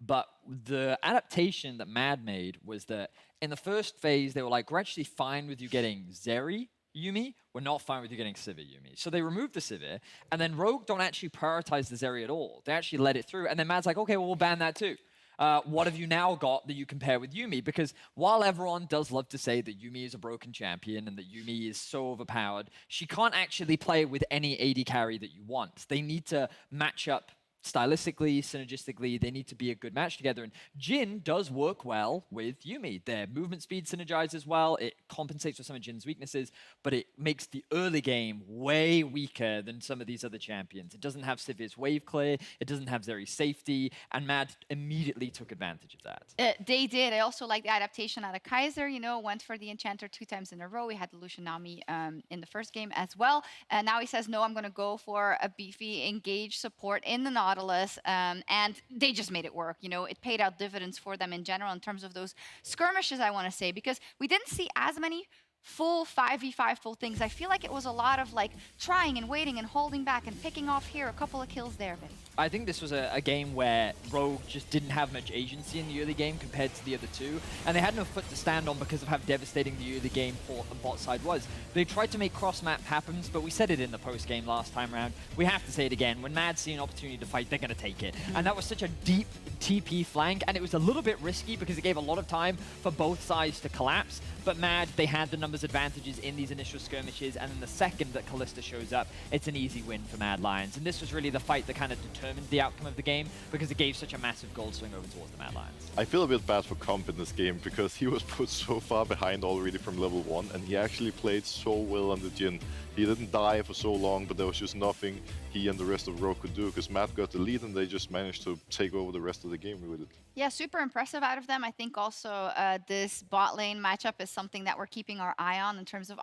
Speaker 12: But the adaptation that Mad made was that in the first phase, they were like, we're actually fine with you getting Zeri Yuumi. We're not fine with you getting Sivir Yuumi. So they removed the Sivir, and then Rogue don't actually prioritize the Zeri at all. They actually let it through, and then Mad's like, okay, well, we'll ban that too. What have you now got that you compare with Yuumi? Because while everyone does love to say that Yuumi is a broken champion and that Yuumi is so overpowered, she can't actually play with any AD carry that you want. They need to match up stylistically, synergistically, they need to be a good match together. And Jhin does work well with Yuumi. Their movement speed synergizes well. It compensates for some of Jin's weaknesses, but it makes the early game way weaker than some of these other champions. It doesn't have Sivir's wave clear. It doesn't have Zeri's safety. And Mad immediately took advantage of that.
Speaker 8: They did. I also like the adaptation out of Kaiser. Went for the Enchanter 2 times in a row. We had the Lucian Nami in the first game as well. And now he says, no, I'm going to go for a beefy engage support in the Nautilus. And they just made it work. It paid out dividends for them in general in terms of those skirmishes, I want to say, because we didn't see as many full 5v5 full things. I feel like it was a lot of trying and waiting and holding back and picking off here, a couple of kills there.
Speaker 12: I think this was a game where Rogue just didn't have much agency in the early game compared to the other two, and they had no foot to stand on because of how devastating the early game for the bot side was. They tried to make cross-map happens, but we said it in the post-game last time around. We have to say it again. When Mad see an opportunity to fight, they're going to take it. And that was such a deep TP flank, and it was a little bit risky because it gave a lot of time for both sides to collapse, but Mad, they had the numbers advantages in these initial skirmishes, and then the second that Kalista shows up, it's an easy win for Mad Lions. And this was really the fight that kind of determined the outcome of the game because it gave such a massive gold swing over towards the Mad Lions.
Speaker 11: I feel a bit bad for Comp in this game because he was put so far behind already from level 1, and he actually played so well on the Jhin. He didn't die for so long, but there was just nothing he and the rest of Rogue could do because Matt got the lead and they just managed to take over the rest of the game with it.
Speaker 8: Yeah, super impressive out of them. I think also this bot lane matchup is something that we're keeping our eye on in terms of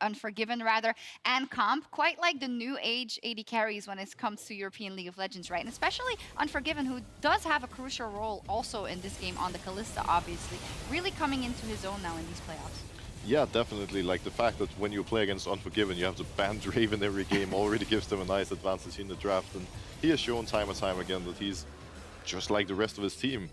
Speaker 8: Unforgiven rather, and Comp, quite like the new age AD carries when it comes to European League of Legends, right? And especially Unforgiven, who does have a crucial role also in this game on the Kalista, obviously. Really coming into his own now in these playoffs.
Speaker 11: Yeah, definitely. Like the fact that when you play against Unforgiven, you have to ban Draven every game already gives them a nice advantage in the draft. And he has shown time and time again that he's just like the rest of his team,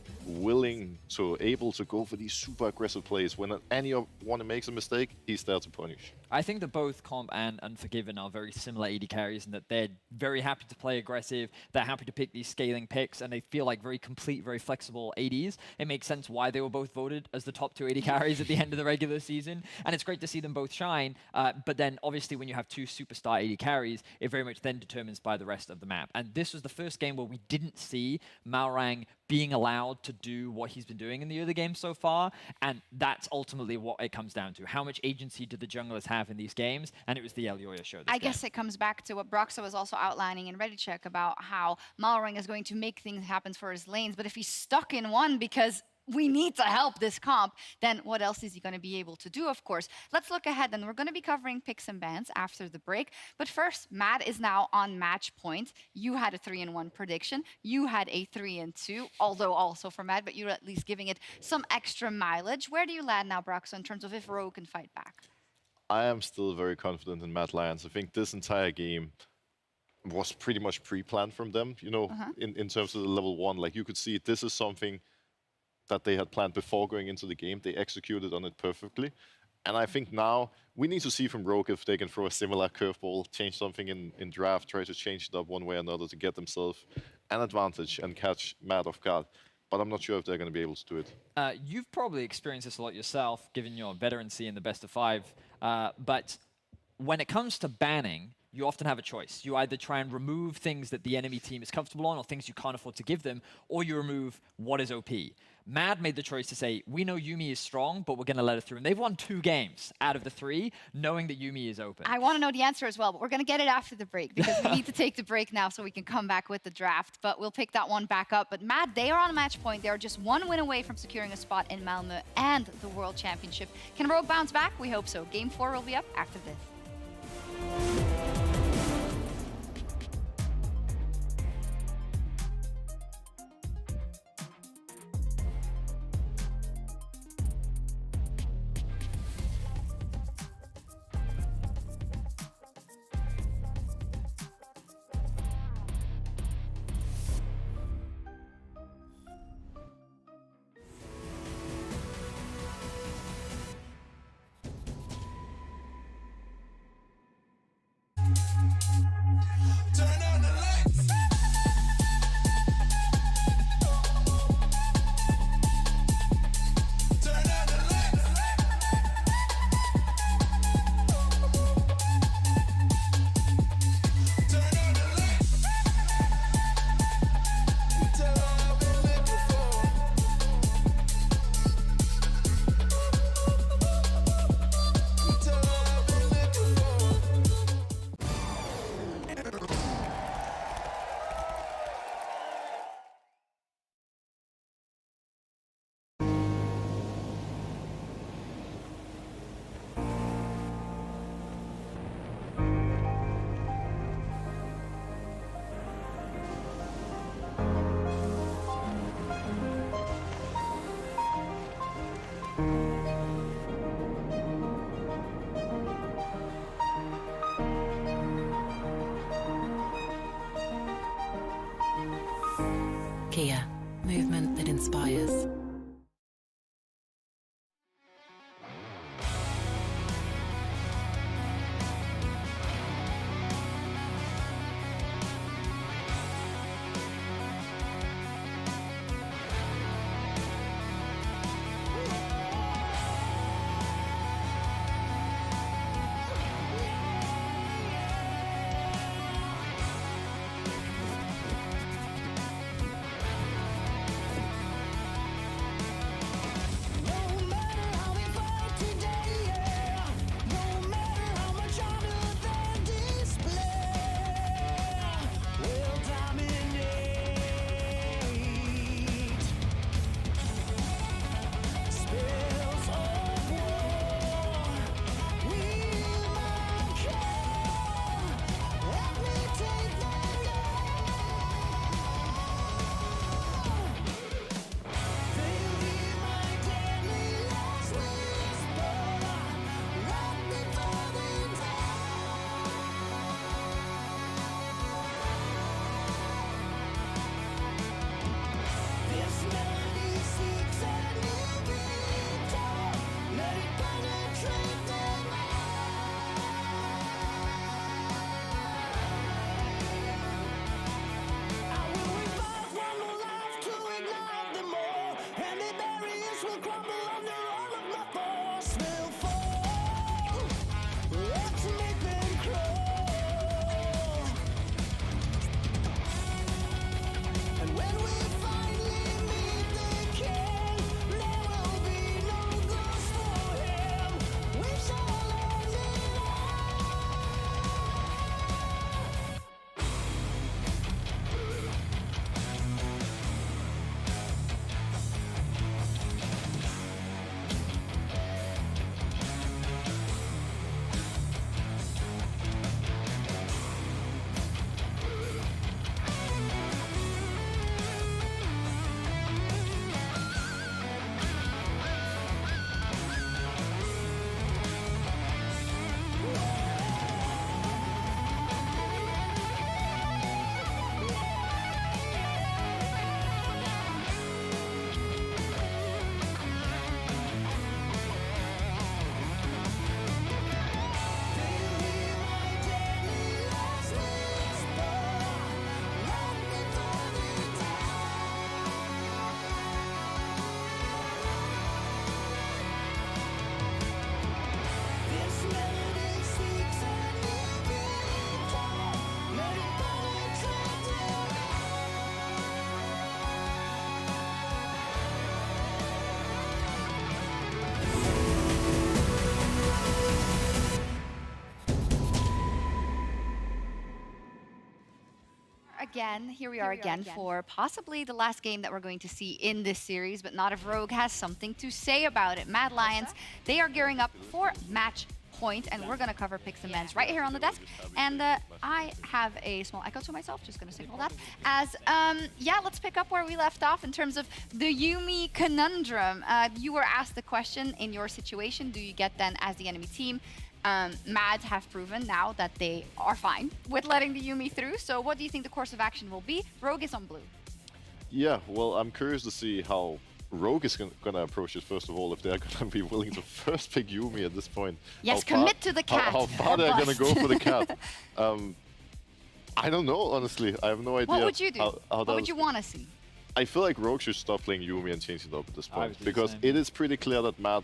Speaker 11: able to go for these super aggressive plays. When anyone makes a mistake, he's there to punish.
Speaker 12: I think that both Comp and Unforgiven are very similar AD carries in that they're very happy to play aggressive, they're happy to pick these scaling picks, and they feel like very complete, very flexible ADs. It makes sense why they were both voted as the top 2 AD carries at the end of the regular season, and it's great to see them both shine, but then obviously when you have 2 superstar AD carries, it very much then determines by the rest of the map. And this was the first game where we didn't see Mad Malrang being allowed to do what he's been doing in the early game so far, and that's ultimately what it comes down to. How much agency do the junglers have in these games? And it was the Elioya show.
Speaker 8: I guess it comes back to what Broxa was also outlining in Ready Check about how Malrang is going to make things happen for his lanes, but if he's stuck in one because we need to help this comp, then what else is he going to be able to do, of course? Let's look ahead, and we're going to be covering picks and bans after the break. But first, Matt is now on match point. You had a 3-1 prediction. You had a 3-2, although also for Matt, but you're at least giving it some extra mileage. Where do you land now, Broxa, in terms of if Rogue can fight back?
Speaker 11: I am still very confident in Mad Lions. I think this entire game was pretty much pre-planned from them, you know, in terms of the level 1. Like, you could see this is something that they had planned before going into the game. They executed on it perfectly. And I think now we need to see from Rogue if they can throw a similar curveball, change something in draft, try to change it up one way or another to get themselves an advantage and catch Mad off guard. But I'm not sure if they're going to be able to do it.
Speaker 12: You've probably experienced this a lot yourself, given your veterancy in the best of 5. But when it comes to banning, you often have a choice. You either try and remove things that the enemy team is comfortable on or things you can't afford to give them, or you remove what is OP. Mad made the choice to say, we know Yuumi is strong, but we're going to let it through. And they've won 2 games out of the 3, knowing that Yuumi is open.
Speaker 8: I want to know the answer as well, but we're going to get it after the break because we need to take the break now so we can come back with the draft. But we'll pick that one back up. But Mad, they are on match point. They are just 1 win away from securing a spot in Malmö and the World Championship. Can Rogue bounce back? We hope so. Game 4 will be up after this.
Speaker 23: Kia, movement that inspires.
Speaker 8: again. Here we are again for possibly the last game that we're going to see in this series, but not if Rogue has something to say about it. Mad Lions, they are gearing up for match point, and we're going to cover picks and bans right here on the desk. And I have a small echo to myself, just going to signal that. As, yeah, let's pick up where we left off in terms of the Yuumi conundrum. You were asked the question, in your situation, do you get then as the enemy team? Mad have proven now that they are fine with letting the Yuumi through. So what do you think the course of action will be? Rogue is on blue.
Speaker 11: Yeah, well, I'm curious to see how Rogue is going to approach it, first of all, if they're going to be willing to first pick Yuumi at this point.
Speaker 8: Yes, commit to the cat.
Speaker 11: How far they're going to go for the cat. I don't know, honestly. I have no idea.
Speaker 8: What would you do? What would you want to see?
Speaker 11: I feel like Rogue should stop playing Yuumi and change it up at this point, because it is pretty clear that Mad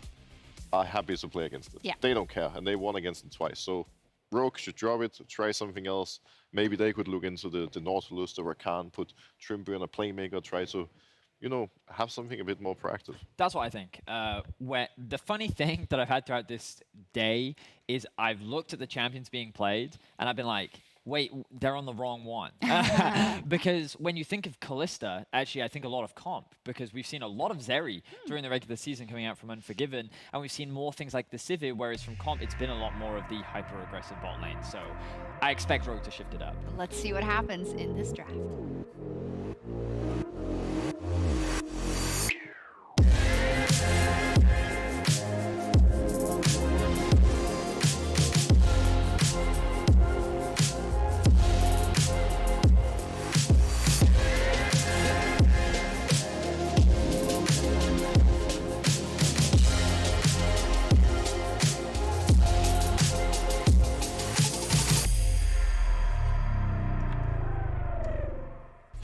Speaker 11: are happy to play against it.
Speaker 8: Yeah.
Speaker 11: They don't care, and they won against it twice. So Rogue should drop it, try something else. Maybe they could look into the Nautilus, the Rakan, put Trimby on a playmaker, try to, you know, have something a bit more proactive.
Speaker 12: That's what I think. Where the funny thing that I've had throughout this day is I've looked at the champions being played, and I've been like, wait, they're on the wrong one. Because when you think of Kalista, actually, I think a lot of comp, because we've seen a lot of Zeri during the regular season coming out from Unforgiven, and we've seen more things like the Sivir, whereas from comp, it's been a lot more of the hyper-aggressive bot lane. So I expect Rogue to shift it up.
Speaker 8: Let's see what happens in this draft.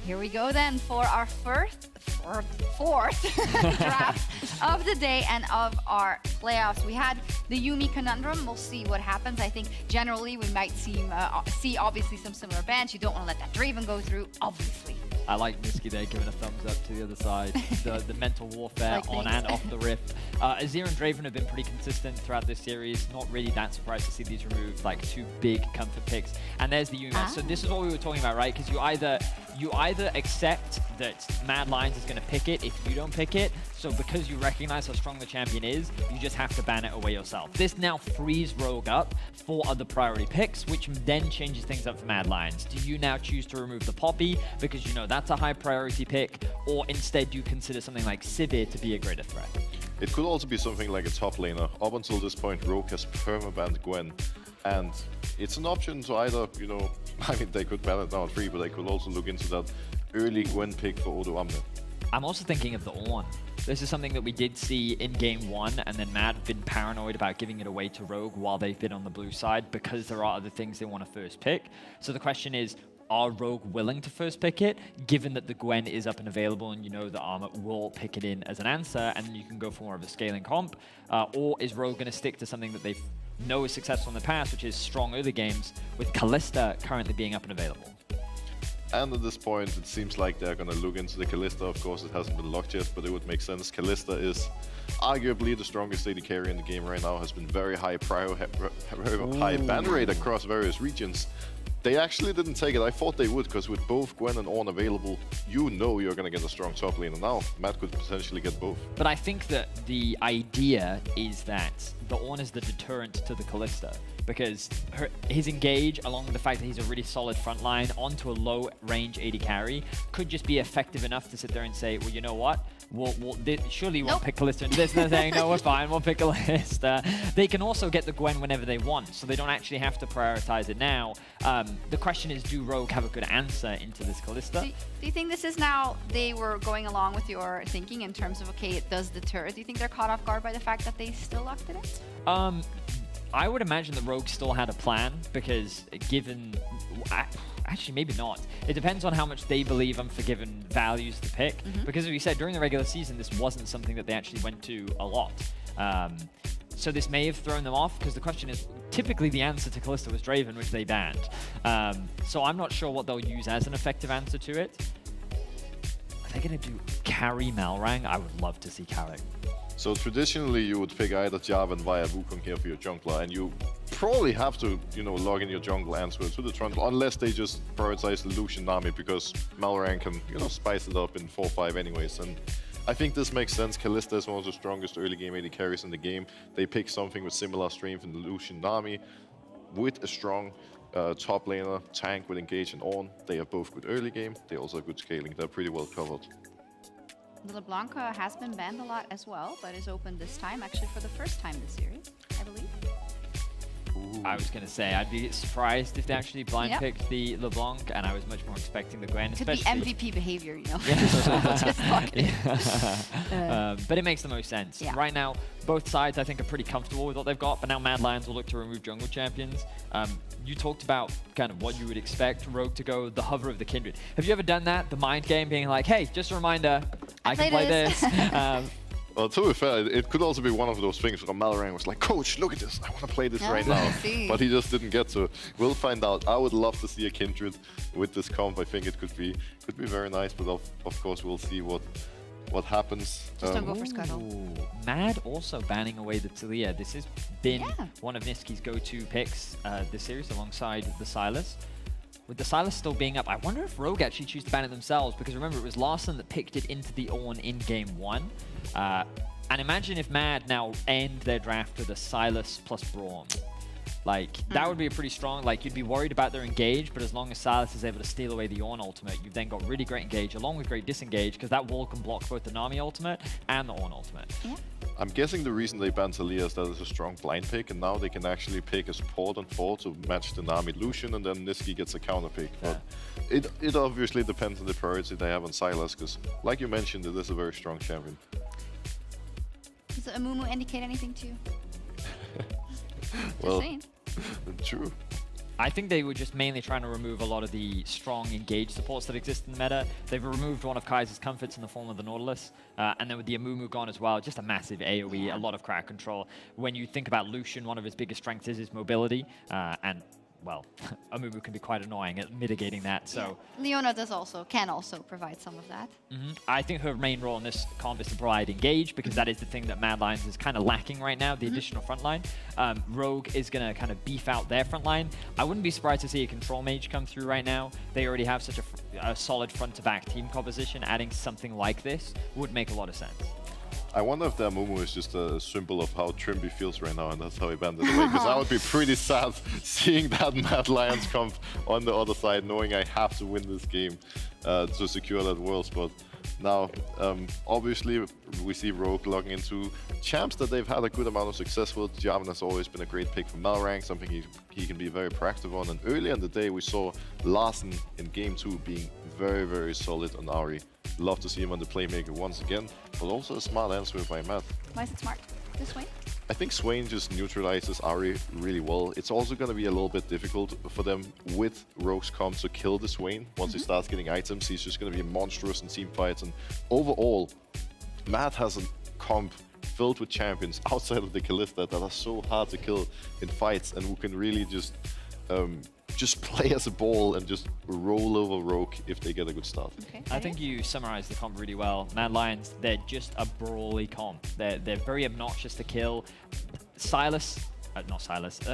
Speaker 8: Here we go then for our fourth draft of the day and of our playoffs. We had the Yuumi conundrum. We'll see what happens. I think generally we might see obviously some similar bans. You don't want to let that Draven go through, obviously.
Speaker 12: I like Nisky there giving a thumbs up to the other side. the mental warfare on and off the rift. Azir and Draven have been pretty consistent throughout this series. Not really that surprised to see these removed, like two big comfort picks. And there's the Yuumi. So this is what we were talking about, right? Because you either accept that Mad Lions is going to pick it if you don't pick it. So because you recognize how strong the champion is, you just have to ban it away yourself. This now frees Rogue up for other priority picks, which then changes things up for Mad Lions. Do you now choose to remove the Poppy because you know that's a high priority pick, or instead do you consider something like Sivir to be a greater threat?
Speaker 11: It could also be something like a top laner. Up until this point, Rogue has perma-banned Gwen, and it's an option to either, you know, I mean, they could ban it now at 3, but they could also look into that early Gwen pick for Odo Amne.
Speaker 12: I'm also thinking of the Ornn. This is something that we did see in game 1, and then Mad have been paranoid about giving it away to Rogue while they've been on the blue side because there are other things they want to first pick. So the question is, are Rogue willing to first pick it, given that the Gwen is up and available and you know the Armor will pick it in as an answer and then you can go for more of a scaling comp? Or is Rogue going to stick to something that they know is successful in the past, which is strong early games, with Kalista currently being up and available?
Speaker 11: And at this point, it seems like they're going to look into the Kalista. Of course, it hasn't been locked yet, but it would make sense. Kalista is arguably the strongest AD carry in the game right now, has been very high high ban rate across various regions. They actually didn't take it. I thought they would, because with both Gwen and Ornn available, you know you're going to get a strong top laner. Now, Matt could potentially get both.
Speaker 12: But I think that the idea is that the Ornn is the deterrent to the Kalista, because his engage, along with the fact that he's a really solid front line onto a low range AD carry, could just be effective enough to sit there and say, well, you know what? Surely you won't pick Kalista into this. And they're saying, no, we're fine, we'll pick Kalista. They can also get the Gwen whenever they want, so they don't actually have to prioritize it now. The question is, do Rogue have a good answer into this Kalista?
Speaker 8: Do you think this is now, they were going along with your thinking in terms of, okay, it does deter? Do you think they're caught off guard by the fact that they still locked it in?
Speaker 12: I would imagine that Rogue still had a plan, because given... Actually, maybe not. It depends on how much they believe Unforgiven values the pick. Because as we said, during the regular season, this wasn't something that they actually went to a lot. So this may have thrown them off, because the question is, typically the answer to Kalista was Draven, which they banned. So I'm not sure what they'll use as an effective answer to it. Are they going to do carry Malrang? I would love to see carry.
Speaker 11: So traditionally you would pick either Jarvan via Wukong here for your jungler, and you probably have to, log in your jungle answer to the Trundle, unless they just prioritize the Lucian Nami, because Malrang can, spice it up in 4-5 anyways. And I think this makes sense. Kalista is one of the strongest early game AD carries in the game. They pick something with similar strength in the Lucian Nami with a strong top laner tank with Engage and On. They are both good early game. They also have good scaling. They're pretty well covered.
Speaker 8: The LeBlanc has been banned a lot as well, but is open this time, actually for the first time this series, I believe.
Speaker 12: I was going to say, I'd be surprised if they actually blind picked the LeBlanc, and I was much more expecting the Gwen.
Speaker 8: Could be MVP behavior,
Speaker 12: But it makes the most sense.
Speaker 8: Yeah.
Speaker 12: Right now, both sides, I think, are pretty comfortable with what they've got, but now Mad Lions will look to remove jungle champions. You talked about kind of what you would expect Rogue to go, the hover of the Kindred. Have you ever done that? The mind game being like, hey, just a reminder, I can play this.
Speaker 11: Well, to be fair, it could also be one of those things where Malrang was like, Coach, look at this. I want to play this right now. But he just didn't get to. We'll find out. I would love to see a Kindred with this comp. I think it could be very nice, but of course we'll see what happens.
Speaker 8: Just don't go for Scuttle.
Speaker 12: Mad also banning away the Talia. This has been one of Niski's go-to picks this series alongside the Sylas. With the Sylas still being up, I wonder if Rogue actually choose to ban it themselves, because remember, it was Larson that picked it into the Ornn in game 1. And imagine if Mad now end their draft with a Sylas plus Braum. Like, that would be a pretty strong, like, you'd be worried about their engage, but as long as Sylas is able to steal away the Ornn ultimate, you've then got really great engage, along with great disengage, because that wall can block both the Nami ultimate and the Ornn ultimate.
Speaker 8: Yeah.
Speaker 11: I'm guessing the reason they banned Talia is that it's a strong blind pick, and now they can actually pick a support and 4 to match the Nami Lucian, and then Niski gets a counter pick. But it obviously depends on the priority they have on Sylas, because, like you mentioned, it is a very strong champion.
Speaker 8: Does Amumu indicate anything to you?
Speaker 11: Well, true.
Speaker 12: I think they were just mainly trying to remove a lot of the strong engage supports that exist in the meta. They've removed one of Kaiser's comforts in the form of the Nautilus, and then with the Amumu gone as well, just a massive AoE, a lot of crowd control. When you think about Lucian, one of his biggest strengths is his mobility, and well, Amumu can be quite annoying at mitigating that. So
Speaker 8: Leona can also provide some of that.
Speaker 12: I think her main role in this comp is to provide engage, because that is the thing that Mad Lions is kind of lacking right now, the additional front line. Rogue is going to kind of beef out their front line. I wouldn't be surprised to see a control mage come through right now. They already have such a solid front-to-back team composition. Adding something like this would make a lot of sense.
Speaker 11: I wonder if the Amumu is just a symbol of how Trimby feels right now, and that's how he banned it away. Because I would be pretty sad seeing that Mad Lions comp on the other side, knowing I have to win this game to secure that Worlds. But now, obviously, we see Rogue logging into champs that they've had a good amount of success with. Jarvan has always been a great pick for Malrang, something he can be very proactive on. And earlier in the day, we saw Larson in game 2 being very, very solid on Ahri. Love to see him on the playmaker once again, but also a smart answer by Matt.
Speaker 8: Why is it smart? This Swain?
Speaker 11: I think Swain just neutralizes Ahri really well. It's also going to be a little bit difficult for them with Rogue's comp to kill the Swain. Once he starts getting items, he's just going to be monstrous in team fights. And overall, Matt has a comp filled with champions outside of the Kalista that are so hard to kill in fights, and who can really just play as a ball and just roll over Rogue if they get a good start.
Speaker 8: Okay,
Speaker 12: I think you summarized the comp really well. Mad Lions, they're just a brawly comp. They're very obnoxious to kill.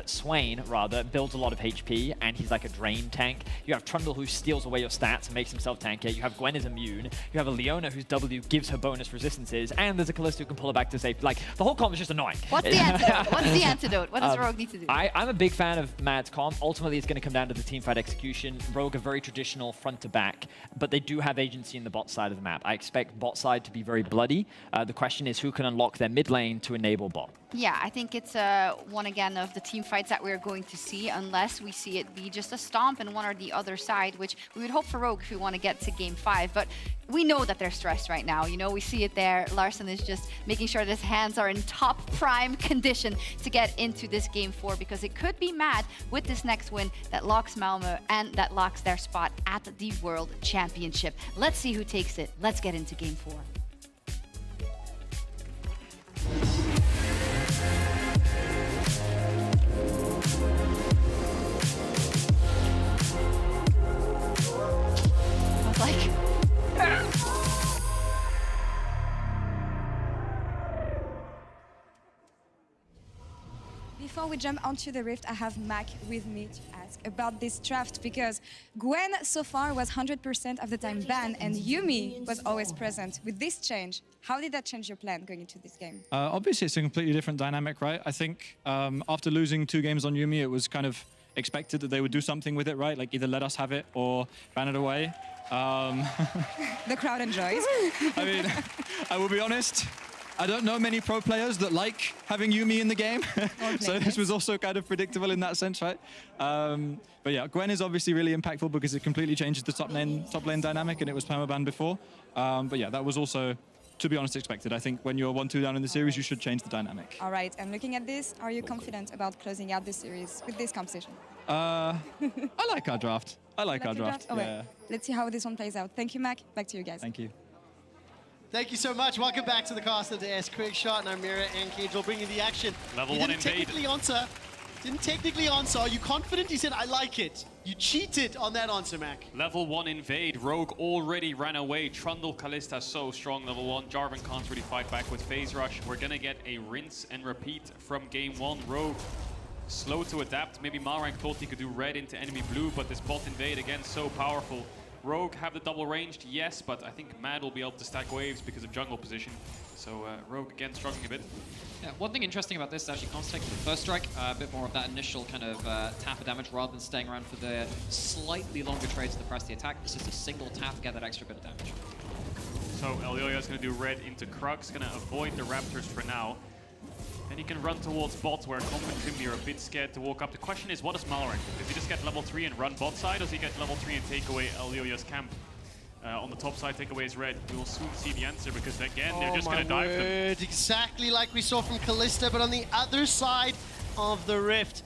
Speaker 12: Swain, rather, builds a lot of HP, and he's like a drain tank. You have Trundle, who steals away your stats and makes himself tankier. You have Gwen is immune. You have a Leona, whose W gives her bonus resistances, and there's a Kalista who can pull her back to safety. Like, the whole comp is just annoying.
Speaker 8: What's the antidote? What's the antidote? What does Rogue need to do?
Speaker 12: I'm a big fan of Mad's comp. Ultimately, it's going to come down to the teamfight execution. Rogue are very traditional front to back, but they do have agency in the bot side of the map. I expect bot side to be very bloody. The question is who can unlock their mid lane to enable bot.
Speaker 8: Yeah, I think it's one again of the team fights that we're going to see, unless we see it be just a stomp in one or the other side, which we would hope for Rogue if we want to get to game 5. But we know that they're stressed right now. You know, we see it there. Larson is just making sure that his hands are in top prime condition to get into this game 4, because it could be Mad with this next win that locks Malmö and that locks their spot at the World Championship. Let's see who takes it. Let's get into game 4.
Speaker 1: Before we jump onto the Rift, I have Mac with me to ask about this draft because Gwen so far was 100% of the time banned and Yuumi was always present. With this change, how did that change your plan going into this game?
Speaker 16: Obviously, it's a completely different dynamic, right? I think after losing 2 games on Yuumi, it was kind of expected that they would do something with it, right? Like either let us have it or ban it away.
Speaker 1: The crowd enjoys.
Speaker 16: I mean, I will be honest, I don't know many pro players that like having Yuumi in the game. So this was also kind of predictable in that sense, right? But yeah, Gwen is obviously really impactful because it completely changes the top lane dynamic, and it was permaban before. But yeah, that was also, to be honest, expected. I think when you're 1-2 down in the series, you should change the dynamic.
Speaker 1: All right, and looking at this, are you confident about closing out the series with this composition?
Speaker 16: I like our draft. I like our draft.
Speaker 1: Oh,
Speaker 16: yeah.
Speaker 1: Let's see how this one plays out. Thank you, Mac. Back to you guys.
Speaker 16: Thank you.
Speaker 4: Thank you so much. Welcome back to the cast of the S. Quickshot, Narmira and Cage will bring you the action.
Speaker 22: Level 1 invade.
Speaker 4: Didn't technically answer. Are you confident? He said, I like it. You cheated on that answer, Mac.
Speaker 22: Level 1 invade. Rogue already ran away. Trundle Kalista so strong. Level 1. Jarvan can't really fight back with phase rush. We're gonna get a rinse and repeat from game 1. Rogue slow to adapt. Maybe Malrank thought he could do red into enemy blue, but this bot invade again so powerful. Rogue have the double ranged, yes, but I think Mad will be able to stack waves because of jungle position. So Rogue again struggling a bit.
Speaker 15: Yeah, one thing interesting about this is actually Const taking the first strike, a bit more of that initial kind of tap of damage rather than staying around for the slightly longer trades to press the attack. This is a single tap to get that extra bit of damage.
Speaker 22: So Elyoya is going to do red into Crux, going to avoid the Raptors for now. Then he can run towards bot where Comp and Trimby are a bit scared to walk up. The question is, what does Malrank do? Does he just get level 3 and run bot side, or does he get level 3 and take away Elyoya's camp? On the top side, take away his red. We will soon see the answer because again, they're just going to dive them.
Speaker 4: Exactly like we saw from Kalista, but on the other side of the Rift.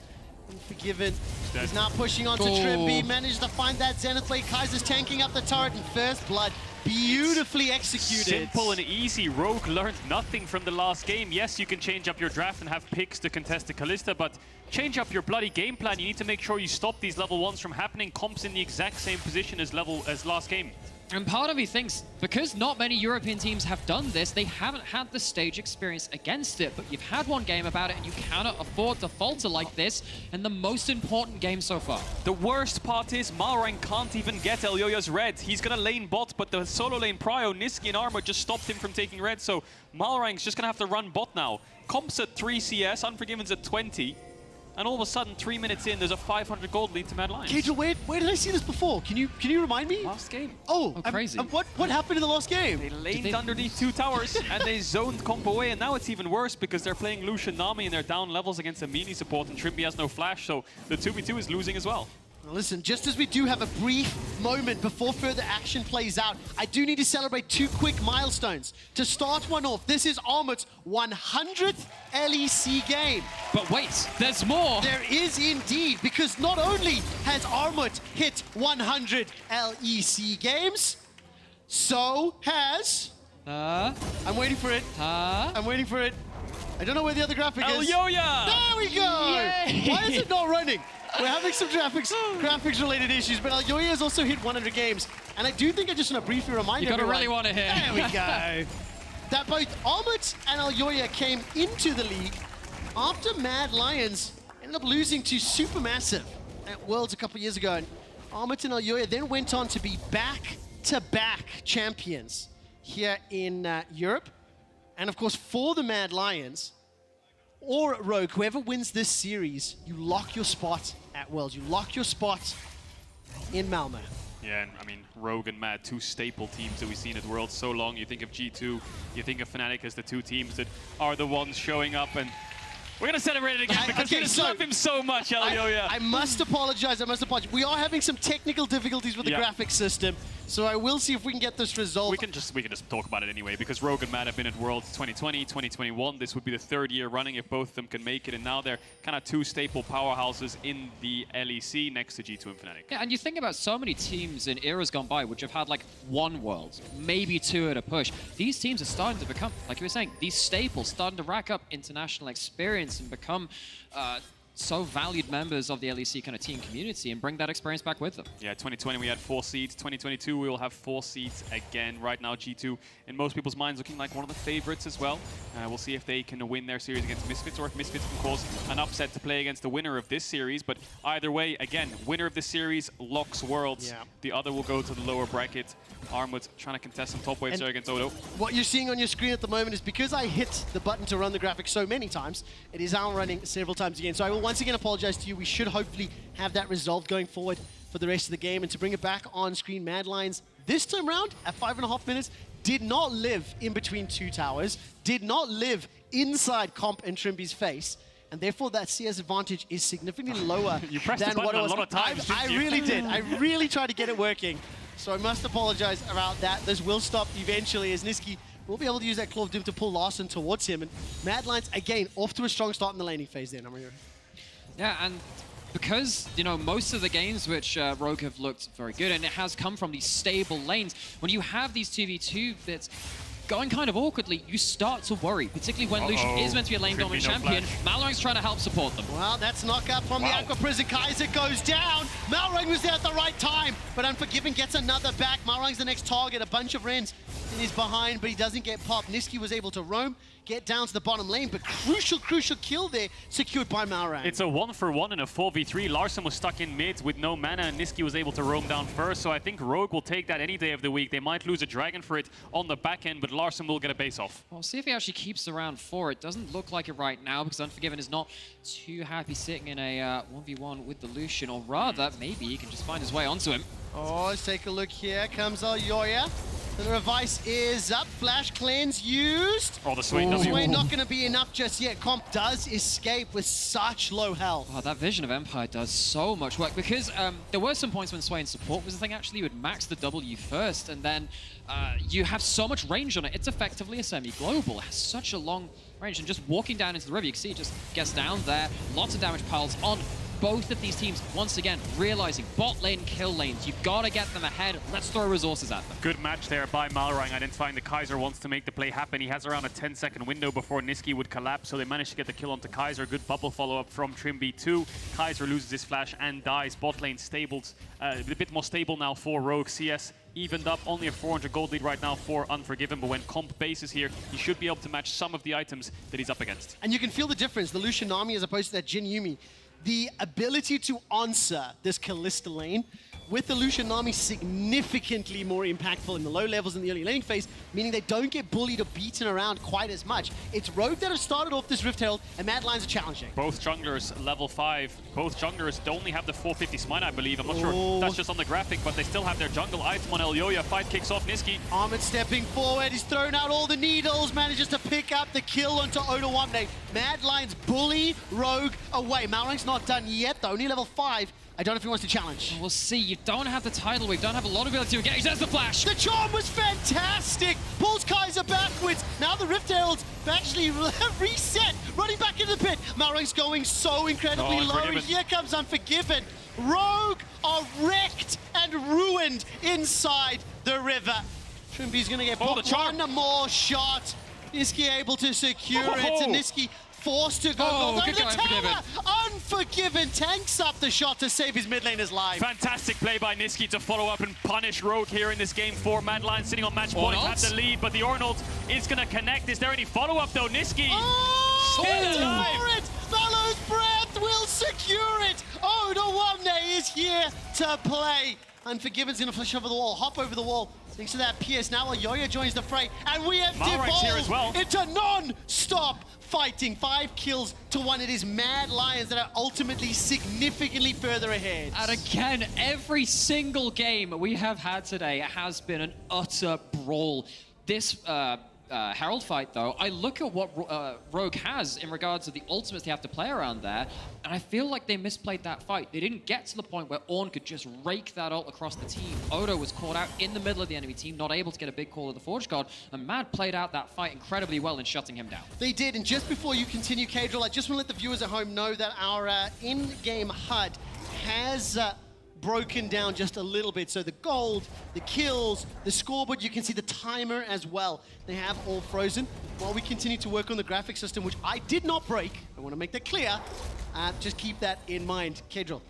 Speaker 4: Unforgiven. He's now pushing onto Trimby, managed to find that Zenith Blade. Kaiser's tanking up the turret in first blood. Beautifully executed.
Speaker 22: Simple and easy. Rogue learned nothing from the last game. Yes, you can change up your draft and have picks to contest the Kalista, but change up your bloody game plan. You need to make sure you stop these level 1s from happening. Comp's in the exact same position as last game.
Speaker 15: And part of me thinks, because not many European teams have done this, they haven't had the stage experience against it, but you've had one game about it and you cannot afford to falter like this in the most important game so far.
Speaker 22: The worst part is Malrank can't even get Elyoya's red. He's gonna lane bot, but the solo lane prio, Niski and Armor just stopped him from taking red, so Malrank's just gonna have to run bot now. Comp's at 3 CS, Unforgiven's at 20. And all of a sudden, 3 minutes in, there's a 500 gold lead to Mad Lions.
Speaker 4: Cage, where did I see this before? Can you remind me?
Speaker 22: Last game.
Speaker 4: Oh,
Speaker 15: crazy.
Speaker 4: What happened in the last game?
Speaker 22: They laned underneath 2 towers and they zoned Comp away, and now it's even worse because they're playing Lucian Nami and they're down levels against a melee support, and Trimby has no flash, so the 2v2 is losing as well.
Speaker 4: Now listen, just as we do have a brief moment before further action plays out, I do need to celebrate 2 quick milestones. To start one off, this is Armut's 100th LEC game.
Speaker 15: But wait, there's more!
Speaker 4: There is indeed, because not only has Armut hit 100 LEC games, so has... I'm waiting for it. I'm waiting for it. I don't know where the other graphic is.
Speaker 22: Elyoya!
Speaker 4: There we go!
Speaker 15: Yay!
Speaker 4: Why is it not running? We're having some graphics-related issues, but Elyoya has also hit 100 games. And I do think I just want to briefly remind
Speaker 15: you
Speaker 4: everyone...
Speaker 15: really want to hit.
Speaker 4: There we go. That both Armut and Elyoya came into the league after Mad Lions ended up losing to Supermassive at Worlds a couple years ago. And Armut and Elyoya then went on to be back-to-back champions here in Europe. And of course, for the Mad Lions, or Rogue, whoever wins this series, you lock your spot at Worlds. You lock your spot in Malmö.
Speaker 22: Yeah, and I mean, Rogue and Mad, 2 staple teams that we've seen at Worlds so long. You think of G2, you think of Fnatic as the 2 teams that are the ones showing up, and we're going to celebrate it again because we just love him so much, Elyoya.
Speaker 4: I must apologize, We are having some technical difficulties with the graphics system, so I will see if we can get this resolved.
Speaker 22: We can just talk about it anyway, because Rogue and Mad have been at Worlds 2020, 2021. This would be the 3rd year running if both of them can make it, and now they're kind of 2 staple powerhouses in the LEC next to G2 and Fnatic.
Speaker 15: Yeah, and you think about so many teams in eras gone by which have had like 1 World, maybe 2 at a push. These teams are starting to become, like you were saying, these staples, starting to rack up international experience and become so valued members of the LEC kind of team community and bring that experience back with them.
Speaker 22: Yeah, 2020 we had 4 seeds. 2022 we will have 4 seeds again. Right now G2 in most people's minds looking like one of the favorites as well. We'll see if they can win their series against Misfits or if Misfits can cause an upset to play against the winner of this series. But either way, again, winner of this series locks Worlds.
Speaker 4: Yeah.
Speaker 22: The other will go to the lower bracket. Armwood trying to contest some top waves there against Odo.
Speaker 4: What you're seeing on your screen at the moment is because I hit the button to run the graphics so many times, it is now running several times again. So I will once again apologize to you. We should hopefully have that resolved going forward for the rest of the game. And to bring it back on screen, Mad Lions this time round at 5.5 minutes did not live in between 2 towers, did not live inside Comp and Trimby's face. And therefore, that CS advantage is significantly lower
Speaker 22: You pressed
Speaker 4: than
Speaker 22: the button
Speaker 4: what it was.
Speaker 22: a lot of times,
Speaker 4: I
Speaker 22: didn't you?
Speaker 4: really did. I really tried to get it working. So I must apologize about that. This will stop eventually as Niski will be able to use that Claw of Doom to pull Larson towards him. And Mad Lions, again, off to a strong start in the laning phase there, Namrio.
Speaker 15: Yeah, and because, you know, most of the games which Rogue have looked very good, and it has come from these stable lanes, when you have these 2v2 bits going kind of awkwardly, you start to worry, particularly when Lucian is meant to be a lane dominant champion. Malorang's trying to help support them.
Speaker 4: Well, that's knockup from the Aqua Prison. Kaiser goes down. Malrang was there at the right time, but Unforgiven gets another back. Malrang's the next target. A bunch of Rens in his behind, but he doesn't get popped. Niski was able to roam, get down to the bottom lane, but crucial kill there secured by Malrang.
Speaker 22: It's a 1-for-1 in a 4v3. Larson was stuck in mid with no mana, and Niski was able to roam down first, so I think Rogue will take that any day of the week. They might lose a Dragon for it on the back end, but Larson will get a base off.
Speaker 15: Well, see if he actually keeps around 4. It doesn't look like it right now because Unforgiven is not too happy sitting in a 1v1 with the Lucian, or rather, maybe he can just find his way onto him.
Speaker 4: Oh, let's take a look here. Comes Yoya. The Revice is up. Flash cleanse used.
Speaker 22: Oh, the Swain
Speaker 4: not going to be enough just yet. Comp does escape with such low health.
Speaker 15: Oh, that Vision of Empire does so much work because there were some points when Swain's support was the thing. Actually, you would max the W first, and then you have so much range on it. It's effectively a semi-global. It has such a long range, and just walking down into the river, you can see it just gets down there. Lots of damage piles on. Both of these teams, once again, realizing bot lane, kill lanes. You've got to get them ahead. Let's throw resources at them.
Speaker 22: Good match there by Malrang, identifying the Kaiser wants to make the play happen. He has around a 10-second window before Niski would collapse, so they managed to get the kill onto Kaiser. Good bubble follow-up from Trimby too. Kaiser loses his flash and dies. Bot lane stables, a bit more stable now for Rogue. CS evened up, only a 400 gold lead right now for Unforgiven, but when Comp base is here, he should be able to match some of the items that he's up against.
Speaker 4: And you can feel the difference, the Lucian Nami as opposed to that Jin Yuumi. The ability to answer this Kalista lane with the Lucian Nami significantly more impactful in the low levels in the early laning phase, meaning they don't get bullied or beaten around quite as much. It's Rogue that have started off this Rift Herald, and Mad Lions are challenging.
Speaker 22: Both junglers level 5. Both junglers only have the 450 smite, I believe. I'm not sure if that's just on the graphic, but they still have their jungle item on Elyoya. Fight kicks off Niski.
Speaker 4: Armid stepping forward. He's thrown out all the needles, manages to pick up the kill onto Odo1. Mad Lions bully Rogue away. Malrang's not done yet, though. Only level 5. I don't know if he wants to challenge.
Speaker 15: We'll see. You don't have the tidal wave, don't have a lot of ability to engage. There's the flash.
Speaker 4: The charm was fantastic. Pulls Kaiser backwards. Now the Rift Heralds actually reset. Running back into the pit. Malrang's going so incredibly low. Here comes Unforgiven. Rogue are wrecked and ruined inside the river. Trimby's going to get popped. One more shot. Niski able to secure it. And Niski forced to go
Speaker 22: good guy, Unforgiven.
Speaker 4: Unforgiven tanks up the shot to save his mid laner's life.
Speaker 22: Fantastic play by Niski to follow up and punish Rogue here in this game 4. Mad Lions sitting on match point, have the lead, but the Arnold is going to connect. Is there any follow-up though? Niski!
Speaker 4: Oh, Valo's breath will secure it. Odo1 is here to play. Unforgiven's going to flush over the wall, hop over the wall. Thanks to that PS. Now Yoya joins the fray, and we have
Speaker 22: Malrang's here as well.
Speaker 4: Into non-stop fighting. 5 kills to 1. It is Mad Lions that are ultimately significantly further ahead.
Speaker 15: And again, every single game we have had today has been an utter brawl. This Herald fight, though, I look at what Rogue has in regards to the ultimates they have to play around there, and I feel like they misplayed that fight. They didn't get to the point where Ornn could just rake that ult across the team. Odo was caught out in the middle of the enemy team, not able to get a big call of the Forge Guard, and Mad played out that fight incredibly well in shutting him down.
Speaker 4: They did, and just before you continue, Kadril, I just want to let the viewers at home know that our in-game HUD has broken down just a little bit. So the gold, the kills, the scoreboard, you can see the timer as well. They have all frozen while we continue to work on the graphic system, which I did not break. I want to make that clear. Just keep that in mind. Kedril.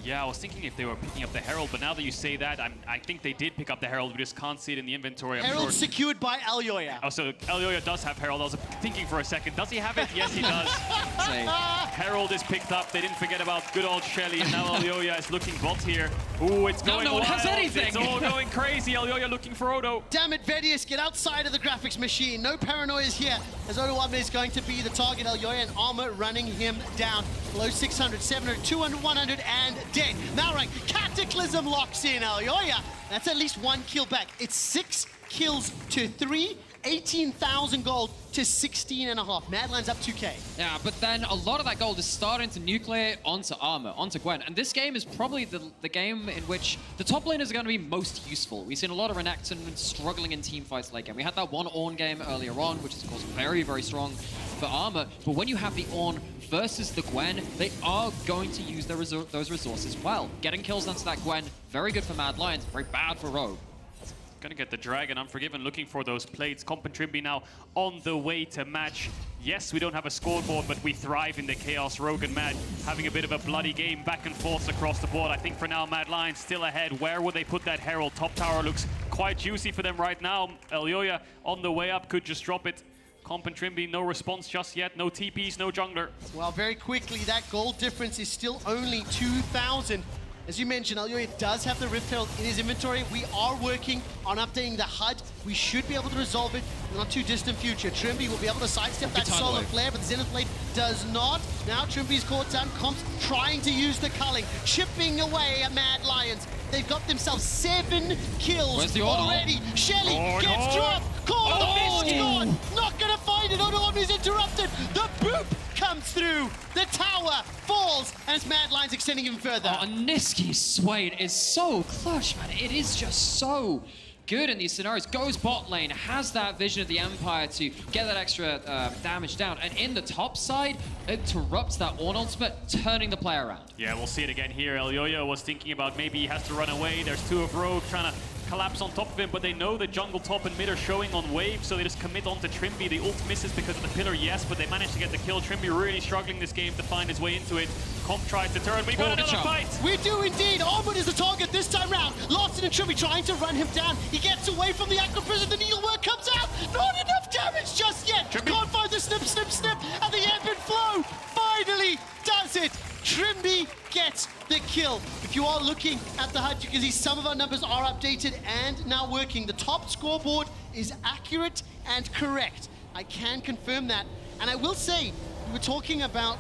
Speaker 22: Yeah, I was thinking if they were picking up the Herald, but now that you say that, I think they did pick up the Herald. We just can't see it in the inventory.
Speaker 4: Herald secured by Elyoya.
Speaker 22: Oh, so Elyoya does have Herald. I was thinking for a second, does he have it? Yes, he does. Herald is picked up. They didn't forget about good old Shelly, and now Elyoya is looking bot here. Ooh, it's going
Speaker 15: no one
Speaker 22: wild.
Speaker 15: has anything.
Speaker 22: It's all going crazy. Elyoya looking for Odo.
Speaker 4: Damn it, Vedius, get outside of the graphics machine. No paranoias here, as Odo Wame is going to be the target. Elyoya and Armor running him down. Below 600, 700, 200, 100, and dead. Malrank, Cataclysm locks in Elyoya. That's at least 1 kill back. It's 6 kills to 3, 18,000 gold to 16.5. Madline's up 2k.
Speaker 15: Yeah, but then a lot of that gold is starting to nucleate onto Armor, onto Gwen. And this game is probably the game in which the top laners are going to be most useful. We've seen a lot of Renekton struggling in team fights late game. We had that one Ornn game earlier on, which is of course very, very strong for Armor. But when you have the Ornn versus the Gwen, they are going to use those resources well. Getting kills onto that Gwen, very good for Mad Lions, very bad for Rogue.
Speaker 22: Gonna get the Dragon, Unforgiven looking for those plates. Comp and Trimby now on the way to match. Yes, we don't have a scoreboard, but we thrive in the chaos. Rogue and Mad having a bit of a bloody game back and forth across the board. I think for now, Mad Lions still ahead. Where will they put that Herald? Top tower looks quite juicy for them right now. Elyoya on the way up, could just drop it. Comp and Trimby, no response just yet. No TPs, no jungler.
Speaker 4: Well, very quickly, that gold difference is still only 2,000. As you mentioned, Elyoya does have the Rift Herald in his inventory. We are working on updating the HUD. We should be able to resolve it in the not too distant future. Trimby will be able to sidestep that Solar Flare, but the Zenith Blade does not. Now Trimby's caught down. Comp's trying to use the culling, chipping away at Mad Lions. They've got themselves 7 kills already. Shelly gets dropped. Caught. Gone. Not going to find it. Odo is interrupted. The boop comes through. The tower falls, and it's Mad Lions extending even further.
Speaker 15: Oh, Niski's Swain is so clutch, man. It is just so good in these scenarios. Goes bot lane, has that vision of the Empire to get that extra damage down, and in the top side, interrupts that Ornn ultimate, turning the play around.
Speaker 22: Yeah, we'll see it again here. Elyoya was thinking about maybe he has to run away. There's 2 of Rogue trying to collapse on top of him, but they know the jungle top and mid are showing on wave, so they just commit onto Trimby. The ult misses because of the pillar, yes, but they managed to get the kill. Trimby really struggling this game to find his way into it. Comp tries to turn. We got another fight.
Speaker 4: We do indeed. Armor is the target this time round. Larson and Trimby trying to run him down. He gets away from the Aqua Prison. The needlework comes out. Not enough damage just yet. Can't find the snip, snip, snip, and the ebb and flow finally does it. Trimby gets the kill. If you are looking at the HUD, you can see some of our numbers are updated and now working. The top scoreboard is accurate and correct. I can confirm that. And I will say, we were talking about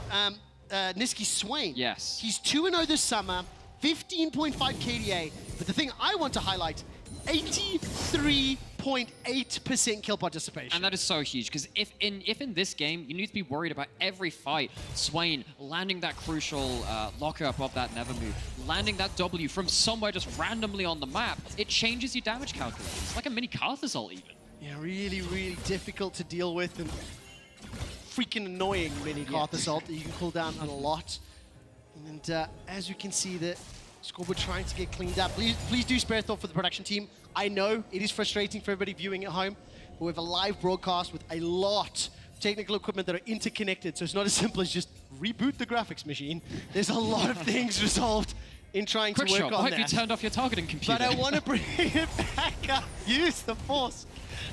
Speaker 4: Niski Swain.
Speaker 15: Yes.
Speaker 4: He's 2-0 this summer, 15.5 KDA. But the thing I want to highlight, 83.8% kill participation.
Speaker 15: And that is so huge, because if in this game, you need to be worried about every fight. Swain landing that crucial locker up of that never move, landing that W from somewhere just randomly on the map, it changes your damage calculator. It's like a mini Karthus ult even.
Speaker 4: Yeah, really, really difficult to deal with, and freaking annoying mini Karthus ult that you can cool down a lot. And as you can see, the scoreboard trying to get cleaned up. Please do spare thought for the production team. I know it is frustrating for everybody viewing at home, but we have a live broadcast with a lot of technical equipment that are interconnected, so it's not as simple as just reboot the graphics machine. There's a lot of things resolved in trying to work on that.
Speaker 15: I hope you turned off your targeting computer.
Speaker 4: But I want to bring it back up. Use the force.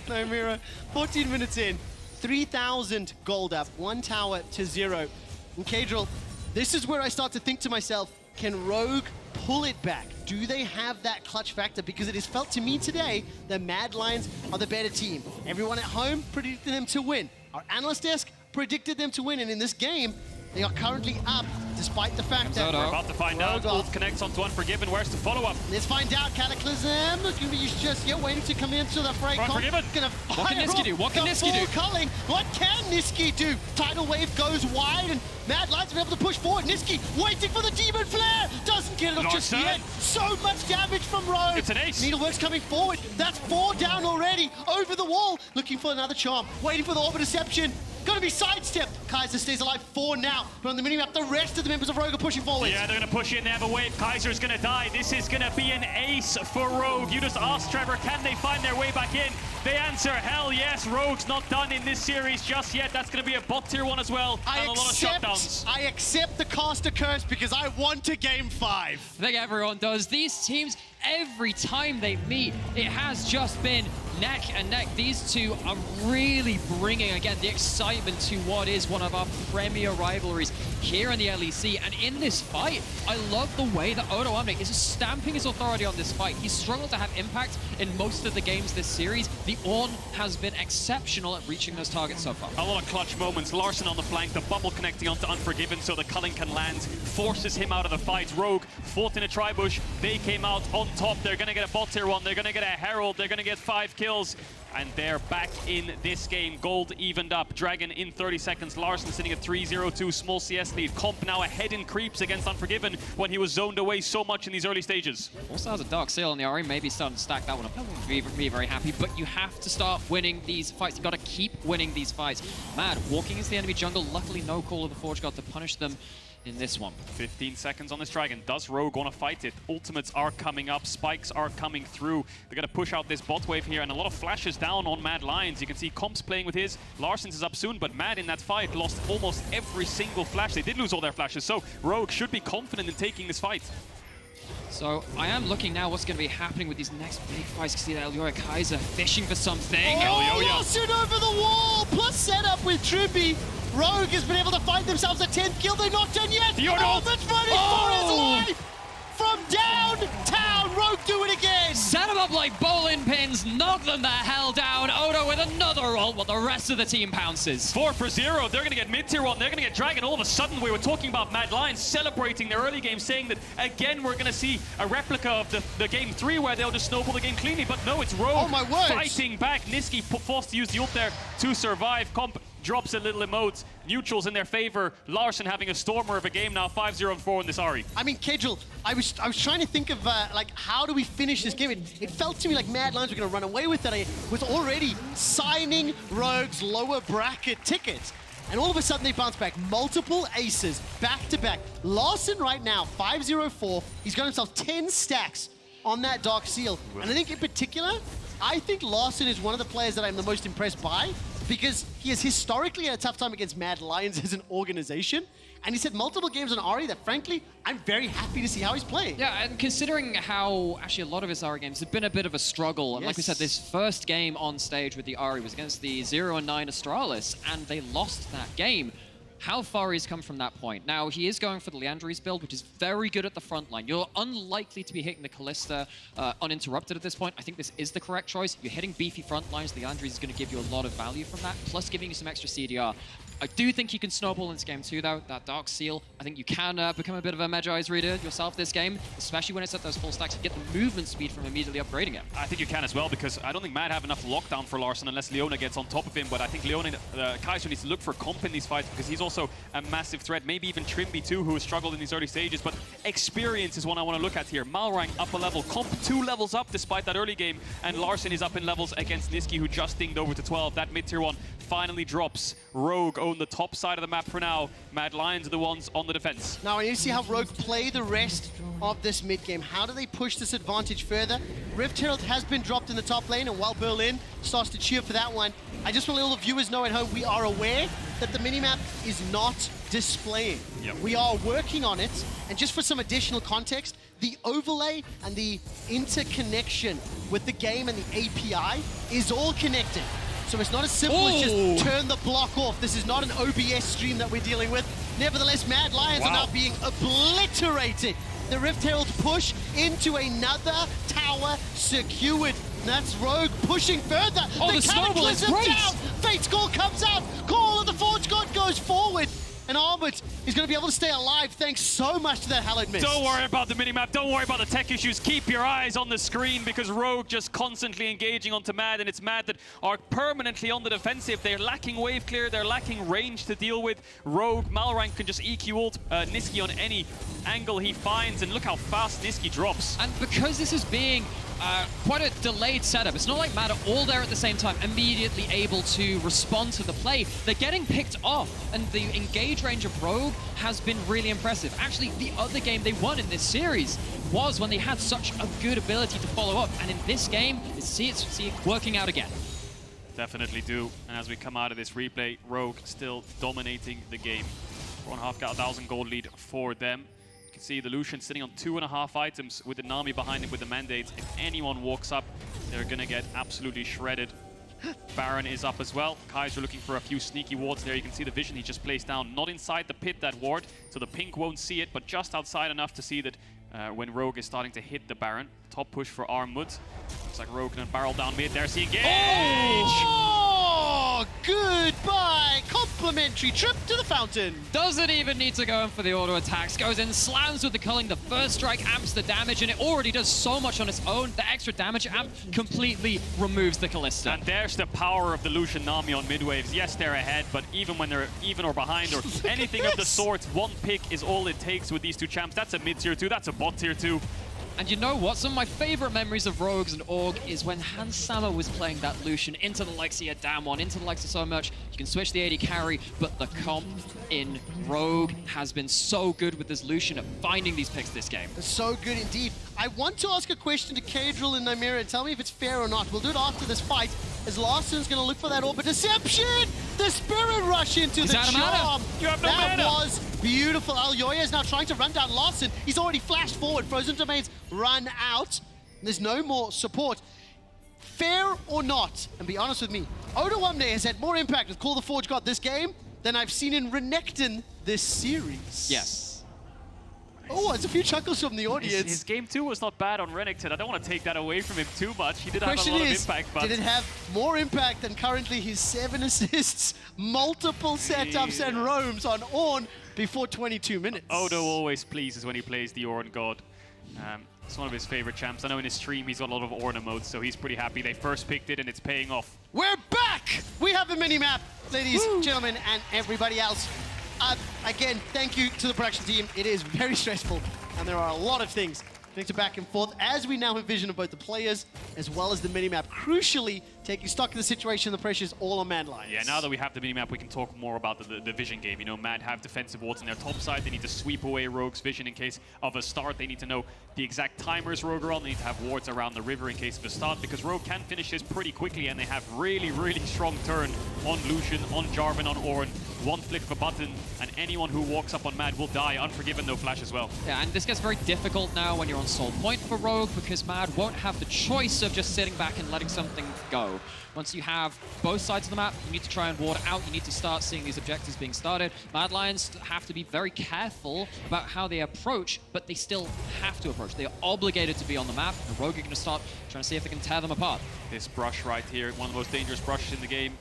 Speaker 4: No, Mira. 14 minutes in. 3,000 gold up. 1 tower to 0. And Kedril, this is where I start to think to myself, can Rogue pull it back? Do they have that clutch factor? Because it has felt to me today that Mad Lions are the better team. Everyone at home predicted them to win. Our analyst desk predicted them to win. And in this game, they are currently up, despite the fact that...
Speaker 22: We're about to find out. Ult connects onto Unforgiven. Where's the follow-up?
Speaker 4: Let's find out. Cataclysm is going to be just waiting to come into the fray.
Speaker 22: Unforgiven.
Speaker 15: What can Niski do? What can Niski do?
Speaker 4: Culling. What can Niski do? Tidal wave goes wide, and Mad Lions will be able to push forward. Niski waiting for the Demon Flare. Doesn't get it off just yet. So much damage from Rogue.
Speaker 22: It's an ace.
Speaker 4: Needlework's coming forward. That's 4 down already. Over the wall. Looking for another charm. Waiting for the Orb of Deception. Gonna be sidestepped. Kaiser stays alive for now. But on the minimap, the rest of the members of Rogue are pushing forward.
Speaker 22: Yeah, they're going to push in. They have a wave. Kaiser's going to die. This is going to be an ace for Rogue. You just asked Trevor, can they find their way back in? They answer, hell yes. Rogue's not done in this series just yet. That's going to be a bot tier 1 as well. And a lot of shutdowns.
Speaker 4: I accept the caster curse because I want a game 5.
Speaker 15: I think everyone does. These teams, every time they meet, it has just been neck and neck. These two are really bringing, again, the excitement to what is one of our premier rivalries here in the LEC. And in this fight, I love the way that Odo Omnic is just stamping his authority on this fight. He's struggled to have impact in most of the games this series. The Ornn has been exceptional at reaching those targets so far.
Speaker 22: A lot of clutch moments. Larson on the flank, the bubble connecting onto Unforgiven so the culling can land, forces him out of the fight. Rogue fought in a tri-bush. They came out on top. They're going to get a bot tier 1. They're going to get a Herald. They're going to get 5 kills. And they're back in this game. Gold evened up. Dragon in 30 seconds. Larson sitting at 3-0-2. Small CS lead. Comp now ahead in creeps against Unforgiven when he was zoned away so much in these early stages.
Speaker 15: Also has a Dark Seal on the RE. Maybe starting to stack that one up. That wouldn't be very happy. But you have to start winning these fights. You've got to keep winning these fights. Mad walking into the enemy jungle. Luckily, no Call of the Forge God to punish them in this one.
Speaker 22: 15 seconds on this Dragon. Does Rogue want to fight it? Ultimates are coming up. Spikes are coming through. They're going to push out this bot wave here, and a lot of flashes down on Mad Lions. You can see Comps playing with his. Larson's is up soon, but Mad in that fight lost almost every single flash. They did lose all their flashes, so Rogue should be confident in taking this fight.
Speaker 15: So I am looking now what's going to be happening with these next big fights. You can see that Elioya Kaiser fishing for something.
Speaker 4: Oh, Larson over the wall! Plus setup with Trippy. Rogue has been able to find themselves a 10th kill. They're not done yet. Albert's running for his life from downtown. Rogue do it again.
Speaker 15: Set them up like bowling pins. Knock them the hell down. Odo with another ult while the rest of the team pounces.
Speaker 22: 4 for 0. They're going to get mid-tier 1. They're going to get Dragon. All of a sudden, we were talking about Mad Lions celebrating their early game, saying that, again, we're going to see a replica of the game 3 where they'll just snowball the game cleanly. But no, it's Rogue fighting back. Niski forced to use the ult there to survive. Comp drops a little emote. Neutrals in their favor. Larson having a stormer of a game now, 5-0-4 in this Ahri.
Speaker 4: I mean, Kedril, I was trying to think of like how do we finish this game? It felt to me like Mad Lions were going to run away with it. I was already signing Rogue's lower bracket tickets. And all of a sudden they bounce back. Multiple aces back to back. Larson right now, 5-0-4. He's got himself 10 stacks on that Dark Seal. And I think in particular, I think Larson is one of the players that I'm the most impressed by, because he has historically had a tough time against Mad Lions as an organization. And he's had multiple games on Ahri that, frankly, I'm very happy to see how he's playing.
Speaker 15: Yeah, and considering how actually a lot of his Ahri games have been a bit of a struggle. And like we said, this first game on stage with the Ahri was against the 0-9 Astralis, and they lost that game. How far he's come from that point. Now, he is going for the Leandries build, which is very good at the front line. You're unlikely to be hitting the Callista uninterrupted at this point. I think this is the correct choice. You're hitting beefy front lines. The Leandries is going to give you a lot of value from that, plus giving you some extra CDR. I do think you can snowball into game 2, though. That Dark Seal, I think you can become a bit of a Magi's reader yourself this game, especially when it's at those full stacks. You get the movement speed from immediately upgrading it.
Speaker 22: I think you can as well, because I don't think Mad have enough lockdown for Larson unless Leona gets on top of him. But I think Leona, Kaiser needs to look for Comp in these fights, because he's also a massive threat. Maybe even Trimby too, who has struggled in these early stages. But experience is one I want to look at here. Malrang up a level, Comp 2 levels up despite that early game, and Larson is up in levels against Niski, who just dinged over to 12. That mid-tier 1 finally drops. Rogue own the top side of the map for now. Mad Lions are the ones on the defense.
Speaker 4: Now I need to see how Rogue play the rest of this mid game. How do they push this advantage further? Rift Herald has been dropped in the top lane, and while Berlin starts to cheer for that one, I just want to let all the viewers know at home, we are aware that the minimap is not displaying. We are working on it, and just for some additional context, the overlay and the interconnection with the game and the API is all connected. So it's not as simple as just turn the block off. This is not an OBS stream that we're dealing with. Nevertheless, Mad Lions are now being obliterated. The Rift Herald push into another tower secured. That's Rogue pushing further. The Cataclysm down. Fate's Call comes out. Call of the Forge God goes forward. And Arbit is going to be able to stay alive thanks so much to that Hallowed Mist.
Speaker 22: Don't worry about the minimap. Don't worry about the tech issues. Keep your eyes on the screen, because Rogue just constantly engaging onto Mad, and it's Mad that are permanently on the defensive. They're lacking wave clear. They're lacking range to deal with. Rogue, Malrang can just EQ ult Niski on any angle he finds, and look how fast Niski drops.
Speaker 15: And because this is being quite a delayed setup. It's not like Mad are all there at the same time, immediately able to respond to the play. They're getting picked off, and the engage range of Rogue has been really impressive. Actually, the other game they won in this series was when they had such a good ability to follow up, and in this game, see it working out again.
Speaker 22: Definitely do. And as we come out of this replay, Rogue still dominating the game. 1,500 gold lead for them. You can see the Lucian sitting on 2.5 items with the Nami behind him with the mandate. If anyone walks up, they're gonna get absolutely shredded. Baron is up as well. Kaiser looking for a few sneaky wards there. You can see the vision he just placed down. Not inside the pit, that ward, so the pink won't see it, but just outside enough to see that when Rogue is starting to hit the Baron. Top push for Armwood. Looks like Rogue can barrel down mid there. See engage!
Speaker 4: Oh, goodbye! Complimentary trip to the fountain.
Speaker 15: Doesn't even need to go in for the auto attacks. Goes in, slams with the culling. The first strike amps the damage, and it already does so much on its own. The extra damage amp completely removes the Callista.
Speaker 22: And there's the power of the Lucian Nami on mid waves. Yes, they're ahead, but even when they're even or behind or anything of the sort, one pick is all it takes with these two champs. That's a mid tier 2, that's a bot tier 2.
Speaker 15: And you know what? Some of my favorite memories of Rogues and Org is when Hans Sammer was playing that Lucian into the likes of your damn one, into the likes of so much. You can switch the AD carry, but the comp in Rogue has been so good with this Lucian at finding these picks this game.
Speaker 4: So good indeed. I want to ask a question to Kadril and Nymira and tell me if it's fair or not. We'll do it after this fight, as Larsen's going to look for that orb. But Deception! The Spirit Rush into the charm!
Speaker 22: You have no
Speaker 4: that
Speaker 22: mana.
Speaker 4: was beautiful. Alyoya is now trying to run down Larsen. He's already flashed forward. Frozen Domains run out. There's no more support. Fair or not, and be honest with me, Oda Wamne has had more impact with Call the Forge God this game than I've seen in Renekton this series.
Speaker 15: Yes.
Speaker 4: Oh, it's a few chuckles from the audience.
Speaker 22: His game 2 was not bad on Renekton. I don't want to take that away from him too much. He did have a
Speaker 4: Question
Speaker 22: lot of
Speaker 4: is,
Speaker 22: impact, but
Speaker 4: did it have more impact than currently his 7 assists, multiple setups and roams on Ornn before 22 minutes?
Speaker 22: Odo always pleases when he plays the Ornn God. It's one of his favorite champs. I know in his stream he's got a lot of Ornn emotes, so he's pretty happy. They first picked it and it's paying off.
Speaker 4: We're back! We have a mini-map, ladies, gentlemen, and everybody else. Again, thank you to the production team. It is very stressful, and there are a lot of things to back and forth as we now have vision of both the players as well as the minimap. Crucially, taking stock of the situation, the pressure is all on Mad Lions.
Speaker 22: Yeah, now that we have the minimap, we can talk more about the vision game. You know, Mad have defensive wards on their top side. They need to sweep away Rogue's vision in case of a start. They need to know the exact timers Rogue are on. They need to have wards around the river in case of a start, because Rogue can finish this pretty quickly, and they have really, really strong turn on Lucian, on Jarvan, on Ornn. One flick of a button, and anyone who walks up on Mad will die. Unforgiven, no flash as well.
Speaker 15: Yeah, and this gets very difficult now when you're on Soul Point for Rogue, because Mad won't have the choice of just sitting back and letting something go. Once you have both sides of the map, you need to try and ward out. You need to start seeing these objectives being started. Mad Lions have to be very careful about how they approach, but they still have to approach. They are obligated to be on the map, and Rogue are going to start trying to see if they can tear them apart.
Speaker 22: This brush right here, one of the most dangerous brushes in the game.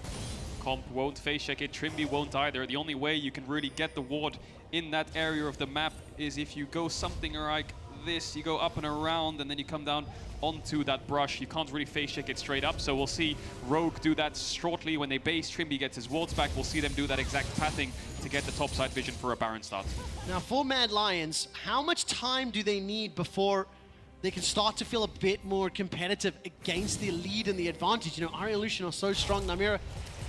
Speaker 22: Comp won't face check it, Trimby won't either. The only way you can really get the ward in that area of the map is if you go something like this. You go up and around, and then you come down onto that brush. You can't really face check it straight up, so we'll see Rogue do that shortly when they base. Trimby gets his wards back. We'll see them do that exact pathing to get the topside vision for a Baron start.
Speaker 4: Now, for Mad Lions, how much time do they need before they can start to feel a bit more competitive against the lead and the advantage? You know, Arya and Lucian are so strong. Nymira,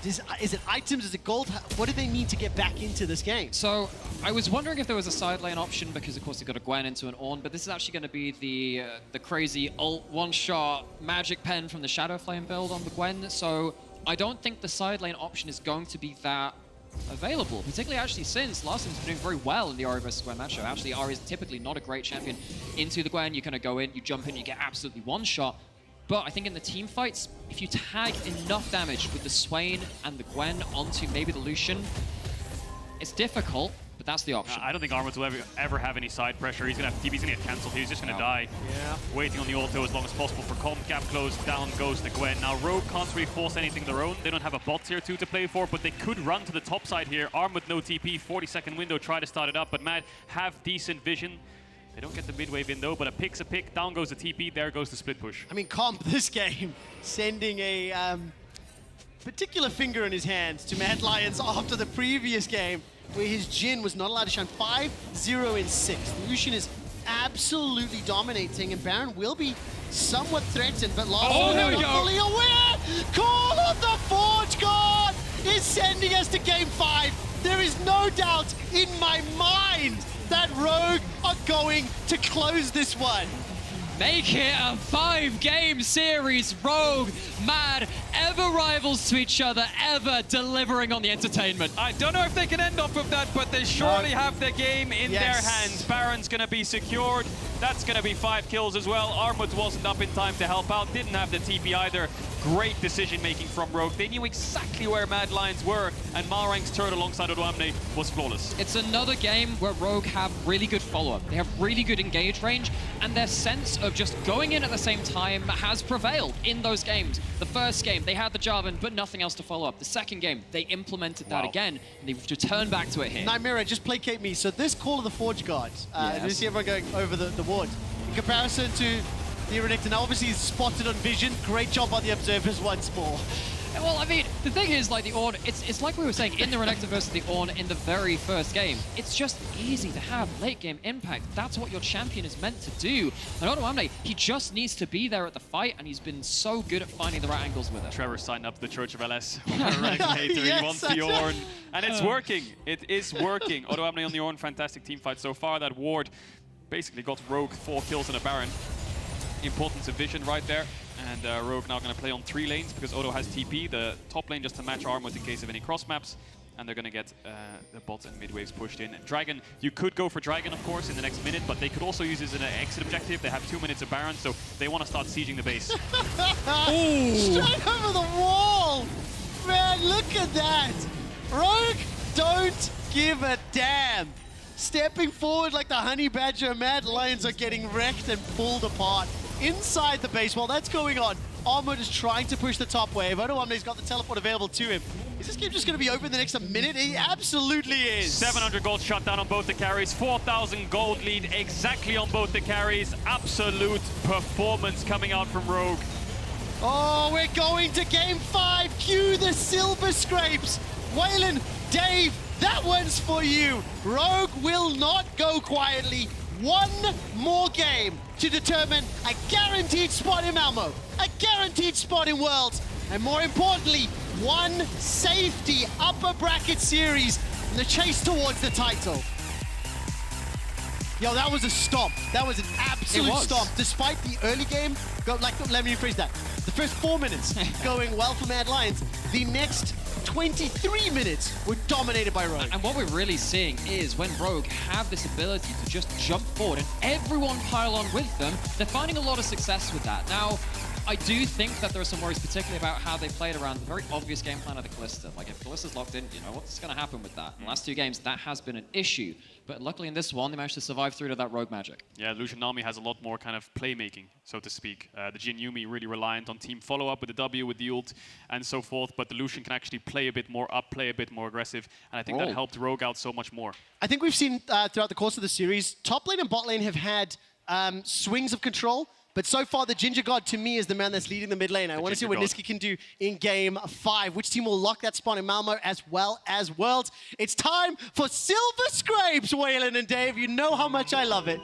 Speaker 4: is it items? Is it gold? What do they need to get back into this game?
Speaker 15: So I was wondering if there was a side lane option, because of course they've got a Gwen into an Ornn, but this is actually going to be the crazy ult one-shot magic pen from the Shadow Flame build on the Gwen. So I don't think the side lane option is going to be that available, particularly actually since Larsen's been doing very well in the Ahri versus Gwen matchup. Actually, Ahri is typically not a great champion into the Gwen. You kind of go in, you jump in, you get absolutely one-shot. But I think in the team fights, if you tag enough damage with the Swain and the Gwen onto maybe the Lucian, it's difficult, but that's the option.
Speaker 22: I don't think Armwood will ever have any side pressure. He's going to have TP, he's going to get cancelled. He's just going to die.
Speaker 4: Yeah.
Speaker 22: Waiting on the auto as long as possible for Comp. Gap closed, down goes the Gwen. Now Rogue can't really force anything their own. They don't have a bot tier 2 to play for, but they could run to the top side here. Arm with no TP, 40-second window, try to start it up, but Mad have decent vision. They don't get the mid-wave in though, but a pick's a pick. Down goes the TP, there goes the split push.
Speaker 4: I mean, Comp, this game, sending a particular finger in his hands to Mad Lions after the previous game, where his Jhin was not allowed to shine. 5-0 in 6. Lucian is absolutely dominating, and Baron will be somewhat threatened, but last
Speaker 21: Oh, there we
Speaker 4: not
Speaker 21: go.
Speaker 4: fully aware. Call of the Forge God is sending us to game 5. There is no doubt in my mind that Rogue are going to close this one.
Speaker 15: Make it a 5-game series. Rogue, Mad, ever rivals to each other, ever delivering on the entertainment.
Speaker 17: I don't know if they can end off of that, but they surely have the game in their hands. Baron's going to be secured. That's going to be 5 kills as well. Armut wasn't up in time to help out, didn't have the TP either. Great decision-making from Rogue. They knew exactly where Mad Lions were, and Malrang's turn alongside Odoamne was flawless.
Speaker 15: It's another game where Rogue have really good follow-up. They have really good engage range, and their sense of just going in at the same time has prevailed in those games. The first game, they had the Jarvan, but nothing else to follow up. The second game, they implemented that again, and they've returned back to it here.
Speaker 4: Nightmare, just placate me. So this Call of the Forge God,
Speaker 15: Yes.
Speaker 4: you see everyone going over the ward. In comparison to the Renekton, now obviously he's spotted on vision. Great job by the observers once more.
Speaker 15: Well, I mean, the thing is, like, the Ornn, it's like we were saying in the Renekton versus the Ornn in the very first game. It's just easy to have late-game impact. That's what your champion is meant to do. And Odoamne, he just needs to be there at the fight, and he's been so good at finding the right angles with it.
Speaker 22: Trevor signed up to the Church of LS. He wants the Ornn. And it's working. It is working. Odoamne on the Ornn, fantastic team fight so far. That ward basically got Rogue 4 kills and a Baron. Importance of vision right there. And Rogue now going to play on 3 lanes because Odo has TP. The top lane just to match Armut in case of any cross maps. And they're going to get the bots and mid waves pushed in. Dragon, you could go for Dragon, of course, in the next minute, but they could also use this as an exit objective. They have 2 minutes of Baron, so they want to start sieging the base.
Speaker 4: Straight over the wall! Man, look at that! Rogue don't give a damn! Stepping forward like the honey badger, Mad Lions are getting wrecked and pulled apart inside the base. While that's going on, Armut is trying to push the top wave. Odoamne's got the teleport available to him. Is this game just going to be over in the next minute? It absolutely is.
Speaker 22: 700 gold shut down on both the carries, 4,000 gold lead exactly on both the carries. Absolute performance coming out from Rogue.
Speaker 4: Oh, we're going to game 5. Cue the silver scrapes. Waylon, Dave, that one's for you. Rogue will not go quietly. One more game to determine a guaranteed spot in Malmo, a guaranteed spot in Worlds, and more importantly, one safety upper bracket series in the chase towards the title. Yo, that was a stomp. That was an absolute stomp. Despite the early game, let me rephrase that. The first 4 minutes going well for Mad Lions. The next 23 minutes were dominated by Rogue.
Speaker 15: And what we're really seeing is when Rogue have this ability to just jump forward and everyone pile on with them, they're finding a lot of success with that. Now, I do think that there are some worries, particularly about how they played around the very obvious game plan of the Kalista. Like, if Kalista's locked in, you know what's going to happen with that. In the last 2 games, that has been an issue. But luckily in this one, they managed to survive through to that Rogue magic.
Speaker 22: Yeah, Lucian Nami has a lot more kind of playmaking, so to speak. The Jin Yuumi really reliant on team follow-up with the W, with the ult, and so forth. But the Lucian can actually play a bit more up, play a bit more aggressive. And I think that helped Rogue out so much more.
Speaker 4: I think we've seen throughout the course of the series, top lane and bot lane have had swings of control. But so far, the Ginger God, to me, is the man that's leading the mid lane. I want to see what Niski can do in game 5. Which team will lock that spot in Malmo as well as Worlds? It's time for Silver Scrapes, Waylon and Dave. You know how much I love it.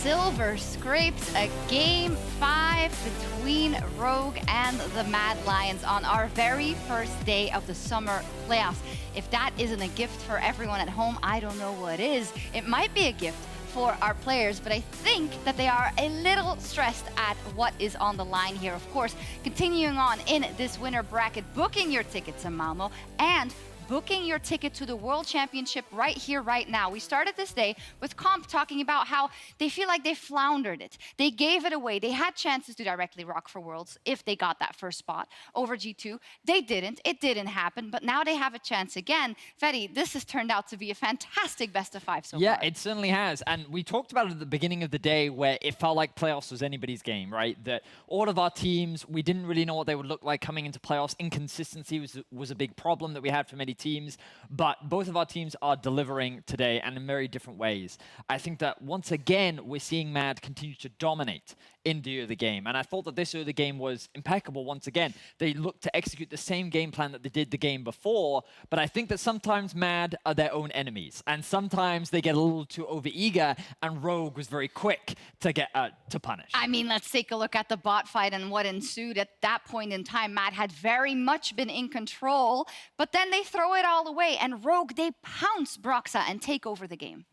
Speaker 8: Silver scrapes a Game 5 between Rogue and the Mad Lions on our very first day of the summer playoffs. If that isn't a gift for everyone at home, I don't know what is. It might be a gift for our players, but I think that they are a little stressed at what is on the line here. Of course, continuing on in this winner bracket, booking your ticket to Malmo and booking your ticket to the World Championship right here, right now. We started this day with Comp talking about how they feel like they floundered it. They gave it away. They had chances to directly rock for Worlds if they got that first spot over G2. They didn't. It didn't happen, but now they have a chance again. Fetty, this has turned out to be a fantastic best of 5 so far.
Speaker 12: Yeah, it certainly has. And we talked about it at the beginning of the day where it felt like playoffs was anybody's game, right? That all of our teams, we didn't really know what they would look like coming into playoffs. Inconsistency was a big problem that we had for many teams, but both of our teams are delivering today and in very different ways. I think that once again, we're seeing Mad continue to dominate in the early game. And I thought that this early game was impeccable once again. They looked to execute the same game plan that they did the game before, but I think that sometimes Mad are their own enemies. And sometimes they get a little too overeager, and Rogue was very quick to get to punish.
Speaker 8: I mean, let's take a look at the bot fight and what ensued. At that point in time, Mad had very much been in control, but then they throw it all away, and Rogue, they pounce Broxa and take over the game.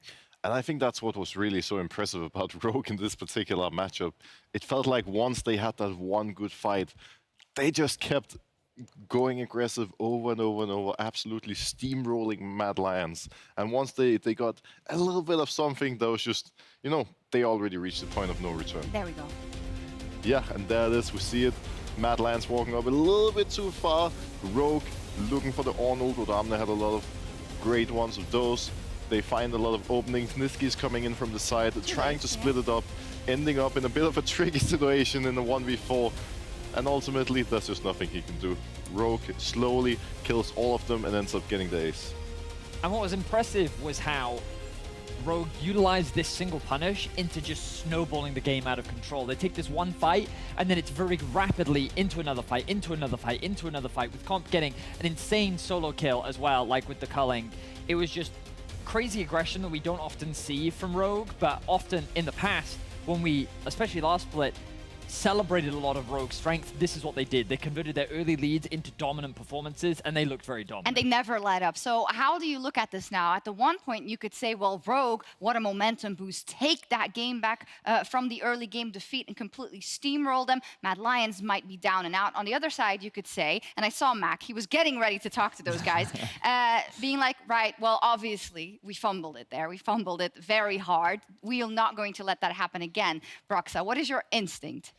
Speaker 11: And I think that's what was really so impressive about Rogue in this particular matchup. It felt like once they had that one good fight, they just kept going aggressive over and over and over, absolutely steamrolling Mad Lions. And once they got a little bit of something that was just, you know, they already reached the point of no return.
Speaker 8: There we go.
Speaker 11: Yeah, and there it is. We see it. Mad Lions walking up a little bit too far. Rogue looking for the Arnold. Odamne had a lot of great ones of those. They find a lot of openings. Niski is coming in from the side, trying to split it up, ending up in a bit of a tricky situation in the 1v4. And ultimately, there's just nothing he can do. Rogue slowly kills all of them and ends up getting the ace.
Speaker 12: And what was impressive was how Rogue utilized this single punish into just snowballing the game out of control. They take this one fight, and then it's very rapidly into another fight, into another fight, into another fight, with Comp getting an insane solo kill as well, like with the culling. It was just crazy aggression that we don't often see from Rogue, but often in the past, when we, especially last split, celebrated a lot of Rogue's strength, this is what they did. They converted their early leads into dominant performances, and they looked very dominant.
Speaker 8: And they never let up. So how do you look at this now? At the one point, you could say, well, Rogue, what a momentum boost. Take that game back from the early game defeat and completely steamroll them. Mad Lions might be down and out. On the other side, you could say, and I saw Mac, he was getting ready to talk to those guys, being like, right, well, obviously, we fumbled it there. We fumbled it very hard. We are not going to let that happen again. Broxa, what is your instinct?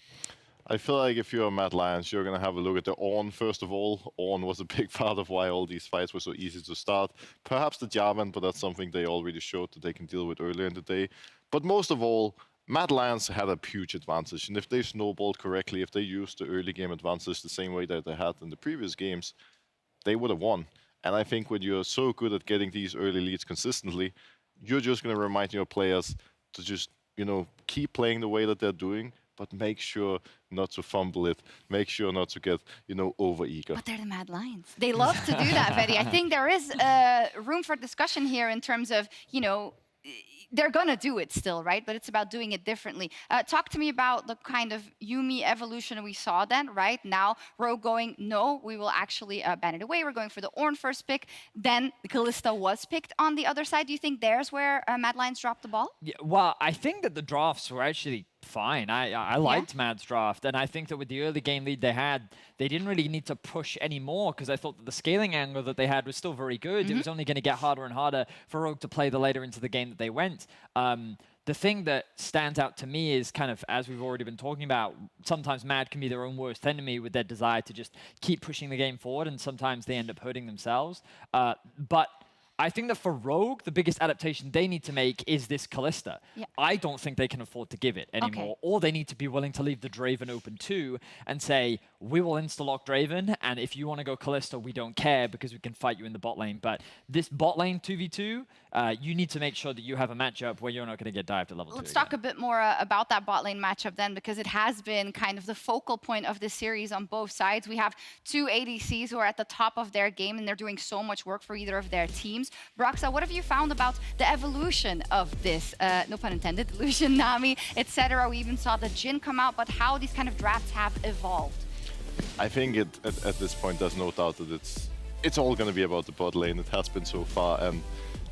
Speaker 11: I feel like if you're Mad Lions, you're going to have a look at the Ornn first of all. Ornn was a big part of why all these fights were so easy to start. Perhaps the Jarvan, but that's something they already showed that they can deal with earlier in the day. But most of all, Mad Lions had a huge advantage. And if they snowballed correctly, if they used the early game advantage the same way that they had in the previous games, they would have won. And I think when you're so good at getting these early leads consistently, you're just going to remind your players to just, you know, keep playing the way that they're doing, but make sure not to fumble it. Make sure not to get, you know, over-eager.
Speaker 8: But they're the Mad Lions. They love to do that, Fetty. I think there is room for discussion here in terms of, you know, they're going to do it still, right? But it's about doing it differently. Talk to me about the kind of Yuumi evolution we saw then, right? Now, Rogue going, no, we will actually ban it away. We're going for the Ornn first pick. Then Kalista was picked on the other side. Do you think there's where Mad Lions dropped the ball?
Speaker 12: Yeah, well, I think that the drafts were actually fine. I liked Mad's draft, and I think that with the early game lead they had, they didn't really need to push anymore because I thought that the scaling angle that they had was still very good. It was only going to get harder and harder for Rogue to play the later into the game that they went. The thing that stands out to me is kind of, as we've already been talking about, sometimes Mad can be their own worst enemy with their desire to just keep pushing the game forward, and sometimes they end up hurting themselves. But I think that for Rogue, the biggest adaptation they need to make is this Callista.
Speaker 8: Yeah.
Speaker 12: I don't think they can afford to give it anymore. Or they need to be willing to leave the Draven open too and say, we will insta-lock Draven, and if you want to go Callista, we don't care because we can fight you in the bot lane. But this bot lane 2v2, you need to make sure that you have a matchup where you're not going to get dived at level 2.
Speaker 8: Let's talk a bit more about that bot lane matchup then, because it has been kind of the focal point of this series on both sides. We have two ADCs who are at the top of their game, and they're doing so much work for either of their teams. Broxa, what have you found about the evolution of this, no pun intended, Lucian, Nami, etc.? We even saw the Jhin come out, but how these kind of drafts have evolved.
Speaker 11: I think at this point, there's no doubt that it's all going to be about the bot lane. It has been so far, and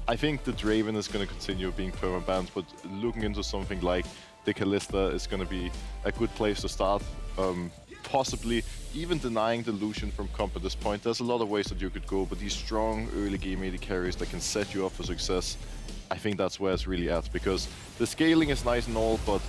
Speaker 11: I think the Draven is going to continue being permabanned, but looking into something like the Callista is going to be a good place to start. Possibly even denying the Lucian from comp at this point. There's a lot of ways that you could go, but these strong early game AD carries that can set you up for success, I think that's where it's really at, because the scaling is nice and all, but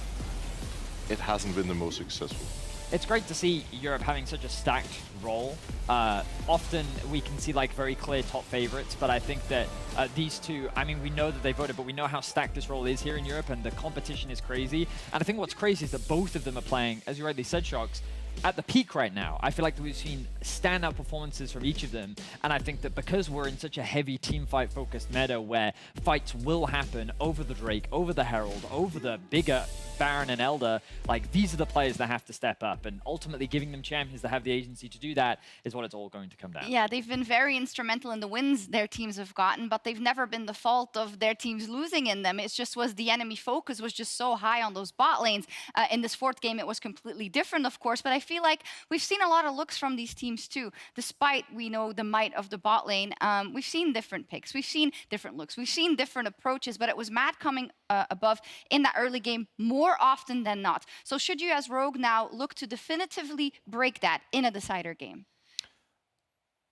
Speaker 11: it hasn't been the most successful.
Speaker 12: It's great to see Europe having such a stacked role. Often we can see like very clear top favorites, but I think that these two, I mean, we know that they voted, but we know how stacked this role is here in Europe, and the competition is crazy. And I think what's crazy is that both of them are playing, as you rightly said, Shox, at the peak right now. I feel like we've seen standout performances from each of them, and I think that because we're in such a heavy team fight focused meta where fights will happen over the Drake, over the Herald, over the bigger Baron and Elder, like these are the players that have to step up, and ultimately giving them champions that have the agency to do that is what it's all going to come down.
Speaker 8: Yeah, they've been very instrumental in the wins their teams have gotten, but they've never been the fault of their teams losing in them. It just was the enemy focus was just so high on those bot lanes. In this fourth game, it was completely different, of course, but I feel like we've seen a lot of looks from these teams too. Despite we know the might of the bot lane, we've seen different picks, we've seen different looks, we've seen different approaches, but it was Mad coming above in that early game more often than not. So should you as Rogue now look to definitively break that in a decider game?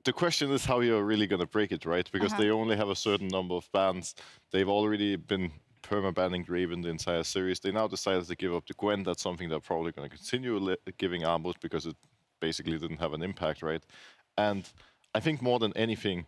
Speaker 11: The question is how you're really going to break it, right? Because they only have a certain number of bans. They've already been perma-banning Draven the entire series. They now decided to give up to Gwen. That's something they're probably going to continue giving Armut because it basically didn't have an impact, right? And I think more than anything,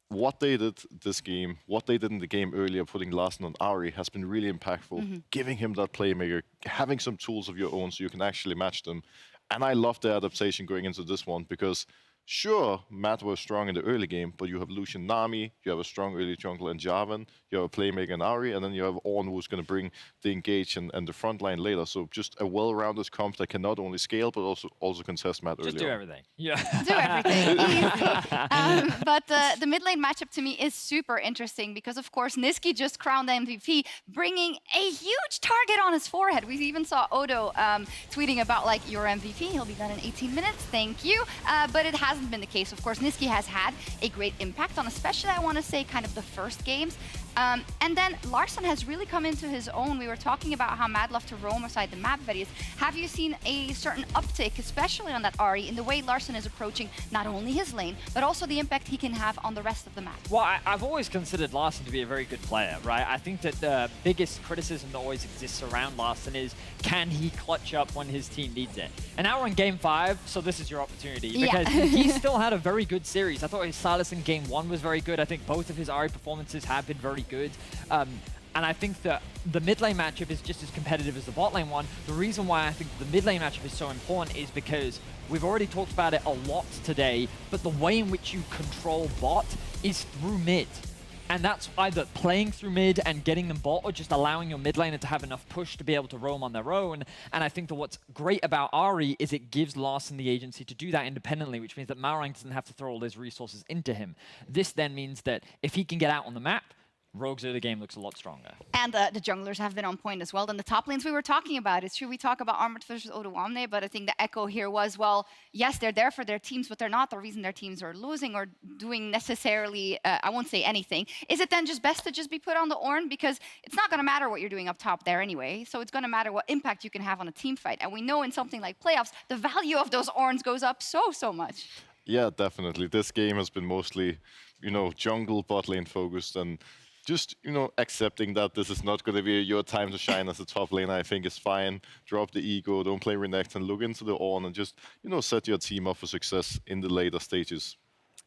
Speaker 11: what they did this game, what they did in the game earlier, putting Larssen on Ahri, has been really impactful. Giving him that playmaker, having some tools of your own so you can actually match them. And I love the adaptation going into this one because sure, Matt was strong in the early game, but you have Lucian Nami, you have a strong early jungler in Jarvan, you have a playmaker in Ahri, and then you have Ornn who's going to bring the engage and the front line later. So just a well-rounded comp that can not only scale, but also contest Matt early.
Speaker 12: Just do everything. Yeah.
Speaker 8: Do everything. But the mid lane matchup to me is super interesting because, of course, Niski just crowned the MVP, bringing a huge target on his forehead. We even saw Odo tweeting about, like, your MVP, he'll be done in 18 minutes, thank you. But it hasn't been the case. Of course, Niski has had a great impact on, especially, I want to say, kind of the first games. And then Larssen has really come into his own. We were talking about how Mad love to roam aside the map various. Have you seen a certain uptick, especially on that Ahri, in the way Larssen is approaching not only his lane, but also the impact he can have on the rest of the map?
Speaker 12: Well, I've always considered Larssen to be a very good player, right? I think that the biggest criticism that always exists around Larssen is, can he clutch up when his team needs it? And now we're in Game 5, so this is your opportunity. Because he still had a very good series. I thought his Sylas in Game 1 was very good. I think both of his Ahri performances have been very good. And I think that the mid lane matchup is just as competitive as the bot lane one. The reason why I think the mid lane matchup is so important is because we've already talked about it a lot today, but the way in which you control bot is through mid. And that's either playing through mid and getting them bot, or just allowing your mid laner to have enough push to be able to roam on their own. And I think that what's great about Ahri is it gives Larssen the agency to do that independently, which means that Malrang doesn't have to throw all his resources into him. This then means that if he can get out on the map, Rogue's early game looks a lot stronger.
Speaker 8: And the junglers have been on point as well. Then the top lanes we were talking about, it's true we talk about Armut versus Odoamne, but I think the echo here was, well, yes, they're there for their teams, but they're not the reason their teams are losing or doing necessarily, I won't say anything. Is it then just best to just be put on the Ornn? Because it's not going to matter what you're doing up top there anyway, so it's going to matter what impact you can have on a team fight. And we know in something like playoffs, the value of those Ornns goes up so much.
Speaker 11: Yeah, definitely. This game has been mostly, jungle bot lane focused, and just, accepting that this is not going to be your time to shine as a top laner, I think is fine. Drop the ego, don't play Renekton, and look into the Ornn and just, set your team up for success in the later stages.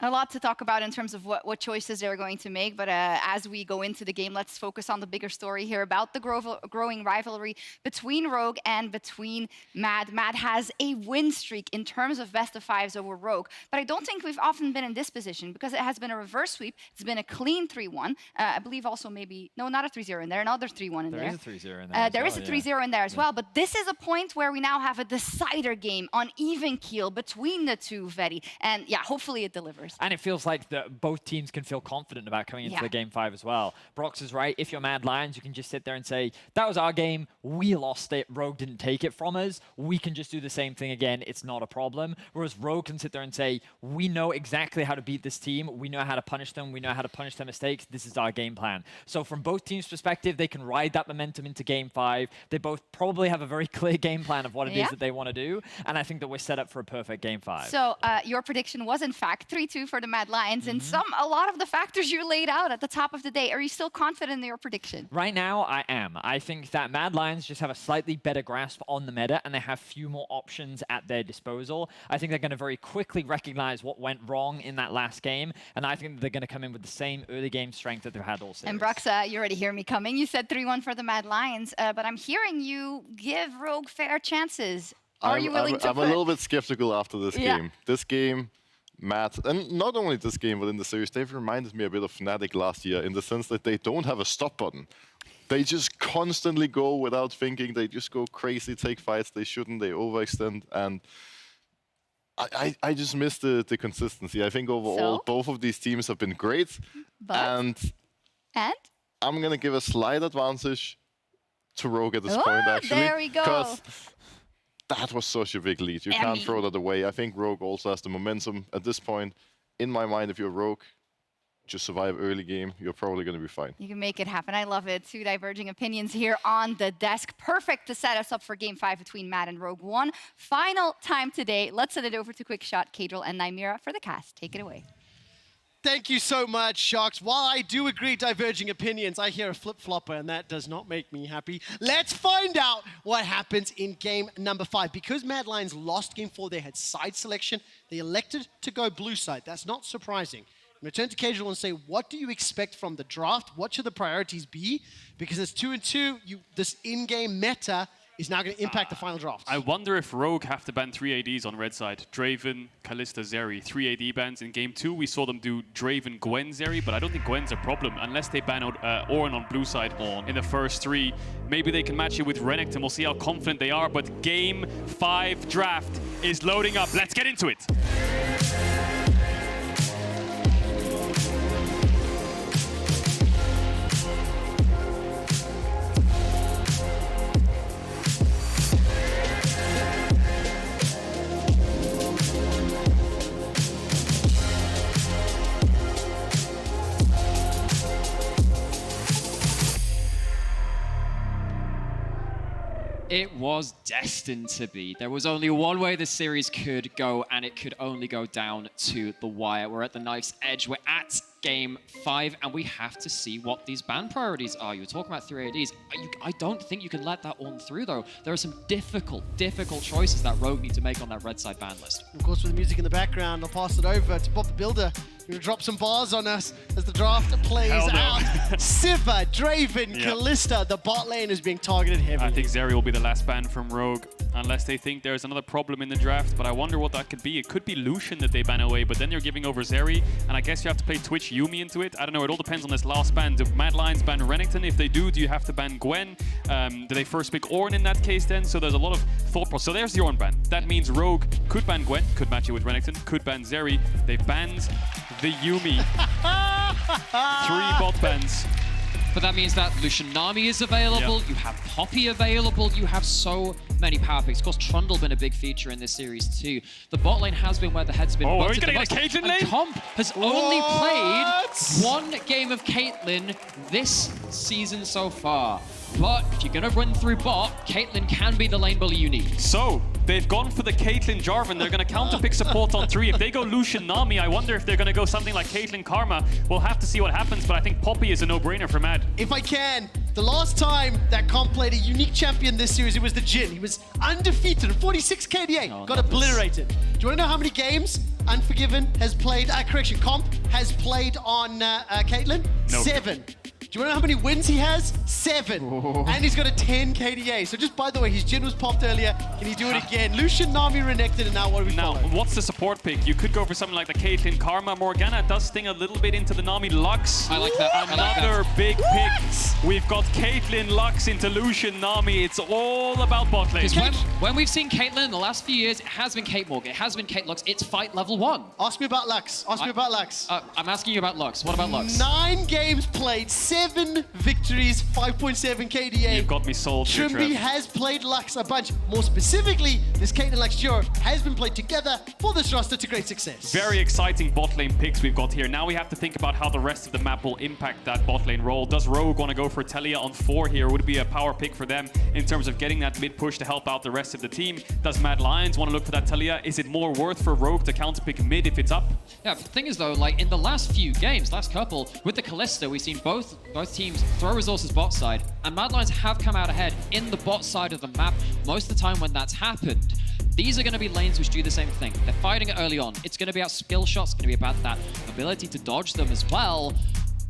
Speaker 8: A lot to talk about in terms of what choices they're going to make, but as we go into the game, let's focus on the bigger story here about the growing rivalry between Rogue and between Mad. Mad has a win streak in terms of best of fives over Rogue, but I don't think we've often been in this position because it has been a reverse sweep. It's been a clean 3-1. I believe also maybe, no, not a 3-0 in there, another 3-1 in there.
Speaker 12: There is a 3-0 in there.
Speaker 8: There is a 3-0 in there as well, but this is a point where we now have a decider game on even keel between the two Veti, and yeah, hopefully it delivers.
Speaker 12: And it feels like both teams can feel confident about coming into the game 5 as well. Brox is right. If you're Mad Lions, you can just sit there and say, that was our game. We lost it. Rogue didn't take it from us. We can just do the same thing again. It's not a problem. Whereas Rogue can sit there and say, we know exactly how to beat this team. We know how to punish them. We know how to punish their mistakes. This is our game plan. So from both teams' perspective, they can ride that momentum into game 5. They both probably have a very clear game plan of what it is that they want to do. And I think that we're set up for a perfect game 5.
Speaker 8: So your prediction was in fact 3-2 for the Mad Lions, and a lot of the factors you laid out at the top of the day. Are you still confident in your prediction?
Speaker 12: Right now, I am. I think that Mad Lions just have a slightly better grasp on the meta, and they have few more options at their disposal. I think they're going to very quickly recognize what went wrong in that last game, and I think they're going to come in with the same early game strength that they've had all series.
Speaker 8: And Brox, you already hear me coming. You said 3-1 for the Mad Lions, but I'm hearing you give Rogue fair chances. Are you willing to
Speaker 11: I'm a little bit skeptical after this game. This game, Matt, and not only this game, but in the series, they've reminded me a bit of Fnatic last year in the sense that they don't have a stop button. They just constantly go without thinking. They just go crazy, take fights they shouldn't, they overextend, and I just miss the consistency. I think overall, both of these teams have been great, and I'm going to give a slight advantage to Rogue at this point, actually.
Speaker 8: There we go.
Speaker 11: That was such a big lead. You can't throw that away. I think Rogue also has the momentum at this point. In my mind, if you're Rogue, just survive early game, you're probably going to be fine.
Speaker 8: You can make it happen. I love it. Two diverging opinions here on the desk. Perfect to set us up for game 5 between Mad and Rogue. One final time today. Let's send it over to Quickshot, Kadril, and Nymira for the cast. Take it away.
Speaker 4: Thank you so much, Shox. While I do agree diverging opinions, I hear a flip-flopper, and that does not make me happy. Let's find out what happens in game number 5. Because Mad Lions lost game 4, they had side selection. They elected to go blue side. That's not surprising. I'm going to turn to Kadril and say, what do you expect from the draft? What should the priorities be? Because it's 2-2, this in-game meta is now going to impact the final draft.
Speaker 22: I wonder if Rogue have to ban 3 ADs on red side. Draven, Kalista, Zeri. 3 AD bans. In game 2, we saw them do Draven, Gwen, Zeri, but I don't think Gwen's a problem unless they ban Ornn on blue side in the first 3. Maybe they can match it with Renekton. We'll see how confident they are, but game 5 draft is loading up. Let's get into it.
Speaker 21: It was destined to be. There was only one way this series could go, and it could only go down to the wire. We're at the knife's edge. We're at game 5, and we have to see what these ban priorities are. You were talking about 3 ADs. I don't think you can let that on through, though. There are some difficult choices that Rogue need to make on that red side ban list.
Speaker 4: Of course, with the music in the background, I'll pass it over to Bob the Builder. You're going to drop some bars on us as the draft plays out. Sivir, Draven, Kalista, the bot lane is being targeted heavily.
Speaker 22: I think Zeri will be the last ban from Rogue, unless they think there's another problem in the draft, but I wonder what that could be. It could be Lucian that they ban away, but then you're giving over Zeri, and I guess you have to play Twitch Yuumi into it. I don't know, it all depends on this last ban. Do Mad Lions ban Renekton? If they do you have to ban Gwen? Do they first pick Ornn in that case then? So there's a lot of thought process. So there's the Ornn ban. That means Rogue could ban Gwen, could match it with Renekton, could ban Zeri. They banned the Yuumi. 3 bot bans.
Speaker 21: But that means that Lucian Nami is available, you have Poppy available, you have so many power picks. Of course, Trundle been a big feature in this series too. The bot lane has been where the head's been butted.
Speaker 22: Are we going to get a Caitlyn lane?
Speaker 21: Comp has only played 1 game of Caitlyn this season so far. But if you're going to run through bot, Caitlyn can be the lane bully you need.
Speaker 22: So, they've gone for the Caitlyn Jarvan. They're going to counter-pick support on 3. If they go Lucian Nami, I wonder if they're going to go something like Caitlyn Karma. We'll have to see what happens, but I think Poppy is a no-brainer for Mad.
Speaker 4: If I can, the last time that comp played a unique champion this series, it was the Jhin. He was undefeated, 46 KDA, got obliterated. Do you want to know how many games Unforgiven has played, Comp has played on Caitlyn.
Speaker 22: No.
Speaker 4: 7. Do you want to know how many wins he has? 7. And he's got a 10 KDA. So just by the way, his Jhin was popped earlier. Can he do it again? Lucian, Nami, Renekton, and now what are we following?
Speaker 22: What's the support pick? You could go for something like the Caitlyn Karma. Morgana does sting a little bit into the Nami Lux.
Speaker 15: I like that.
Speaker 22: Another big pick. We've got Caitlyn Lux into Lucian Nami. It's all about bot lane.
Speaker 15: Because when we've seen Caitlyn in the last few years, it has been Kate Morg, it has been Kate Lux. It's fight level 1.
Speaker 4: Ask me about Lux. Ask me about Lux.
Speaker 15: I'm asking you about Lux. What about Lux?
Speaker 4: 9 games played, 7 victories, 5.7 KDA.
Speaker 22: You've got me sold here,
Speaker 4: Trimby
Speaker 22: Trev.
Speaker 4: has played Lux a bunch. More specifically, this Caitlyn Lux duo has been played together for this roster to great success.
Speaker 22: Very exciting bot lane picks we've got here. Now we have to think about how the rest of the map will impact that bot lane role. Does Rogue want to go for Telia on 4 here? Would it be a power pick for them in terms of getting that mid push to help out the rest of the team? Does Mad Lions want to look for that Telia? Is it more worth for Rogue to counter pick mid if it's up?
Speaker 15: Yeah, the thing is though, like in the last few games, last couple, with the Kalista, we've seen both teams throw resources bot side, and Mad Lions have come out ahead in the bot side of the map most of the time when that's happened. These are going to be lanes which do the same thing. They're fighting it early on. It's going to be about skill shots, it's going to be about that ability to dodge them as well.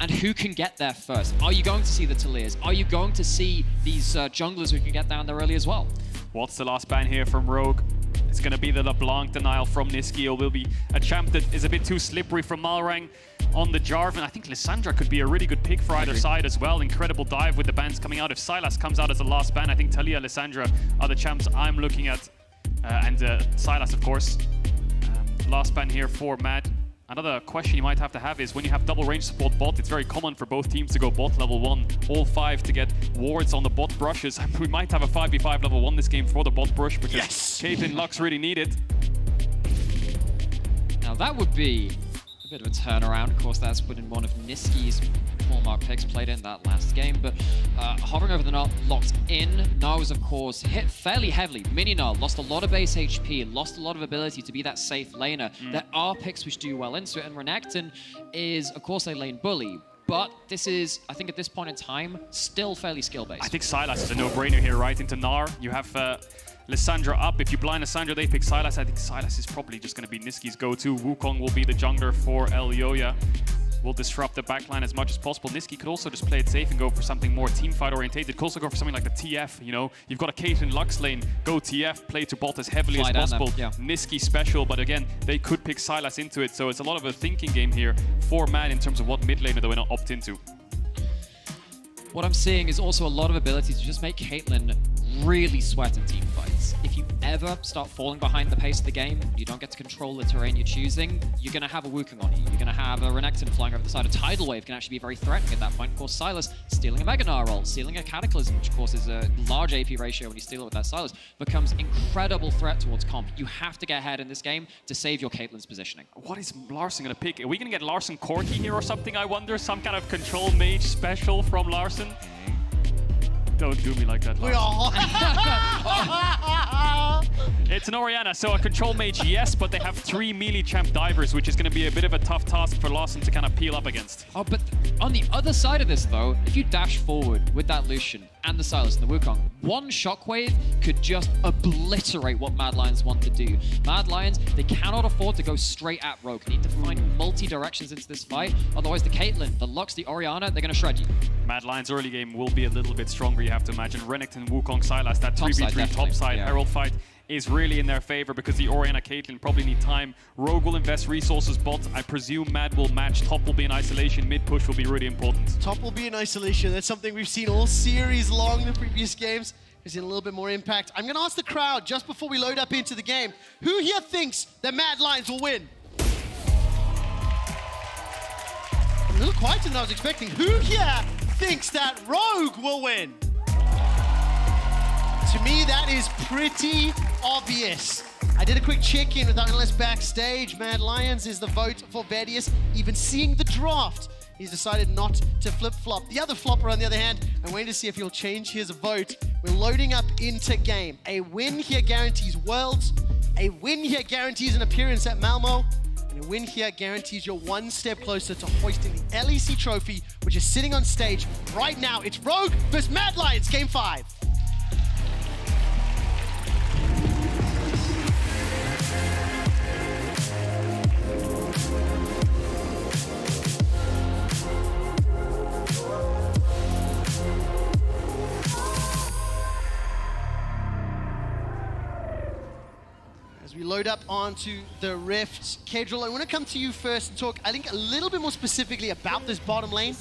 Speaker 15: And who can get there first? Are you going to see the Talias? Are you going to see these junglers who can get down there early as well?
Speaker 22: What's the last ban here from Rogue? It's going to be the LeBlanc denial from Niski. It will be a champ that is a bit too slippery from Malrang on the Jarvan. I think Lissandra could be a really good pick for either side as well. Incredible dive with the bans coming out. If Sylas comes out as the last ban, I think Talia, Lissandra are the champs I'm looking at. And Sylas, of course. Last ban here for Mad. Another question you might have to have is when you have double range support bot, it's very common for both teams to go bot level 1, all 5 to get wards on the bot brushes. We might have a 5v5 level 1 this game for the bot brush because Caitlyn Lux really need it.
Speaker 15: Now that would be a bit of a turnaround. Of course, that's put in one of Niski's hallmark picks, played in that last game, but hovering over the Gnar, locked in. Gnar was, of course, hit fairly heavily. Mini Gnar lost a lot of base HP, lost a lot of ability to be that safe laner. There are picks which do well into it, and Renekton is, of course, a lane bully. But this is, I think at this point in time, still fairly skill-based.
Speaker 22: I think Sylas is a no-brainer here, right? Into Gnar. You have Lissandra up. If you blind Lissandra, they pick Sylas. I think Sylas is probably just going to be Niski's go-to. Wukong will be the jungler for Elioya. Will disrupt the backline as much as possible. Niski could also just play it safe and go for something more teamfight orientated. Could also go for something like the TF, you know? You've got a Caitlyn Lux lane, go TF, play to bot as heavily as possible. Niski special, but again, they could pick Sylas into it, so it's a lot of a thinking game here for Mad in terms of what mid laner they want to opt into.
Speaker 15: What I'm seeing is also a lot of ability to just make Caitlyn really sweat in team fights. If you ever start falling behind the pace of the game, you don't get to control the terrain you're choosing, you're going to have a Wukong on you. You're going to have a Renekton flying over the side. A Tidal Wave can actually be very threatening at that point. Of course, Sylas stealing a Mega Gnar roll, stealing a Cataclysm, which of course is a large AP ratio when you steal it with that Sylas, becomes incredible threat towards comp. You have to get ahead in this game to save your Caitlyn's positioning.
Speaker 22: What is Larson going to pick? Are we going to get Larson Corki here or something, I wonder? Some kind of control mage special from Larson? Don't do me like that, Larson. It's an Orianna, so a control mage, yes, but they have 3 melee champ divers, which is going to be a bit of a tough task for Larson to kind of peel up against.
Speaker 15: Oh, but on the other side of this, though, if you dash forward with that Lucian and the Sylas and the Wukong, one shockwave could just obliterate what Mad Lions want to do. Mad Lions, they cannot afford to go straight at Rogue. They need to find multi-directions into this fight. Otherwise, the Caitlyn, the Lux, the Orianna, they're going to shred you.
Speaker 22: Mad Lions early game will be a little bit stronger, you have to imagine. Renekton, Wukong, Sylas, that 3v3 top side Herald fight is really in their favor because the Orianna Caitlyn probably need time. Rogue will invest resources bot. I presume Mad will match. Top will be in isolation. Mid push will be really important.
Speaker 4: Top will be in isolation. That's something we've seen all series long in the previous games. We've seen a little bit more impact. I'm going to ask the crowd just before we load up into the game, who here thinks that Mad Lions will win? A little quieter than I was expecting. Who here thinks that Rogue will win? To me, that is pretty obvious. I did a quick check-in with Analyst backstage. Mad Lions is the vote for Vedius. Even seeing the draft, he's decided not to flip-flop. The other flopper, on the other hand, I'm waiting to see if he'll change his vote. We're loading up into game. A win here guarantees Worlds. A win here guarantees an appearance at Malmo. And a win here guarantees you're one step closer to hoisting the LEC trophy, which is sitting on stage right now. It's Rogue vs Mad Lions, Game 5. we load up onto the Rift. Kedril, I want to come to you first and talk, I think, a little bit more specifically about this bottom lane.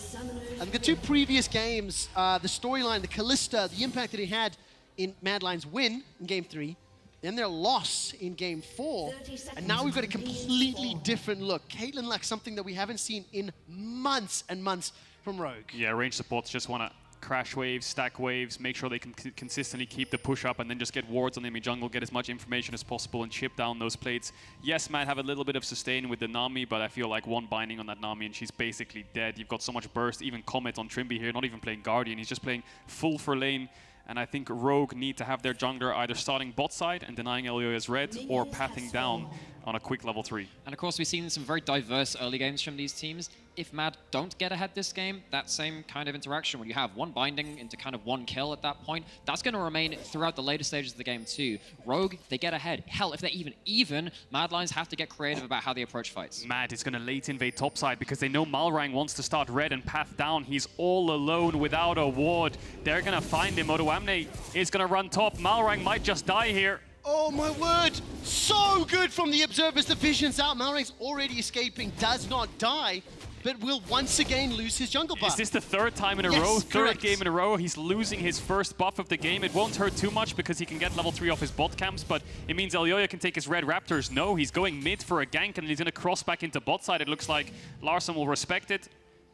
Speaker 4: I think the two previous games, the storyline, the Callista, the impact that it had in Mad Lions' win in Game 3, then their loss in Game 4, and now we've got a completely different look. Caitlyn lacks something that we haven't seen in months and months from Rogue.
Speaker 22: Yeah, range supports just want to crash waves, stack waves, make sure they can consistently keep the push up and then just get wards on the enemy jungle, get as much information as possible and chip down those plates. Yes, might have a little bit of sustain with the Nami, but I feel like one binding on that Nami and she's basically dead. You've got so much burst, even Comet on Trimby here, not even playing Guardian, he's just playing full for lane. And I think Rogue need to have their jungler either starting bot side and denying Elioya's red or pathing down on a quick level 3.
Speaker 15: And of course, we've seen some very diverse early games from these teams. If Mad don't get ahead this game, that same kind of interaction when you have one binding into kind of one kill at that point, that's going to remain throughout the later stages of the game too. Rogue, they get ahead. Hell, if they're even, Mad Lions have to get creative about how they approach fights.
Speaker 22: Mad is going to late invade topside because they know Malrang wants to start red and path down. He's all alone without a ward. They're going to find him. Odoamne is going to run top. Malrang might just die here.
Speaker 4: Oh my word! So good from the observers. The vision's out. Malrang's already escaping, does not die, but will once again lose his jungle buff.
Speaker 22: Is this the third time in a row? Third game in a row. He's losing his first buff of the game. It won't hurt too much because he can get level 3 off his bot camps, but it means Elioya can take his red raptors. No, he's going mid for a gank and he's going to cross back into bot side. It looks like Larssen will respect it.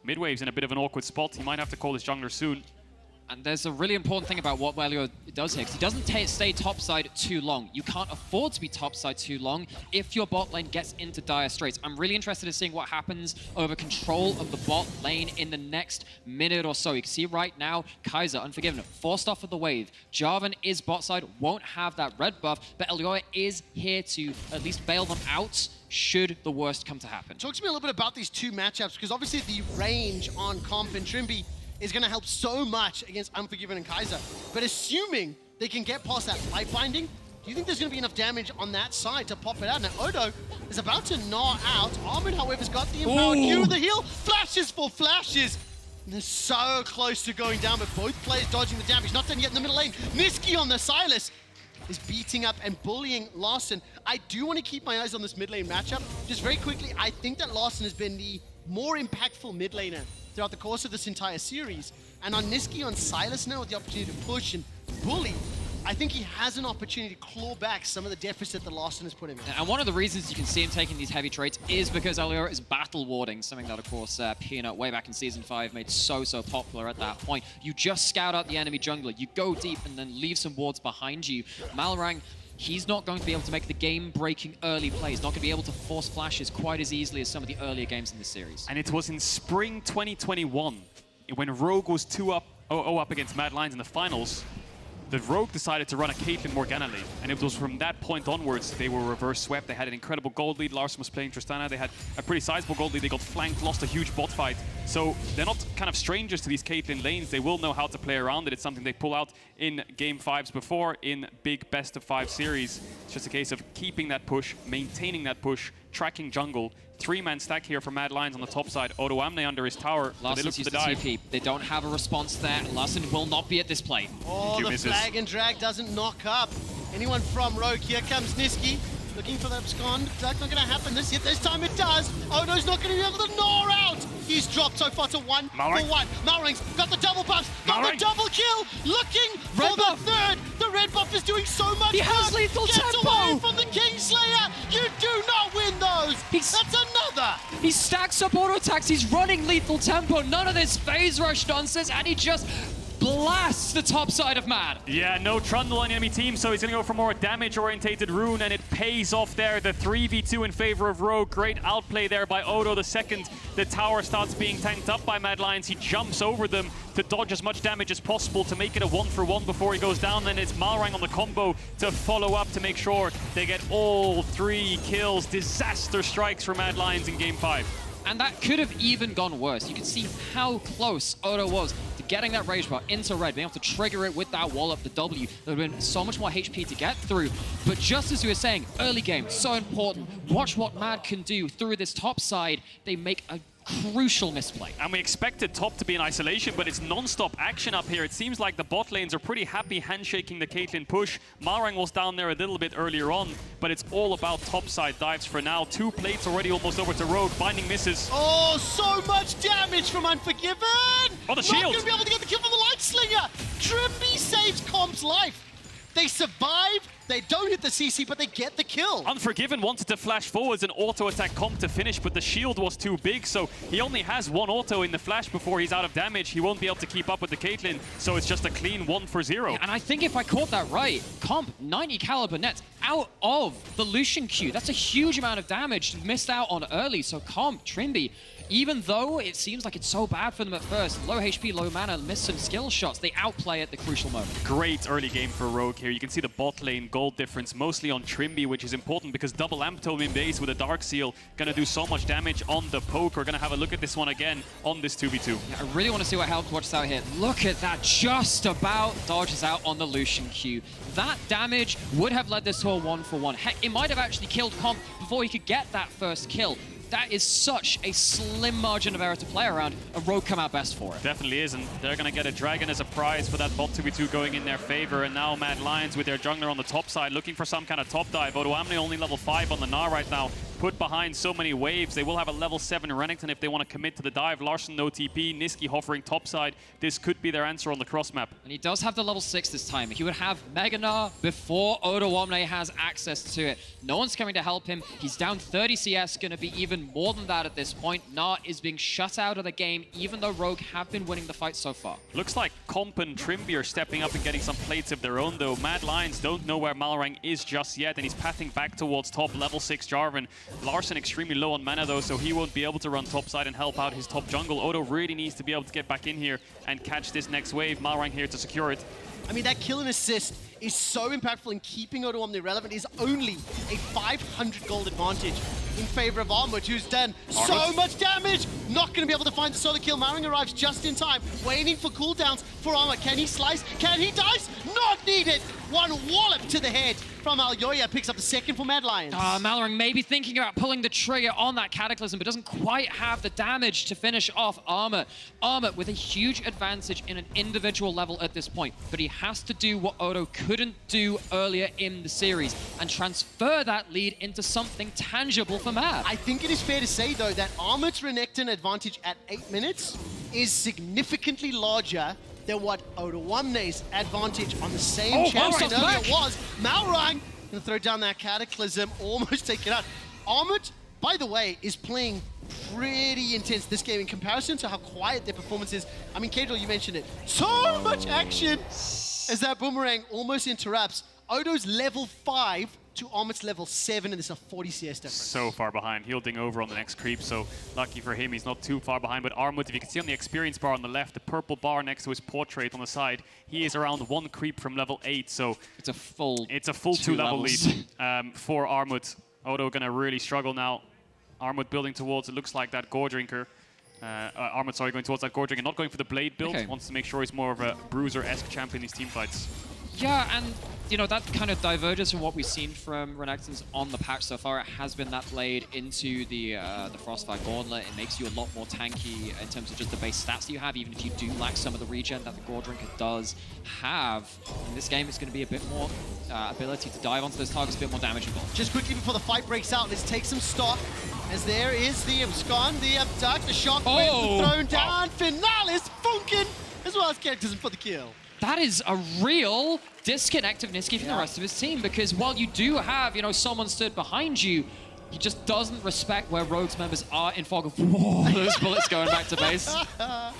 Speaker 22: Midwave's in a bit of an awkward spot. He might have to call his jungler soon.
Speaker 15: And there's a really important thing about what Elioya does here, because he doesn't stay topside too long. You can't afford to be topside too long if your bot lane gets into dire straits. I'm really interested in seeing what happens over control of the bot lane in the next minute or so. You can see right now, Kaiser, Unforgiven, forced off of the wave. Jarvan is bot side, won't have that red buff, but Elioya is here to at least bail them out should the worst come to happen.
Speaker 4: Talk to me a little bit about these two matchups, because obviously the range on Comp and Trimby is going to help so much against Unforgiven and Kaiser. But assuming they can get past that light binding, do you think there's going to be enough damage on that side to pop it out? Now, Odo is about to gnaw out. Armin, however, has got the empowered Q with the heal. Flashes for flashes. And they're so close to going down, but both players dodging the damage. Not done yet in the middle lane. Niski on the Silas is beating up and bullying Larssen. I do want to keep my eyes on this mid lane matchup. Just very quickly, I think that Larssen has been the more impactful mid laner throughout the course of this entire series. And on Niski, on Silas now with the opportunity to push and bully, I think he has an opportunity to claw back some of the deficit that Larssen has put him in.
Speaker 15: And one of the reasons you can see him taking these heavy traits is because Elioya is battle warding, something that, of course, Peanut way back in Season 5 made so popular at that point. You just scout out the enemy jungler, you go deep and then leave some wards behind you. Malrang, he's not going to be able to make the game-breaking early plays, not going to be able to force flashes quite as easily as some of the earlier games in this series.
Speaker 22: And it was in spring 2021, when Rogue was 2-0 up against Mad Lions in the finals, the Rogue decided to run a Caitlyn Morgana lane, and it was from that point onwards they were reverse swept. They had an incredible gold lead. Larssen was playing Tristana. They had a pretty sizable gold lead. They got flanked, lost a huge bot fight. So they're not kind of strangers to these Caitlyn lanes. They will know how to play around it. It's something they pull out in Game 5s before, in big best-of-5 series. It's just a case of keeping that push, maintaining that push, tracking jungle. 3-man stack here for Mad Lions on the top side. Odoamne under his tower. They look for the dive.
Speaker 15: TP. They don't have a response there. Larssen will not be at this play.
Speaker 4: Oh, the flag and drag doesn't knock up anyone from Rogue. Here comes Niski, looking for the abscond. That's not going to happen this time it does. Odo's not going to be able to gnaw out. He's dropped so far to 1 for 1. Malrang's got the double buff, got the double kill, looking for the third. The red buff is doing so much.
Speaker 15: He has lethal tempo.
Speaker 4: Away from the Kingslayer. You do not win those. That's another.
Speaker 15: He stacks up auto attacks. He's running lethal tempo. None of this phase rush nonsense, and he just blasts the top side of Mad.
Speaker 22: Yeah, no Trundle on the enemy team, so he's going to go for more damage-orientated rune, and it pays off there. The 3v2 in favor of Rogue. Great outplay there by Odo. The second the tower starts being tanked up by Mad Lions, he jumps over them to dodge as much damage as possible to make it a 1-for-1 before he goes down. Then it's Malrang on the combo to follow up to make sure they get all 3 kills. Disaster strikes for Mad Lions in Game 5.
Speaker 15: And that could have even gone worse. You can see how close Odo was to getting that rage bar into red, being able to trigger it with that wall up the W. There would have been so much more HP to get through. But just as we were saying, early game, so important. Watch what Mad can do through this top side. They make a crucial misplay.
Speaker 22: And we expected top to be in isolation, but it's non-stop action up here. It seems like the bot lanes are pretty happy handshaking the Caitlyn push. Malrang was down there a little bit earlier on, but it's all about topside dives for now. 2 plates already almost over to Rogue. Binding misses.
Speaker 4: Oh, so much damage from Unforgiven!
Speaker 22: Oh, the shield!
Speaker 4: Not going to be able to get the kill from the Light Slinger! Trimby saves Comp's life. They survive, they don't hit the CC, but they get the kill.
Speaker 22: Unforgiven wanted to flash forwards and auto-attack Comp to finish, but the shield was too big, so he only has 1 auto in the flash before he's out of damage. He won't be able to keep up with the Caitlyn, so it's just a clean 1 for 0.
Speaker 15: Yeah, and I think if I caught that right, Comp, 90 caliber nets out of the Lucian Q. That's a huge amount of damage missed out on early, so Comp, Trimby, even though it seems like it's so bad for them at first, low HP, low mana, miss some skill shots, they outplay at the crucial moment.
Speaker 22: Great early game for Rogue here. You can see the bot lane gold difference mostly on Trimby, which is important because double Amptome in base with a Dark Seal gonna do so much damage on the poke. We're gonna have a look at this one again on this 2v2.
Speaker 15: Yeah, I really want to see what Help watches out here. Look at that, just about dodges out on the Lucian Q. That damage would have led this to a 1-for-1. Heck, it might have actually killed Comp before he could get that first kill. That is such a slim margin of error to play around. A Rogue come out best for it.
Speaker 22: Definitely is, and they're going to get a Dragon as a prize for that bot 2v2 going in their favor. And now Mad Lions with their jungler on the top side looking for some kind of top dive. Odoamne only level 5 on the Gnar right now. Put behind so many waves. They will have a level 7 Renekton if they want to commit to the dive. Larson no TP, Niski hovering topside. This could be their answer on the cross map.
Speaker 15: And he does have the level 6 this time. He would have Mega Gnar before Odoamne has access to it. No one's coming to help him. He's down 30 CS, going to be even more than that at this point. Gnar is being shut out of the game, even though Rogue have been winning the fight so far.
Speaker 22: Looks like Comp and Trimby are stepping up and getting some plates of their own, though. Mad Lions don't know where Malrang is just yet, and he's pathing back towards top, level 6 Jarvan. Larson extremely low on mana, though, so he won't be able to run topside and help out his top jungle. Odo really needs to be able to get back in here and catch this next wave. Malrang here to secure it.
Speaker 4: I mean, that kill and assist is so impactful in keeping Odoamne relevant. Is only a 500 gold advantage in favor of Armut, who's done so much damage. Not going to be able to find the solo kill. Malrang arrives just in time, waiting for cooldowns for Armut. Can he slice? Can he dice? Not needed. One wallop to the head from Alyoya. Picks up the second for Mad Lions.
Speaker 15: Malrang may be thinking about pulling the trigger on that Cataclysm, but doesn't quite have the damage to finish off Armut. Armut with a huge advantage in an individual level at this point, but he has to do what Odo couldn't do earlier in the series and transfer that lead into something tangible for Mad.
Speaker 4: I think it is fair to say, though, that Armut's Renekton advantage at 8 minutes is significantly larger than what Odoamne's advantage on the same champion earlier was. Malrang gonna throw down that Cataclysm, almost take it out. Armut, by the way, is playing pretty intense this game in comparison to how quiet their performance is. I mean, Kadril, you mentioned it. So much action as that Boomerang almost interrupts. Odo's level 5 to Armut's level 7, and there's a 40 CS difference.
Speaker 22: So far behind. He'll ding over on the next creep, so lucky for him, he's not too far behind. But Armut, if you can see on the experience bar on the left, the purple bar next to his portrait on the side, he is around 1 creep from level 8, so
Speaker 15: it's a full
Speaker 22: 2 level lead for Armut. Odo gonna really struggle now. Armut building towards, it looks like that Gore Drinker. Armut, sorry, going towards that Gore Drinker, not going for the Blade build.
Speaker 15: Okay.
Speaker 22: Wants to make sure he's more of a bruiser-esque champion in these team fights.
Speaker 15: Yeah, and you know, that kind of diverges from what we've seen from Renekton's on the patch so far. It has been that Blade into the Frostfire Gauntlet. It makes you a lot more tanky in terms of just the base stats that you have, even if you do lack some of the regen that the Gore Drinker does have. In this game, it's going to be a bit more ability to dive onto those targets, a bit more damage involved.
Speaker 4: Just quickly before the fight breaks out, let's take some stock, as there is the abscond, the abduct, the shockwave thrown down. Finalis, Funkin, as well as Cataclysm for the kill.
Speaker 15: That is a real disconnect of Niski from the rest of his team, because while you do have, you know, someone stood behind you, he just doesn't respect where Rogue's members are in fog of war. Those bullets going back to base.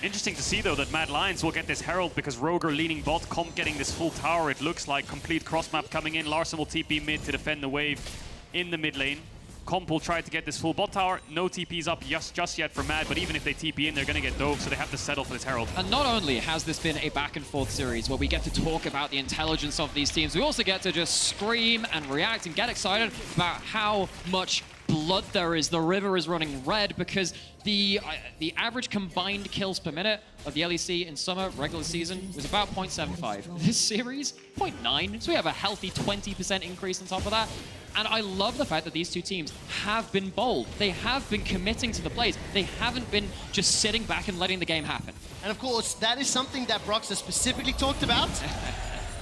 Speaker 22: Interesting to see, though, that Mad Lions will get this Herald because Rogue are leaning bot, Comp getting this full tower. It looks like complete cross map coming in. Larson will TP mid to defend the wave in the mid lane. Comp will try to get this full bot tower. No TPs up just yet for Mad, but even if they TP in, they're going to get dove, so they have to settle for this Herald.
Speaker 15: And not only has this been a back-and-forth series where we get to talk about the intelligence of these teams, we also get to just scream and react and get excited about how much blood there is. The river is running red because the average combined kills per minute of the LEC in summer regular season was about 0.75. This series, 0.9. So we have a healthy 20% increase on top of that. And I love the fact that these two teams have been bold. They have been committing to the plays. They haven't been just sitting back and letting the game happen.
Speaker 4: And of course, that is something that Brox has specifically talked about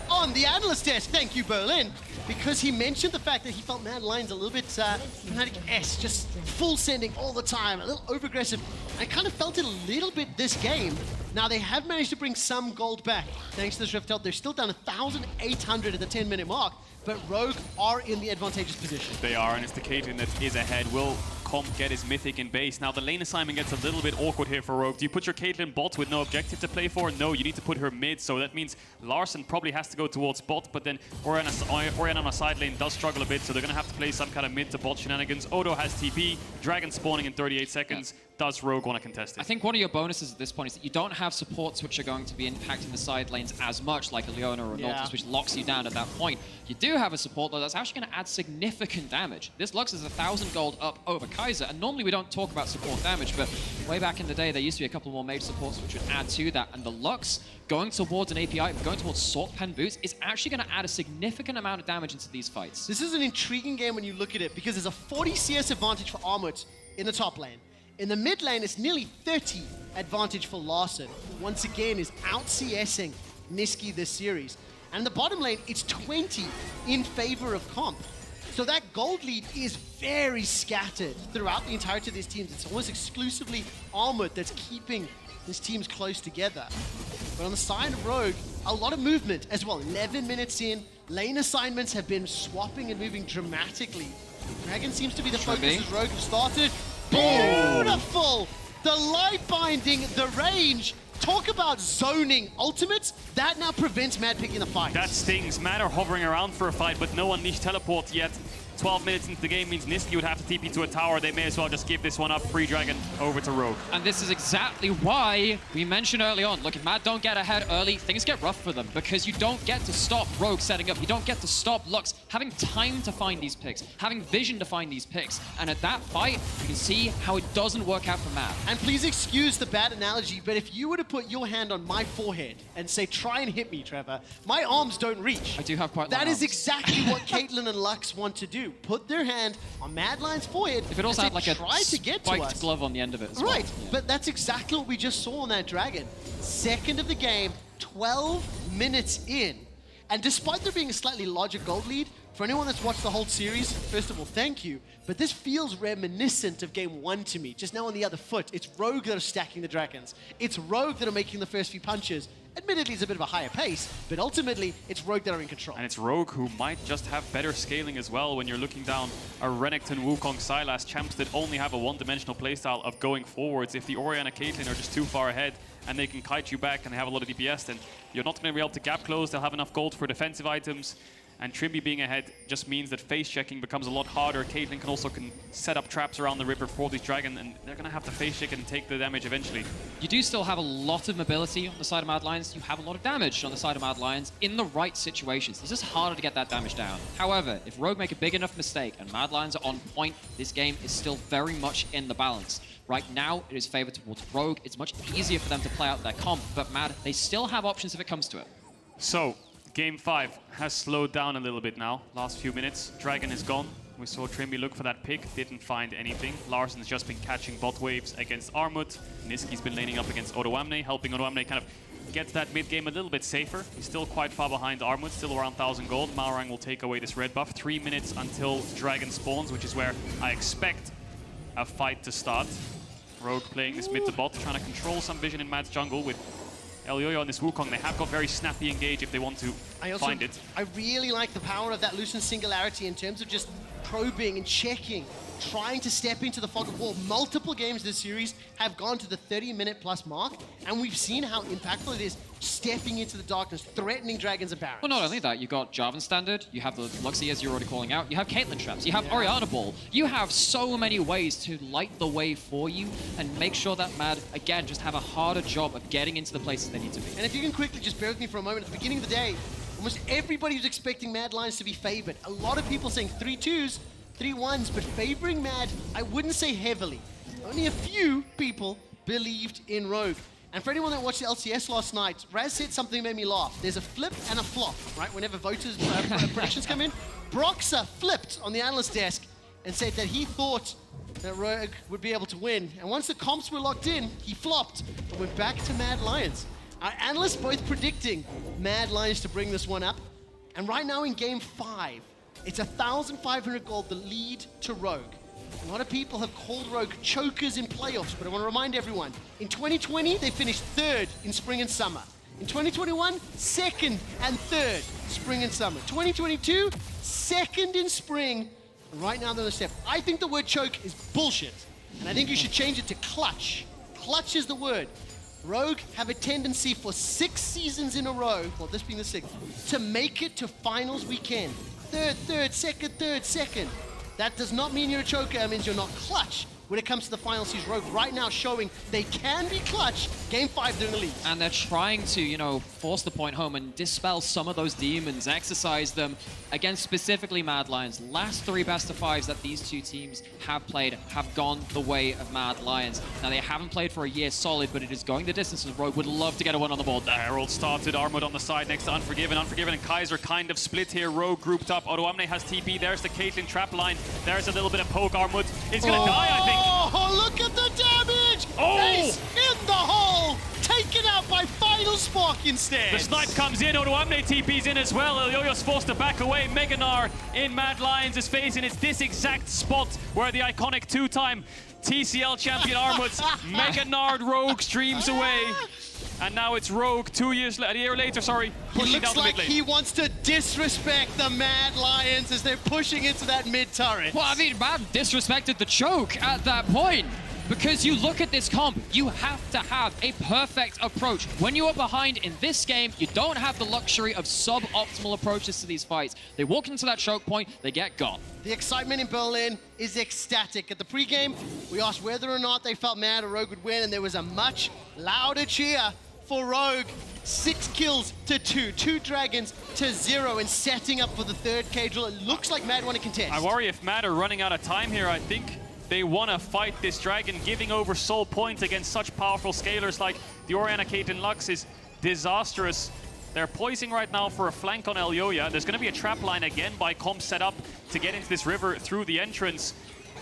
Speaker 4: on the analyst desk. Thank you, Berlin. Because he mentioned the fact that he felt Mad Lions a little bit Fnatic-esque, just full sending all the time, a little over-aggressive. I kind of felt it a little bit this game. Now, they have managed to bring some gold back, thanks to the Rift Out. They're still down 1,800 at the 10-minute mark, but Rogue are in the advantageous position.
Speaker 22: They are, and it's the Caitlyn that is ahead. Will Comp get his Mythic in base? Now, the lane assignment gets a little bit awkward here for Rogue. Do you put your Caitlyn bot with no objective to play for? No, you need to put her mid, so that means Larson probably has to go towards bot, but then Orianna on a side lane does struggle a bit, so they're going to have to play some kind of mid to bot shenanigans. Odo has TP, Dragon spawning in 38 seconds. Does Rogue want to contest it?
Speaker 15: I think one of your bonuses at this point is that you don't have supports which are going to be impacting the side lanes as much, like a Leona or a Nautilus, which locks you down at that point. You do have a support, though, that's actually going to add significant damage. This Lux is 1,000 gold up over Kaiser, and normally we don't talk about support damage, but way back in the day, there used to be a couple more mage supports which would add to that, and the Lux going towards an API, going towards Sword Pen Boots, is actually going to add a significant amount of damage into these fights.
Speaker 4: This is an intriguing game when you look at it, because there's a 40 CS advantage for Armut in the top lane. In the mid lane, it's nearly 30 advantage for Larson, who once again is out-CSing Nisqy this series. And in the bottom lane, it's 20 in favor of Comp. So that gold lead is very scattered throughout the entirety of these teams. It's almost exclusively Armut that's keeping these teams close together. But on the side of Rogue, a lot of movement as well. 11 minutes in, lane assignments have been swapping and moving dramatically. Dragon seems to be the focus as Rogue have started. Beautiful! The light binding, the range. Talk about zoning ultimates. That now prevents Mad picking the fight.
Speaker 22: That stings. Mad are hovering around for a fight, but no Unleashed teleport yet. 12 minutes into the game means Nisqy would have to TP to a tower. They may as well just give this one up. Free Dragon over to Rogue.
Speaker 15: And this is exactly why we mentioned early on, look, if Mad don't get ahead early, things get rough for them, because you don't get to stop Rogue setting up. You don't get to stop Lux having time to find these picks, having vision to find these picks. And at that fight, you can see how it doesn't work out for Mad.
Speaker 4: And please excuse the bad analogy, but if you were to put your hand on my forehead and say, try and hit me, Trevor, my arms don't reach.
Speaker 15: I do have quite long
Speaker 4: That is
Speaker 15: arms.
Speaker 4: exactly what Caitlyn and Lux want to do. Put their hand on Mad Lion's forehead.
Speaker 15: If it also had like a
Speaker 4: try to get to us.
Speaker 15: spiked glove on the end of it as well.
Speaker 4: Right, but that's exactly what we just saw on that Dragon. Second of the game, 12 minutes in. And despite there being a slightly larger gold lead, for anyone that's watched the whole series, first of all, thank you. But this feels reminiscent of game 1 to me, just now on the other foot. It's Rogue that are stacking the Dragons. It's Rogue that are making the first few punches. Admittedly, it's a bit of a higher pace, but ultimately, it's Rogue that are in control.
Speaker 22: And it's Rogue who might just have better scaling as well when you're looking down a Renekton, Wukong, Sylas, champs that only have a one-dimensional playstyle of going forwards. If the Orianna Caitlyn are just too far ahead and they can kite you back and they have a lot of DPS, then you're not going to be able to gap close. They'll have enough gold for defensive items. And Trimby being ahead just means that face checking becomes a lot harder. Caitlyn can also set up traps around the river for this Dragon, and they're going to have to face check and take the damage eventually.
Speaker 15: You do still have a lot of mobility on the side of Mad Lions. You have a lot of damage on the side of Mad Lions in the right situations. It's just harder to get that damage down. However, if Rogue make a big enough mistake and Mad Lions are on point, this game is still very much in the balance. Right now, it is favored towards Rogue. It's much easier for them to play out their comp, but Mad, they still have options if it comes to it.
Speaker 22: So, Game 5 has slowed down a little bit now. Last few minutes, Dragon is gone. We saw Trimby look for that pick, didn't find anything. Larson's just been catching bot waves against Armut. Nisqy's been laning up against Odoamne, helping Odoamne kind of get that mid game a little bit safer. He's still quite far behind Armut, still around 1,000 gold. Malrang will take away this red buff. 3 minutes until Dragon spawns, which is where I expect a fight to start. Rogue playing this mid to bot, trying to control some vision in Mad's jungle with Elyoyo on this Wukong. They have got very snappy engage if they want to find it.
Speaker 4: I really like the power of that Lucian Singularity in terms of just probing and checking, trying to step into the fog of war. Multiple games this series have gone to the 30-minute plus mark, and we've seen how impactful it is stepping into the darkness, threatening Dragons and Barons.
Speaker 15: Well, not only that, you got Jarvan Standard, you have the Luxie as you're already calling out, you have Caitlyn Traps, you have Orianna Ball. You have so many ways to light the way for you and make sure that Mad, again, just have a harder job of getting into the places they need to be.
Speaker 4: And if you can quickly just bear with me for a moment, at the beginning of the day, almost everybody was expecting Mad Lions to be favored. A lot of people saying 3-2s, 3-1s, but favoring Mad, I wouldn't say heavily. Only a few people believed in Rogue. And for anyone that watched the LCS last night, Raz said something that made me laugh. There's a flip and a flop, right? Whenever voters' predictions come in. Broxer flipped on the analyst desk and said that he thought that Rogue would be able to win. And once the comps were locked in, he flopped and went back to Mad Lions. Our analysts both predicting Mad Lions to bring this one up. And right now in game 5, it's 1,500 gold, the lead to Rogue. A lot of people have called Rogue chokers in playoffs, but I want to remind everyone, in 2020, they finished 3rd in spring and summer. In 2021, 2nd and 3rd, spring and summer. 2022, 2nd in spring, and right now they're on the step. I think the word choke is bullshit, and I think you should change it to clutch. Clutch is the word. Rogue have a tendency for 6 seasons in a row, well, this being the 6th, to make it to finals weekend. 3rd, 2nd, 2nd. That does not mean you're a choker, it means you're not clutch. When it comes to the final series, Rogue right now showing they can be clutch. Game 5 during the league.
Speaker 15: And they're trying to, you know, force the point home and dispel some of those demons, exercise them against specifically Mad Lions. Last 3 best-of-5s that these two teams have played have gone the way of Mad Lions. Now, they haven't played for a year solid, but it is going the distance, and Rogue would love to get a one on the board there.
Speaker 22: Herald started, Armut on the side next to Unforgiven. Unforgiven and Kaiser kind of split here. Rogue grouped up. Odoamne has TP. There's the Caitlyn trap line. There's a little bit of poke. Armut is going to die, I think.
Speaker 4: Oh, look at the damage!
Speaker 22: Oh!
Speaker 4: Ace in the hole! Taken out by Final Spark instead!
Speaker 22: The snipe comes in, Odoamne TP's in as well. Elyoyo's forced to back away. Meganar in Mad Lions is facing. It's this exact spot where the iconic 2-time TCL champion Armut Meganar Rogue streams away. And now it's Rogue a year later, sorry, pushing
Speaker 4: looks
Speaker 22: down the
Speaker 4: like
Speaker 22: mid lane.
Speaker 4: he wants to disrespect the Mad Lions as they're pushing into that mid turret.
Speaker 15: Well, I mean, Mad disrespected the choke at that point. Because you look at this comp, you have to have a perfect approach. When you are behind in this game, you don't have the luxury of suboptimal approaches to these fights. They walk into that choke point, they get gone.
Speaker 4: The excitement in Berlin is ecstatic. At the pregame, we asked whether or not they felt Mad or Rogue would win, and there was a much louder cheer for Rogue. 6 kills to 2, 2 dragons to 0, and setting up for the 3rd K-Drill. It looks like Mad want to contest.
Speaker 22: I worry if Mad are running out of time here. I think they want to fight this dragon. Giving over soul points against such powerful scalers like the Orianna Caitlyn Lux is disastrous. They're poising right now for a flank on Elyoya. There's going to be a trap line again by Comp set up to get into this river through the entrance.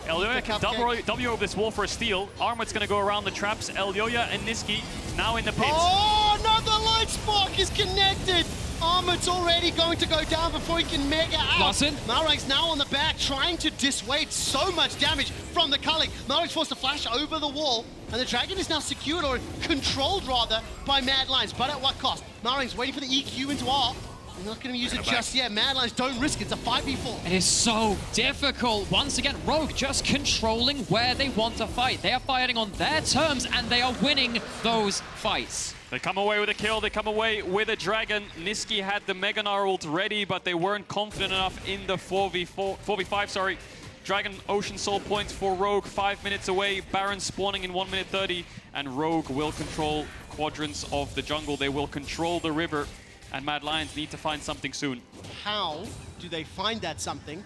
Speaker 22: Elyoya can W over this wall for a steal. Armut's going to go around the traps. Elyoya and Niski now in the pits.
Speaker 4: Oh, another light spark is connected. Armut's already going to go down before he can mega out.
Speaker 15: Larson.
Speaker 4: Malrang's now on the back, trying to dissuade so much damage from the Culling. Malrang's forced to flash over the wall, and the Dragon is now secured, or controlled rather, by Mad Lions. But at what cost? Malrang's waiting for the EQ into R. They're not going to use it just yet. Mad Lions don't risk it. It's a 5v4.
Speaker 15: It is so difficult. Once again, Rogue just controlling where they want to fight. They are fighting on their terms, and they are winning those fights.
Speaker 22: They come away with a kill, they come away with a dragon. Niski had the Meganar ult ready, but they weren't confident enough in the 4v5, sorry. Dragon Ocean Soul points for Rogue, 5 minutes away. Baron spawning in 1 minute 30, and Rogue will control quadrants of the jungle. They will control the river, and Mad Lions need to find something soon.
Speaker 4: How do they find that something?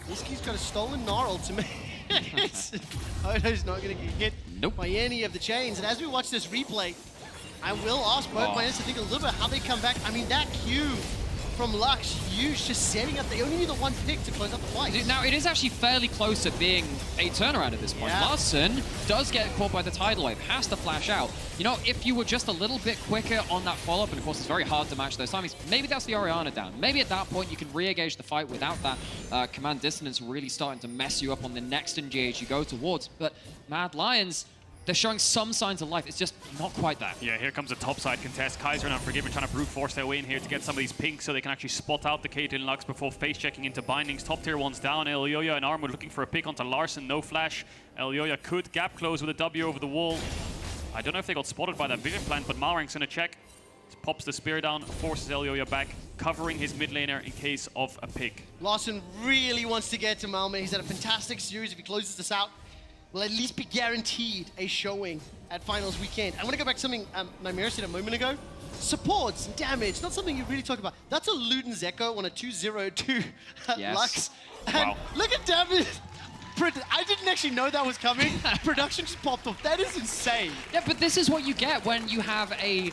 Speaker 4: Niski's got a stolen Gnar ultimate. Odo's not going to get hit by any of the chains. And as we watch this replay, I will ask both players to think a little bit how they come back. I mean, that Q from Lux, Hughes just setting up. They only need the one pick to close up the fight.
Speaker 15: Now, it is actually fairly close to being a turnaround at this point.
Speaker 4: Yeah.
Speaker 15: Larson does get caught by the tidal wave, has to flash out. You know, if you were just a little bit quicker on that follow-up, and of course it's very hard to match those timings, maybe that's the Orianna down. Maybe at that point you can re-engage the fight without that command dissonance really starting to mess you up on the next engage you go towards. But Mad Lions, they're showing some signs of life. It's just not quite that.
Speaker 22: Yeah, here comes a topside contest. Kaiser and Unforgiven trying to brute force their way in here to get some of these pinks so they can actually spot out the Caitlyn Lux before face checking into bindings. Top tier one's down. Elyoya and Armwood looking for a pick onto Larson. No flash. Elyoya could gap close with a W over the wall. I don't know if they got spotted by that vision plant, but Malrang's gonna check. Pops the spear down, forces Elyoya back, covering his mid laner in case of a pick.
Speaker 4: Larson really wants to get to Malmö. He's had a fantastic series. If he closes this out, will at least be guaranteed a showing at finals weekend. I want to go back to something Nymera said a moment ago. Supports and damage, not something you really talk about. That's a Luden's Echo on a 2-0-2
Speaker 15: Yes.
Speaker 4: Lux. And
Speaker 22: Wow.
Speaker 4: look at damage. I didn't actually know that was coming. Production just popped off. That is insane.
Speaker 15: Yeah, but this is what you get when you have a,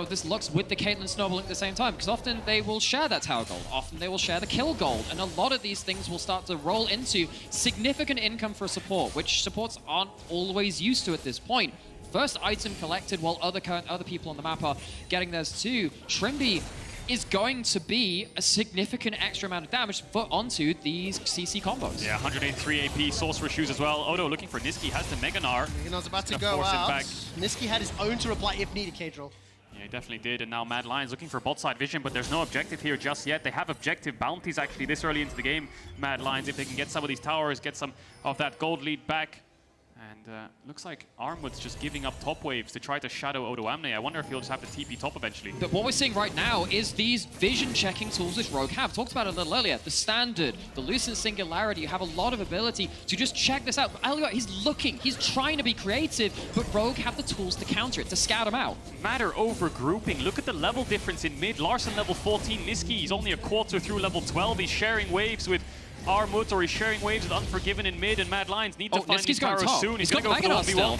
Speaker 15: this Lux with the Caitlyn snowballing at the same time, because often they will share that tower gold, often they will share the kill gold, and a lot of these things will start to roll into significant income for support, which supports aren't always used to at this point. First item collected while other people on the map are getting theirs too. Trimby is going to be a significant extra amount of damage put onto these CC combos.
Speaker 22: Yeah, 183 AP, Sorcerer Shoes as well. Odo looking for Niski, has the Mega Gnar.
Speaker 4: Mega Gnar's about to go out. Niski had his own to reply if needed, Kadril.
Speaker 22: Yeah, he definitely did, and now Mad Lions looking for bot side vision, but there's no objective here just yet. They have objective bounties actually this early into the game, Mad Lions, if they can get some of these towers, get some of that gold lead back. And looks like Armwood's just giving up top waves to try to shadow Odo Amne. I wonder if he'll just have to TP top eventually.
Speaker 15: But what we're seeing right now is these vision checking tools which Rogue have. Talked about it a little earlier. The Standard, the Lucent Singularity, you have a lot of ability to just check this out. Elliot, he's looking, he's trying to be creative, but Rogue have the tools to counter it, to scout him out.
Speaker 22: Matter over grouping. Look at the level difference in mid. Larson level 14, Niski, he's only a quarter through level 12. He's sharing waves with Armut, or he's sharing waves with Unforgiven in mid, and Mad Lions need to find these towers soon. He's going to go for the 1v1.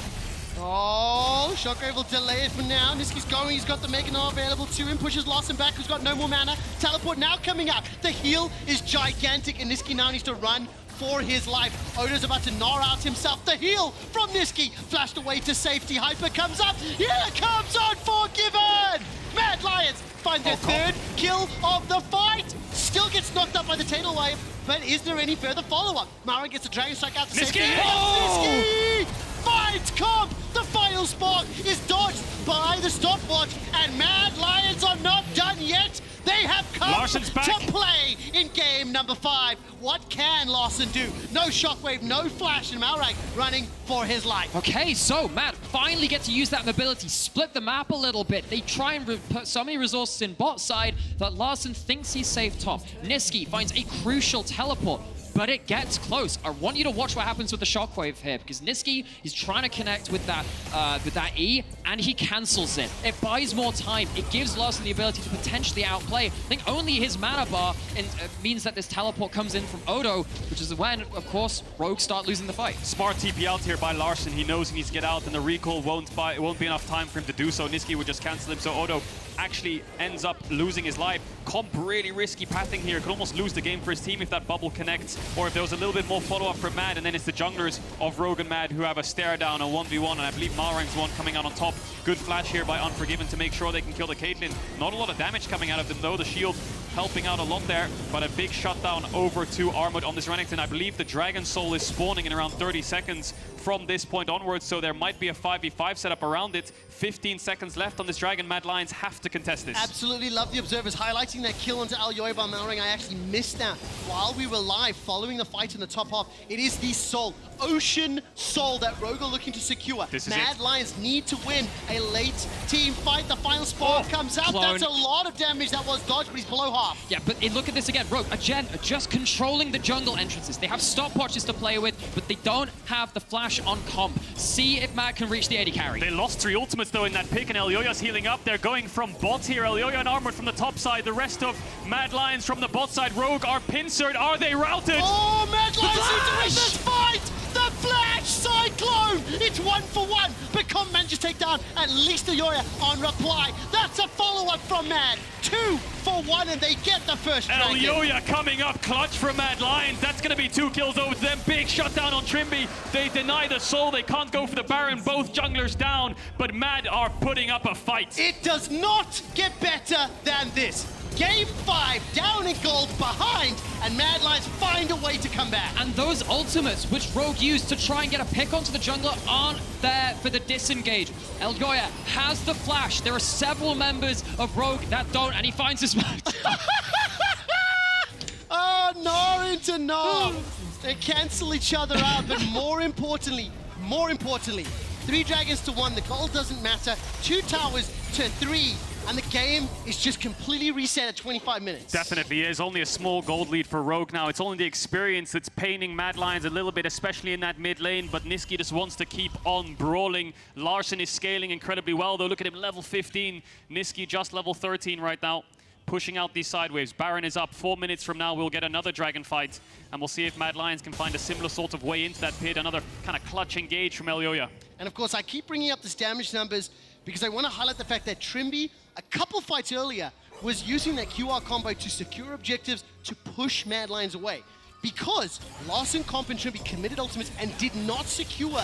Speaker 4: Oh, Shockwave will delay it for now. Niski's going, he's got the Mega Gnar available to him, pushes Larson back, who's got no more mana. Teleport now coming out. The heal is gigantic, and Niski now needs to run for his life. Odo's about to gnar out himself. The heal from Niski, flashed away to safety. Hyper comes up, here comes Unforgiven! Mad Lions find their third kill of the fight. Still gets knocked up by the Tidal Wave, but is there any further follow-up? Mara gets a Dragon Strike out to safety. Niski finds Comp! The final spark is dodged by the stopwatch, and Mad Lions are not done yet. They have come to play in game number 5. What can Larson do? No Shockwave, no Flash, and Malrag running for his life.
Speaker 15: Okay, so Matt finally get to use that mobility, split the map a little bit. They try and put so many resources in bot side that Larson thinks he's safe top. Niski finds a crucial teleport, but it gets close. I want you to watch what happens with the Shockwave here, because Niski is trying to connect with that E, and he cancels it. It buys more time. It gives Larson the ability to potentially outplay. I think only his mana bar means that this teleport comes in from Odo, which is when, of course, Rogue start losing the fight.
Speaker 22: Smart TP out here by Larson. He knows he needs to get out, and the recall won't be enough time for him to do so. Niski would just cancel him, so Odo actually ends up losing his life. Comp really risky pathing here. Could almost lose the game for his team if that bubble connects, or if there was a little bit more follow-up from Mad, and then it's the junglers of Rogue and Mad who have a stare down, a 1v1, and I believe Malrang's the one coming out on top. Good flash here by Unforgiven to make sure they can kill the Caitlyn. Not a lot of damage coming out of them though. The shield helping out a lot there, but a big shutdown over to Armut on this Renekton. I believe the Dragon Soul is spawning in around 30 seconds from this point onwards, so there might be a 5v5 setup around it. 15 seconds left on this Dragon. Mad Lions have to contest this.
Speaker 4: Absolutely love the observers highlighting that kill onto Elyoya by Malrang. I actually missed that while we were live following the fight in the top half. It is the soul, Ocean Soul, that Rogue are looking to secure. Mad Lions need to win a late team fight. The final spark comes out.
Speaker 15: Clone.
Speaker 4: That's a lot of damage that was dodged, but he's below half.
Speaker 15: Yeah, but look at this again. Rogue, again, just controlling the jungle entrances. They have stopwatches to play with, but they don't have the flash on Comp. See if Mad can reach the 80 carry.
Speaker 22: They lost 3 ultimates though in that pick, and Elyoya's healing up. They're going from bot here. Elyoya and Armut from the top side. The rest of Mad Lions from the bot side. Rogue are pincered. Are they routed?
Speaker 4: Oh, Mad Lions need to win this fight! The Flash Cyclone! It's 1-for-1, but Comp manages to take down at least Elyoya on reply. That's a follow-up from Mad. 2-for-1, and they get the first dragon.
Speaker 22: Elyoya coming up clutch from Mad Lions. That's going to be 2 kills over to them. Big shutdown on Trimby. They deny the soul. They can't go for the Baron. Both junglers down, but Mad are putting up a fight.
Speaker 4: It does not get better than this. Game 5, down in gold, behind, and Mad Lions find a way to come back.
Speaker 15: And those ultimates, which Rogue used to try and get a pick onto the jungler, aren't there for the disengage. Elyoya has the flash. There are several members of Rogue that don't, and he finds his match.
Speaker 4: Oh, Gnar into Gnar. They cancel each other out, but more importantly, 3 dragons to 1. The gold doesn't matter. 2 towers to 3. And the game is just completely reset at 25 minutes.
Speaker 22: Definitely is. Only a small gold lead for Rogue now. It's only the experience that's paining Mad Lions a little bit, especially in that mid lane. But Niski just wants to keep on brawling. Larson is scaling incredibly well, though. Look at him, level 15. Niski just level 13 right now. pushing out these side waves. Baron is up. 4 minutes from now, we'll get another dragon fight. And we'll see if Mad Lions can find a similar sort of way into that pit. Another kind of clutch engage from Elyoya.
Speaker 4: And of course, I keep bringing up this damage numbers because I want to highlight the fact that Trimby, a couple fights earlier, was using that QR combo to secure objectives to push Mad Lions away. Because Larson, Comp, and Trimby committed ultimates and did not secure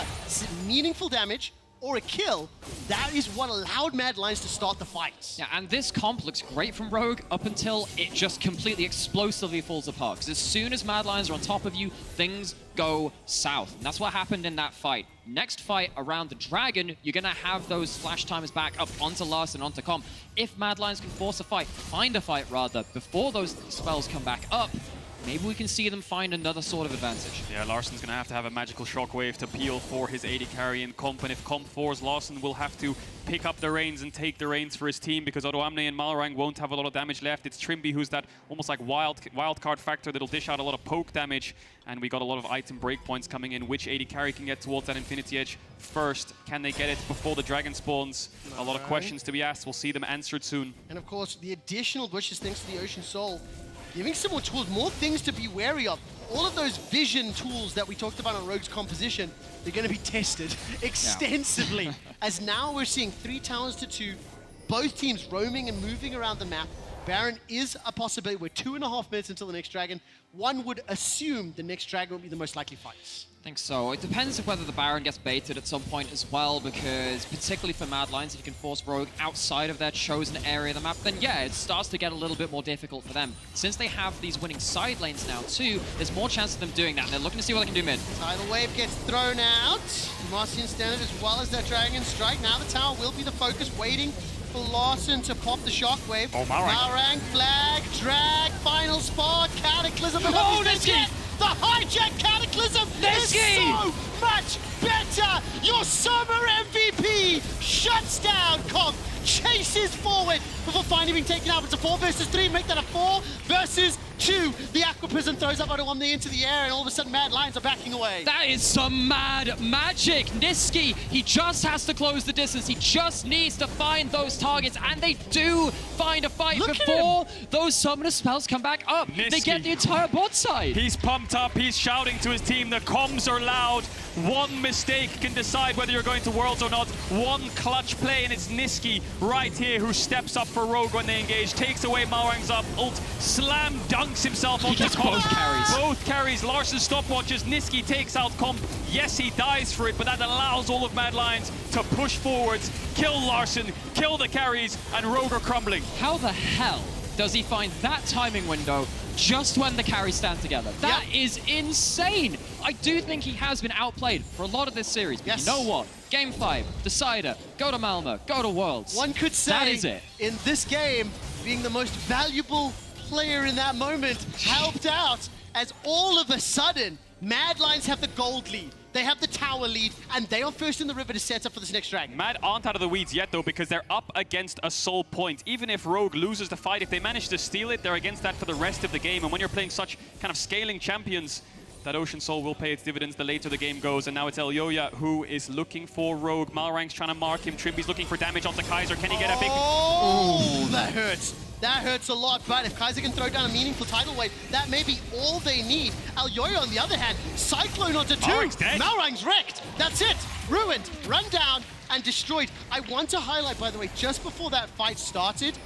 Speaker 4: meaningful damage or a kill, that is what allowed Mad Lions to start the fights.
Speaker 15: Yeah, and this comp looks great from Rogue up until it just completely explosively falls apart. Because as soon as Mad Lions are on top of you, things go south. And that's what happened in that fight. Next fight around the Dragon, you're going to have those flash timers back up onto Larson, onto Comp. If Mad Lions can force a fight, find a fight rather, before those spells come back up, maybe we can see them find another sort of advantage.
Speaker 22: Yeah, Larson's going to have a magical shockwave to peel for his AD carry in Comp, and if Comp falls, Larson will have to pick up the reins and take the reins for his team, because Odoamne and Malrang won't have a lot of damage left. It's Trimby who's that almost like wild card factor that'll dish out a lot of poke damage, and we got a lot of item breakpoints coming in. Which AD carry can get towards that Infinity Edge first? Can they get it before the Dragon spawns? A lot of questions to be asked. We'll see them answered soon.
Speaker 4: And of course, the additional bushes thanks to the Ocean Soul, giving some more tools, more things to be wary of. All of those vision tools that we talked about on Rogue's composition, they're going to be tested extensively. As now we're seeing 3 towers to 2, both teams roaming and moving around the map. Baron is a possibility. We're 2.5 minutes until the next Dragon. One would assume the next Dragon will be the most likely fights.
Speaker 15: I think so. It depends on whether the Baron gets baited at some point as well, because particularly for Mad Lions, if you can force Rogue outside of their chosen area of the map, then yeah, it starts to get a little bit more difficult for them. Since they have these winning side lanes now too, there's more chance of them doing that, and they're looking to see what they can do mid.
Speaker 4: Tidal Wave gets thrown out. Marcian standard as well as that Dragon Strike. Now the tower will be the focus, waiting for Larson to pop the shockwave.
Speaker 22: Oh,
Speaker 4: Malrang, flag, drag, final spot, Cataclysm.
Speaker 22: Oh, Niski!
Speaker 4: The hijack Cataclysm is so much better! Your summer MVP shuts down Comp, chases forward before finally being taken out. It's a 4 versus 3, make that a 4 versus 2. The Aqua Prism throws up Odoamne into the air, and all of a sudden Mad Lions are backing away.
Speaker 15: That is some mad magic. Niski, he just has to close the distance. He just needs to find those targets, and they do find a fight before those summoner spells come back up.
Speaker 22: Niski.
Speaker 15: They get the entire bot side.
Speaker 22: He's pumped up, he's shouting to his team, the comms are loud. One mistake can decide whether you're going to Worlds or not. One clutch play, and it's Niski right here who steps up for Rogue when they engage, takes away Malrang's up, ult, slam dunks himself onto Comp.
Speaker 15: Both carries.
Speaker 22: Both carries, Larson stopwatches, Niski takes out Comp. Yes, he dies for it, but that allows all of Mad Lions to push forwards, kill Larson, kill the carries, and Rogue are crumbling.
Speaker 15: How the hell does he find that timing window just when the carries stand together? That is insane. I do think he has been outplayed for a lot of this series. But you know what? Game 5, Decider, go to Malmö, go to Worlds.
Speaker 4: One could say,
Speaker 15: that is it.
Speaker 4: In this game, being the most valuable player in that moment helped out, as all of a sudden, Mad Lions have the gold lead. They have the tower lead, and they are first in the river to set up for this next Dragon.
Speaker 22: Mad aren't out of the weeds yet, though, because they're up against a soul point. Even if Rogue loses the fight, if they manage to steal it, they're against that for the rest of the game. And when you're playing such kind of scaling champions, that Ocean Soul will pay its dividends the later the game goes. And now it's Elyoya who is looking for Rogue. Malrang's trying to mark him. Trimby's looking for damage onto Kaiser. Can he get a big...
Speaker 4: Oh, that hurts. That hurts a lot, but if Kaiser can throw down a meaningful tidal wave, that may be all they need. Elyoya, on the other hand, Cyclone onto 2. Malrang's wrecked. That's it. Ruined, run down, and destroyed. I want to highlight, by the way, just before that fight started,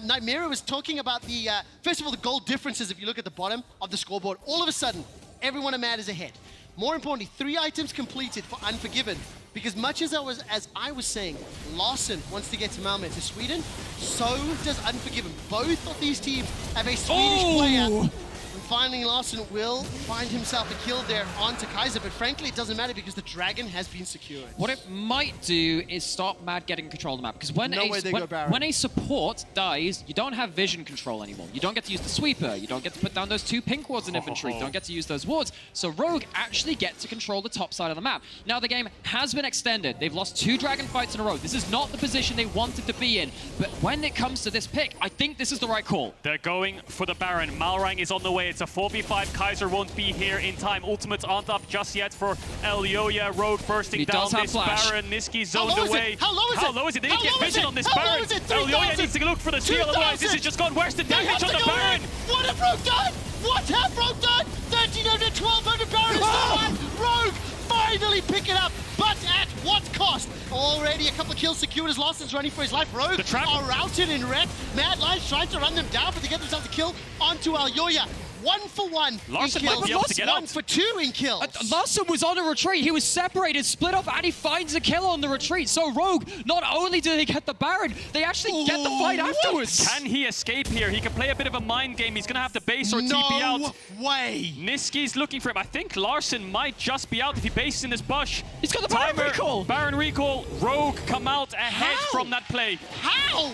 Speaker 4: Nightmare was talking about the, first of all, the goal differences. If you look at the bottom of the scoreboard, all of a sudden, everyone at Mad is ahead. More importantly, 3 items completed for Unforgiven. Because much as I was saying, Larson wants to get to Malmö, to Sweden, so does Unforgiven. Both of these teams have a Swedish player. And finally, Larson will find himself a kill there onto Kaiser, but frankly, it doesn't matter because the Dragon has been secured.
Speaker 15: What it might do is stop Mad getting control of the map, because when a support dies, you don't have vision control anymore. You don't get to use the sweeper, you don't get to put down those 2 pink wards in infantry, you don't get to use those wards. So Rogue actually get to control the top side of the map. Now the game has been extended. They've lost 2 Dragon fights in a row. This is not the position they wanted to be in, but when it comes to this pick, I think this is the right call.
Speaker 22: They're going for the Baron. Malrang is on the way. It's It's a 4v5. Kaiser won't be here in time. Ultimates aren't up just yet for Elyoya. Rogue bursting down this Baron. Niski zoned away.
Speaker 4: How low is it?
Speaker 22: How low is it? They need to get vision on this Baron. Elyoya needs to look for the steal, otherwise this has just gone worse than damage on the Baron.
Speaker 4: What have Rogue done? What have Rogue done? 1300, 1200 Baron is still on. Rogue finally pick it up, but at what cost? Already a couple of kills secured as Larsen's running for his life. Rogue are routed in red. Mad Lions trying to run them down, but they get themselves a kill onto Elyoya. 1 for 1
Speaker 22: Larsen
Speaker 4: in
Speaker 22: might
Speaker 4: kills.
Speaker 22: be able to get
Speaker 4: 1
Speaker 22: out.
Speaker 4: for 2 in kills.
Speaker 6: Larsen was on a retreat. He was separated, split off, and he finds a kill on the retreat. So Rogue, not only do they get the Baron, they actually get the fight afterwards.
Speaker 22: Can he escape here? He can play a bit of a mind game. He's going to have to base or TP out.
Speaker 4: No way.
Speaker 22: Niski's looking for him. I think Larsen might just be out if he bases in this bush.
Speaker 6: He's got the Baron recall.
Speaker 22: Baron recall. Rogue come out ahead from that play.
Speaker 4: How?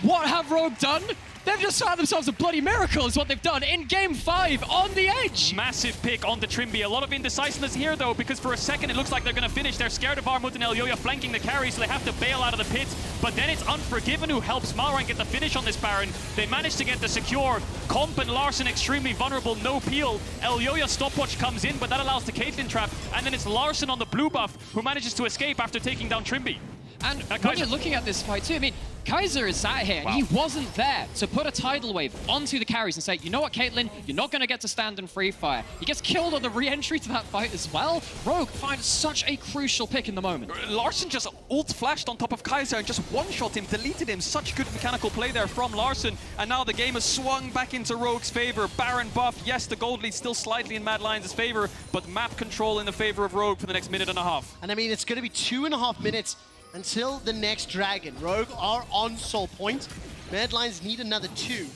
Speaker 6: What have Rogue done? They've just found themselves a bloody miracle is what they've done in Game 5 on the edge.
Speaker 22: Massive pick on the Trimby. A lot of indecisiveness here, though, because for a second it looks like they're going to finish. They're scared of Armut and Elyoya flanking the carry, so they have to bail out of the pit. But then it's Unforgiven who helps Malrang get the finish on this Baron. They manage to get the secure. Comp and Larsen extremely vulnerable, no peel. Elyoya stopwatch comes in, but that allows the Caitlyn trap. And then it's Larsen on the blue buff who manages to escape after taking down Trimby.
Speaker 6: And when you're looking at this fight too, I mean, Kaiser is sat here, and he wasn't there to put a tidal wave onto the carries and say, you know what, Caitlyn, you're not going to get to stand and free fire. He gets killed on the re-entry to that fight as well. Rogue finds such a crucial pick in the moment.
Speaker 22: Larsen just ult flashed on top of Kaiser and just one-shot him, deleted him. Such good mechanical play there from Larsen. And now the game has swung back into Rogue's favor. Baron buff, yes, the gold lead still slightly in Mad Lions' favor, but map control in the favor of Rogue for the next minute and a half.
Speaker 4: And I mean, it's going to be 2.5 minutes until the next Dragon. Rogue are on soul point. Mad Lions need another 2.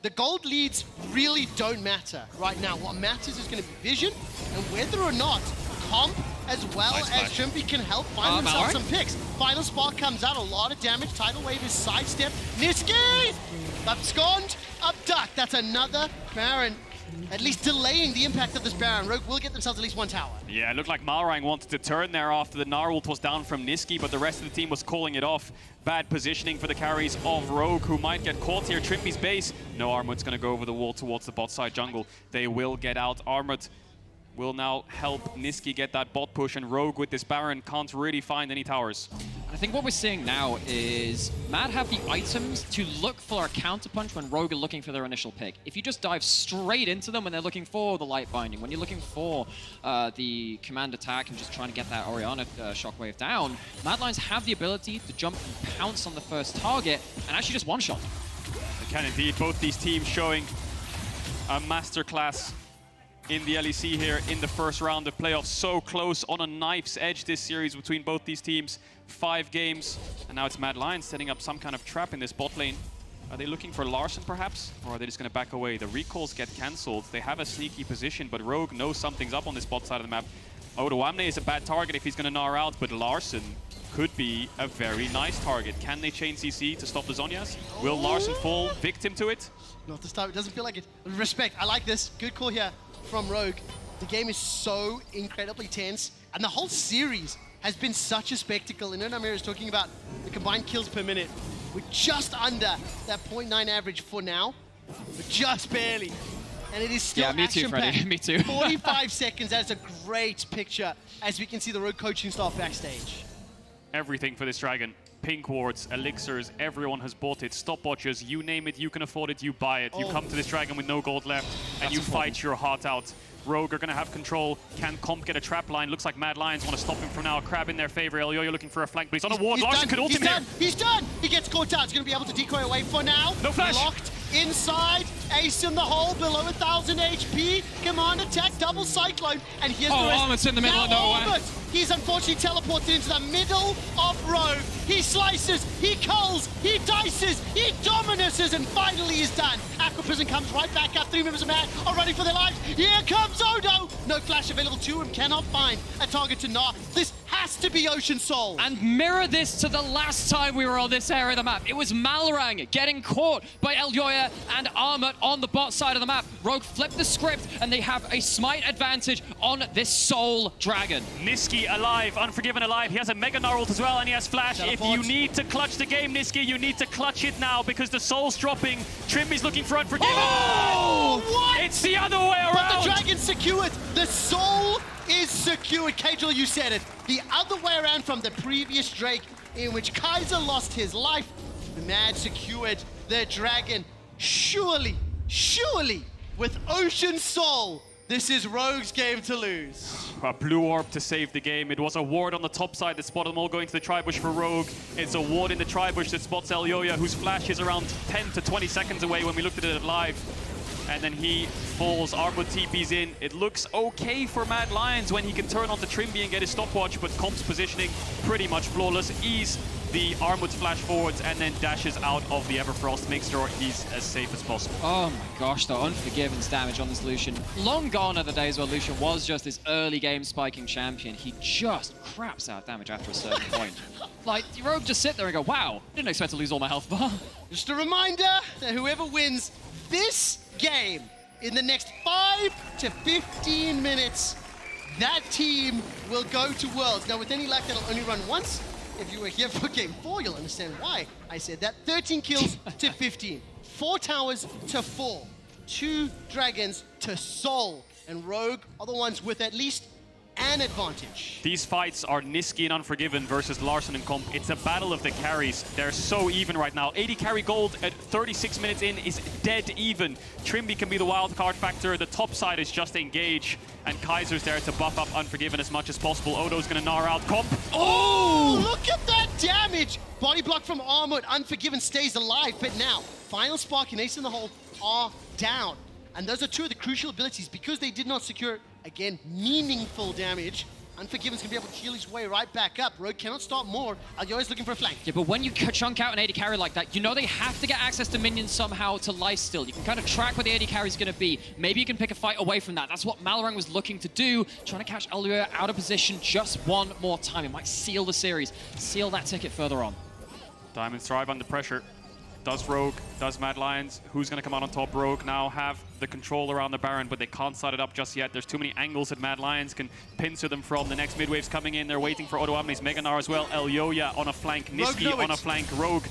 Speaker 4: The gold leads really don't matter right now. What matters is going to be vision and whether or not Comp as well as Trimby can help find themselves some picks. Final Spark comes out, a lot of damage. Tidal Wave is sidestepped. Niski! Abscond, abduct. That's another Baron. At least delaying the impact of this Baron. Rogue will get themselves at least 1 tower.
Speaker 22: Yeah, it looked like Malrang wanted to turn there after the Gnar ult was down from Niski, but the rest of the team was calling it off. Bad positioning for the carries of Rogue, who might get caught here. Trimby's base. No, Armut's going to go over the wall towards the bot side jungle. They will get out. Armut will now help Niski get that bot push, and Rogue with this Baron can't really find any towers.
Speaker 6: I think what we're seeing now is Mad have the items to look for a counterpunch when Rogue are looking for their initial pick. If you just dive straight into them when they're looking for the light binding, when you're looking for the command attack and just trying to get that Orianna shockwave down, Mad Lions have the ability to jump and pounce on the first target and actually just one-shot.
Speaker 22: They can indeed. Both these teams showing a masterclass in the LEC here in the first round of playoffs. So close, on a knife's edge this series between both these teams. 5 games, and now it's Mad Lions setting up some kind of trap in this bot lane. Are they looking for Larsen perhaps, or are they just going to back away? The recalls get cancelled. They have a sneaky position, but Rogue knows something's up on this bot side of the map. Odoamne is a bad target if he's going to Gnar out, but Larsen could be a very nice target. Can they chain CC to stop the Zhonyas? Will Larsen fall victim to it?
Speaker 4: Not this time, it doesn't feel like it. Respect, I like this. Good call here from Rogue. The game is so incredibly tense, and the whole series has been such a spectacle. And Namir is talking about the combined kills per minute. We're just under that 0.9 average for now, but just barely. And it is still action-packed.
Speaker 6: Me too.
Speaker 4: 45 seconds, that's a great picture, as we can see the Rogue coaching staff backstage.
Speaker 22: Everything for this Dragon. Pink wards, elixirs, everyone has bought it. Stopwatches, you name it, you can afford it, you buy it. You come to this Dragon with no gold left, and you fight your heart out. Rogue are going to have control. Can Comp get a trap line? Looks like Mad Lions want to stop him from now. Crab in their favor. Elyoya looking for a flank, but he's on a ward. Larsen could ult him here.
Speaker 4: He's done! He gets caught out. He's going to be able to decoy away for now.
Speaker 22: No flash!
Speaker 4: Locked inside. Ace in the hole, below 1,000 HP. Command attack, double cyclone. And here's the rest.
Speaker 6: Armut's in the middle of nowhere.
Speaker 4: He's unfortunately teleported into the middle of Rogue. He slices, he culls, he dices, he dominuses, and finally he's done. Aqua Prison comes right back up. 3 members of Mad are running for their lives. Here comes Odo. No flash available to him, cannot find a target to Gnar. This has to be Ocean Soul.
Speaker 6: And mirror this to the last time we were on this area of the map. It was Malrang getting caught by Elyoya and Armut on the bot side of the map. Rogue flipped the script, and they have a smite advantage on this Soul Dragon.
Speaker 22: Niski alive, Unforgiven alive. He has a Mega Gnar ult as well, and he has flash. Teleport. If you need to clutch the game, Niski, you need to clutch it now, because the Soul's dropping. Trimby's looking for Unforgiven.
Speaker 4: Oh, what?
Speaker 17: It's the other way around.
Speaker 4: But the dragon's secured. The soul is secured. Kajal, you said it. The other way around from the previous Drake, in which Kaiser lost his life. The Mad secured the dragon. Surely, with Ocean Soul, this is Rogue's game to lose.
Speaker 22: A blue orb to save the game. It was a ward on the top side that spotted them all going to the Tribush for Rogue. It's a ward in the Tribush that spots Elyoya, whose flash is around 10 to 20 seconds away when we looked at it live. And then he falls, Armut TP's in. It looks okay for Mad Lions when he can turn onto Trimby and get his stopwatch, but Comp's positioning pretty much flawless. Ease the Armut's flash forwards and then dashes out of the Everfrost, makes sure he's as safe as possible.
Speaker 6: Oh my gosh, though, Unforgiven's damage on this Lucian. Long gone are the days where Lucian was just this early game spiking champion. He just craps out damage after a certain point. Like, Rogue just sit there and go, wow, didn't expect to lose all my health bar.
Speaker 4: Just a reminder that whoever wins this game in the next 5 to 15 minutes, that team will go to Worlds. Now, with any luck, that'll only run once. If you were here for Game 4, you'll understand why I said that. 13 kills to 15. 4 towers to 4. 2 dragons to Soul. And Rogue are the ones with at least an advantage.
Speaker 22: These fights are Niski and Unforgiven versus Larson and Comp. It's a battle of the carries. They're so even right now. 80 carry gold at 36 minutes in is dead even. Trimby can be the wild card factor. The top side is just engage. And Kaiser's there to buff up Unforgiven as much as possible. Odo's gonna gnar out Comp.
Speaker 4: Oh, look at that damage! Body block from Armut. Unforgiven stays alive, but now Final Spark and Ace in the Hole are down. And those are 2 of the crucial abilities because they did not secure, again, meaningful damage. Unforgiven's gonna be able to heal his way right back up. Rogue cannot start more. Alyoya's looking for a flank.
Speaker 6: Yeah, but when you chunk out an AD carry like that, you know they have to get access to minions somehow to lifesteal. You can kind of track where the AD carry is going to be. Maybe you can pick a fight away from that. That's what Malrang was looking to do, trying to catch Elyoya out of position just one more time. It might seal the series, seal that ticket further on.
Speaker 22: Diamonds thrive under pressure. Does Rogue, does Mad Lions, who's going to come out on top? Rogue now have the control around the Baron, but they can't start it up just yet. There's too many angles that Mad Lions can pincer them from. The next mid wave's coming in. They're waiting for Odo Amne's Mega Gnar as well. Elyoya on a flank, Niski on a flank, Rogue.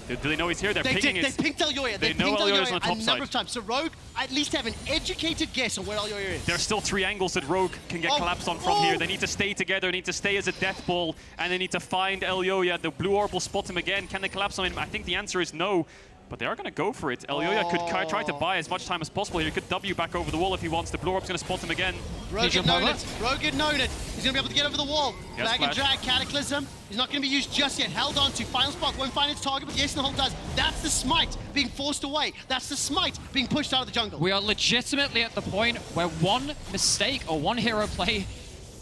Speaker 22: Do they know he's here? They're picking it.
Speaker 4: They picked Elyoya.
Speaker 22: They know Elyoya's on the top
Speaker 4: a
Speaker 22: side.
Speaker 4: number of times. So Rogue at least have an educated guess on where Elyoya is.
Speaker 22: There's still 3 angles that Rogue can get collapsed on from here. They need to stay together, they need to stay as a death ball, and they need to find Elyoya. The blue orb will spot him again. Can they collapse on him? I think the answer is no. But they are going to go for it. Elyoya could try to buy as much time as possible here. He could W back over the wall if he wants. The blue orb's going to spot him again.
Speaker 4: Rogue had known it. Rogue had known it. He's going to be able to get over the wall.
Speaker 22: Yes,
Speaker 4: Flag and drag, Cataclysm. He's not going to be used just yet. Held on to. Final Spark won't find its target, but the Ace in the Hole does. That's the smite being forced away. That's the smite being pushed out of the jungle.
Speaker 6: We are legitimately at the point where one mistake or one hero play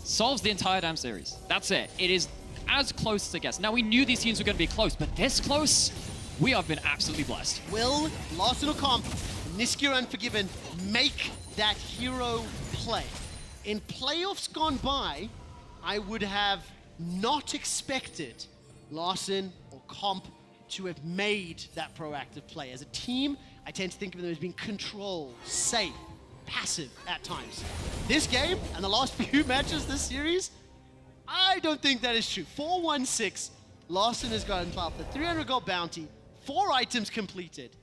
Speaker 6: solves the entire damn series. That's it. It is as close as it gets. Now, we knew these teams were going to be close, but this close? We have been absolutely blessed.
Speaker 4: Will Larson or Comp, Niski or Unforgiven make that hero play? In playoffs gone by, I would have not expected Larson or Comp to have made that proactive play. As a team, I tend to think of them as being controlled, safe, passive at times. This game and the last few matches this series, I don't think that is true. 4-1-6, Larson has gotten up the 300 gold bounty, 4 items completed,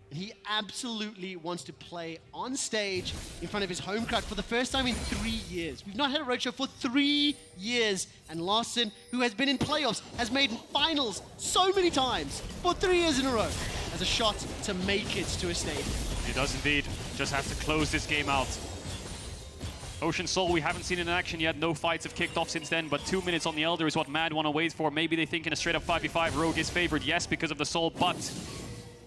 Speaker 4: and he absolutely wants to play on stage in front of his home crowd for the first time in 3 years. We've not had a roadshow for 3 years, and Larson, who has been in playoffs, has made finals so many times for 3 years in a row, has a shot to make it to a stadium.
Speaker 22: He does indeed. Just has to close this game out. Ocean Soul, we haven't seen it in action yet. No fights have kicked off since then, but 2 minutes on the Elder is what Mad want to wait for. Maybe they think in a straight-up 5v5, Rogue is favored. Yes, because of the Soul, but,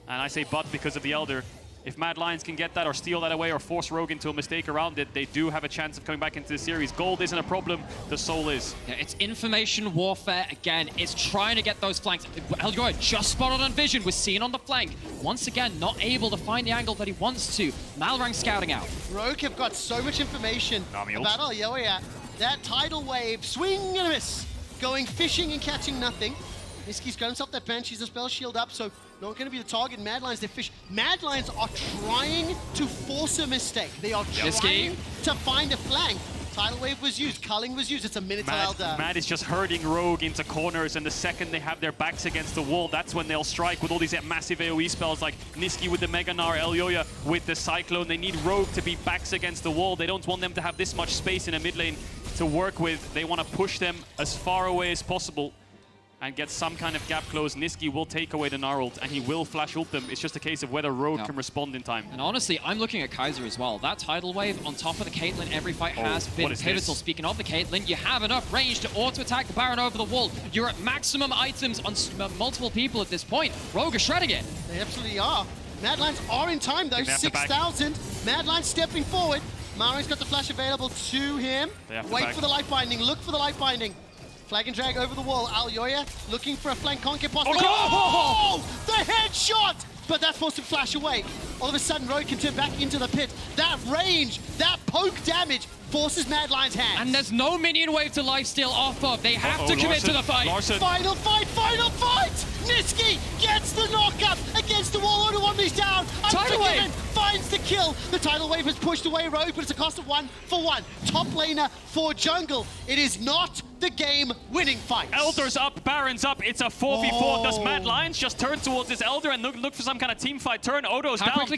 Speaker 22: and I say but because of the Elder, if Mad Lions can get that or steal that away or force Rogue into a mistake around it, they do have a chance of coming back into the series. Gold isn't a problem, the Soul is.
Speaker 6: Yeah, it's information warfare again. It's trying to get those flanks. Elyoya just spotted on vision. We're seeing on the flank. Once again, not able to find the angle that he wants to. Malrang scouting out.
Speaker 4: Rogue have got so much information about Elyoya. That tidal wave, swing and a miss. Going fishing and catching nothing. Niski's got himself that Banshee's a spell shield up, so not going to be the target. Mad Lions, they fish. Mad Lions are trying to force a mistake. They are trying to find a flank. Tidal Wave was used, culling was used, it's a minute till Elder.
Speaker 22: Mad is just herding Rogue into corners, and the second they have their backs against the wall, that's when they'll strike with all these massive AoE spells like Niski with the Mega Gnar, Elyoya with the Cyclone. They need Rogue to be backs against the wall. They don't want them to have this much space in a mid lane to work with. They want to push them as far away as possible and get some kind of gap close. Niski will take away the Gnar ult, and he will flash ult them. It's just a case of whether Rogue can respond in time.
Speaker 15: And honestly, I'm looking at Kaiser as well. That Tidal Wave on top of the Caitlyn every fight has been pivotal. Speaking of the Caitlyn, you have enough range to auto-attack the Baron over the wall. You're at maximum items on multiple people at this point. Rogue is shredding it.
Speaker 4: They absolutely are. Mad Lions are in time though, 6,000. Mad Lions stepping forward. Maoring's got the flash available to him. Wait for the life binding, look for the life binding. Flag and drag over the wall. Elyoya looking for a flank conk possible. Oh! The headshot! But that's forced to flash away. All of a sudden, Rogue can turn back into the pit. That range, that poke damage forces Mad Lion's hands.
Speaker 15: And there's no minion wave to lifesteal off of. They have to commit to the fight.
Speaker 4: Final fight, final fight! Niski gets the knockup against the wall. Odo Omni's down.
Speaker 15: Tidal Wave
Speaker 4: finds the kill. The Tidal Wave has pushed away Rogue, but it's a cost of 1 for 1. Top laner for jungle. It is not the game-winning fight.
Speaker 22: Elder's up, Baron's up. It's a 4v4. Does Mad Lions just turn towards this Elder and look for some kind of team fight turn? Odo's down.
Speaker 15: How quickly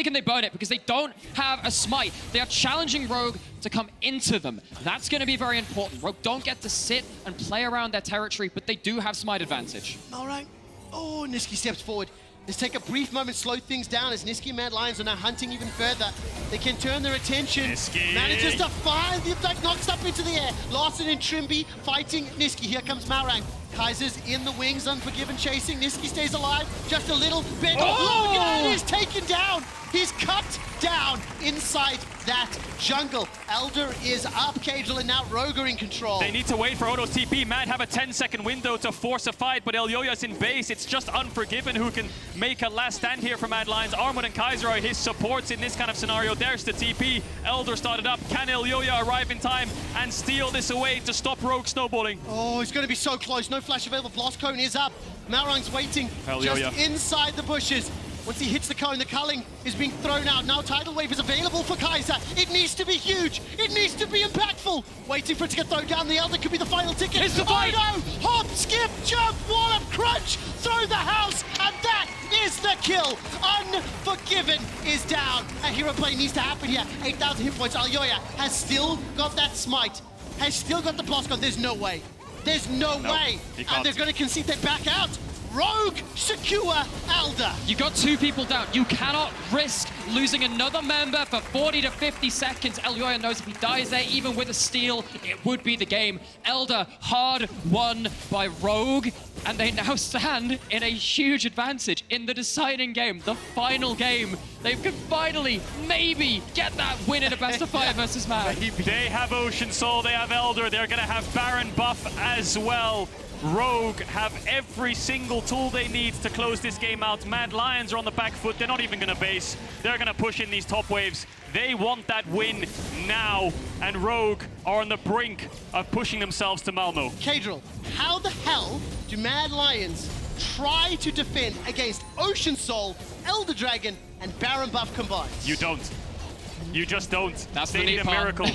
Speaker 15: can they burn it? Because they don't have a smite. They are challenging Rogue to come into them. That's going to be very important. Rogue don't get to sit and play around their territory, but they do have smite advantage.
Speaker 4: All right. Oh, Niski steps forward. Let's take a brief moment, slow things down as Niski and Mad Lions are now hunting even further. They can turn their attention.
Speaker 22: Niski
Speaker 4: manages to fire the attack, knocks up into the air. Larson and Trimby fighting Niski. Here comes Malrang. Kaiser's in the wings, Unforgiven chasing. Niski stays alive just a little bit. Logan is taken down. He's cut down inside that jungle. Elder is up, Cagel, and now Rogue are in control.
Speaker 22: They need to wait for Odo's TP. Mad have a 10-second window to force a fight, but Elyoya's in base. It's just Unforgiven who can make a last stand here for Mad Lions. Armut and Kaiser are his supports in this kind of scenario. There's the TP. Elder started up. Can Elyoya arrive in time and steal this away to stop Rogue snowballing?
Speaker 4: Oh, it's going to be so close. No flash available. Blast Cone is up. Malrang's waiting just inside the bushes. Once he hits the cone, the culling is being thrown out. Now Tidal Wave is available for Kaiser. It needs to be huge. It needs to be impactful. Waiting for it to get thrown down. The Elder could be the final ticket.
Speaker 15: It's the fight.
Speaker 4: Oh no! Hop, skip, jump, wallop, crunch through the house. And that is the kill. Unforgiven is down. A hero play needs to happen here. 8,000 hit points. Elyoya has still got that smite. Has still got the blast gun. There's no way. There's no way. And they're going to concede. They back out. Rogue secure Elder.
Speaker 15: You got 2 people down. You cannot risk losing another member for 40 to 50 seconds. Elyoya knows if he dies there, even with a steal, it would be the game. Elder hard won by Rogue, and they now stand in a huge advantage in the deciding game, the final game. They can finally, maybe, get that win in a best of 5 versus Mad.
Speaker 22: They have Ocean Soul, they have Elder, they're going to have Baron buff as well. Rogue have every single tool they need to close this game out. Mad Lions are on the back foot. They're not even going to base. They're going to push in these top waves. They want that win now. And Rogue are on the brink of pushing themselves to Malmo.
Speaker 4: Cadril, how the hell do Mad Lions try to defend against Ocean Soul, Elder Dragon, and Baron buff combined?
Speaker 22: You don't. You just don't.
Speaker 15: That's
Speaker 22: they need a
Speaker 15: part.
Speaker 22: miracle.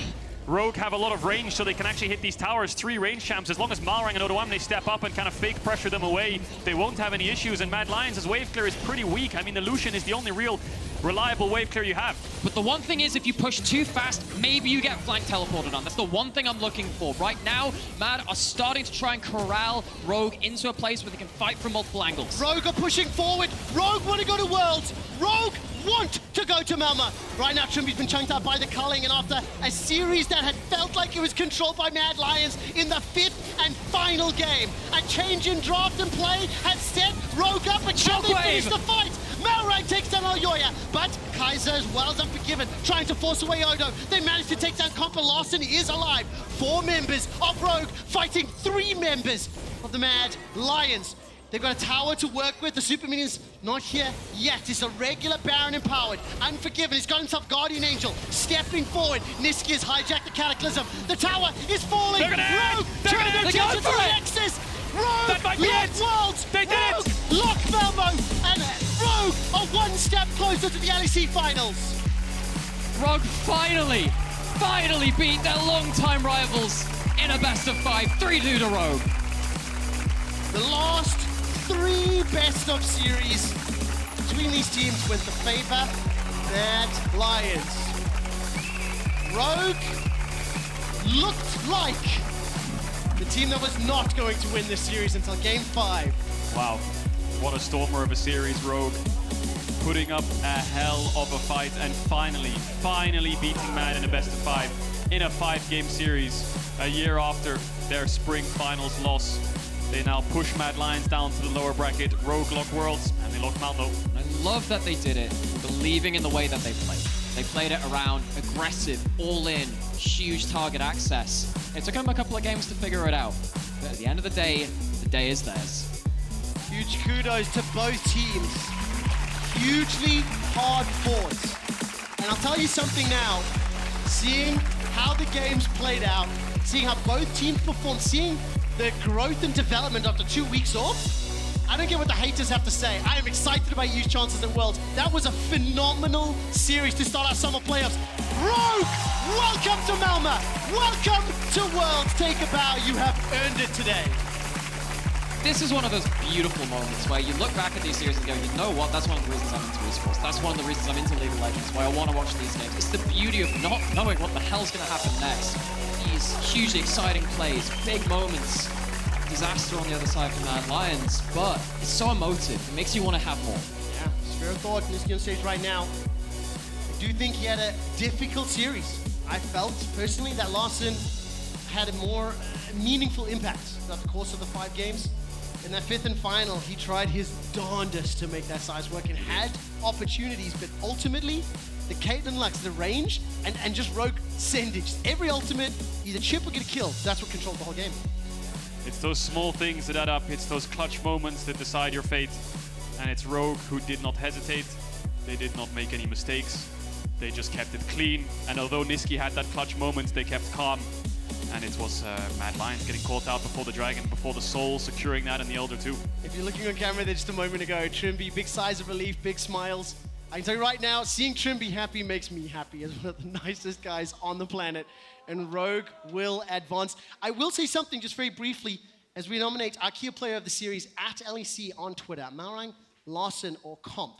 Speaker 22: Rogue have a lot of range, so they can actually hit these towers. 3 range champs. As long as Malrang and Odoam, they step up and kind of fake pressure them away, they won't have any issues. And Mad Lions' wave clear is pretty weak. I mean, the Lucian is the only real reliable wave clear you have.
Speaker 15: But the one thing is, if you push too fast, maybe you get flank teleported on. That's the one thing I'm looking for. Right now, Mad are starting to try and corral Rogue into a place where they can fight from multiple angles.
Speaker 4: Rogue are pushing forward. Rogue want to go to Worlds. Rogue want to go to Melma. Right now, Trimby's been chunked out by the culling, and after a series that had felt like it was controlled by Mad Lions in the 5th and final game, a change in draft and play has set Rogue up, and can they finish the fight? Malrang takes down Elyoya, but Kaiser as well as Unforgiven, trying to force away Odo. They managed to take down Compa. Larson is alive. 4 members of Rogue fighting 3 members of the Mad Lions. They've got a tower to work with. The Super Minion's not here yet. It's a regular Baron empowered. Unforgiven. He's got himself Guardian Angel. Stepping forward. Niski has hijacked the Cataclysm. The tower is falling. Rogue trying to get to the Nexus. Rogue lock Worlds.
Speaker 22: They did it.
Speaker 4: Lock Malmo. And Rogue are 1 step closer to the LEC finals.
Speaker 15: Rogue finally finally beat their longtime rivals in a best-of-5, 3-2 to Rogue.
Speaker 4: The last 3 best-of series between these teams went to favor Mad Lions. Rogue looked like the team that was not going to win this series until Game 5.
Speaker 22: Wow, what a stormer of a series, Rogue. Putting up a hell of a fight and finally beating Mad in a best-of-5 in a 5-game series. A year after their spring finals loss, they now push Mad Lions down to the lower bracket. Rogue lock Worlds, and they lock them out though.
Speaker 15: I love that they did it, believing in the way that they played. They played it around aggressive, all-in, huge target access. It took them a couple of games to figure it out, but at the end of the day is theirs.
Speaker 4: Huge kudos to both teams. Hugely hard fought. And I'll tell you something now, seeing how the games played out, seeing how both teams performed, seeing the growth and development after 2 weeks off, I don't get what the haters have to say. I am excited about Youth Chances at Worlds. That was a phenomenal series to start our summer playoffs. Rogue, welcome to Malmö. Welcome to Worlds. Take a bow, you have earned it today.
Speaker 15: This is one of those beautiful moments where you look back at these series and go, you know what, that's one of the reasons I'm into esports. That's one of the reasons I'm into League of Legends, why I want to watch these games. It's the beauty of not knowing what the hell's going to happen next. These hugely exciting plays, big moments, disaster on the other side for Mad Lions, but it's so emotive. It makes you want to have more.
Speaker 4: Yeah, Sphere of Thought, Nisky on stage right now. I do think he had a difficult series. I felt personally that Larson had a more meaningful impact throughout the course of the 5 games. In that 5th and final, he tried his darndest to make that size work and had opportunities, but ultimately, the Caitlyn Lux, the range, and just Rogue sending. Just every ultimate, either chip or get a kill. That's what controlled the whole game.
Speaker 22: It's those small things that add up. It's those clutch moments that decide your fate. And it's Rogue who did not hesitate. They did not make any mistakes. They just kept it clean. And although Nisky had that clutch moment, they kept calm. And it was Mad Lions getting caught out before the Dragon, before the Soul, securing that, and the Elder too.
Speaker 4: If you're looking on camera there just a moment ago, Trimby, big sighs of relief, big smiles. I can tell you right now, seeing Trimby happy makes me happy as one of the nicest guys on the planet. And Rogue will advance. I will say something just very briefly as we nominate our key player of the series at LEC on Twitter, Malrang, Larson, or Comp.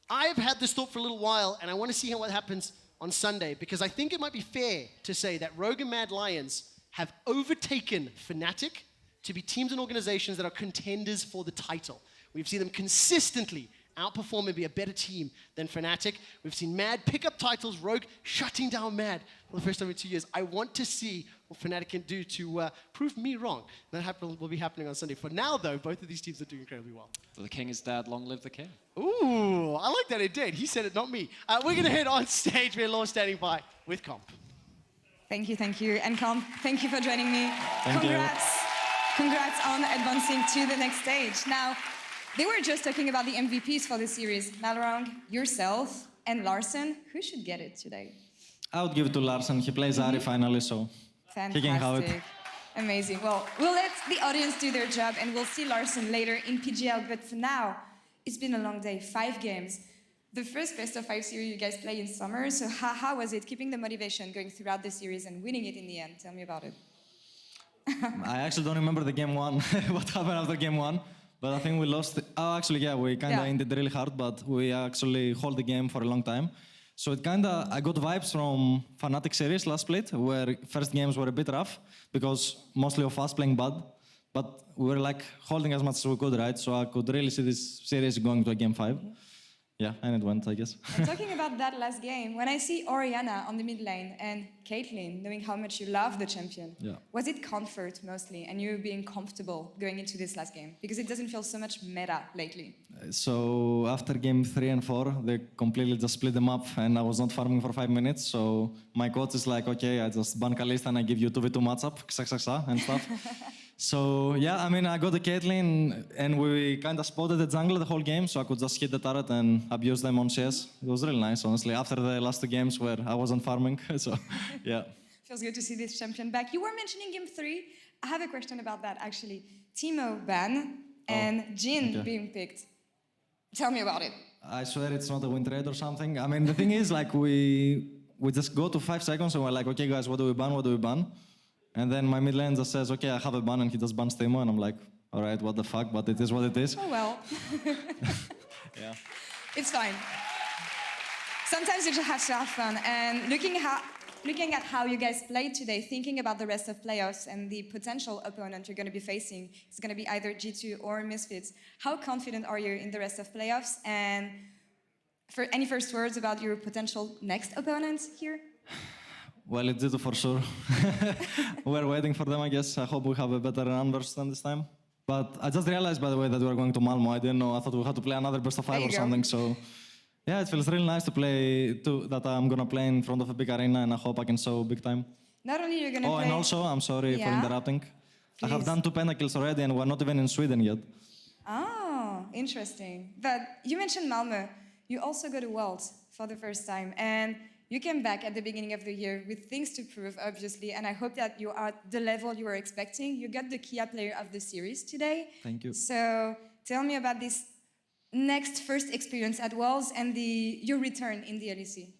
Speaker 4: I've had this thought for a little while, and I want to see what happens on Sunday, because I think it might be fair to say that Rogue and Mad Lions have overtaken Fnatic to be teams and organizations that are contenders for the title. We've seen them consistently outperform and be a better team than Fnatic. We've seen Mad pick up titles, Rogue shutting down Mad for the first time in 2 years. I want to see what Fnatic can do to prove me wrong. That will be happening on Sunday. For now, though, both of these teams are doing incredibly well.
Speaker 15: The king is dead, long live the king.
Speaker 4: Ooh, I like that it did. He said it, not me. We're going to head on stage. We're Law standing by with Comp.
Speaker 1: Thank you. And Comp, thank you for joining me.
Speaker 16: Thank you.
Speaker 1: Congrats on advancing to the next stage. Now, they were just talking about the MVPs for this series. Malrang, yourself, and Larson. Who should get it today?
Speaker 7: I would give it to Larson. He plays Ari finally, so he can have it.
Speaker 1: Amazing. Well, we'll let the audience do their job, and we'll see Larson later in PGL. But for now, it's been a long day, 5 games. The first best-of-5 series you guys play in summer, so how was it keeping the motivation going throughout the series and winning it in the end? Tell me about it.
Speaker 7: I actually don't remember the game 1, what happened after game 1, but I think we lost. Oh, actually, yeah, we kind of ended really hard, but we actually hold the game for a long time. So it I got vibes from Fnatic series last split, where first games were a bit rough, because mostly of us playing bad, but we were like holding as much as we could, right? So I could really see this series going to a game 5. Yeah, and it went, I guess.
Speaker 1: And talking about that last game, when I see Oriana on the mid lane and Caitlyn, knowing how much you love the champion, was it comfort mostly and you being comfortable going into this last game? Because it doesn't feel so much meta lately.
Speaker 7: So after game 3 and 4, they completely just split them up and I was not farming for 5 minutes. So my coach is like, okay, I just ban Kalista and I give you 2v2 matchup, and stuff. So yeah, I mean, I got the Caitlyn and we kind of spotted the jungle the whole game, so I could just hit the turret and abuse them on CS. It was really nice, honestly, after the last 2 games where I wasn't farming, so yeah.
Speaker 1: Feels good to see this champion back. You were mentioning game 3. I have a question about that, actually. Teemo ban and Jhin being picked. Tell me about it.
Speaker 7: I swear it's not a win trade or something. I mean, the thing is, like, we we just go to 5 seconds and we're like, okay, guys, what do we ban? What do we ban? And then my mid lane just says, okay, I have a ban, and he just bans Teemo, and I'm like, all right, what the fuck? But it is what it is.
Speaker 1: Oh well.
Speaker 7: Yeah.
Speaker 1: It's fine. Sometimes you just have to have fun. And looking at how you guys played today, thinking about the rest of playoffs and the potential opponent you're going to be facing, it's going to be either G2 or Misfits. How confident are you in the rest of playoffs? And for any first words about your potential next opponent here?
Speaker 7: Well, it's G2 for sure. We're waiting for them, I guess. I hope we have a better numbers than this time. But I just realized, by the way, that we were going to Malmo. I didn't know. I thought we had to play another best of 5 or something. So, yeah, it feels really nice to play, that I'm going to play in front of a big arena, and I hope I can show big time.
Speaker 1: Not only you're going to play...
Speaker 7: Oh, and also, I'm sorry for interrupting.
Speaker 1: Please.
Speaker 7: I have done 2 pentakills already, and we're not even in Sweden yet.
Speaker 1: Oh, interesting. But you mentioned Malmö. You also go to Worlds for the first time. And you came back at the beginning of the year with things to prove, obviously, and I hope that you are at the level you were expecting. You got the Kia Player of the Series today.
Speaker 7: Thank you.
Speaker 1: So tell me about this next first experience at Worlds and your return in the LEC.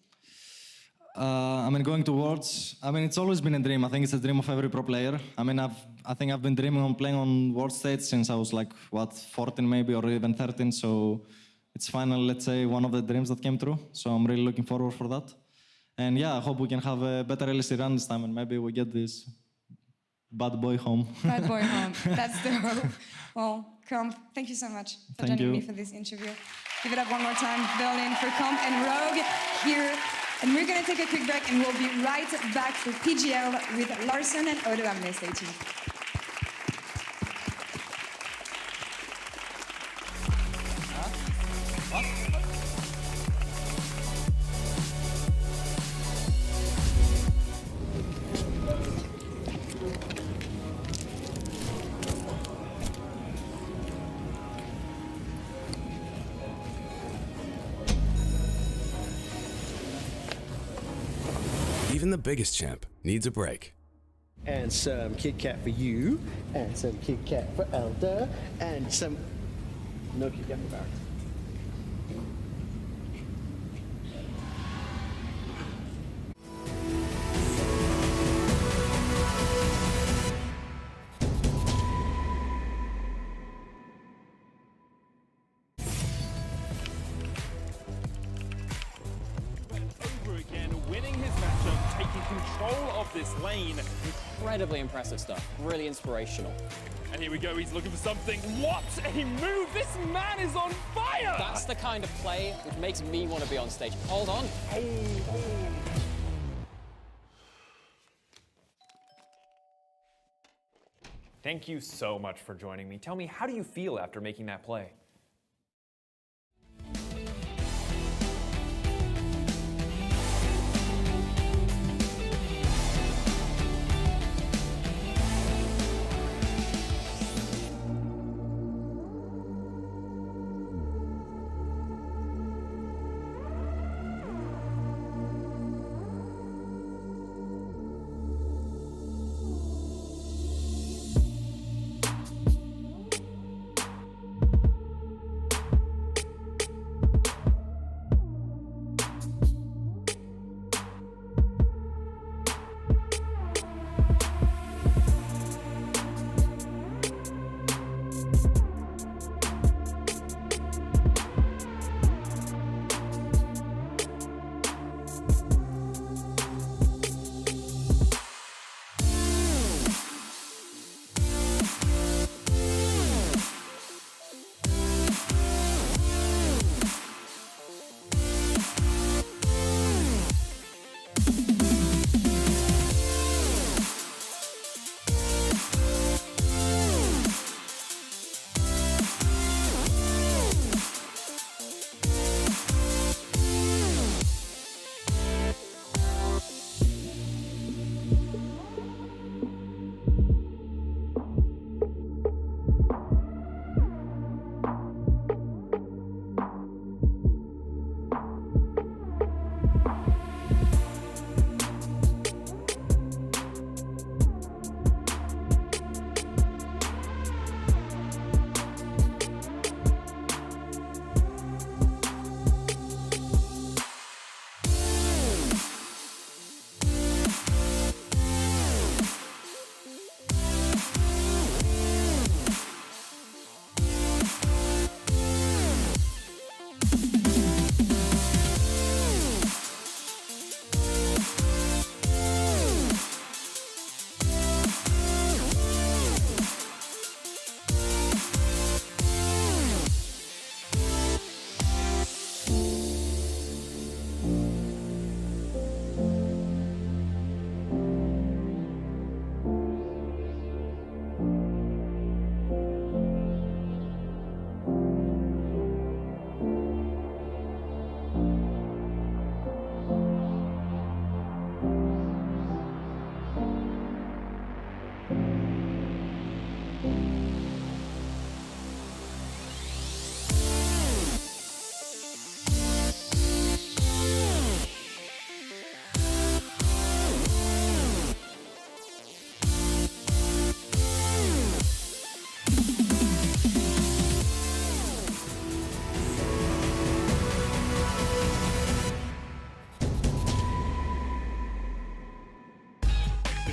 Speaker 7: I mean, going to Worlds, I mean, it's always been a dream. I think it's a dream of every pro player. I mean, I think I've been dreaming on playing on World stage since I was like, 14 maybe, or even 13. So it's finally, let's say, one of the dreams that came true. So I'm really looking forward for that. And yeah, I hope we can have a better LEC run this time, and maybe we get this bad boy home.
Speaker 1: Bad boy home. That's the hope. Well, Comp, thank you so much for joining me for this interview. Give it up one more time, Berlin, for Comp and Rogue here. And we're going to take a quick break, and we'll be right back for PGL with Larson and Odo Amne. Stay tuned.
Speaker 2: Even the biggest champ needs a break.
Speaker 5: And some Kit Kat for you, and some Kit Kat for Elder, and some... No Kit Kat for Barrett.
Speaker 14: Lane.
Speaker 15: Incredibly impressive stuff. Really inspirational.
Speaker 14: And here we go, he's looking for something. What a move! This man is on fire!
Speaker 15: That's the kind of play which makes me want to be on stage. Hold on.
Speaker 24: Thank you so much for joining me. Tell me, how do you feel after making that play?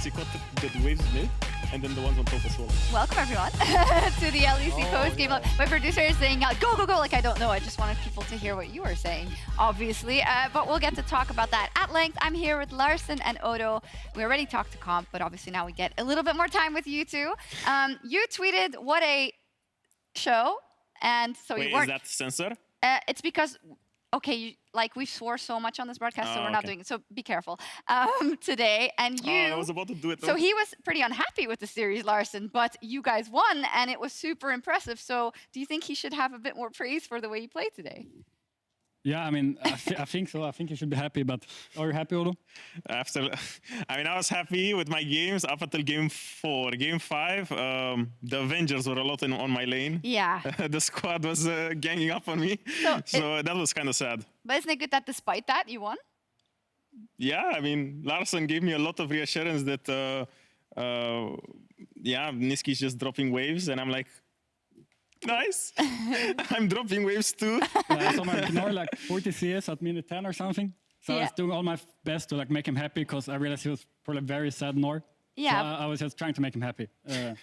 Speaker 9: because he caught the waves mid, and then the ones on top as well.
Speaker 8: Welcome everyone to the LEC post game. My producer is saying, go, go, go, like I don't know. I just wanted people to hear what you were saying, obviously. But we'll get to talk about that at length. I'm here with Larson and Odo. We already talked to comp, but obviously now we get a little bit more time with you two. You tweeted, what a show. And so
Speaker 9: Wait,
Speaker 8: you weren't...
Speaker 9: is that censored?
Speaker 8: It's because, okay, like we swore so much on this broadcast, so we're not
Speaker 9: okay.
Speaker 8: doing it. So be careful today. And you...
Speaker 9: I was about to do it.
Speaker 8: So he was pretty unhappy with the series, Larson, but you guys won, and it was super impressive. So do you think he should have a bit more praise for the way he played today?
Speaker 18: Yeah, I mean, I think so. I think you should be happy, but are you happy, Odo?
Speaker 9: Absolutely. I mean, I was happy with my games up until game 4. Game 5, the Avengers were a lot on my lane.
Speaker 8: Yeah.
Speaker 9: The squad was ganging up on me. So that was kind of sad.
Speaker 8: But isn't it good that despite that, you won?
Speaker 9: Yeah, I mean, Larson gave me a lot of reassurance that, yeah, Niski's just dropping waves, and I'm like, nice. I'm dropping waves too.
Speaker 18: I saw my Gnar like 40 CS at minute 10 or something. So I was doing all my best to like make him happy because I realized he was probably very sad Gnar.
Speaker 8: Yeah.
Speaker 18: So I was just trying to make him happy. Yeah.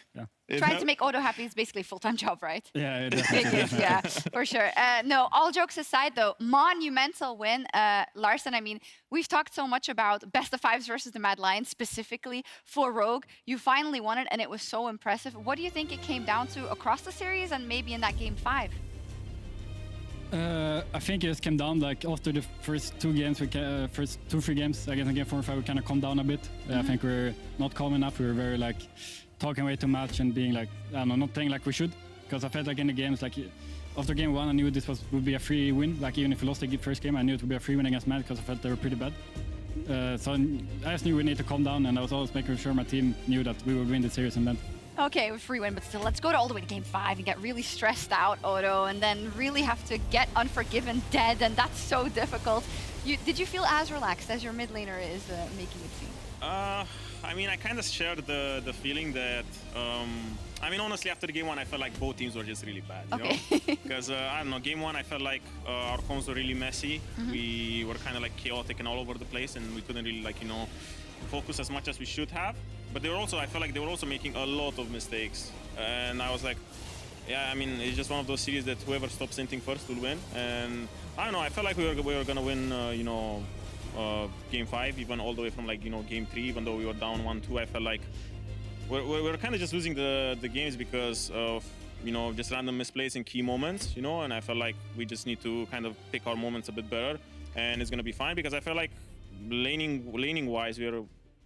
Speaker 8: Trying to make Odo happy is basically a full-time job, right?
Speaker 18: Yeah,
Speaker 8: yeah, for sure. No, all jokes aside, though, monumental win. Larson, I mean, we've talked so much about best of fives versus the Mad Lions, specifically for Rogue. You finally won it, and it was so impressive. What do you think it came down to across the series and maybe in that game 5?
Speaker 18: I think it just came down like after the first 2 games, first 2-3 games against game 4 and 5, we kind of calmed down a bit. I think we're not calm enough. We were very like talking way too much and being like, I don't know, not playing like we should. Because I felt like in the games, like after game 1, I knew this would be a free win. Like even if we lost the first game, I knew it would be a free win against Mad because I felt they were pretty bad. So I just knew we need to calm down, and I was always making sure my team knew that we would win the series and then.
Speaker 8: Okay, it was free win, but still, let's go all the way to game 5 and get really stressed out, Odo, and then really have to get Unforgiven dead, and that's so difficult. Did you feel as relaxed as your mid laner is making it seem?
Speaker 9: I mean, I kind of shared the feeling that, I mean, honestly, after the game 1, I felt like both teams were just really bad, you know? Because, I don't know, game 1, I felt like our comms were really messy. We were kind of like chaotic and all over the place, and we couldn't really, like, you know, focus as much as we should have. But they were also, I felt like they were also making a lot of mistakes. And I was like, yeah, I mean, it's just one of those series that whoever stops hinting first will win. And I don't know, I felt like we were gonna win, you know, game 5, even all the way from like, you know, game 3, even though we were down 1-2. I felt like we're kind of just losing the games because of, you know, just random misplays in key moments, you know, and I felt like we just need to kind of pick our moments a bit better, and it's gonna be fine because I felt like laning wise,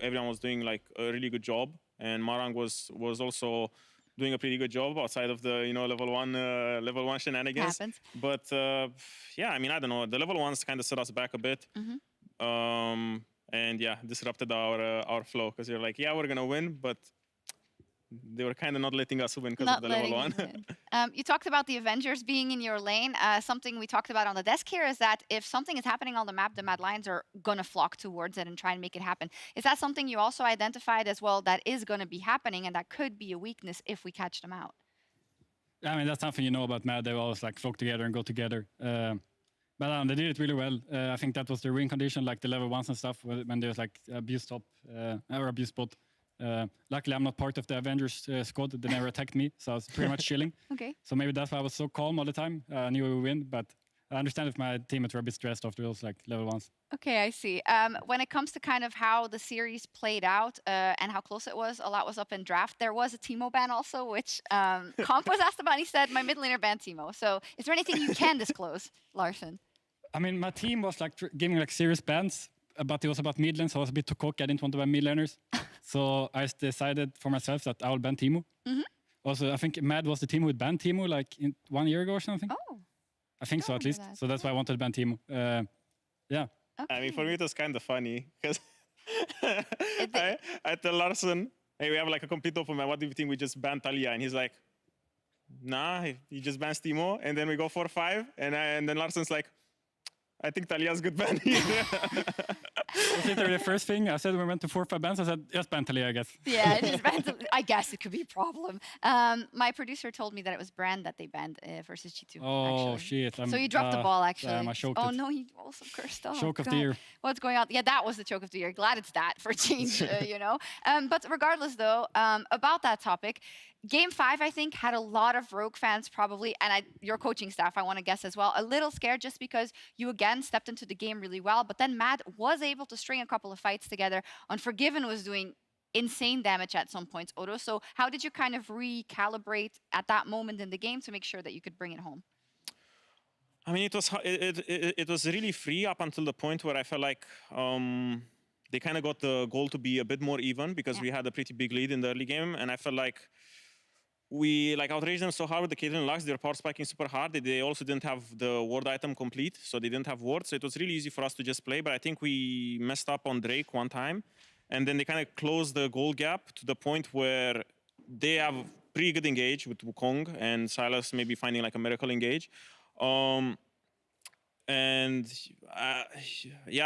Speaker 9: everyone was doing like a really good job, and Marang was also doing a pretty good job outside of the, you know, level one shenanigans.
Speaker 8: Happens.
Speaker 9: But yeah, I mean, I don't know, the level ones kind of set us back a bit. And yeah, disrupted our flow because you're like, yeah, we're gonna win, but they were kind of not letting us win because of the level 1.
Speaker 8: You talked about the Avengers being in your lane. Something we talked about on the desk here is that if something is happening on the map, the Mad Lions are going to flock towards it and try and make it happen. Is that something you also identified as well that is going to be happening and that could be a weakness if we catch them out?
Speaker 18: I mean, that's something you know about Mad. They always like flock together and go together. But they did it really well. I think that was their win condition, like the level 1s and stuff, when there was like abuse top or abuse bot. Luckily, I'm not part of the Avengers squad. They never attacked me, so I was pretty much chilling.
Speaker 8: Okay.
Speaker 18: So maybe that's why I was so calm all the time. I knew we would win, but I understand if my teammates were a bit stressed after those like level 1s.
Speaker 8: Okay, I see. When it comes to kind of how the series played out and how close it was, a lot was up in draft. There was a Teemo ban also, which Comp was asked about, and he said, my mid laner banned Teemo. So is there anything you can disclose, Larson?
Speaker 18: I mean, my team was like giving like serious bans, but it was about mid lane, so I was a bit too cocky. I didn't want to ban mid laners. So I decided for myself that I will ban Teemo. Also, I think Mad was the team who banned Teemo like 1 year ago or something.
Speaker 8: Oh.
Speaker 18: I think so, at least. So that's why I wanted to ban Teemo. Yeah.
Speaker 9: I mean, for me, it was kind of funny because I tell Larson, hey, we have like a complete open man. What do you think we just ban Talia? And he's like, nah, he just bans Teemo. And then we go 4-5. And then Larson's like, I think Talia's good ban.
Speaker 18: It was literally the first thing I said when we went to 4-5 bans. I said, just ban Talia, I guess.
Speaker 8: Yeah, just I guess it could be a problem. My producer told me that it was Brand that they banned versus G2.
Speaker 18: Oh,
Speaker 8: actually.
Speaker 18: shit.
Speaker 8: So you dropped the ball, actually.
Speaker 18: I choked
Speaker 8: oh,
Speaker 18: it.
Speaker 8: no, he also cursed. Oh,
Speaker 18: Choke of
Speaker 8: God.
Speaker 18: the year.
Speaker 8: What's going on? Yeah, that was the choke of the year. Glad it's that for a change, you know. But regardless, though, about that topic, Game 5, I think, had a lot of Rogue fans probably, and your coaching staff, I want to guess as well, a little scared just because you again stepped into the game really well. But then Matt was able to string a couple of fights together. Unforgiven was doing insane damage at some points, Odo. So how did you kind of recalibrate at that moment in the game to make sure that you could bring it home?
Speaker 9: I mean, it was really free up until the point where I felt like they kind of got the goal to be a bit more even because we had a pretty big lead in the early game, and I felt like we outraged them so hard with the Caitlyn Lux. They were power spiking super hard. They also didn't have the ward item complete, so they didn't have wards. So it was really easy for us to just play. But I think we messed up on Drake one time, and then they kind of closed the goal gap to the point where they have pretty good engage with Wukong and Silas maybe finding like a miracle engage. Yeah,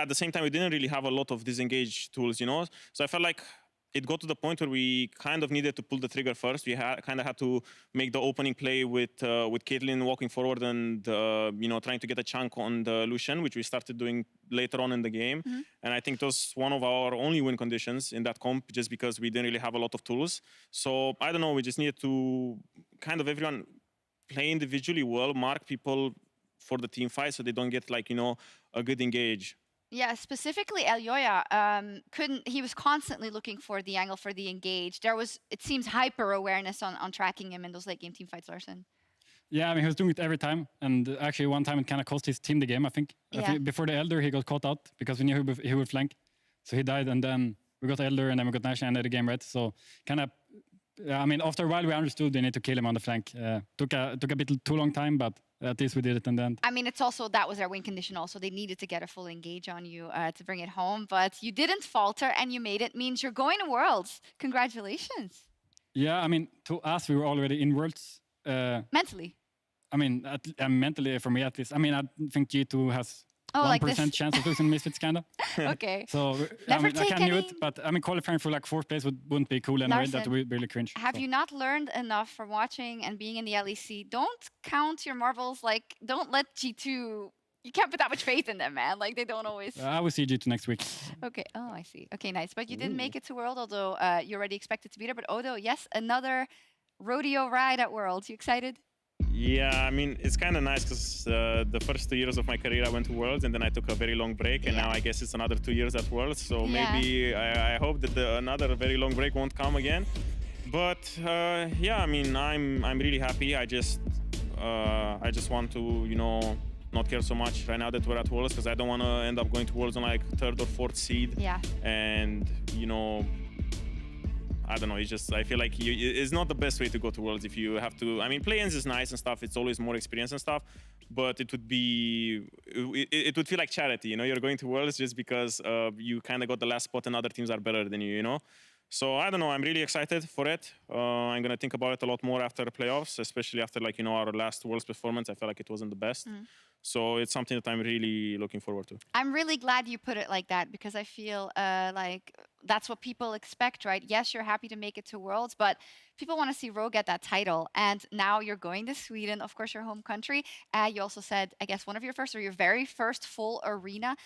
Speaker 9: at the same time, we didn't really have a lot of disengage tools, you know? So I felt like it got to the point where we kind of needed to pull the trigger first. We kind of had to make the opening play with Caitlyn walking forward and you know, trying to get a chunk on the Lucian, which we started doing later on in the game. Mm-hmm. And I think it was one of our only win conditions in that comp, just because we didn't really have a lot of tools. So I don't know, we just needed to kind of everyone play individually well, mark people for the team fight so they don't get like, you know, a good engage.
Speaker 8: Yeah, specifically Elyoya he was constantly looking for the angle for the engage. There was, it seems, hyper awareness on tracking him in those late game team fights, Larson.
Speaker 18: Yeah, I mean, he was doing it every time. And actually one time it kind of cost his team the game, I think.
Speaker 8: Yeah.
Speaker 18: Before the Elder, he got caught out because we knew he would flank. So he died, and then we got Elder, and then we got Nash and ended the game, right? So kind of, I mean, after a while we understood they need to kill him on the flank. Took a bit too long time, but at least we did it in the end.
Speaker 8: I mean, it's also, that was their win condition also. They needed to get a full engage on you to bring it home, but you didn't falter and you made it. Means you're going to Worlds. Congratulations.
Speaker 18: Yeah, I mean, to us, we were already in Worlds.
Speaker 8: Mentally?
Speaker 18: I mean, mentally, for me at least. I mean, I think G2 has 1% chance of losing Misfits, kind of.
Speaker 8: Okay.
Speaker 18: So, I knew it, but I mean, qualifying for like 4th place wouldn't be cool anyway. That would really cringe.
Speaker 8: Have you not learned enough from watching and being in the LEC? Don't count your marbles, like, don't let G2, you can't put that much faith in them, man. Like, they don't always.
Speaker 18: I will see G2 next week.
Speaker 8: Okay, oh, I see. Okay, nice. But you didn't make it to World, although you already expected to be there. But Odo, yes, another rodeo ride at Worlds. You excited?
Speaker 9: Yeah, I mean, it's kind of nice because the first 2 years of my career I went to Worlds, and then I took a very long break, and now I guess it's another 2 years at Worlds. So maybe I hope that another very long break won't come again. But yeah, I mean, I'm really happy. I just want to, you know, not care so much right now that we're at Worlds, because I don't want to end up going to Worlds on like 3rd or 4th seed.
Speaker 8: Yeah.
Speaker 9: And you know, I don't know, it's just, I feel like it's not the best way to go to Worlds if you have to, I mean, play-ins is nice and stuff, it's always more experience and stuff, but it would be, it would feel like charity, you know, you're going to Worlds just because you kind of got the last spot and other teams are better than you know? So I don't know, I'm really excited for it. I'm gonna think about it a lot more after the playoffs, especially after like, you know, our last Worlds performance, I felt like it wasn't the best. So it's something that I'm really looking forward to.
Speaker 8: I'm really glad you put it like that, because I feel like that's what people expect, right? Yes, you're happy to make it to Worlds, but people want to see Rogue get that title. And now you're going to Sweden, of course, your home country. You also said, I guess, one of your first or your very first full arena.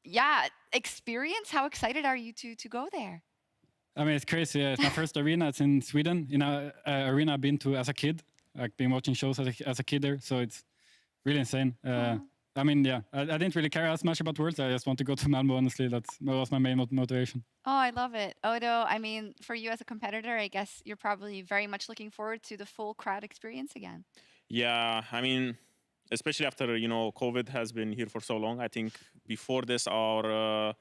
Speaker 8: Yeah, experience. How excited are you to go there?
Speaker 18: I mean, it's crazy. It's my first arena. It's in Sweden, in an arena I've been to as a kid. I've been watching shows as a kid there, so it's really insane. I mean, yeah, I didn't really care as much about Worlds. I just want to go to Malmo, honestly. That was my main motivation.
Speaker 8: Oh, I love it. Odo, I mean, for you as a competitor, I guess you're probably very much looking forward to the full crowd experience again.
Speaker 9: Yeah, I mean, especially after, you know, COVID has been here for so long. I think before this, our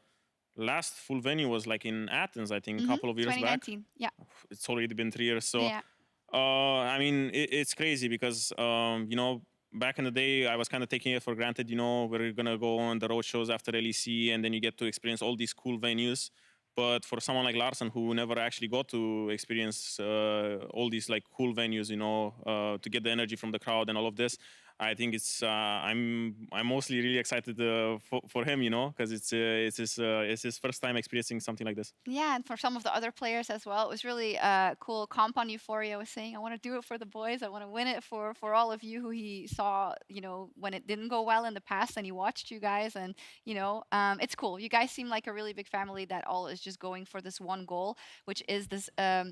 Speaker 9: last full venue was like in Athens, I think, a couple of years
Speaker 8: 2019.
Speaker 9: back.
Speaker 8: Yeah.
Speaker 9: It's already been 3 years. So,
Speaker 8: yeah.
Speaker 9: I mean, it's crazy because, you know, back in the day, I was kind of taking it for granted, you know, we're going to go on the road shows after LEC and then you get to experience all these cool venues. But for someone like Larson, who never actually got to experience all these like cool venues, you know, to get the energy from the crowd and all of this, I think it's I'm mostly really excited for him, you know, because it's his first time experiencing something like this.
Speaker 8: Yeah, and for some of the other players as well, it was really cool. Comp on Euphoria was saying, "I want to do it for the boys. I want to win it for all of you who he saw, you know, when it didn't go well in the past, and he watched you guys, and you know, it's cool. You guys seem like a really big family that all is just going for this one goal, which is this. I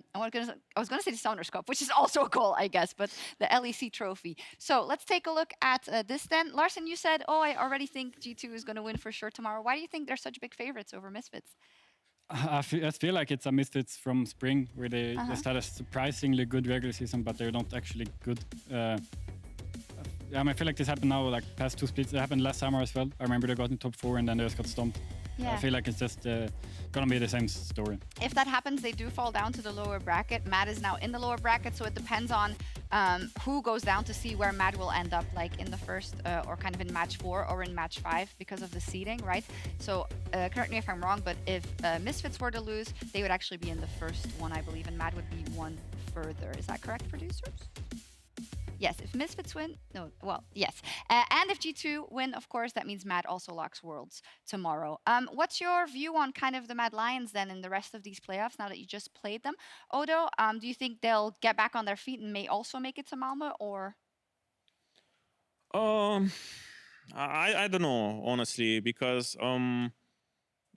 Speaker 8: was gonna say the Summoners Cup, which is also a goal, I guess, but the LEC trophy. So let's take a look at this then. Larson, you said, "Oh, I already think G2 is going to win for sure tomorrow." Why do you think they're such big favorites over Misfits?
Speaker 18: I feel like it's a Misfits from spring, where they just had a surprisingly good regular season, but they're not actually good. I feel like this happened now, like past 2 splits. It happened last summer as well. I remember they got in top 4 and then they just got stomped.
Speaker 8: Yeah.
Speaker 18: I feel like it's just gonna be the same story.
Speaker 8: If that happens, they do fall down to the lower bracket. Mad is now in the lower bracket, so it depends on who goes down to see where Mad will end up, like in the first or kind of in match 4 or in match 5 because of the seeding, right? So correct me if I'm wrong, but if Misfits were to lose, they would actually be in the first one, I believe, and Mad would be one further. Is that correct, producers? Yes, if Misfits win, no, well, yes. And if G2 win, of course, that means Mad also locks Worlds tomorrow. What's your view on kind of the Mad Lions then in the rest of these playoffs now that you just played them? Odo, do you think they'll get back on their feet and may also make it to Malmö, or?
Speaker 9: I don't know, honestly, because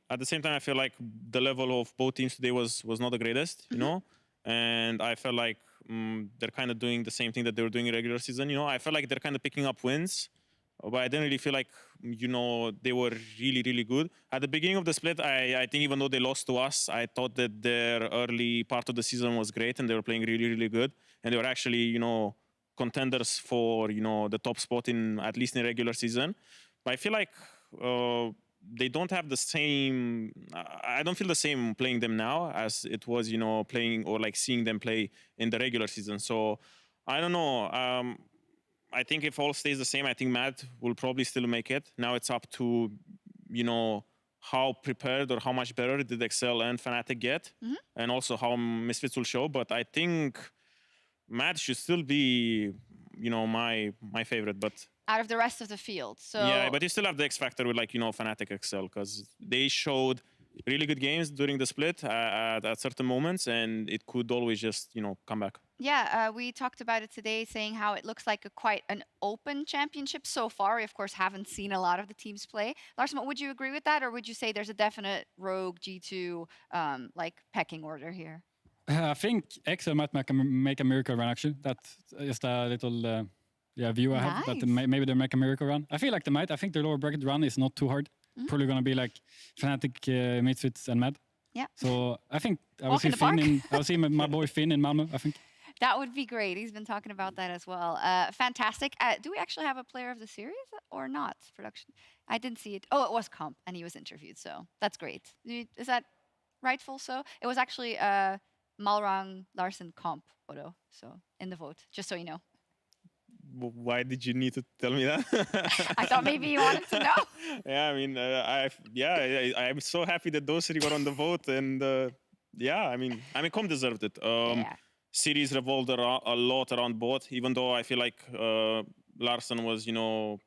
Speaker 9: at the same time, I feel like the level of both teams today was not the greatest, you know? And I felt like they're kind of doing the same thing that they were doing in regular season. You know, I felt like they're kind of picking up wins, but I didn't really feel like, you know, they were really, really good. At the beginning of the split, I think even though they lost to us, I thought that their early part of the season was great and they were playing really, really good. And they were actually, you know, contenders for, you know, the top spot in, at least in regular season. But I feel like they don't have the same, I don't feel the same playing them now as it was, you know, playing or like seeing them play in the regular season. So I don't know. I think if all stays the same, I think Mad will probably still make it. Now it's up to, you know, how prepared or how much better did Excel and Fnatic get, and also how Misfits will show. But I think Mad should still be, you know, my favorite. But
Speaker 8: out of the rest of the field. So
Speaker 9: yeah, but you still have the X factor with, like, you know, Fnatic Excel, because they showed really good games during the split at certain moments, and it could always just, you know, come back.
Speaker 8: Yeah, we talked about it today, saying how it looks like quite an open championship so far. We, of course, haven't seen a lot of the teams play. Larson, would you agree with that, or would you say there's a definite Rogue G2 like pecking order here?
Speaker 18: I think Excel might make a miracle run, actually. That's just a little view I have. That maybe they'll make a miracle run. I feel like they might. I think the lower bracket run is not too hard. Probably going to be like Fnatic, Misfits, and Mad.
Speaker 8: Yeah.
Speaker 18: So I think I will see Finn I will see my boy Finn in Malmö, I think.
Speaker 8: That would be great. He's been talking about that as well. Fantastic. Do we actually have a player of the series or not? Production. I didn't see it. Oh, it was Comp, and he was interviewed. So that's great. Is that rightful? So it was actually Malrang Larson Comp, Odo. So in the vote, just so you know.
Speaker 9: Why did you need to tell me that?
Speaker 8: I thought maybe you wanted to know.
Speaker 9: Yeah, I mean, I'm so happy that those 3 were on the vote, and yeah, I mean, Com deserved it. Series revolved a lot around bot, even though I feel like Larson was, you know,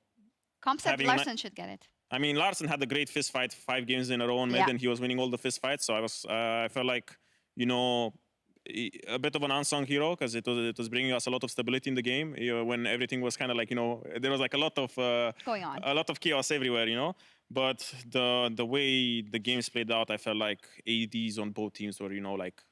Speaker 8: Comp said Larson should get it.
Speaker 9: I mean, Larson had a great fist fight 5 games in a row on mid, and he was winning all the fist fights. So I felt like, you know, a bit of an unsung hero, because it was bringing us a lot of stability in the game, you know, when everything was kind of like, you know, there was like a lot of
Speaker 8: going on,
Speaker 9: a lot of chaos everywhere, you know. But the way the games played out, I felt like ADs on both teams were, you know, like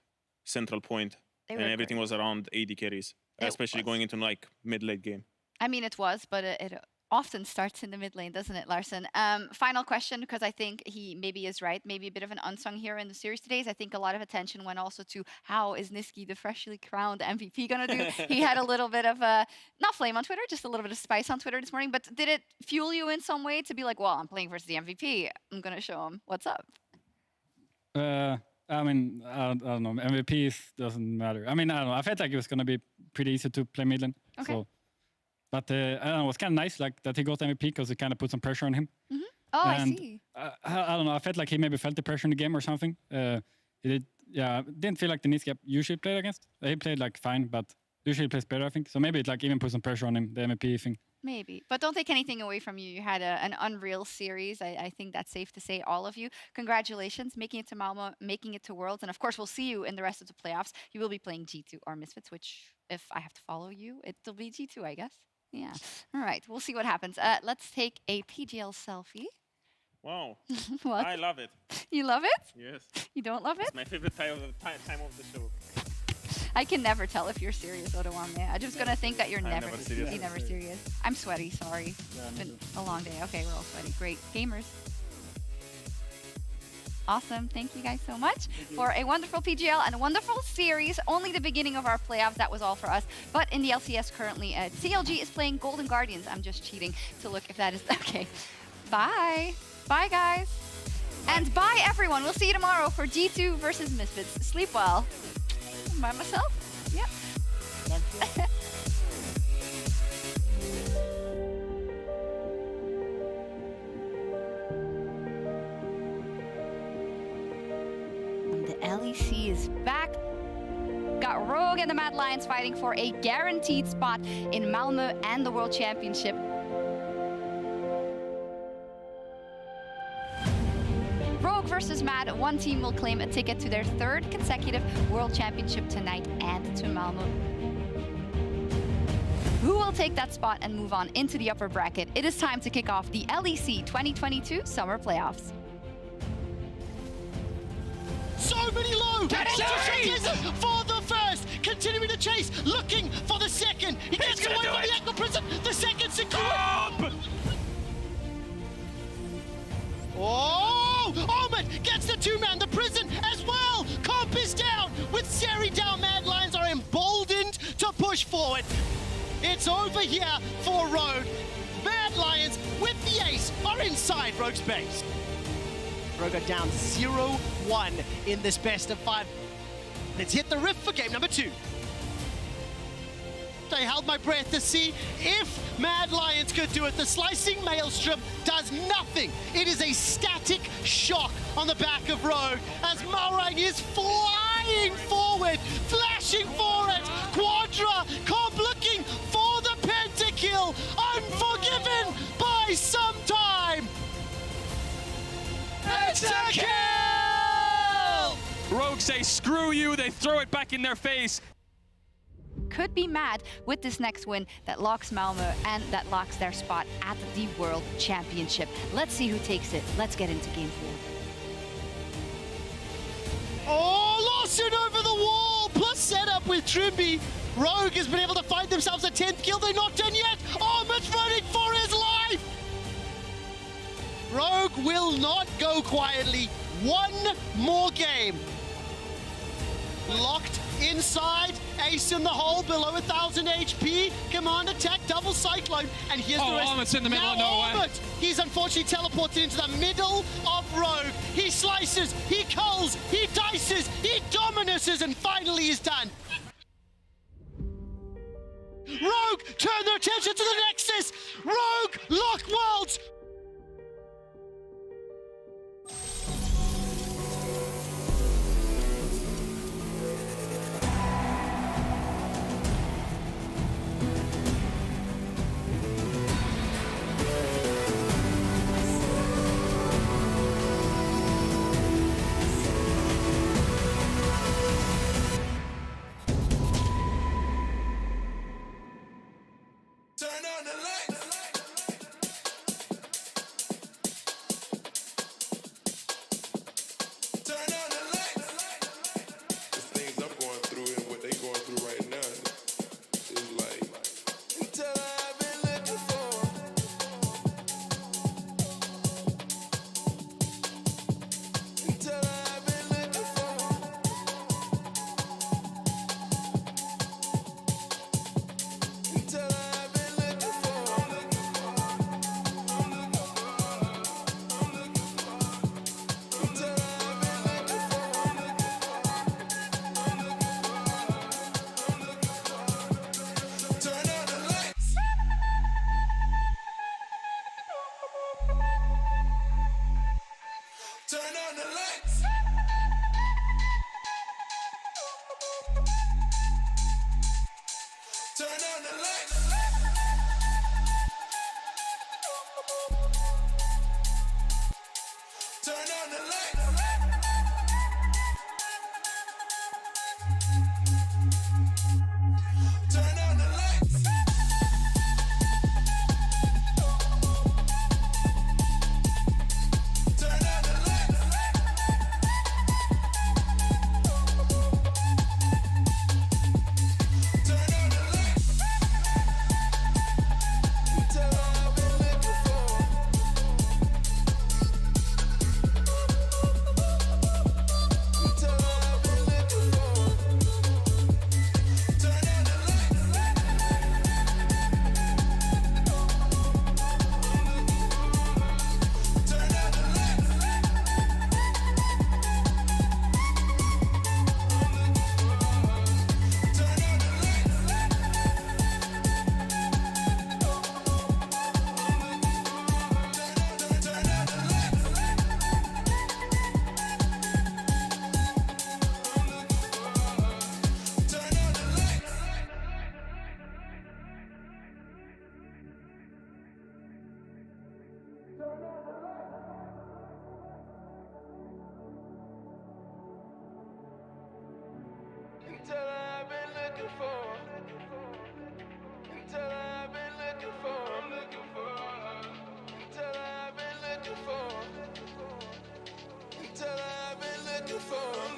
Speaker 9: central point, and everything was around AD carries, especially going into like mid-late game.
Speaker 8: I mean, it was, but it often starts in the mid lane, doesn't it, Larson? Final question, because I think he maybe is right. Maybe a bit of an unsung hero in the series today. I think a lot of attention went also to how is Nisqy, the freshly crowned MVP, going to do? He had a little bit of not flame on Twitter, just a little bit of spice on Twitter this morning. But did it fuel you in some way to be like, well, I'm playing versus the MVP. I'm going to show him what's up?
Speaker 18: I mean, I don't know. MVP doesn't matter. I mean, I don't know. I felt like it was going to be pretty easy to play mid lane.
Speaker 8: Okay.
Speaker 18: So. But I don't know, it was kind of nice like that he got MVP because it kind of put some pressure on him.
Speaker 8: Oh, and I see.
Speaker 18: I don't know, I felt like he maybe felt the pressure in the game or something. Didn't feel like the Nisqy usually played against. He played like fine, but usually plays better, I think. So maybe it like even put some pressure on him, the MVP thing.
Speaker 8: Maybe. But don't take anything away from you. You had an unreal series. I think that's safe to say, all of you. Congratulations, making it to Malmo, making it to Worlds. And of course, we'll see you in the rest of the playoffs. You will be playing G2 or Misfits, which, if I have to follow you, it'll be G2, I guess. Yeah. All right. We'll see what happens. Let's take a PGL selfie.
Speaker 9: Wow.
Speaker 8: What?
Speaker 9: I love it.
Speaker 8: You love it?
Speaker 9: Yes.
Speaker 8: You don't love it?
Speaker 9: It's my favorite time of the show.
Speaker 8: I can never tell if you're serious, Odoame. I'm just gonna think that you're never
Speaker 9: serious.
Speaker 8: You're never serious. I'm sweaty, sorry. It's been a long day. Okay, we're all sweaty. Great. Gamers. Awesome. Thank you guys so much for a wonderful PGL and a wonderful series. Only the beginning of our playoffs. That was all for us. But in the LCS currently, CLG is playing Golden Guardians. I'm just cheating to look if that is okay. Bye. Bye, guys. And bye, everyone. We'll see you tomorrow for G2 versus Misfits. Sleep well. By myself? Yep. The LEC is back. Got Rogue and the Mad Lions fighting for a guaranteed spot in Malmo and the World Championship. Rogue versus Mad, one team will claim a ticket to their third consecutive World Championship tonight and to Malmo. Who will take that spot and move on into the upper bracket? It is time to kick off the LEC 2022 Summer Playoffs.
Speaker 4: So many low! For the first, continuing the chase, looking for the second. He gets away from the Echo Prison. The second secured. Oh! Ahmed gets the two-man, the prison as well! Comp is down! With Seri down, Mad Lions are emboldened to push forward. It's over here for Rogue. Mad Lions with the ace are inside Rogue's base. Rogue are down 0-1 in this best of 5. Let's hit the rift for game number 2. I held my breath to see if Mad Lions could do it. The slicing maelstrom does nothing. It is a static shock on the back of Rogue as Malrang is flying forward, flashing for it. Quadra, Comp looking for the pentakill, unforgiven by some time. It's a kill!
Speaker 17: Rogue say screw you, they throw it back in their face.
Speaker 8: Could be Mad with this next win that locks Malmo and that locks their spot at the World Championship. Let's see who takes it. Let's get into game 4.
Speaker 4: Oh, Lawson over the wall, plus setup with Trimby. Rogue has been able to find themselves a 10th kill. They're not done yet. Ahmed's running for his life. Rogue will not go quietly. One more game. Locked inside, ace in the hole, below 1,000 HP. Command attack, double cyclone, and here's the rest.
Speaker 17: Ahmed's in the middle of nowhere.
Speaker 4: Ahmed, he's unfortunately teleported into the middle of Rogue. He slices, he culls, he dices, he dominuses, and finally is done. Rogue turn their attention to the Nexus. Rogue lock worlds.
Speaker 3: for.